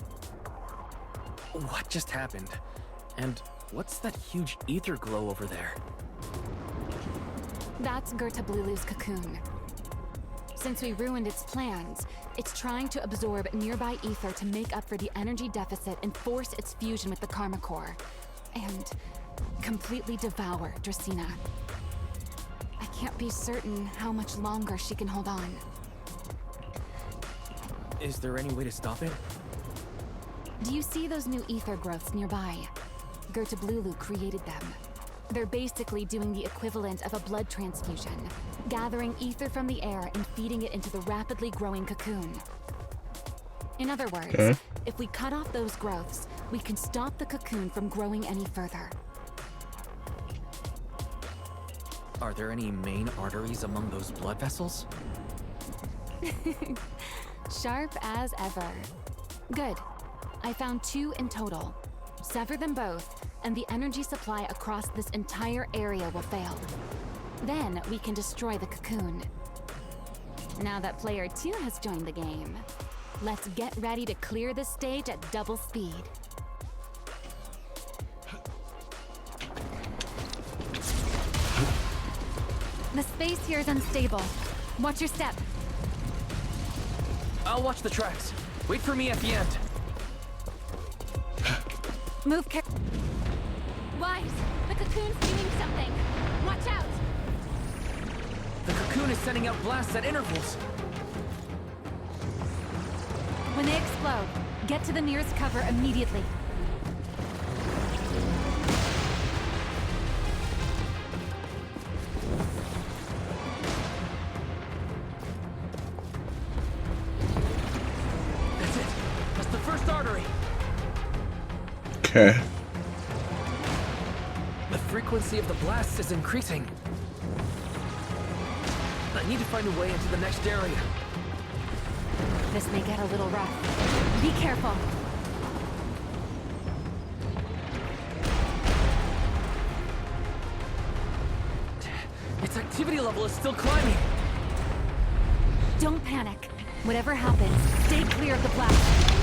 [SPEAKER 21] What just happened? And what's that huge ether glow over there?
[SPEAKER 7] That's Gerta Blulu's cocoon. Since we ruined its plans, it's trying to absorb nearby ether to make up for the energy deficit and force its fusion with the Karma Core. And completely devour Dracaena. I can't be certain how much longer she can hold on.
[SPEAKER 21] Is there any way to stop it?
[SPEAKER 7] Do you see those new ether growths nearby? Gerta Blulu created them. They're basically doing the equivalent of a blood transfusion, gathering ether from the air and feeding it into the rapidly growing cocoon. In other words, if we cut off those growths, we can stop the cocoon from growing any further.
[SPEAKER 6] Are there any main arteries among those blood vessels?
[SPEAKER 7] Sharp as ever. Good. I found 2 in total. Sever them both, and the energy supply across this entire area will fail. Then we can destroy the cocoon. Now that player 2 has joined the game, let's get ready to clear the stage at double speed. The space here is unstable. Watch your step.
[SPEAKER 21] I'll watch the tracks. Wait for me at the end.
[SPEAKER 7] Move Wise, the cocoon's doing something. Watch out!
[SPEAKER 21] The cocoon is sending out blasts at intervals.
[SPEAKER 7] When they explode, get to the nearest cover immediately.
[SPEAKER 21] That's it. That's the first artery.
[SPEAKER 1] Okay.
[SPEAKER 21] The frequency of the blasts is increasing. I need to find a way into the next area.
[SPEAKER 7] This may get a little rough. Be careful.
[SPEAKER 21] Its activity level is still climbing.
[SPEAKER 4] Don't panic. Whatever happens, stay clear of the blast.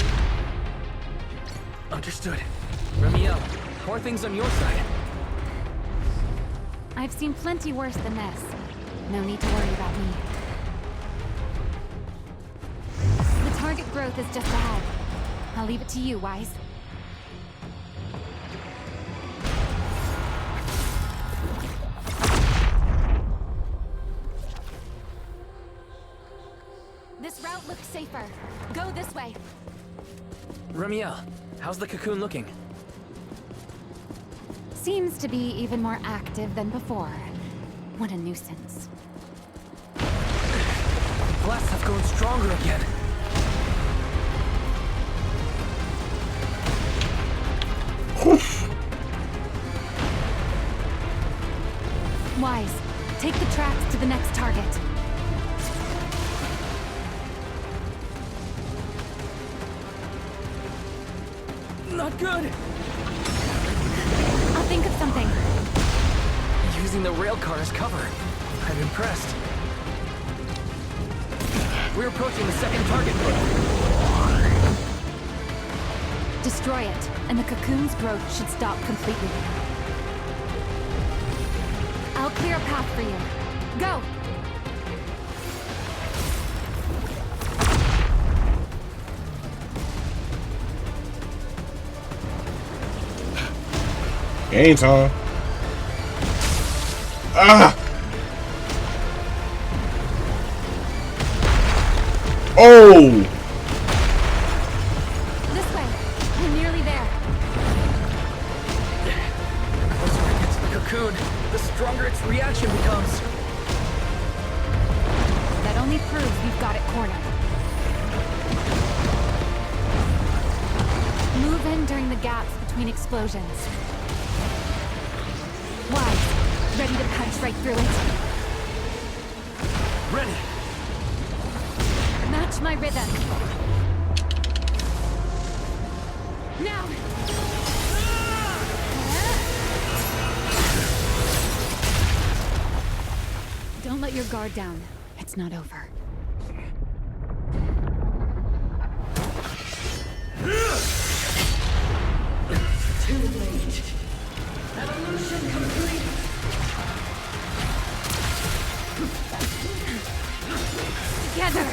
[SPEAKER 21] Understood. Ramiel, how are things on your side?
[SPEAKER 4] I've seen plenty worse than this. No need to worry about me. The target growth is just ahead. I'll leave it to you, Wise. This route looks safer. Go this way.
[SPEAKER 21] Ramiel, how's the cocoon looking?
[SPEAKER 4] Seems to be even more active than before. What a nuisance.
[SPEAKER 21] Blasts have grown stronger again.
[SPEAKER 4] Wise, take the tracks to the next target.
[SPEAKER 21] Not good!
[SPEAKER 4] I'll think of something.
[SPEAKER 21] Using the rail car as cover. I'm impressed. We're approaching the second target pit.
[SPEAKER 4] Destroy it, and the cocoon's growth should stop completely. I'll clear a path for you. Go!
[SPEAKER 1] Game time. Ah! Oh!
[SPEAKER 4] This way. We're nearly there.
[SPEAKER 21] The closer I get to the cocoon, the stronger its reaction becomes.
[SPEAKER 4] That only proves we've got it cornered. Move in during the gaps between explosions. Wise, ready to punch right through it.
[SPEAKER 21] Ready.
[SPEAKER 4] Match my rhythm. Now! Don't let your guard down. It's not over.
[SPEAKER 16] Too late. Evolution complete.
[SPEAKER 4] Together!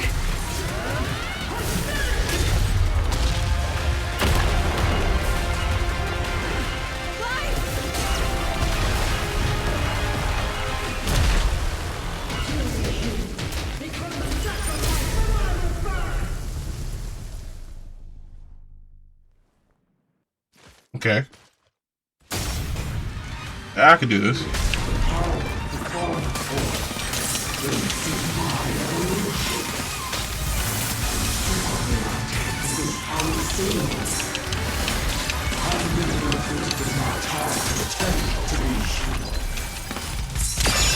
[SPEAKER 1] Okay. I can do this.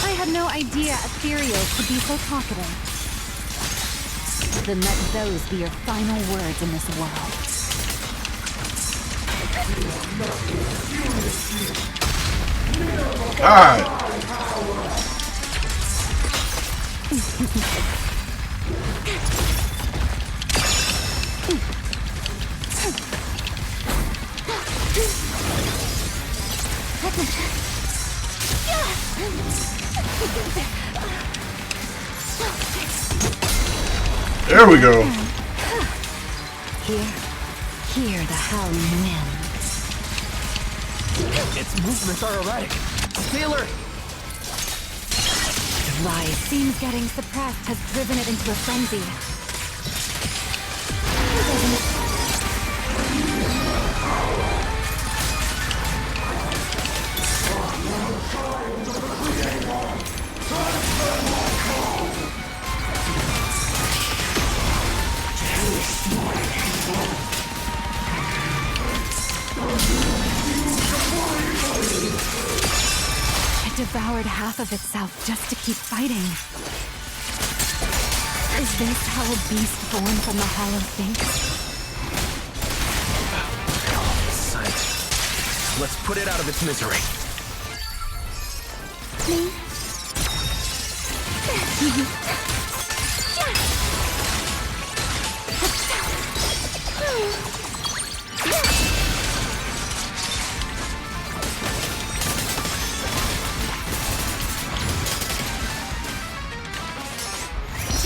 [SPEAKER 4] I had no idea Ethereals could be so talkative. Then let those be your final words in this world.
[SPEAKER 1] God. There we go.
[SPEAKER 4] Hear the howling wind.
[SPEAKER 21] Its movements are erratic. Stay alert.
[SPEAKER 4] Rise seems getting suppressed has driven it into a frenzy. It devoured half of itself just to keep fighting. Is this how a beast born from the hollow thinks?
[SPEAKER 21] Sight. Let's put it out of its misery.
[SPEAKER 4] Me?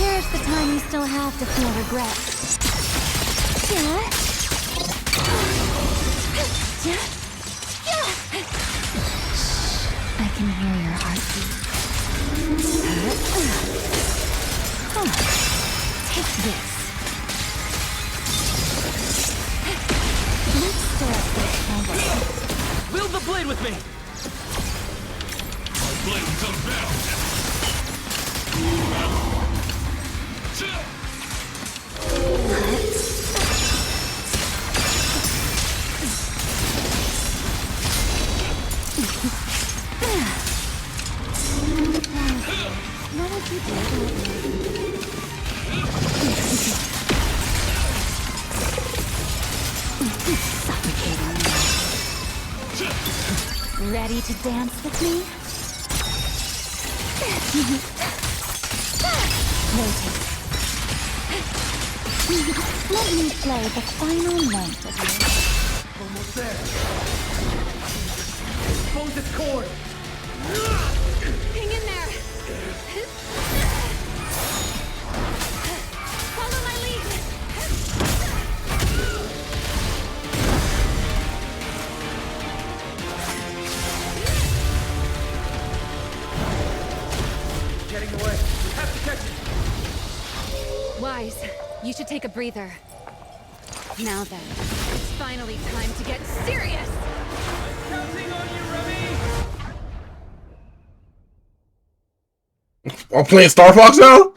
[SPEAKER 3] Cherish the time you still have to feel regret. I can hear your heartbeat. Take this. Let's stare at this trouble.
[SPEAKER 21] Wield the blade with me!
[SPEAKER 22] Blade comes down.
[SPEAKER 3] What would you do? Suffocating me. Ready to dance with me? Rotate. Let me play the final note of you.
[SPEAKER 21] Almost there. Expose its cord.
[SPEAKER 3] Hang in there. Follow my lead.
[SPEAKER 21] Getting away. We have to catch it.
[SPEAKER 7] Wise, you should take a breather. Now then, it's finally time to get serious!
[SPEAKER 21] Counting on you, Remy!
[SPEAKER 1] I'm playing Star Fox now?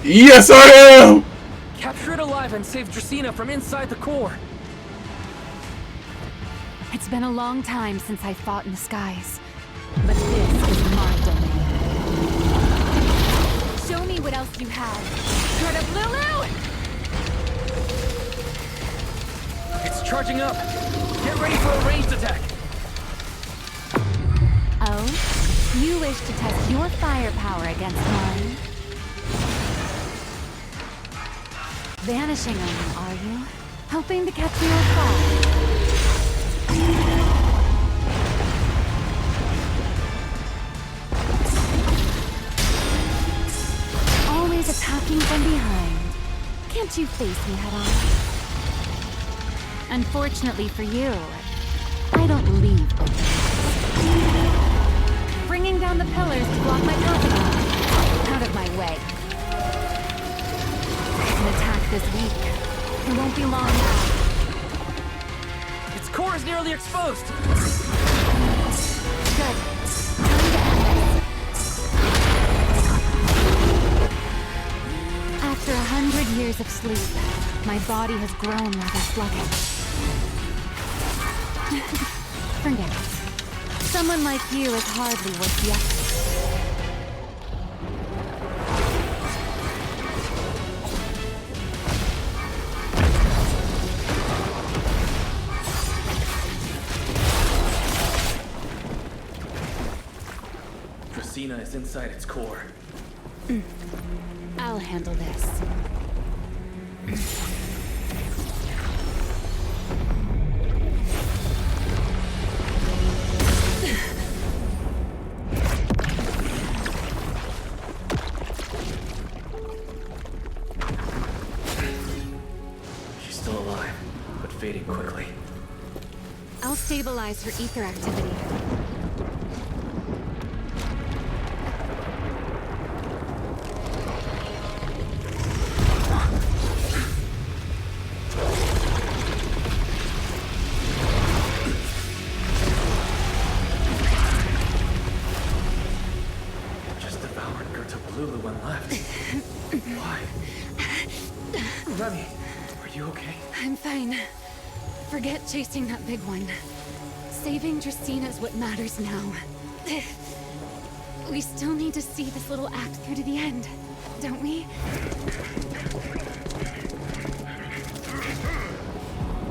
[SPEAKER 1] Yes, I am!
[SPEAKER 21] Capture it alive and save Dracena from inside the core.
[SPEAKER 7] It's been a long time since I fought in the skies, but this is my domain. Show me what else you have. Sort of Lulu!
[SPEAKER 21] It's charging up. Get ready for a ranged attack.
[SPEAKER 7] Oh? You wish to test your firepower against mine? Vanishing on me, are you? Hoping to catch me off guard? Always attacking from behind. Can't you face me head on? Unfortunately for you, I don't leave openings. Bringing down the pillars to block my path. Out of my way. An attack this week. It won't be long now.
[SPEAKER 21] Its core is nearly exposed.
[SPEAKER 7] Good. Time to end this. After 100 years of sleep, my body has grown rather sluggish. Forget it. Someone like you is hardly worth the effort.
[SPEAKER 21] Dracena is inside its core.
[SPEAKER 7] I'll handle this.
[SPEAKER 21] She's still alive, but fading quickly.
[SPEAKER 7] I'll stabilize her ether activity.
[SPEAKER 21] Just devoured Gerta-Balulu and left. Why? Remy, are you okay?
[SPEAKER 7] I'm fine. Forget chasing that big one. Saving Dracena is what matters now. We still need to see this little act through to the end, don't we?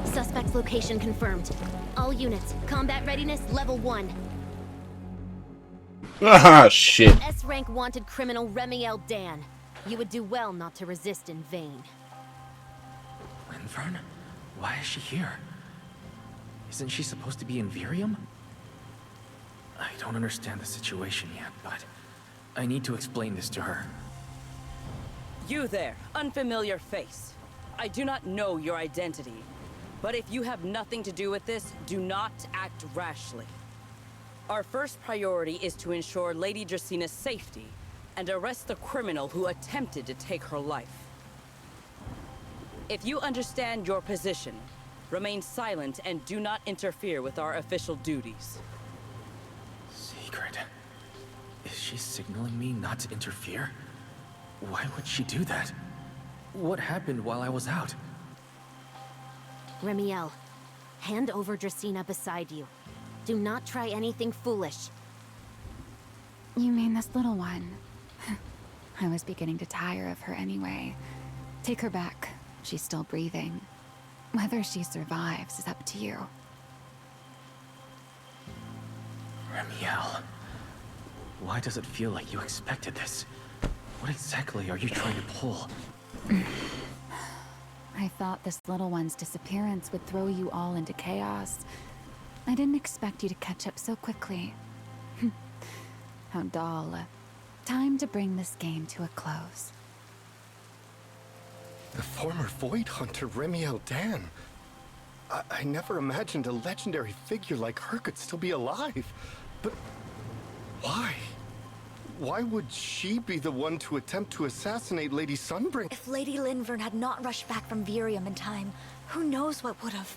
[SPEAKER 3] Suspect's location confirmed. All units, combat readiness level 1.
[SPEAKER 1] Ah, shit.
[SPEAKER 3] S-rank wanted criminal Remiel Dan. You would do well not to resist in vain.
[SPEAKER 6] Linvern? Why is she here? Isn't she supposed to be in Virium? I don't understand the situation yet, but I need to explain this to her.
[SPEAKER 13] You there, unfamiliar face. I do not know your identity, but if you have nothing to do with this, do not act rashly. Our first priority is to ensure Lady Dracina's safety and arrest the criminal who attempted to take her life. If you understand your position, remain silent and do not interfere with our official duties.
[SPEAKER 6] Secret? Is she signaling me not to interfere? Why would she do that? What happened while I was out?
[SPEAKER 3] Remiel, hand over Dracina beside you. Do not try anything foolish.
[SPEAKER 7] You mean this little one? I was beginning to tire of her anyway. Take her back. She's still breathing. Whether she survives is up to you.
[SPEAKER 6] Remiel, why does it feel like you expected this? What exactly are you trying to pull?
[SPEAKER 7] I thought this little one's disappearance would throw you all into chaos. I didn't expect you to catch up so quickly. How dull. Time to bring this game to a close.
[SPEAKER 15] The former Void Hunter Remiel Dan. I never imagined a legendary figure like her could still be alive. But why? Why would she be the one to attempt to assassinate Lady Sunbreak?
[SPEAKER 10] If Lady Linvern had not rushed back from Virium in time, who knows what would have...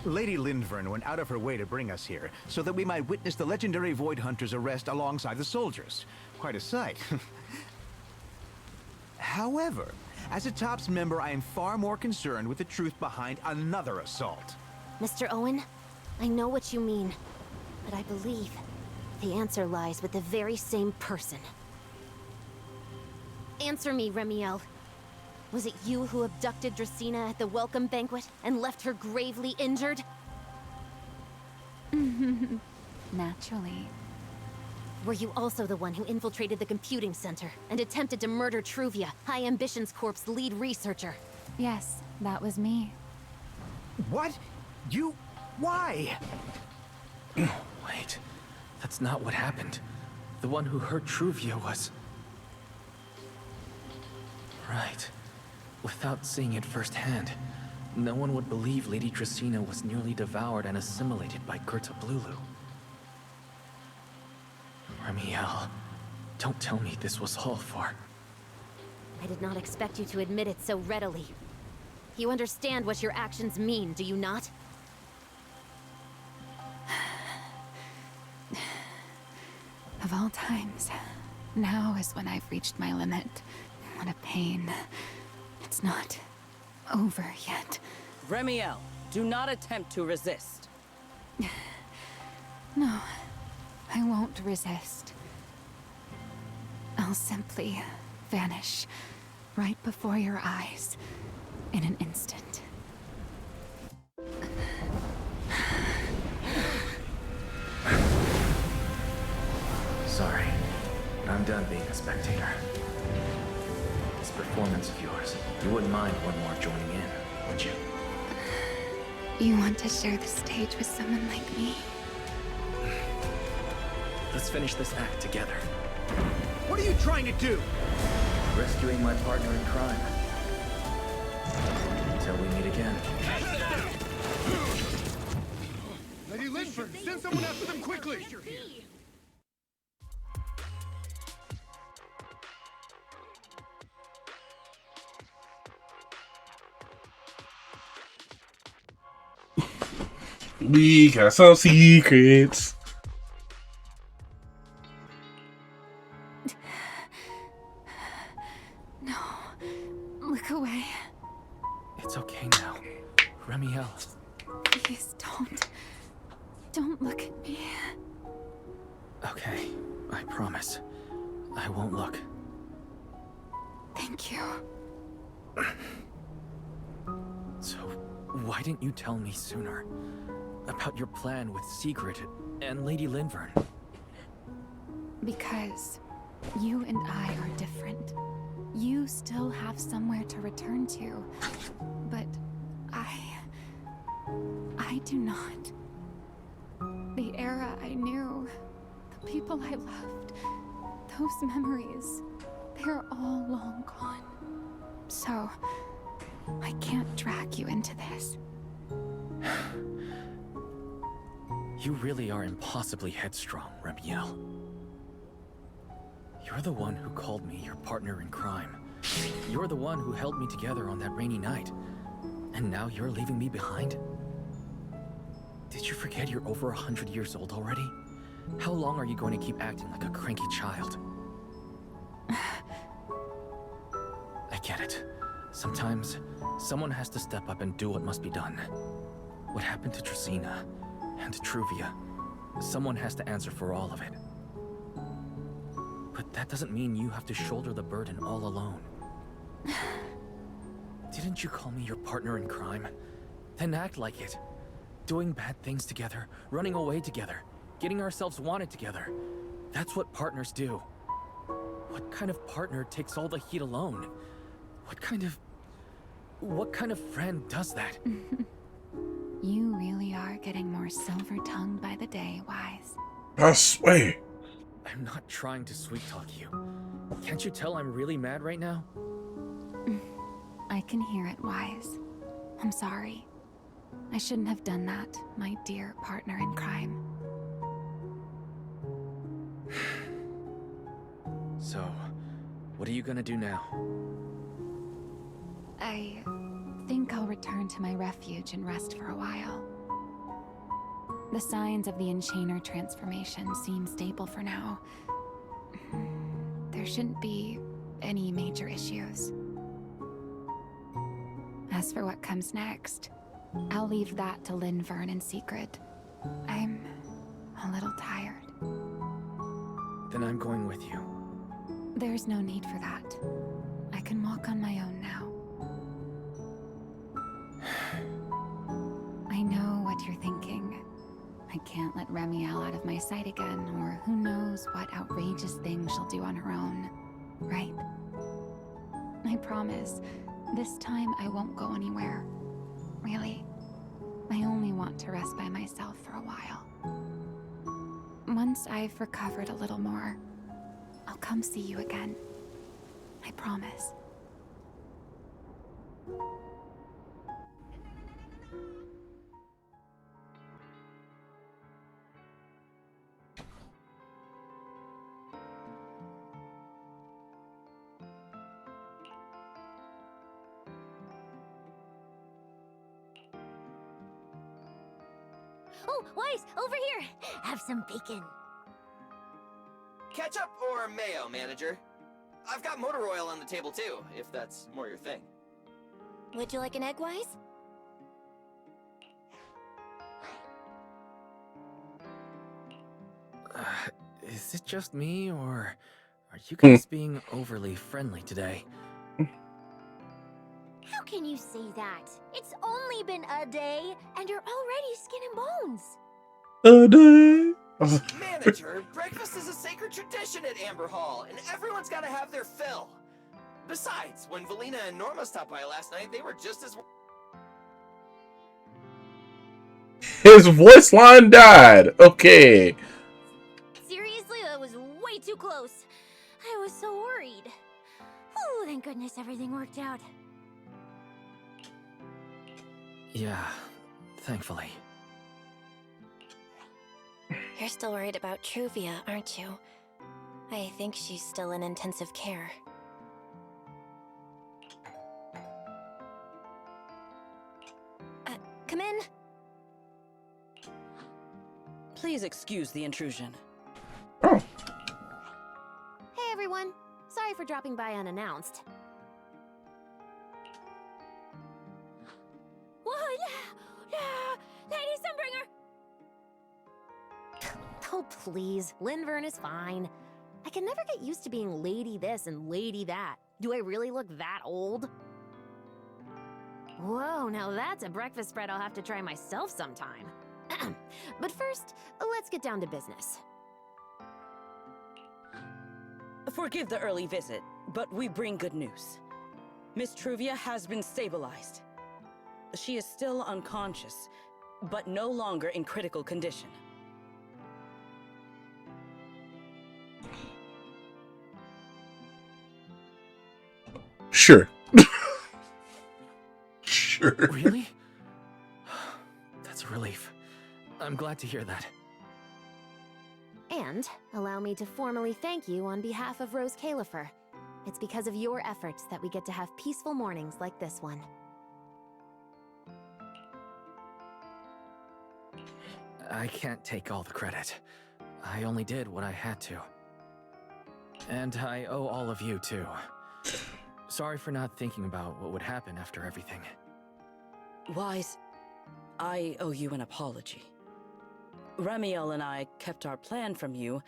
[SPEAKER 18] Lady Linvern went out of her way to bring us here, so that we might witness the legendary Void Hunter's arrest alongside the soldiers. Quite a sight. However, as a TOPS member, I am far more concerned with the truth behind another assault.
[SPEAKER 3] Mr. Owen, I know what you mean, but I believe the answer lies with the very same person. Answer me, Remiel. Was it you who abducted Dracina at the welcome banquet and left her gravely injured?
[SPEAKER 7] Naturally.
[SPEAKER 3] Were you also the one who infiltrated the computing center and attempted to murder Truvia, High Ambitions Corp's lead researcher?
[SPEAKER 7] Yes, that was me.
[SPEAKER 18] What? You... why?
[SPEAKER 6] Wait, that's not what happened. The one who hurt Truvia was... Right. Without seeing it firsthand, no one would believe Lady Dracina was nearly devoured and assimilated by Gerta Blulu. Remiel, don't tell me this was all for...
[SPEAKER 3] I did not expect you to admit it so readily. You understand what your actions mean, do you not?
[SPEAKER 7] Of all times, now is when I've reached my limit. What a pain. It's not over yet.
[SPEAKER 13] Remiel, do not attempt to resist.
[SPEAKER 7] No, I won't resist. I'll simply vanish right before your eyes in an instant.
[SPEAKER 6] Sorry, but I'm done being a spectator. This performance of yours, you wouldn't mind one more joining in, would you?
[SPEAKER 7] You want to share the stage with someone like me?
[SPEAKER 6] Let's finish this act together.
[SPEAKER 18] What are you trying to do?
[SPEAKER 6] Rescuing my partner in crime. Until we meet again.
[SPEAKER 15] Lady Linford, send someone after them quickly!
[SPEAKER 1] We got some secrets.
[SPEAKER 7] No, look away.
[SPEAKER 6] It's okay now. Remiel.
[SPEAKER 7] Please don't look at me.
[SPEAKER 6] Okay, I promise. I won't look.
[SPEAKER 7] Thank you.
[SPEAKER 6] So, why didn't you tell me sooner? about your plan with Secret and Lady Linvern?
[SPEAKER 7] Because you and I are different. You still have somewhere to return to, but I do not. The era I knew, the people I loved, those memories, they're all long gone. So, I can't drag you into this.
[SPEAKER 6] You really are impossibly headstrong, Remiel. You're the one who called me your partner in crime. You're the one who held me together on that rainy night. And now you're leaving me behind? Did you forget you're over 100 years old already? How long are you going to keep acting like a cranky child? I get it. Sometimes, someone has to step up and do what must be done. What happened to Tresina and to Truvia? Someone has to answer for all of it. But that doesn't mean you have to shoulder the burden all alone. Didn't you call me your partner in crime? Then act like it. Doing bad things together, running away together, getting ourselves wanted together. That's what partners do. What kind of partner takes all the heat alone? What kind of friend does that?
[SPEAKER 7] You really are getting more silver-tongued by the day, Wise.
[SPEAKER 1] I swear.
[SPEAKER 6] I'm not trying to sweet-talk you. Can't you tell I'm really mad right now?
[SPEAKER 7] I can hear it, Wise. I'm sorry. I shouldn't have done that, my dear partner in crime.
[SPEAKER 6] So, what are you gonna do now?
[SPEAKER 7] I think I'll return to my refuge and rest for a while. The signs of the Enchainer transformation seem stable for now. There shouldn't be any major issues. As for what comes next, I'll leave that to Linvern and Secret. I'm a little tired.
[SPEAKER 6] Then I'm going with you.
[SPEAKER 7] There's no need for that. I can walk on my own now. I know what you're thinking. I can't let Remiel out of my sight again, or who knows what outrageous thing she'll do on her own, right? I promise, this time I won't go anywhere. Really, I only want to rest by myself for a while. Once I've recovered a little more, I'll come see you again. I promise.
[SPEAKER 3] Oh, Wise, over here! Have some bacon.
[SPEAKER 11] Ketchup or mayo, manager? I've got motor oil on the table too, if that's more your thing.
[SPEAKER 3] Would you like an egg, Wise?
[SPEAKER 6] Is it just me, or are you guys being overly friendly today?
[SPEAKER 3] How can you say that? It's only been a day, and you're already skin and bones.
[SPEAKER 1] A day.
[SPEAKER 11] Manager, breakfast is a sacred tradition at Amber Hall, and everyone's gotta have their fill. Besides, when Valina and Norma stopped by last night, they were just as...
[SPEAKER 1] His voice line died. Okay.
[SPEAKER 3] Seriously, that was way too close. I was so worried. Whew, thank goodness everything worked out.
[SPEAKER 6] Yeah, thankfully.
[SPEAKER 10] You're still worried about Truvia, aren't you? I think she's still in intensive care.
[SPEAKER 3] Come in.
[SPEAKER 13] Please excuse the intrusion.
[SPEAKER 3] Hey everyone. Sorry for dropping by unannounced. Lady Sunbringer! Oh, please. Linvern is fine. I can never get used to being lady this and lady that. Do I really look that old? Whoa, now that's a breakfast spread I'll have to try myself sometime. But first, let's get down to business.
[SPEAKER 13] Forgive the early visit, but we bring good news. Miss Truvia has been stabilized. She is still unconscious, but no longer in critical condition.
[SPEAKER 1] Sure. Sure.
[SPEAKER 6] Really? That's a relief. I'm glad to hear that.
[SPEAKER 3] And allow me to formally thank you on behalf of Rose Califer. It's because of your efforts that we get to have peaceful mornings like this one.
[SPEAKER 6] I can't take all the credit. I only did what I had to. And I owe all of you, too. Sorry for not thinking about what would happen after everything.
[SPEAKER 13] Wise, I owe you an apology. Ramiel and I kept our plan from you,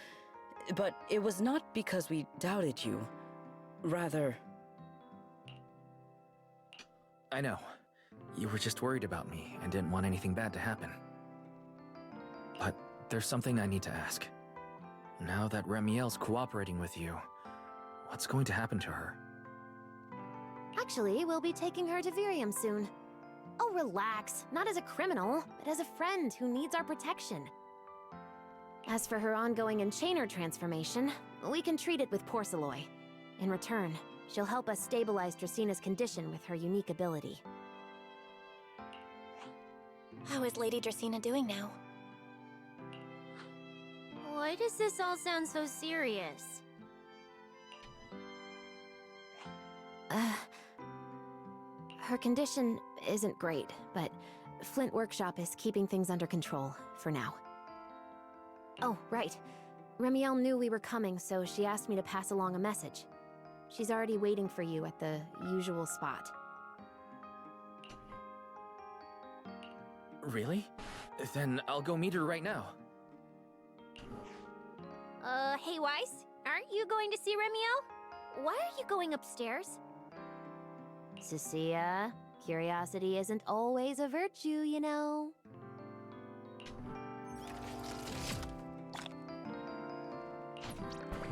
[SPEAKER 13] but it was not because we doubted you. Rather...
[SPEAKER 6] I know. You were just worried about me and didn't want anything bad to happen. But there's something I need to ask. Now that Ramiel's cooperating with you, what's going to happen to her?
[SPEAKER 3] Actually, we'll be taking her to Virium soon. Oh, relax. Not as a criminal, but as a friend who needs our protection. As for her ongoing Enchainer transformation, we can treat it with Porceloy. In return, she'll help us stabilize Dracina's condition with her unique ability.
[SPEAKER 10] How is Lady Dracina doing now?
[SPEAKER 3] Why does this all sound so serious? Her condition isn't great, but Flint Workshop is keeping things under control, for now. Oh, right. Ramiel knew we were coming, so she asked me to pass along a message. She's already waiting for you at the usual spot.
[SPEAKER 6] Really? Then I'll go meet her right now.
[SPEAKER 3] Hey Weiss, aren't you going to see Ramiel? Why are you going upstairs? Cecilia, curiosity isn't always a virtue, you know.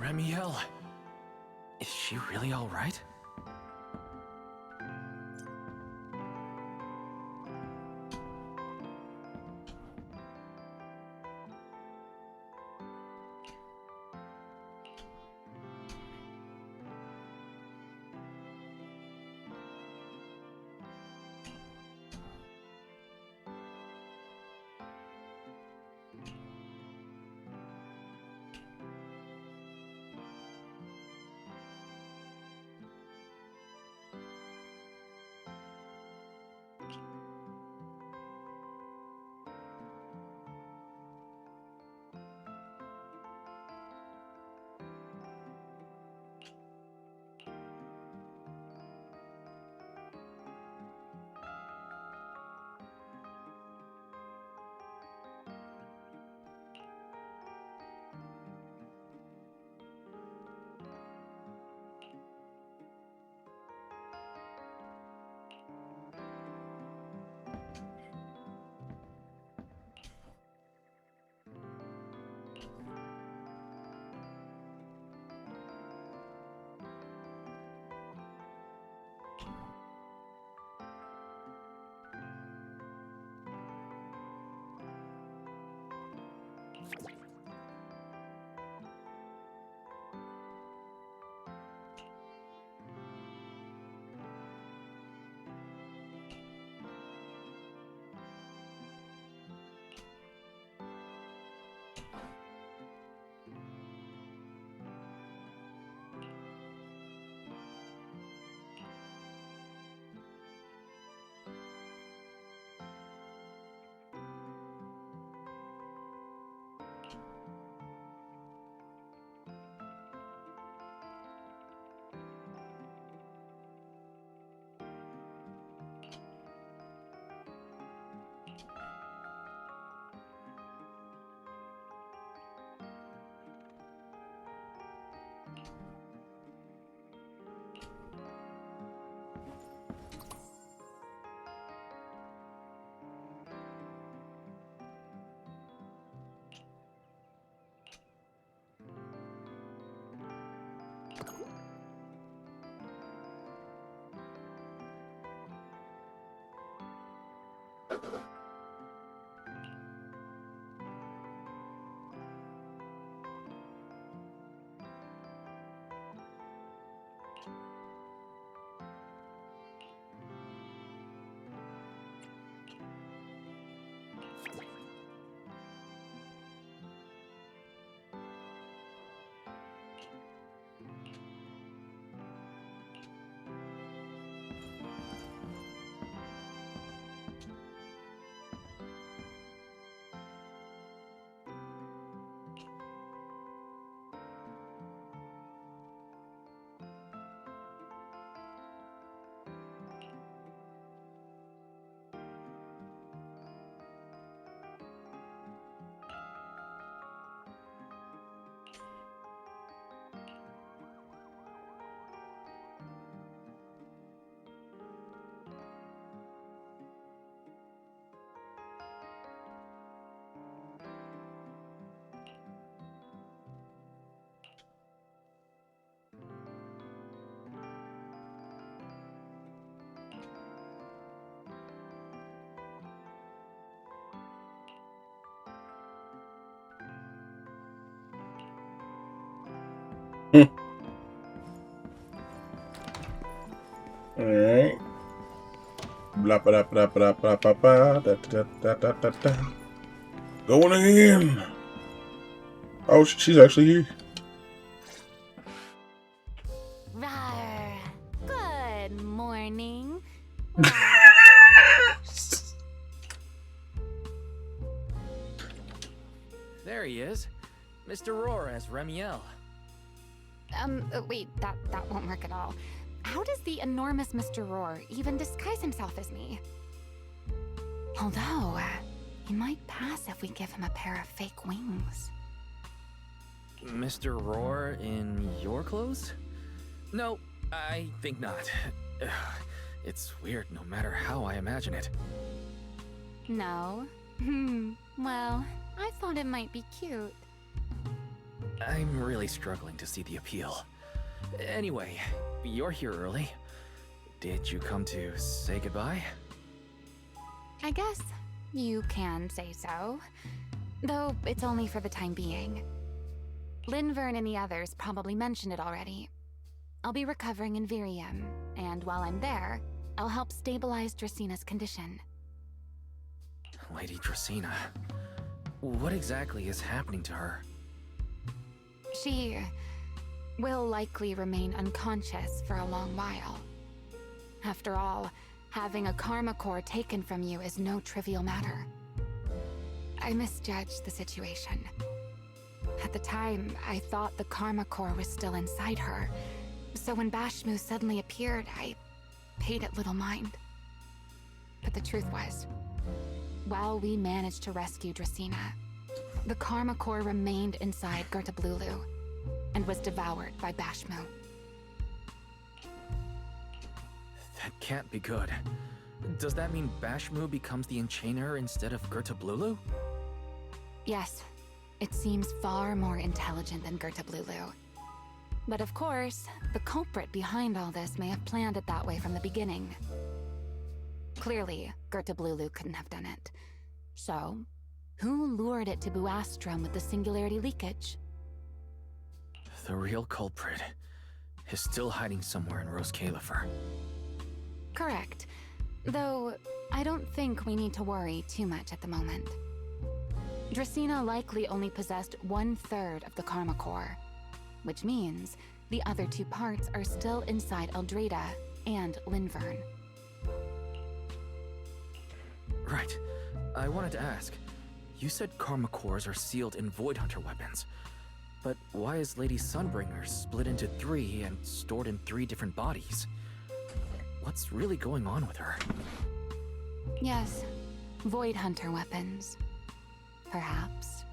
[SPEAKER 6] Ramiel, is she really all right?
[SPEAKER 1] Alright. Blah blah blah blah blah blah blah da da da da da da. Going in. Oh, she's actually here.
[SPEAKER 7] Rawr. Good morning.
[SPEAKER 6] There he is. Mr. Roar as Remiel.
[SPEAKER 7] Wait, that won't work at all. How does the enormous Mr. Roar even disguise himself as me? Although, he might pass if we give him a pair of fake wings.
[SPEAKER 6] Mr. Roar in your clothes? No, I think not. Ugh, it's weird no matter how I imagine it.
[SPEAKER 7] No? Well, I thought it might be cute.
[SPEAKER 6] I'm really struggling to see the appeal. Anyway, you're here early. Did you come to say goodbye?
[SPEAKER 7] I guess you can say so. Though it's only for the time being. Linvern and the others probably mentioned it already. I'll be recovering in Virium, and while I'm there, I'll help stabilize Dracina's condition.
[SPEAKER 6] Lady Dracina, what exactly is happening to her?
[SPEAKER 7] She will likely remain unconscious for a long while. After all, having a karma core taken from you is no trivial matter. I misjudged the situation. At the time, I thought the karma core was still inside her, so when Bashmu suddenly appeared, I paid it little mind. But the truth was, while we managed to rescue Dracina, the karma core remained inside Gertablulu and was devoured by Bashmu.
[SPEAKER 6] That can't be good. Does that mean Bashmu becomes the Enchainer instead of Gertablulu?
[SPEAKER 7] Yes, it seems far more intelligent than Gertablulu. But of course, the culprit behind all this may have planned it that way from the beginning. Clearly, Gertablulu couldn't have done it. So, who lured it to Buastrom with the singularity leakage?
[SPEAKER 6] The real culprit is still hiding somewhere in Rose Califer.
[SPEAKER 7] Correct. Though, I don't think we need to worry too much at the moment. Dracina likely only possessed 1/3 of the karma core, which means the other 2 parts are still inside Eldrada and Linvern.
[SPEAKER 6] Right. I wanted to ask, you said karma cores are sealed in Void Hunter weapons. But why is Lady Sunbringer split into 3 and stored in 3 different bodies? What's really going on with her?
[SPEAKER 7] Yes, Void Hunter weapons. Perhaps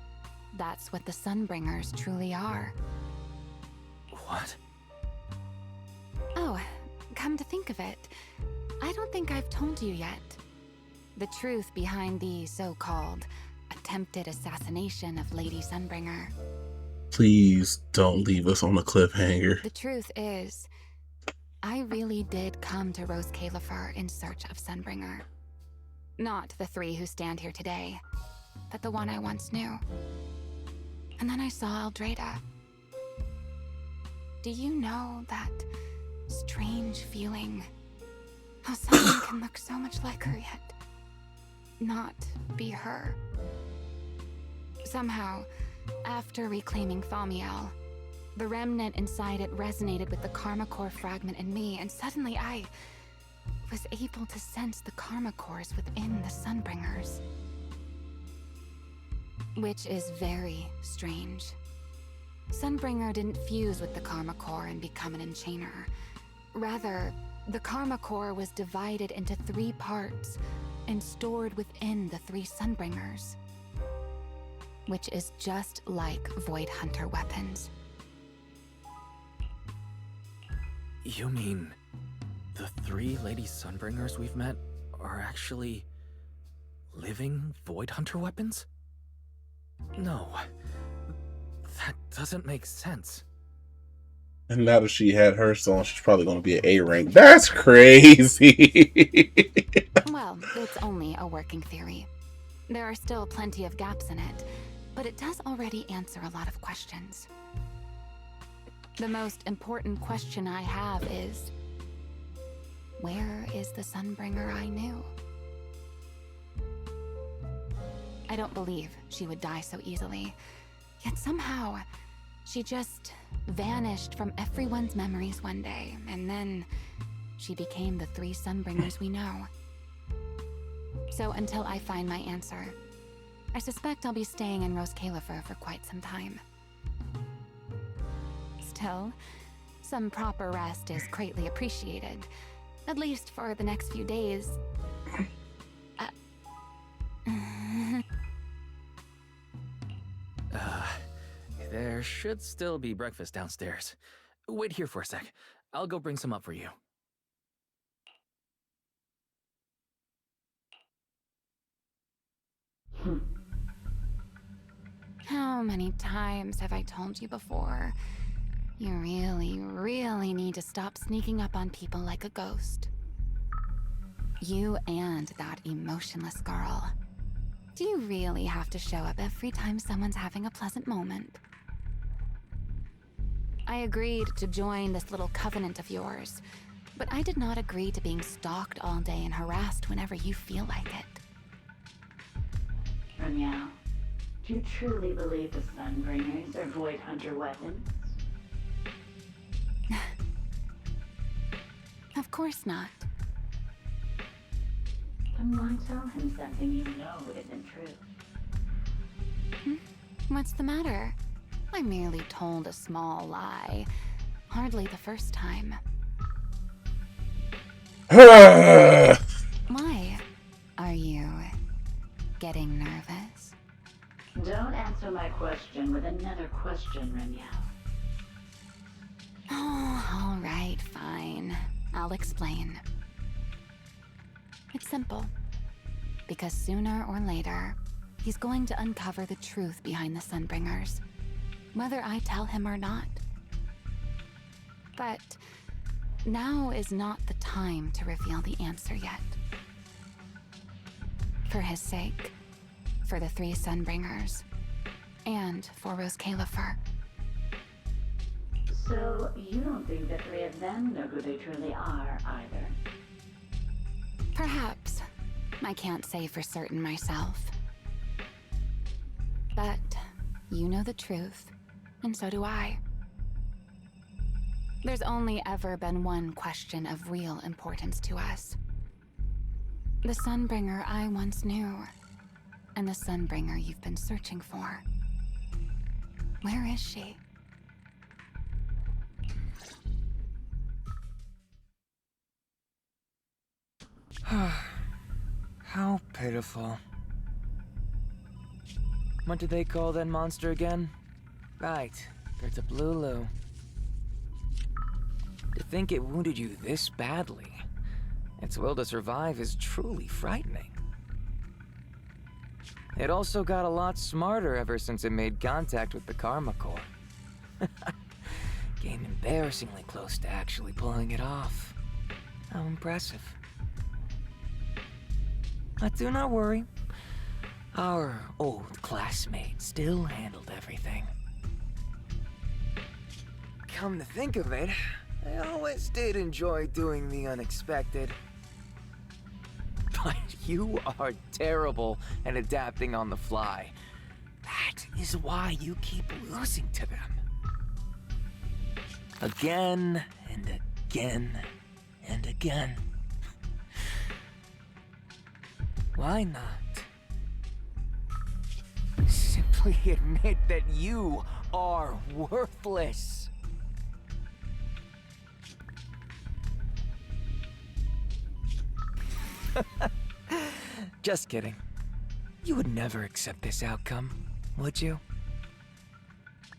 [SPEAKER 7] that's what the Sunbringers truly are.
[SPEAKER 6] What?
[SPEAKER 7] Oh, come to think of it, I don't think I've told you yet. The truth behind the so-called attempted assassination of Lady Sunbringer.
[SPEAKER 1] Please don't leave us on a cliffhanger.
[SPEAKER 7] The truth is, I really did come to Rose Califer in search of Sunbringer. Not the 3 who stand here today, but the one I once knew. And then I saw Eldrada. Do you know that strange feeling? How someone can look so much like her yet not be her? Somehow, after reclaiming Thaumiel, the remnant inside it resonated with the karma core fragment in me, and suddenly I was able to sense the karma cores within the Sunbringers. Which is very strange. Sunbringer didn't fuse with the karma core and become an enchainer. Rather, the karma core was divided into 3 parts and stored within the 3 Sunbringers. Which is just like Void Hunter weapons.
[SPEAKER 6] You mean the 3 Lady Sunbringers we've met are actually living Void Hunter weapons? No, that doesn't make sense.
[SPEAKER 1] And now that she had her song, she's probably going to be an A rank. That's crazy.
[SPEAKER 7] Well, it's only a working theory. There are still plenty of gaps in it, but it does already answer a lot of questions. The most important question I have is, where is the Sunbringer I knew? I don't believe she would die so easily, yet somehow she just vanished from everyone's memories one day, and then she became the 3 Sunbringers we know. So until I find my answer, I suspect I'll be staying in Rose Califer for quite some time. Still, some proper rest is greatly appreciated, at least for the next few days.
[SPEAKER 6] There should still be breakfast downstairs. Wait here for a sec. I'll go bring some up for you.
[SPEAKER 7] How many times have I told you before? You really, really need to stop sneaking up on people like a ghost. You and that emotionless girl. Do you really have to show up every time someone's having a pleasant moment? I agreed to join this little covenant of yours, but I did not agree to being stalked all day and harassed whenever you feel like it.
[SPEAKER 19] Ranyao, do you truly believe the Sunbringers are Void Hunter weapons?
[SPEAKER 7] Of course not.
[SPEAKER 19] Then why tell him something you know isn't true?
[SPEAKER 7] What's the matter? I merely told a small lie. Hardly the first time. Why? Are you getting nervous?
[SPEAKER 19] Don't answer my question with another question, Ranyao.
[SPEAKER 7] Oh, all right, fine. I'll explain. It's simple. Because sooner or later, he's going to uncover the truth behind the Sunbringers, whether I tell him or not. But now is not the time to reveal the answer yet. For his sake, for the 3 Sunbringers, and for Rose Califer.
[SPEAKER 19] So, you don't think the 3 of them know who they truly are, either?
[SPEAKER 7] Perhaps. I can't say for certain myself. But you know the truth, and so do I. There's only ever been one question of real importance to us. The Sunbringer I once knew, and the Sunbringer you've been searching for. Where is she?
[SPEAKER 11] How pitiful. What do they call that monster again? Right, there's a Blulu. To think it wounded you this badly. Its will to survive is truly frightening. It also got a lot smarter ever since it made contact with the Karma Core. Came embarrassingly close to actually pulling it off. How impressive. But do not worry. Our old classmate still handled everything. Come to think of it, I always did enjoy doing the unexpected. But you are terrible at adapting on the fly. That is why you keep losing to them. Again and again and again. Why not? Simply admit that you are worthless. Just kidding. You would never accept this outcome, would you?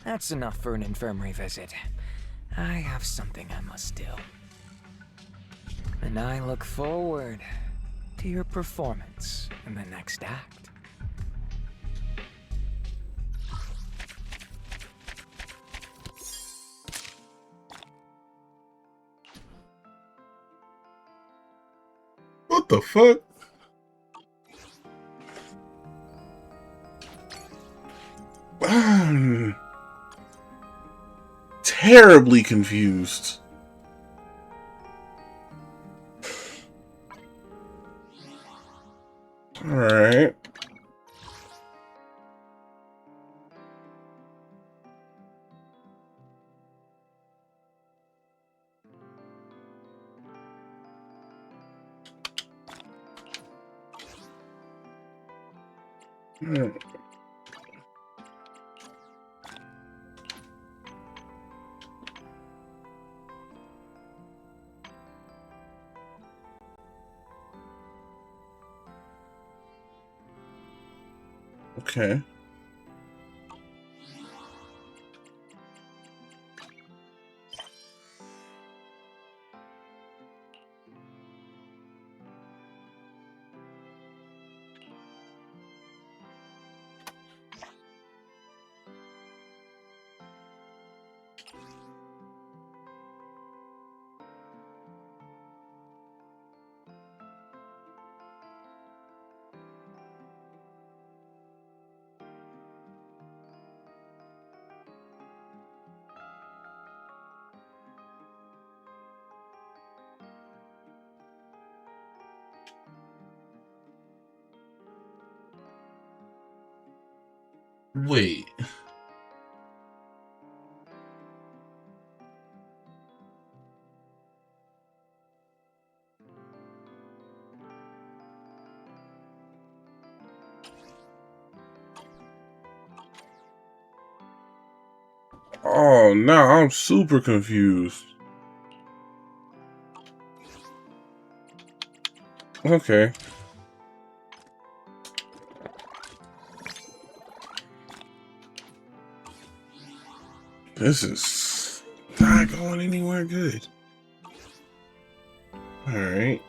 [SPEAKER 11] That's enough for an infirmary visit. I have something I must do. And I look forward to your performance in the next act.
[SPEAKER 1] What the fuck? terribly confused. Alright. Okay. Wait. Oh, now I'm super confused. Okay. This is not going anywhere good. Alright.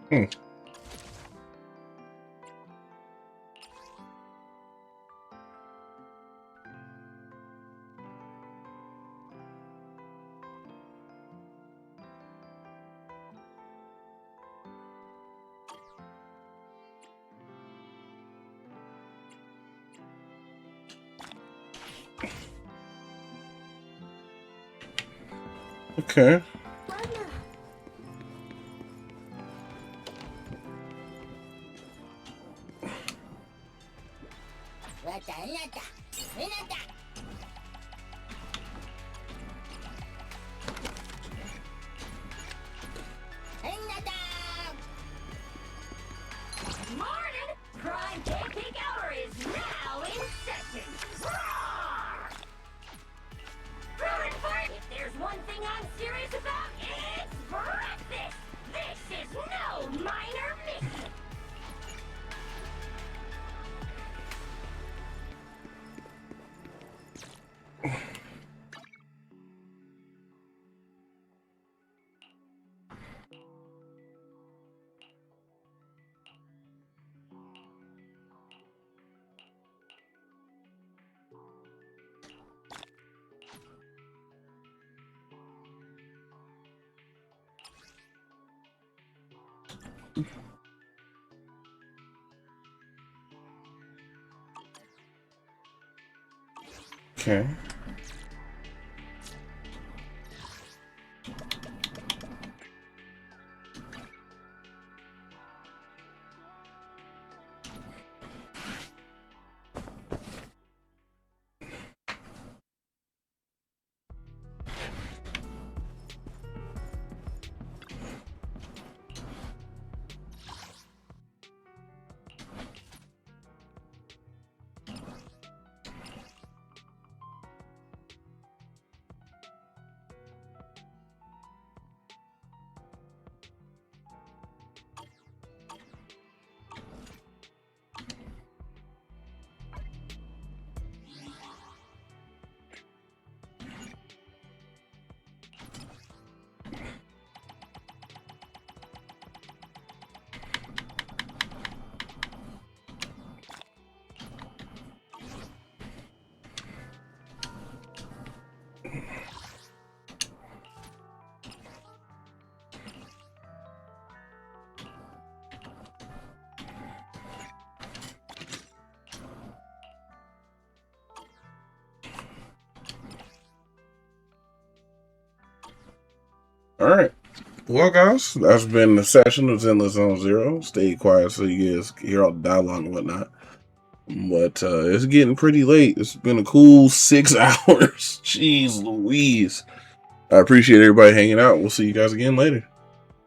[SPEAKER 1] Hmm. Okay.
[SPEAKER 16] Morning! Prime Pancake Hour is now in session! Roar! Brewing for it! If there's one thing I'm serious about, it's breakfast! This is no minor mission!
[SPEAKER 1] Okay. All right. Well, guys, that's been the session of Zenless Zone Zero. Stay quiet so you guys can hear all the dialogue and whatnot. But it's getting pretty late. It's been a cool 6 hours. Jeez Louise. I appreciate everybody hanging out. We'll see you guys again later.